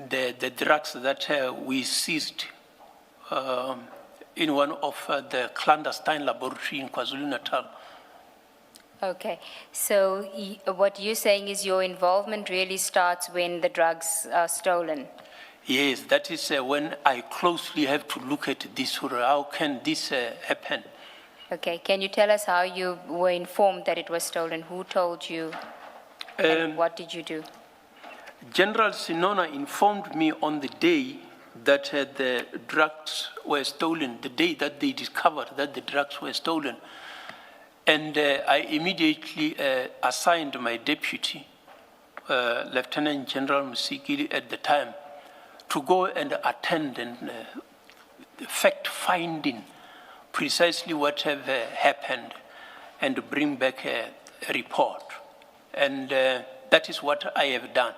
the drugs that we seized in one of the clandestine laboratories in KwaZulu-Natal. Okay, so what you're saying is your involvement really starts when the drugs are stolen. Yes, that is when I closely have to look at this, or how can this happen? Okay, can you tell us how you were informed that it was stolen? Who told you? And what did you do? General Sinona informed me on the day that the drugs were stolen, the day that they discovered that the drugs were stolen. And I immediately assigned my deputy, Lieutenant General Musigiri at the time, to go and attend and fact-finding precisely what have happened and bring back a report. And that is what I have done.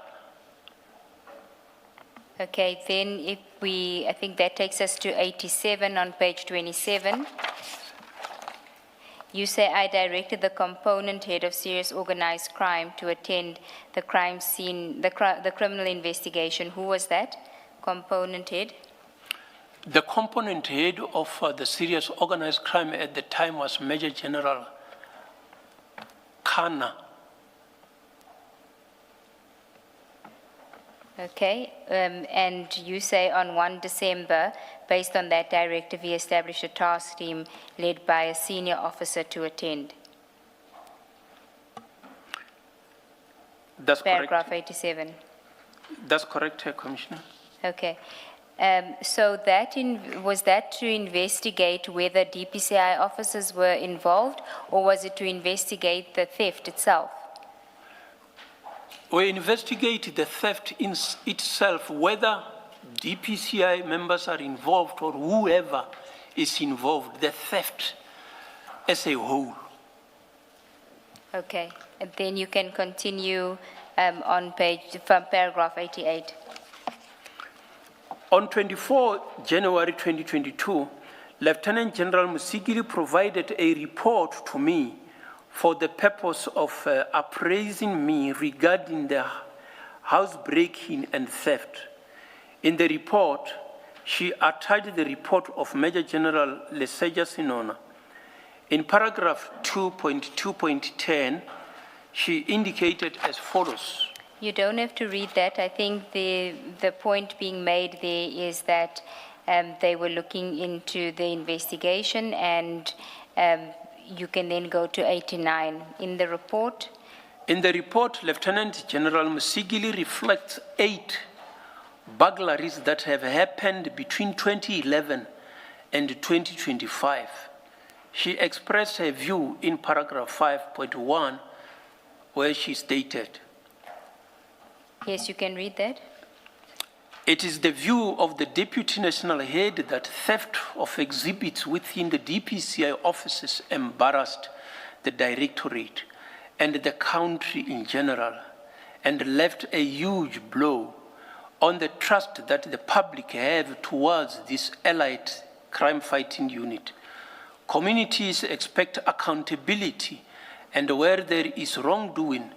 Okay, then I think that takes us to 87 on page 27. You say, I directed the component head of serious organized crime to attend the crime scene, the criminal investigation. Who was that component head? The component head of the serious organized crime at the time was Major General Kana. Okay, and you say on 1 December, based on that directive, he established a task team led by a senior officer to attend. That's Paragraph correct. 87. That's correct, Commissioner. Okay. So was that to investigate whether DPCI officers were involved, or was it to investigate the theft itself? We investigate the theft in itself, whether DPCI members are involved or whoever is involved, the theft as a whole. Okay, and then you can continue from paragraph 88. On 24 January 2022, Lieutenant General Musigiri provided a report to me for the purpose of appraising me regarding the housebreaking and theft. In the report, she attached the report of Major General Leseja Sinona. In paragraph 2.2.10, she indicated as follows. You don't have to read that. I think the point being made there is that they were looking into the investigation, and you can then go to 89. In the report? In the report, Lieutenant General Musigili reflects 8 burglaries that have happened between 2011 and 2025. She expressed her view in paragraph 5.1, where she stated, Yes, you can read that. it is the view of the Deputy National Head that theft of exhibits within the DPCI offices embarrassed the Directorate and the country in general, and left a huge blow on the trust that the public have towards this allied crime-fighting unit. Communities expect accountability, and where there is wrongdoing,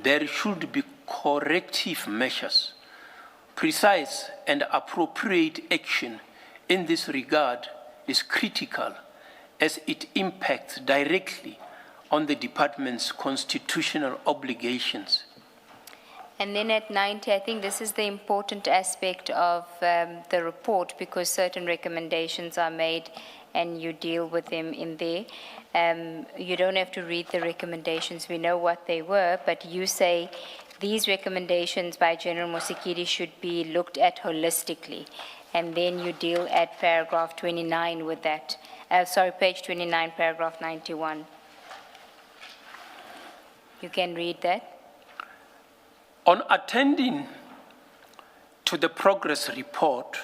there should be corrective measures. Precise and appropriate action in this regard is critical, as it impacts directly on the department's constitutional obligations. And then at 90, I think this is the important aspect of the report, because certain recommendations are made and you deal with them in there. You don't have to read the recommendations. We know what they were, but you say these recommendations by General Musigiri should be looked at holistically. And then you deal at paragraph 29 with that. Page 29, paragraph 91. You can read that. On attending to the progress report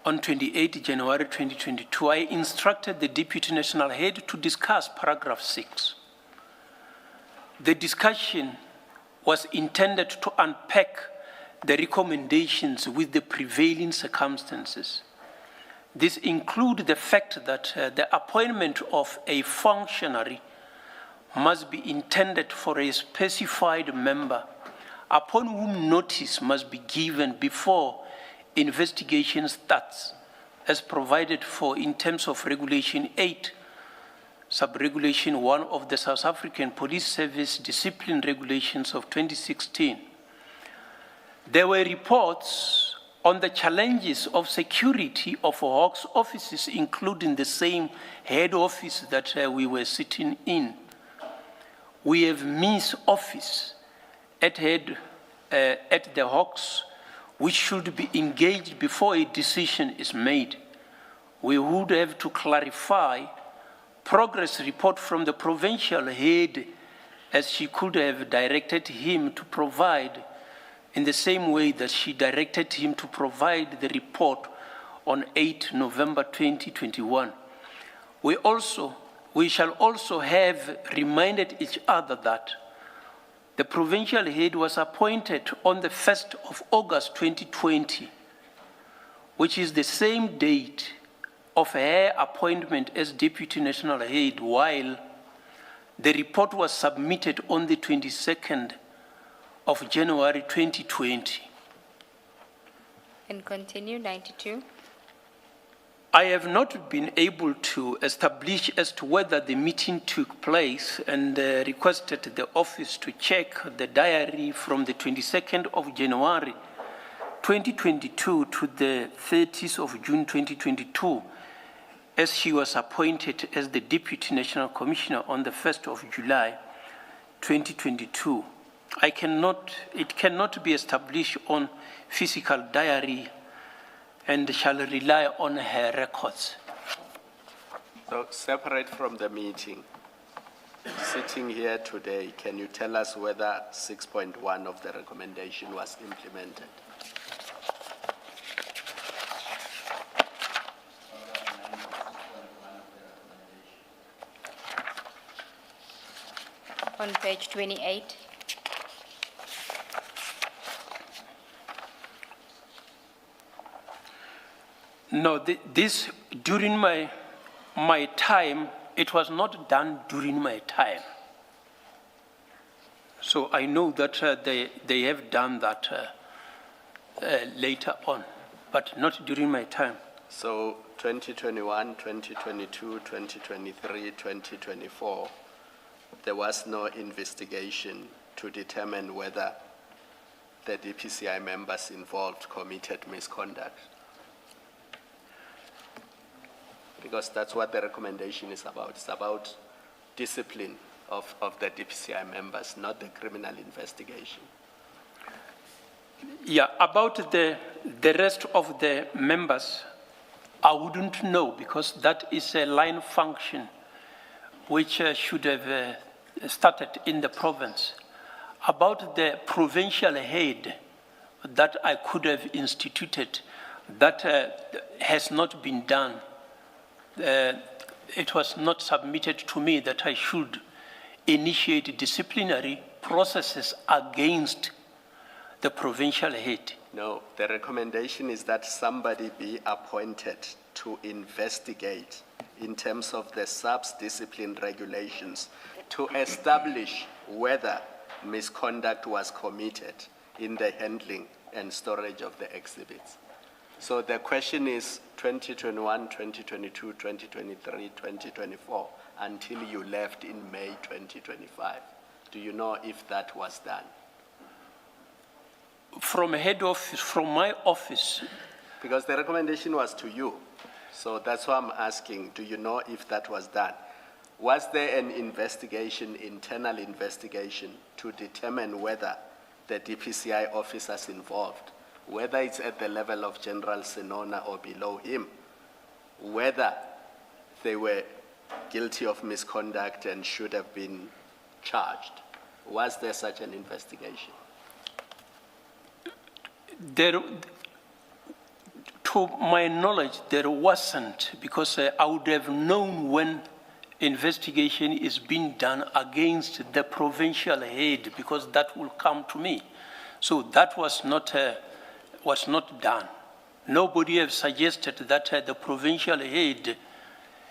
on 28 January 2022, I instructed the Deputy National Head to discuss paragraph 6. The discussion was intended to unpack the recommendations with the prevailing circumstances. This includes the fact that the appointment of a functionary must be intended for a specified member, upon whom notice must be given before investigation starts, as provided for in terms of Regulation 8, Sub-Regulation 1 of the South African Police Service Discipline Regulations of 2016. There were reports on the challenges of security of Hawks offices, including the same head office that we were sitting in. We have Ms. office at the Hawks, which should be engaged before a decision is made. We would have to clarify progress report from the provincial head, as she could have directed him to provide in the same way that she directed him to provide the report on 8 November 2021. We shall also have reminded each other that the provincial head was appointed on the 1st of August 2020, which is the same date of her appointment as Deputy National Head, while the report was submitted on the 22nd of January 2020. And continue, 92. I have not been able to establish as to whether the meeting took place, and requested the office to check the diary from the 22nd of January 2022 to the 30th of June 2022, as she was appointed as the Deputy National Commissioner on the 1st of July 2022. It cannot be established on physical diary and shall rely on her records. So separate from the meeting, sitting here today, can you tell us whether 6.1 of the recommendation was implemented? On page 28. No, this during my time, it was not done during my time. So I know that they have done that later on, but not during my time. So 2021, 2022, 2023, 2024, there was no investigation to determine whether the DPCI members involved committed misconduct. Because that's what the recommendation is about. It's about discipline of the DPCI members, not the criminal investigation. Yeah, about the rest of the members, I wouldn't know, because that is a line function which should have started in the province. About the provincial head that I could have instituted, that has not been done. It was not submitted to me that I should initiate disciplinary processes against the provincial head. No, the recommendation is that somebody be appointed to investigate in terms of the SAPS discipline regulations to establish whether misconduct was committed in the handling and storage of the exhibits. So the question is 2021, 2022, 2023, 2024, until you left in May 2025. Do you know if that was done? From head office, from my office. Because the recommendation was to you. So that's why I'm asking, do you know if that was done? Was there an investigation, internal investigation, to determine whether the DPCI officers involved, whether it's at the level of General Senona or below him, whether they were guilty of misconduct and should have been charged? Was there such an investigation? To my knowledge, there wasn't, because I would have known when investigation is being done against the provincial head, because that will come to me. So that was not done. Nobody has suggested that the provincial head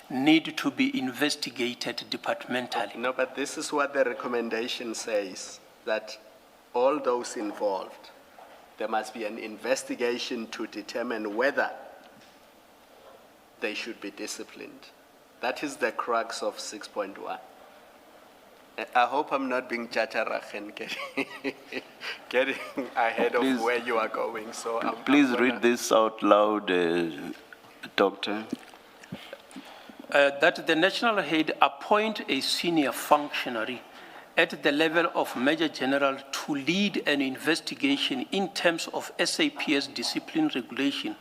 need to be investigated departmentally. No, but this is what the recommendation says, that all those involved, there must be an investigation to determine whether they should be disciplined. That is the crux of 6.1. I hope I'm not being jacharach and getting ahead Please. of where you are going. So Please I'm read this out loud, Doctor. That the national head appoint a senior functionary at the level of Major General to lead an investigation in terms of SAPS discipline regulation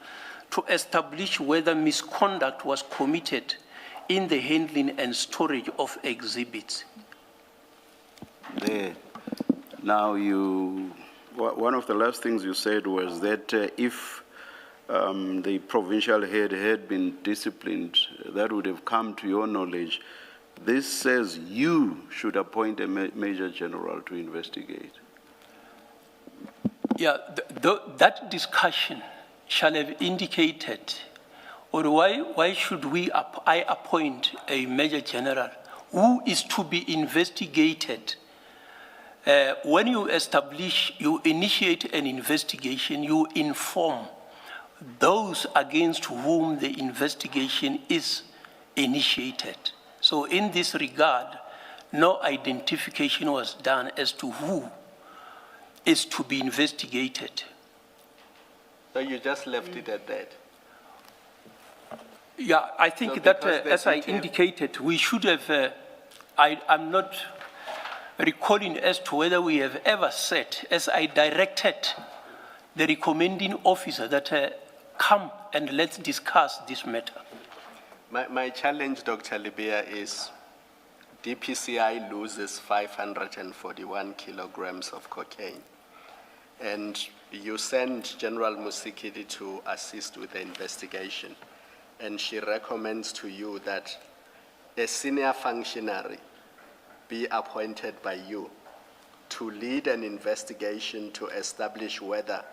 to establish whether misconduct was committed in the handling and storage of exhibits. There. Now one of the last things you said was that if the provincial head had been disciplined, that would have come to your knowledge. This says you should appoint a major general to investigate. Yeah, that discussion shall have indicated, or why should I appoint a major general who is to be investigated? When you initiate an investigation, you inform those against whom the investigation is initiated. So in this regard, no identification was done as to who is to be investigated. So you just left it at that? Yeah, I think So that, because the as I detail- indicated, we should have, I'm not recalling as to whether we have ever said, as I directed the recommending officer that come and let's discuss this matter. My challenge, Dr. Libya, is DPCI loses 541 kilograms of cocaine. And you send General Musikidi to assist with the investigation. And she recommends to you that a senior functionary be appointed by you to lead an investigation to establish whether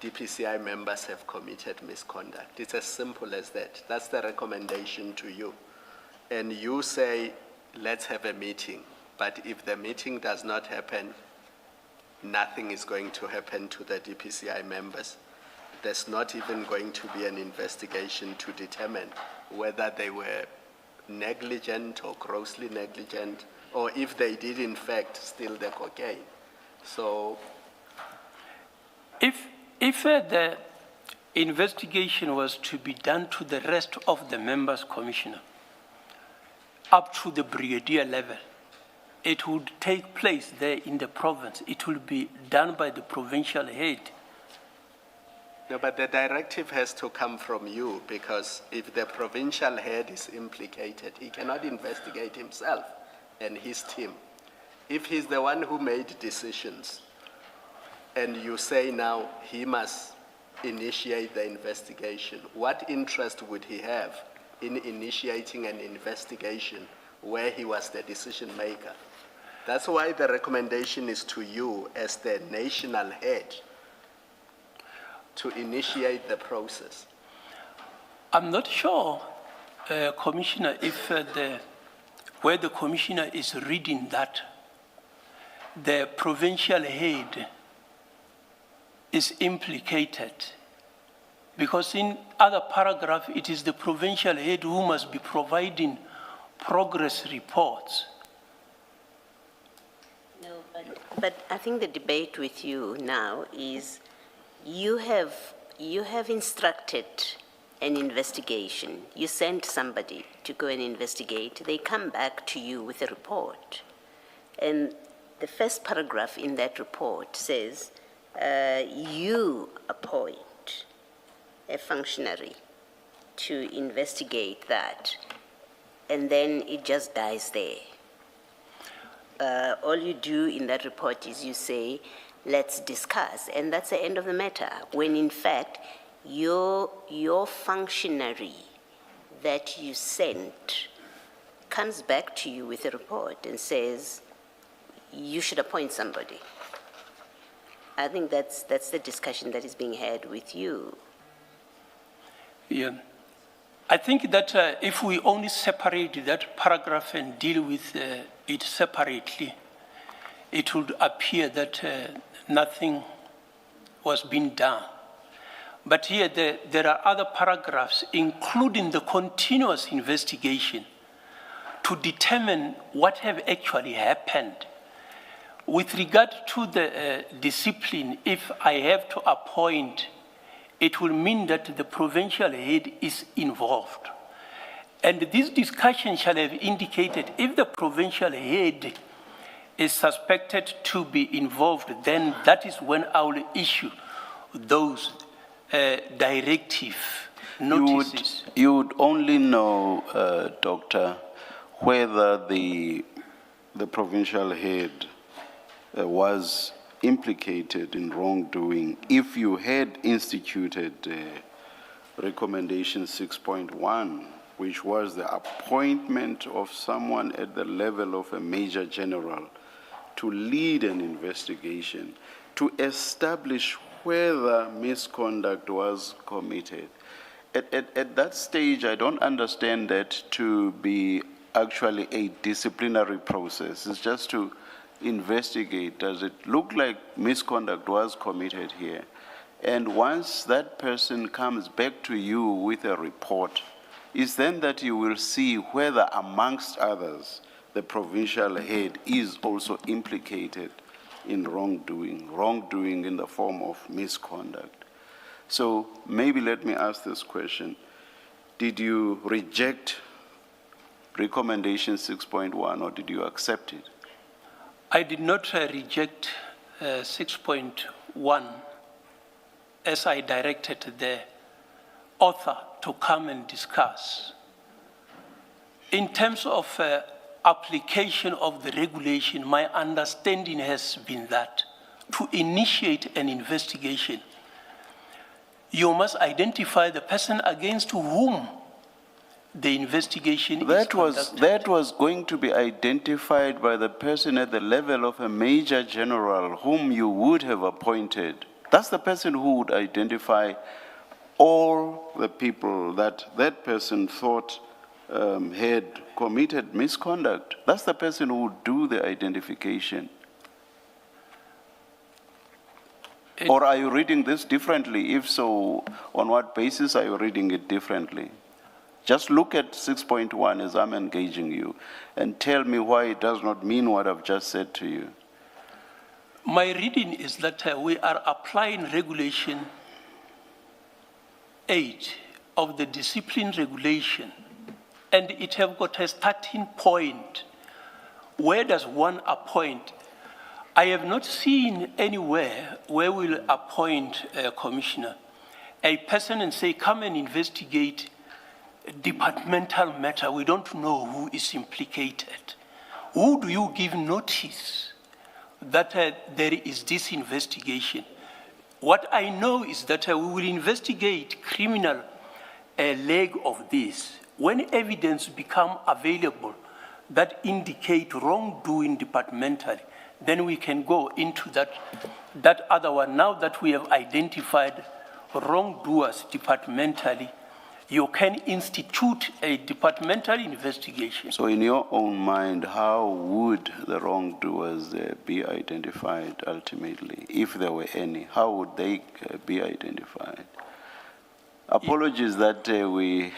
DPCI members have committed misconduct. It's as simple as that. That's the recommendation to you. And you say, let's have a meeting. But if the meeting does not happen, nothing is going to happen to the DPCI members. There's not even going to be an investigation to determine whether they were negligent or grossly negligent, or if they did in fact steal the cocaine. So If the investigation was to be done to the rest of the members, Commissioner, up to the brigadier level, it would take place there in the province. It will be done by the provincial head. no, but the directive has to come from you, because if the provincial head is implicated, he cannot investigate himself and his team. If he's the one who made decisions, and you say now he must initiate the investigation, what interest would he have in initiating an investigation where he was the decision maker? That's why the recommendation is to you as the national head to initiate the process. I'm not sure, Commissioner, if where the Commissioner is reading that, the provincial head is implicated. Because in other paragraph, it is the provincial head who must be providing progress reports. No, but I think the debate with you now is you have instructed an investigation. You sent somebody to go and investigate. They come back to you with a report. And the first paragraph in that report says, you appoint a functionary to investigate that, and then it just dies there. All you do in that report is you say, let's discuss, and that's the end of the matter, when in fact, your functionary that you sent comes back to you with a report and says, you should appoint somebody. I think that's the discussion that is being had with you. Yeah. I think that if we only separate that paragraph and deal with it separately, it would appear that nothing was being done. But here there are other paragraphs, including the continuous investigation to determine what have actually happened. With regard to the discipline, if I have to appoint, it will mean that the provincial head is involved. And this discussion shall have indicated if the provincial head is suspected to be involved, then that is when I will issue those directive notices. You would only know, Doctor, whether the provincial head was implicated in wrongdoing if you had instituted recommendation 6.1, which was the appointment of someone at the level of a major general to lead an investigation to establish whether misconduct was committed. At that stage, I don't understand that to be actually a disciplinary process. It's just to investigate. Does it look like misconduct was committed here? And once that person comes back to you with a report, is then that you will see whether, amongst others, the provincial head is also implicated in wrongdoing in the form of misconduct. So maybe let me ask this question. Did you reject recommendation 6.1 or did you accept it? I did not reject 6.1 as I directed the author to come and discuss. In terms of application of the regulation, my understanding has been that to initiate an investigation, you must identify the person against whom the investigation is conducted. That was going to be identified by the person at the level of a major general whom you would have appointed. That's the person who would identify all the people that that person thought had committed misconduct. That's the person who would do the identification. Or are you reading this differently? If so, on what basis are you reading it differently? Just look at 6.1 as I'm engaging you and tell me why it does not mean what I've just said to you. My reading is that we are applying regulation 8 of the discipline regulation, and it have got a starting point. Where does one appoint? I have not seen anywhere where we'll appoint a commissioner, a person and say, come and investigate a departmental matter. We don't know who is implicated. Who do you give notice that there is this investigation? What I know is that we will investigate criminal leg of this. When evidence become available that indicate wrongdoing departmentally, then we can go into that other one. Now that we have identified wrongdoers departmentally, you can institute a departmental investigation. So in your own mind, how would the wrongdoers be identified ultimately, if there were any? How would they be identified? Apologies that we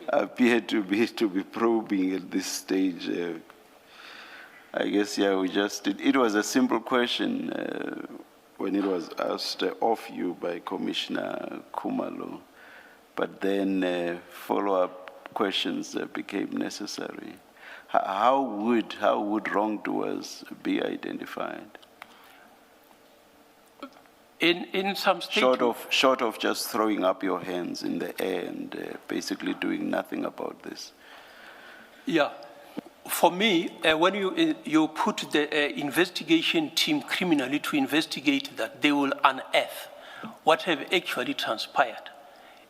appear to be probing at this stage. I guess, yeah, it was a simple question when it was asked of you by Commissioner Khumalo, but then follow-up questions became necessary. How would wrongdoers be identified? In some statements, Short of just throwing up your hands in the air and basically doing nothing about this. yeah. For me, when you put the investigation team criminally to investigate that, they will unearth what have actually transpired.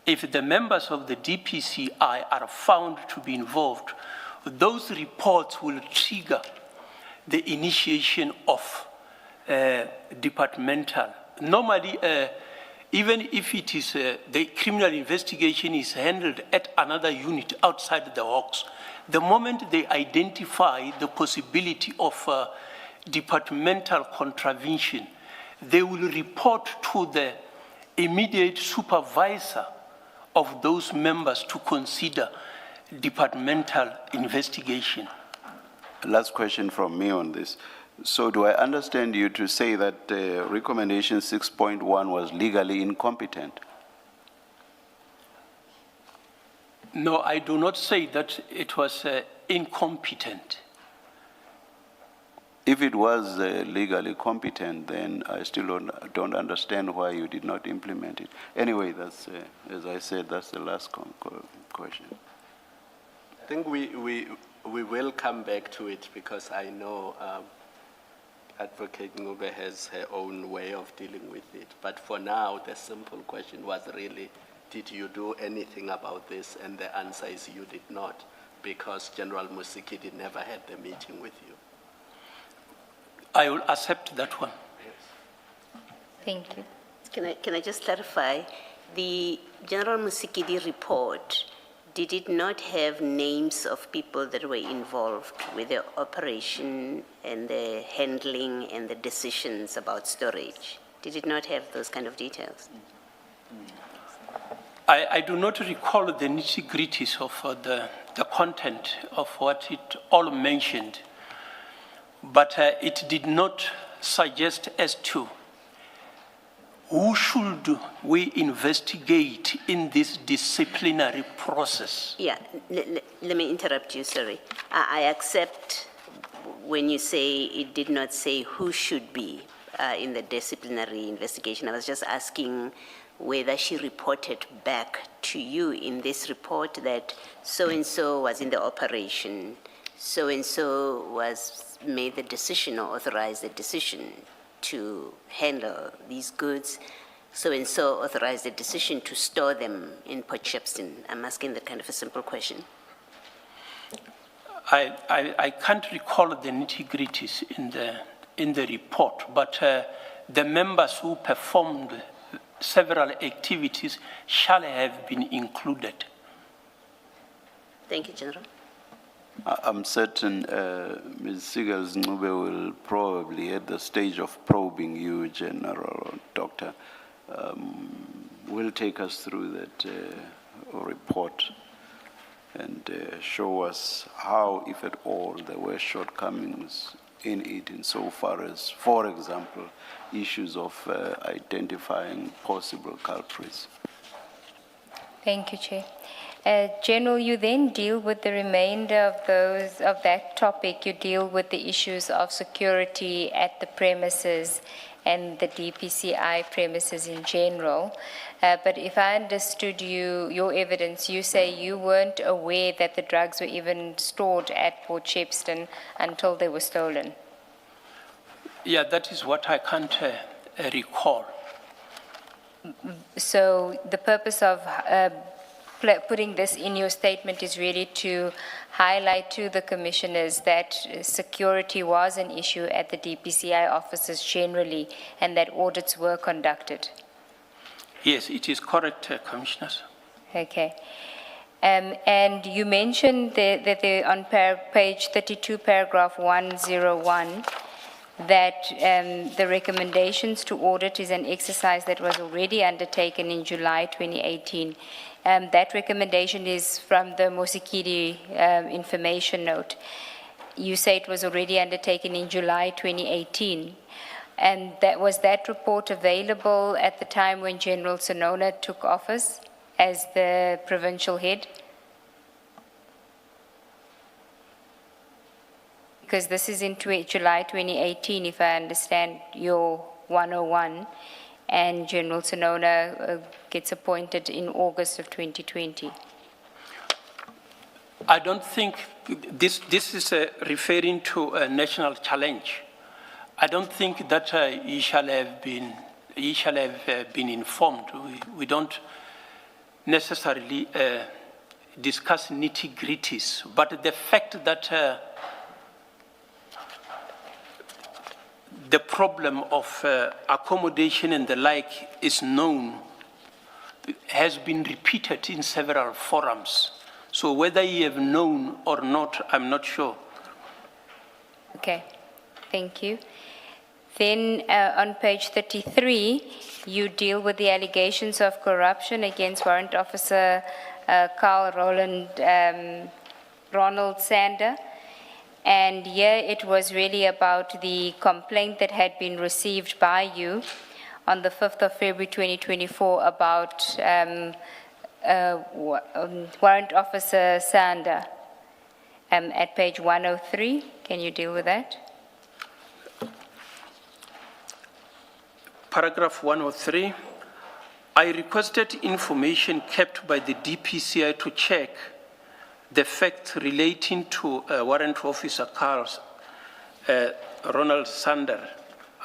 If the members of the DPCI are found to be involved, those reports will trigger the initiation of departmental. Normally, even if it is the criminal investigation is handled at another unit outside the Hawks, the moment they identify the possibility of departmental contravention, they will report to the immediate supervisor of those members to consider departmental investigation. Last question from me on this. So do I understand you to say that recommendation 6.1 was legally incompetent? No, I do not say that it was incompetent. If it was legally competent, then I still don't understand why you did not implement it. Anyway, that's, as I said, that's the last question. I think we will come back to it because I know Advocate Ngube has her own way of dealing with it. But for now, the simple question was really, did you do anything about this? And the answer is you did not, because General Musikidi never had the meeting with you. I will accept that one. Thank you. Can I just clarify? The General Musikidi report, did it not have names of people that were involved with the operation and the handling and the decisions about storage? Did it not have those kind of details? I do not recall the nitty-gritties of the content of what it all mentioned, but it did not suggest as to who should we investigate in this disciplinary process. Yeah, let me interrupt you, sorry. I accept when you say it did not say who should be in the disciplinary investigation. I was just asking whether she reported back to you in this report that so-and-so was in the operation, so-and-so was made the decision or authorized the decision to handle these goods, so-and-so authorized the decision to store them in Port Shepstone. I'm asking that kind of a simple question. I can't recall the nitty-gritties in the report, but the members who performed several activities shall have been included. Thank you, General. I'm certain Ms. Sigels Ngube will probably, at the stage of probing you, General or Doctor, will take us through that report and show us how, if at all, there were shortcomings in it insofar as, for example, issues of identifying possible culprits. Thank you, Chair. General, you then deal with the remainder of that topic. You deal with the issues of security at the premises and the DPCI premises in general. But if I understood your evidence, you say you weren't aware that the drugs were even stored at Port Shepstone until they were stolen. Yeah, that is what I can't recall. So the purpose of putting this in your statement is really to highlight to the commissioners that security was an issue at the DPCI offices generally and that audits were conducted. Yes, it is correct, Commissioners. Okay. And you mentioned that on page 32, paragraph 101, that the recommendations to audit is an exercise that was already undertaken in July 2018. That recommendation is from the Musikidi information note. You say it was already undertaken in July 2018. And was that report available at the time when General Sonona took office as the provincial head? Because this is in July 2018, if I understand your 101, and General Sonona gets appointed in August of 2020. I don't think this is referring to a national challenge. I don't think that he shall have been informed. We don't necessarily discuss nitty-gritties, but the fact that the problem of accommodation and the like is known, has been repeated in several forums. So whether you have known or not, I'm not sure. Okay, thank you. Then on page 33, you deal with the allegations of corruption against Warrant Officer Carl Ronald Sander. And here it was really about the complaint that had been received by you on the 5th of February 2024 about Warrant Officer Sander at page 103. Can you deal with that? Paragraph 103, I requested information kept by the DPCI to check the facts relating to Warrant Officer Carl Ronald Sander.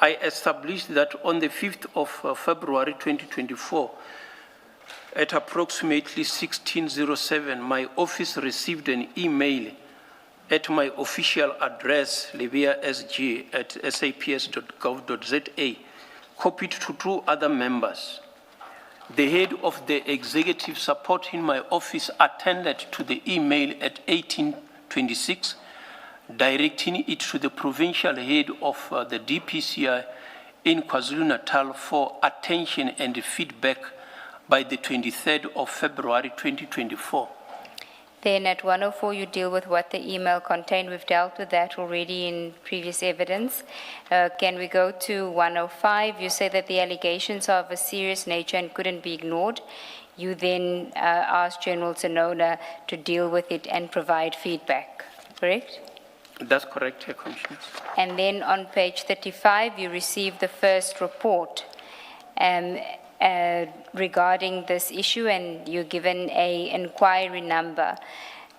I established that on the 5th of February 2024, at approximately 16:07, my office received an email at my official address, libiasg@saps.gov.za, copied to 2 other members. The head of the executive supporting my office attended to the email at 18:26, directing it to the provincial head of the DPCI in KwaZulu-Natal for attention and feedback by the 23rd of February 2024. Then at 104, you deal with what the email contained. We've dealt with that already in previous evidence. Can we go to 105? You say that the allegations are of a serious nature and couldn't be ignored. You then asked General Sonona to deal with it and provide feedback, correct? That's correct, Commissioner. And then on page 35, you received the first report regarding this issue, and you're given an inquiry number.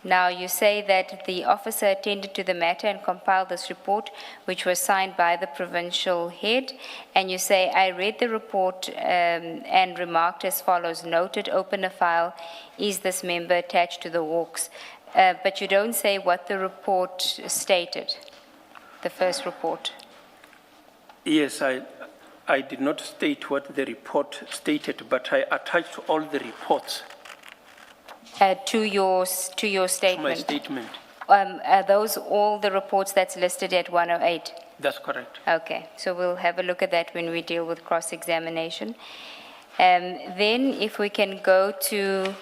Now, you say that the officer attended to the matter and compiled this report, which was signed by the provincial head, and you say, I read the report and remarked as follows, noted, open a file, is this member attached to the walks? But you don't say what the report stated, the first report. Yes, I did not state what the report stated, but I attached all the reports To your to statement. my statement. Are those all the reports that's listed at 108? That's correct. Okay, so we'll have a look at that when we deal with cross-examination. Then if we can go to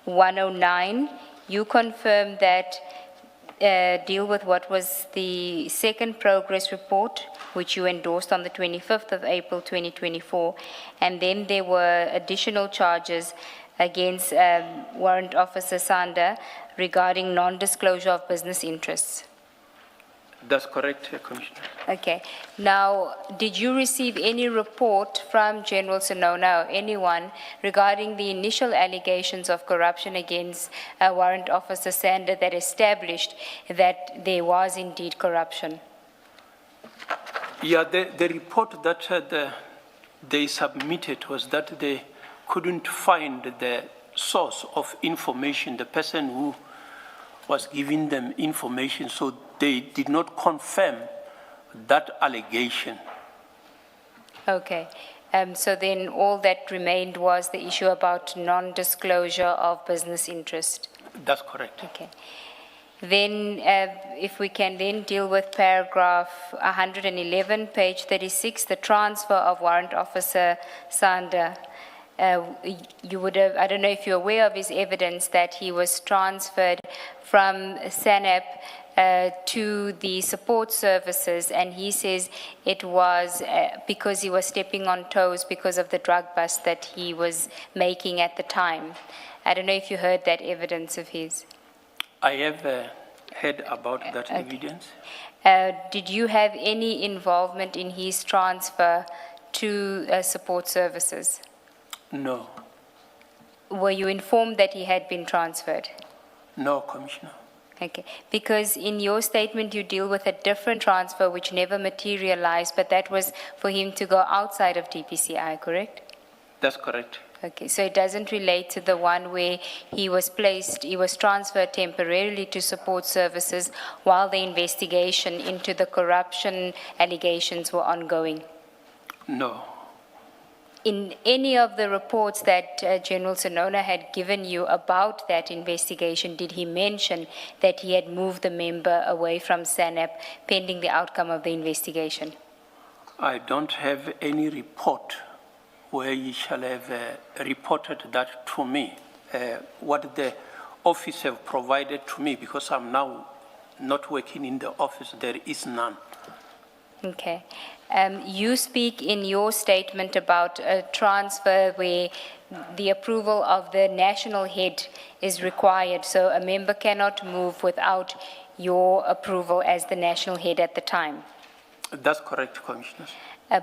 109, you confirm that deal with what was the second progress report, which you endorsed on the 25th of April 2024, and then there were additional charges against Warrant Officer Sander regarding non-disclosure of business interests. That's correct, Commissioner. Okay. Now, did you receive any report from General Sonona or anyone regarding the initial allegations of corruption against Warrant Officer Sander that established that there was indeed corruption? Yeah, the report that they submitted was that they couldn't find the source of information, the person who was giving them information, so they did not confirm that allegation. Okay. So then all that remained was the issue about non-disclosure of business interest. That's correct. Okay. Then if we can then deal with paragraph 111, page 36, the transfer of Warrant Officer Sander. You would have, I don't know if you're aware of his evidence that he was transferred from SANAP to the support services, and he says it was because he was stepping on toes because of the drug bust that he was making at the time. I don't know if you heard that evidence of his. I have heard about that evidence. Did you have any involvement in his transfer to support services? No. Were you informed that he had been transferred? No, Commissioner. Okay, because in your statement you deal with a different transfer which never materialized, but that was for him to go outside of DPCI, correct? That's correct. Okay, so it doesn't relate to the one where he was transferred temporarily to support services while the investigation into the corruption allegations were ongoing? No. In any of the reports that General Sonona had given you about that investigation, did he mention that he had moved the member away from SANAP pending the outcome of the investigation? I don't have any report where you shall have reported that to me, what the office have provided to me, because I'm now not working in the office, there is none. Okay. You speak in your statement about a transfer where the approval of the national head is required, so a member cannot move without your approval as the national head at the time. That's correct, Commissioners.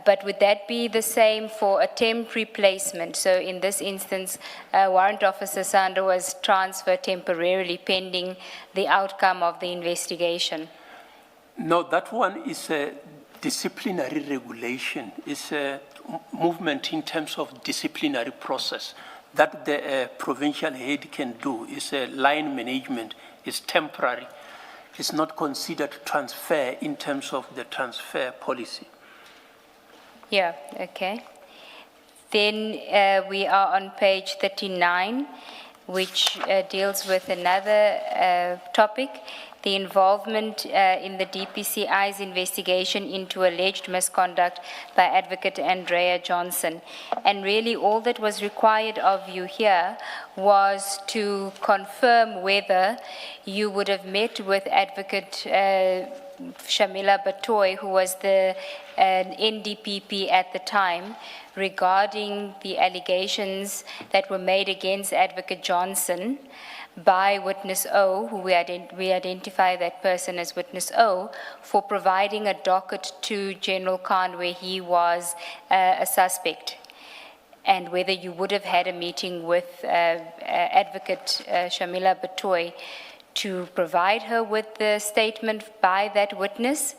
But would that be the same for a temporary placement? So in this instance, Warrant Officer Sando was transferred temporarily pending the outcome of the investigation. No, that one is a disciplinary regulation. It's a movement in terms of disciplinary process that the provincial head can do. It's a line management. It's temporary. It's not considered transfer in terms of the transfer policy. Yeah, okay. Then we are on page 39, which deals with another topic, the involvement in the DPCI's investigation into alleged misconduct by Advocate Andrea Johnson. And really all that was required of you here was to confirm whether you would have met with Advocate Shamila Batoy, who was the NDPP at the time, regarding the allegations that were made against Advocate Johnson by Witness O, who we identify that person as Witness O, for providing a docket to General Khan where he was a suspect, and whether you would have had a meeting with Advocate Shamila Batoy to provide her with the statement by that witness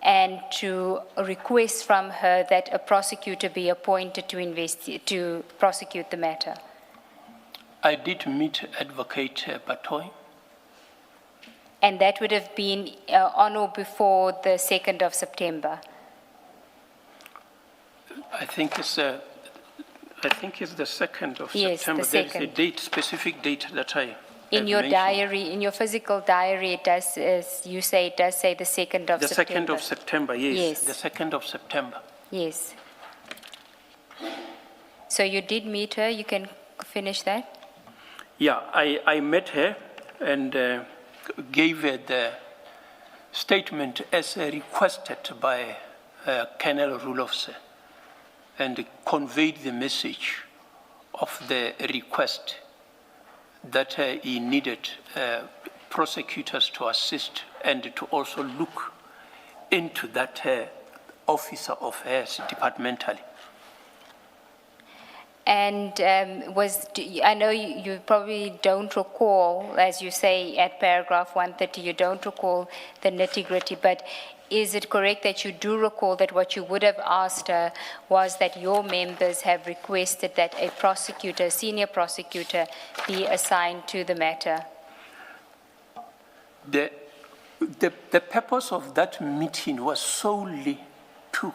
and to request from her that a prosecutor be appointed to prosecute the matter. I did meet Advocate Batoy. And that would have been on or before the 2nd of September? I think it's the 2nd of Yes, September. the There is a 2nd. date, specific date that I In have your mentioned. diary, in your physical diary, it does, you say it does say the 2nd of The September. 2nd of September, yes. Yes. The 2nd of September. Yes. So you did meet her, you can finish that? Yeah, I met her and gave her the statement as requested by Colonel Rulofse and conveyed the message of the request that he needed prosecutors to assist and to also look into that officer of hers departmentally. And I know you probably don't recall, as you say at paragraph 130, you don't recall the nitty-gritty, but is it correct that you do recall that what you would have asked her was that your members have requested that a prosecutor, a senior prosecutor, be assigned to the matter? The purpose of that meeting was solely to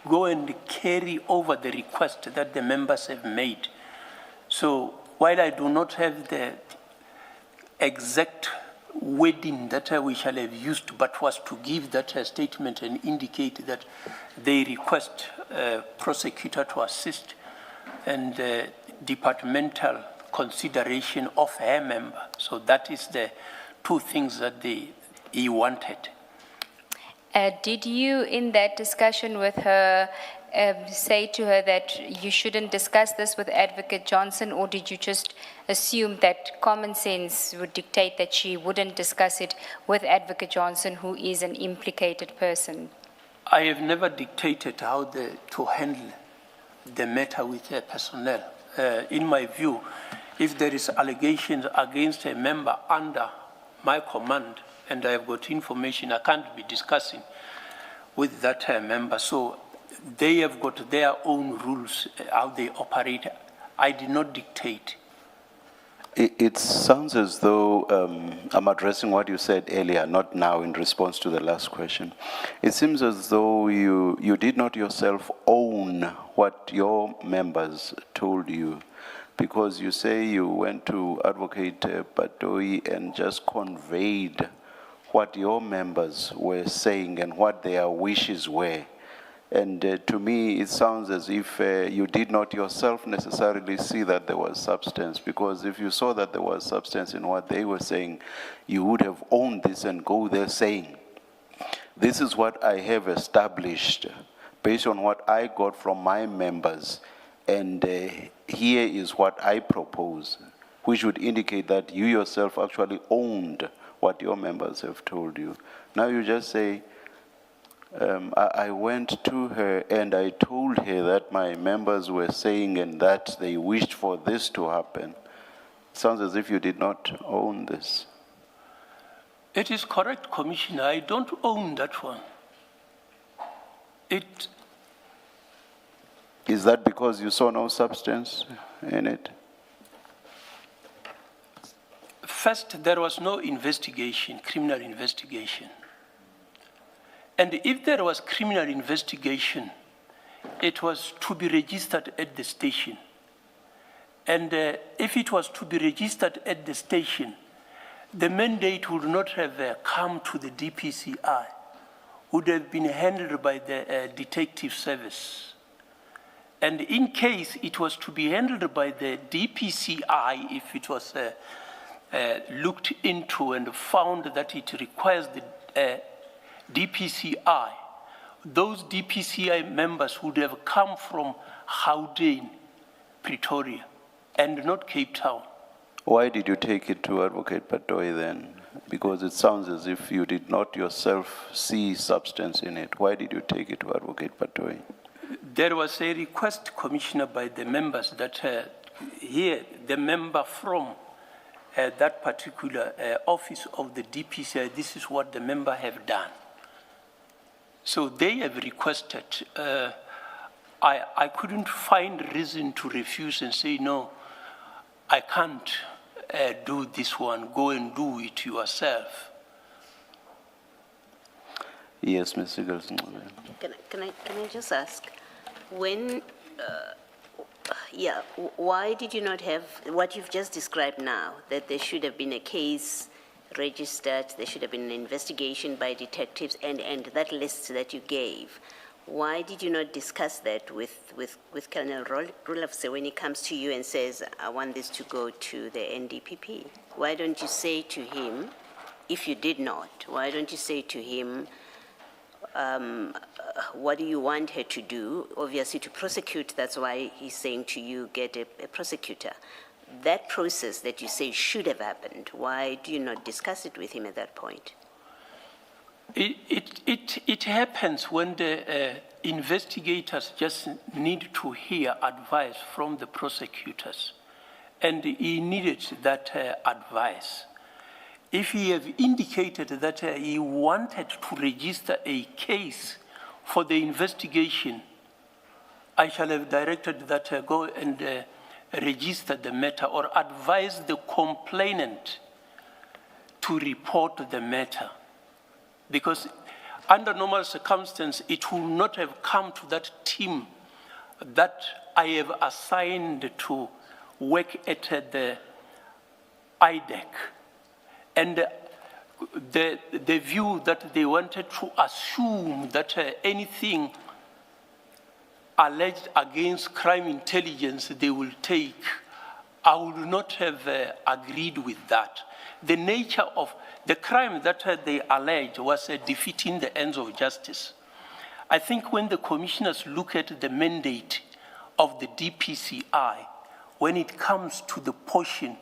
go and carry over the request that the members have made. So while I do not have the exact wording that we shall have used, but was to give that statement and indicate that they request prosecutor to assist and departmental consideration of her member. So that is the two things that he wanted. Did you, in that discussion with her, say to her that you shouldn't discuss this with Advocate Johnson, or did you just assume that common sense would dictate that she wouldn't discuss it with Advocate Johnson, who is an implicated person? I have never dictated how to handle the matter with her personnel. In my view, if there is allegations against a member under my command, and I have got information, I can't be discussing with that member. So they have got their own rules, how they operate. I did not dictate. It sounds as though I'm addressing what you said earlier, not now in response to the last question. It seems as though you did not yourself own what your members told you, because you say you went to Advocate Batoy and just conveyed what your members were saying and what their wishes were. And to me, it sounds as if you did not yourself necessarily see that there was substance, because if you saw that there was substance in what they were saying, you would have owned this and go there saying, this is what I have established based on what I got from my members, and here is what I propose, which would indicate that you yourself actually owned what your members have told you. Now you just say, I went to her and I told her that my members were saying and that they wished for this to happen. Sounds as if you did not own this. It is correct, Commissioner. I don't own that one. Is that because you saw no substance in it? First, there was no investigation, criminal investigation. And if there was criminal investigation, it was to be registered at the station. And if it was to be registered at the station, the mandate would not have come to the DPCI, would have been handled by the detective service. And in case it was to be handled by the DPCI, if it was looked into and found that it requires the DPCI, those DPCI members would have come from Gauteng, Pretoria, and not Cape Town. Why did you take it to Advocate Patoy then? Because it sounds as if you did not yourself see substance in it. Why did you take it to Advocate Patoy? There was a request, Commissioner, by the members that here, the member from that particular office of the DPCI, this is what the member have done. So they have requested. I couldn't find reason to refuse and say, no, I can't do this one. Go and do it yourself. Yes, Mr. Gilson. Can I just ask, when, why did you not have what you've just described now, that there should have been a case registered, there should have been an investigation by detectives, and that list that you gave? Why did you not discuss that with Colonel Rulofse when he comes to you and says, I want this to go to the NDPP? Why don't you say to him, if you did not, why don't you say to him, what do you want her to do? Obviously to prosecute, that's why he's saying to you, get a prosecutor. That process that you say should have happened, why do you not discuss it with him at that point? It happens when the investigators just need to hear advice from the prosecutors, and he needed that advice. If he have indicated that he wanted to register a case for the investigation, I shall have directed that go and register the matter or advise the complainant to report the matter. Because under normal circumstances, it will not have come to that team that I have assigned to work at the IDEC. And the view that they wanted to assume that anything alleged against crime intelligence they will take, I would not have agreed with that. The nature of the crime that they alleged was defeating the ends of justice. I think when the commissioners look at the mandate of the DPCI, when it comes to the portion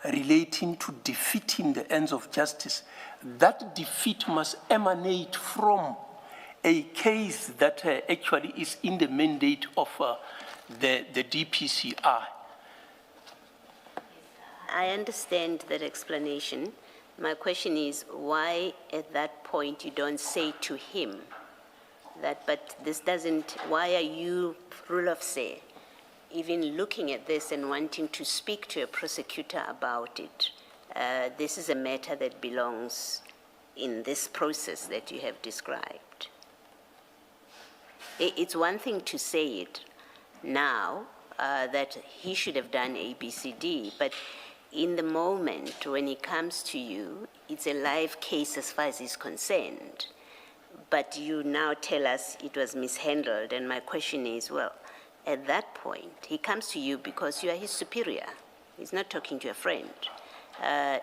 relating to defeating the ends of justice, that defeat must emanate from a case that actually is in the mandate of the DPCI. I understand that explanation. My question is, why at that point you don't say to him that, but this doesn't, why are you, Rulofse, even looking at this and wanting to speak to a prosecutor about it? This is a matter that belongs in this process that you have described. It's one thing to say it now, that he should have done A, B, C, D, but in the moment when he comes to you, it's a live case as far as he's concerned. but you now tell us it was mishandled, and my question is, well, at that point, he comes to you because you are his superior. He's not talking to a friend.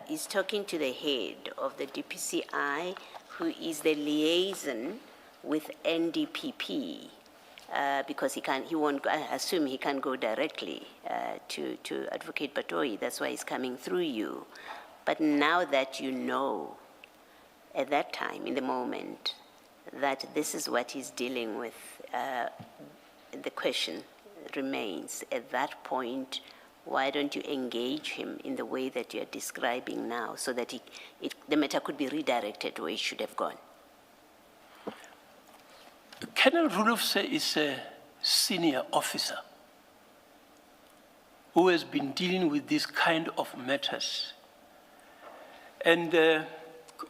He's talking to the head of the DPCI, who is the liaison with NDPP, because he won't, I assume he can't go directly to Advocate Batoi. That's why he's coming through you. But now that you know, at that time, in the moment, that this is what he's dealing with, the question remains, at that point, why don't you engage him in the way that you're describing now so that the matter could be redirected where it should have gone? Colonel Rudolph is a senior officer who has been dealing with this kind of matters. And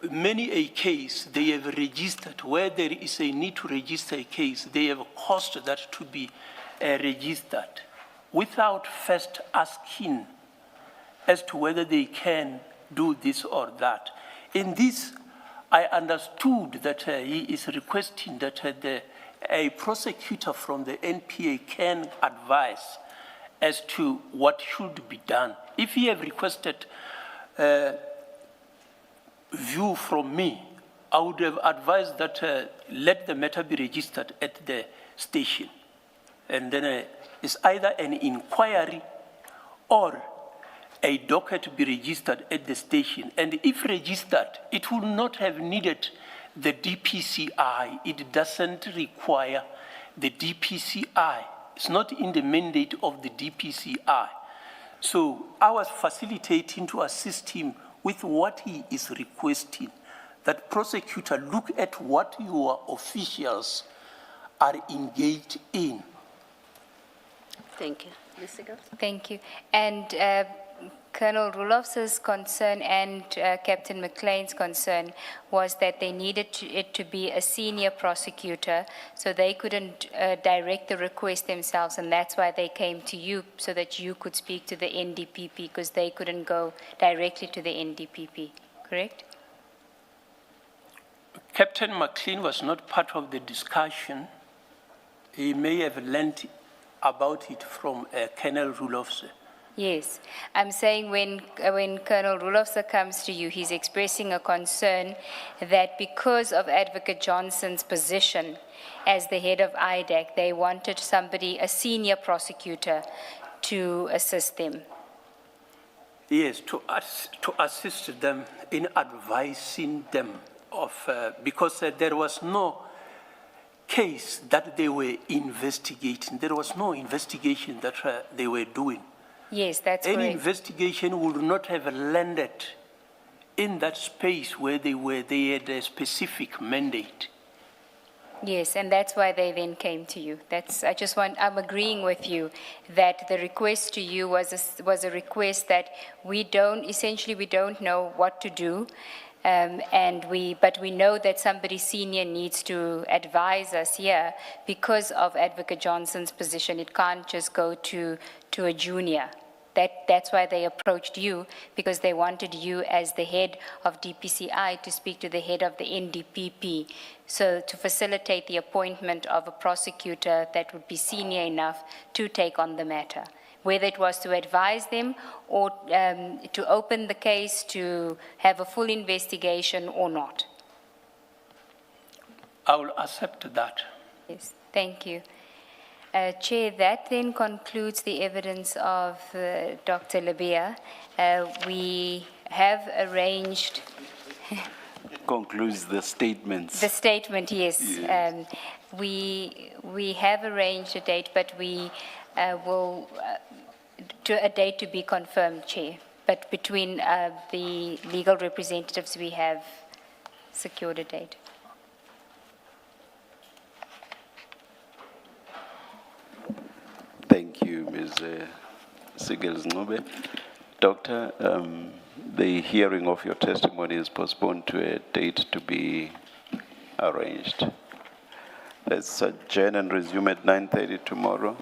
many a case they have registered, where there is a need to register a case, they have caused that to be registered without first asking as to whether they can do this or that. In this, I understood that he is requesting that a prosecutor from the NPA can advise as to what should be done. If he have requested view from me, I would have advised that let the matter be registered at the station. And then it's either an inquiry or a docket be registered at the station. And if registered, it will not have needed the DPCI. It doesn't require the DPCI. It's not in the mandate of the DPCI. So I was facilitating to assist him with what he is requesting. That prosecutor, look at what your officials are engaged in. Thank you. Ms. Siegel? Thank you. And Colonel Rudolph's concern and Captain McLean's concern was that they needed it to be a senior prosecutor, so they couldn't direct the request themselves, and that's why they came to you, so that you could speak to the NDPP, because they couldn't go directly to the NDPP, correct? Captain McLean was not part of the discussion. He may have learned about it from Colonel Rudolph's. Yes, I'm saying when Colonel Rudolph comes to you, he's expressing a concern that because of Advocate Johnson's position as the head of IDAC, they wanted somebody, a senior prosecutor, to assist them. Yes, to assist them in advising them of, because there was no case that they were investigating. There was no investigation that they were doing. Yes, that's Any correct. investigation would not have landed in that space where they had a specific mandate. Yes, and that's why they then came to you. I'm agreeing with you that the request to you was a request that we don't know what to do. But we know that somebody senior needs to advise us here because of Advocate Johnson's position. It can't just go to a junior. That's why they approached you, because they wanted you as the head of DPCI to speak to the head of the NDPP, so to facilitate the appointment of a prosecutor that would be senior enough to take on the matter, whether it was to advise them or to open the case, to have a full investigation or not. I will accept that. Yes, thank you. Chair, that then concludes the evidence of Dr. Labia. We have arranged... Concludes the statements. The statement, yes. Yes. We have arranged a date, but we will... a date to be confirmed, Chair. But between the legal representatives, we have secured a date. Thank you, Ms. Sigels-Ncube. Doctor, the hearing of your testimony is postponed to a date to be arranged. Let's adjourn and resume at 9:30 tomorrow.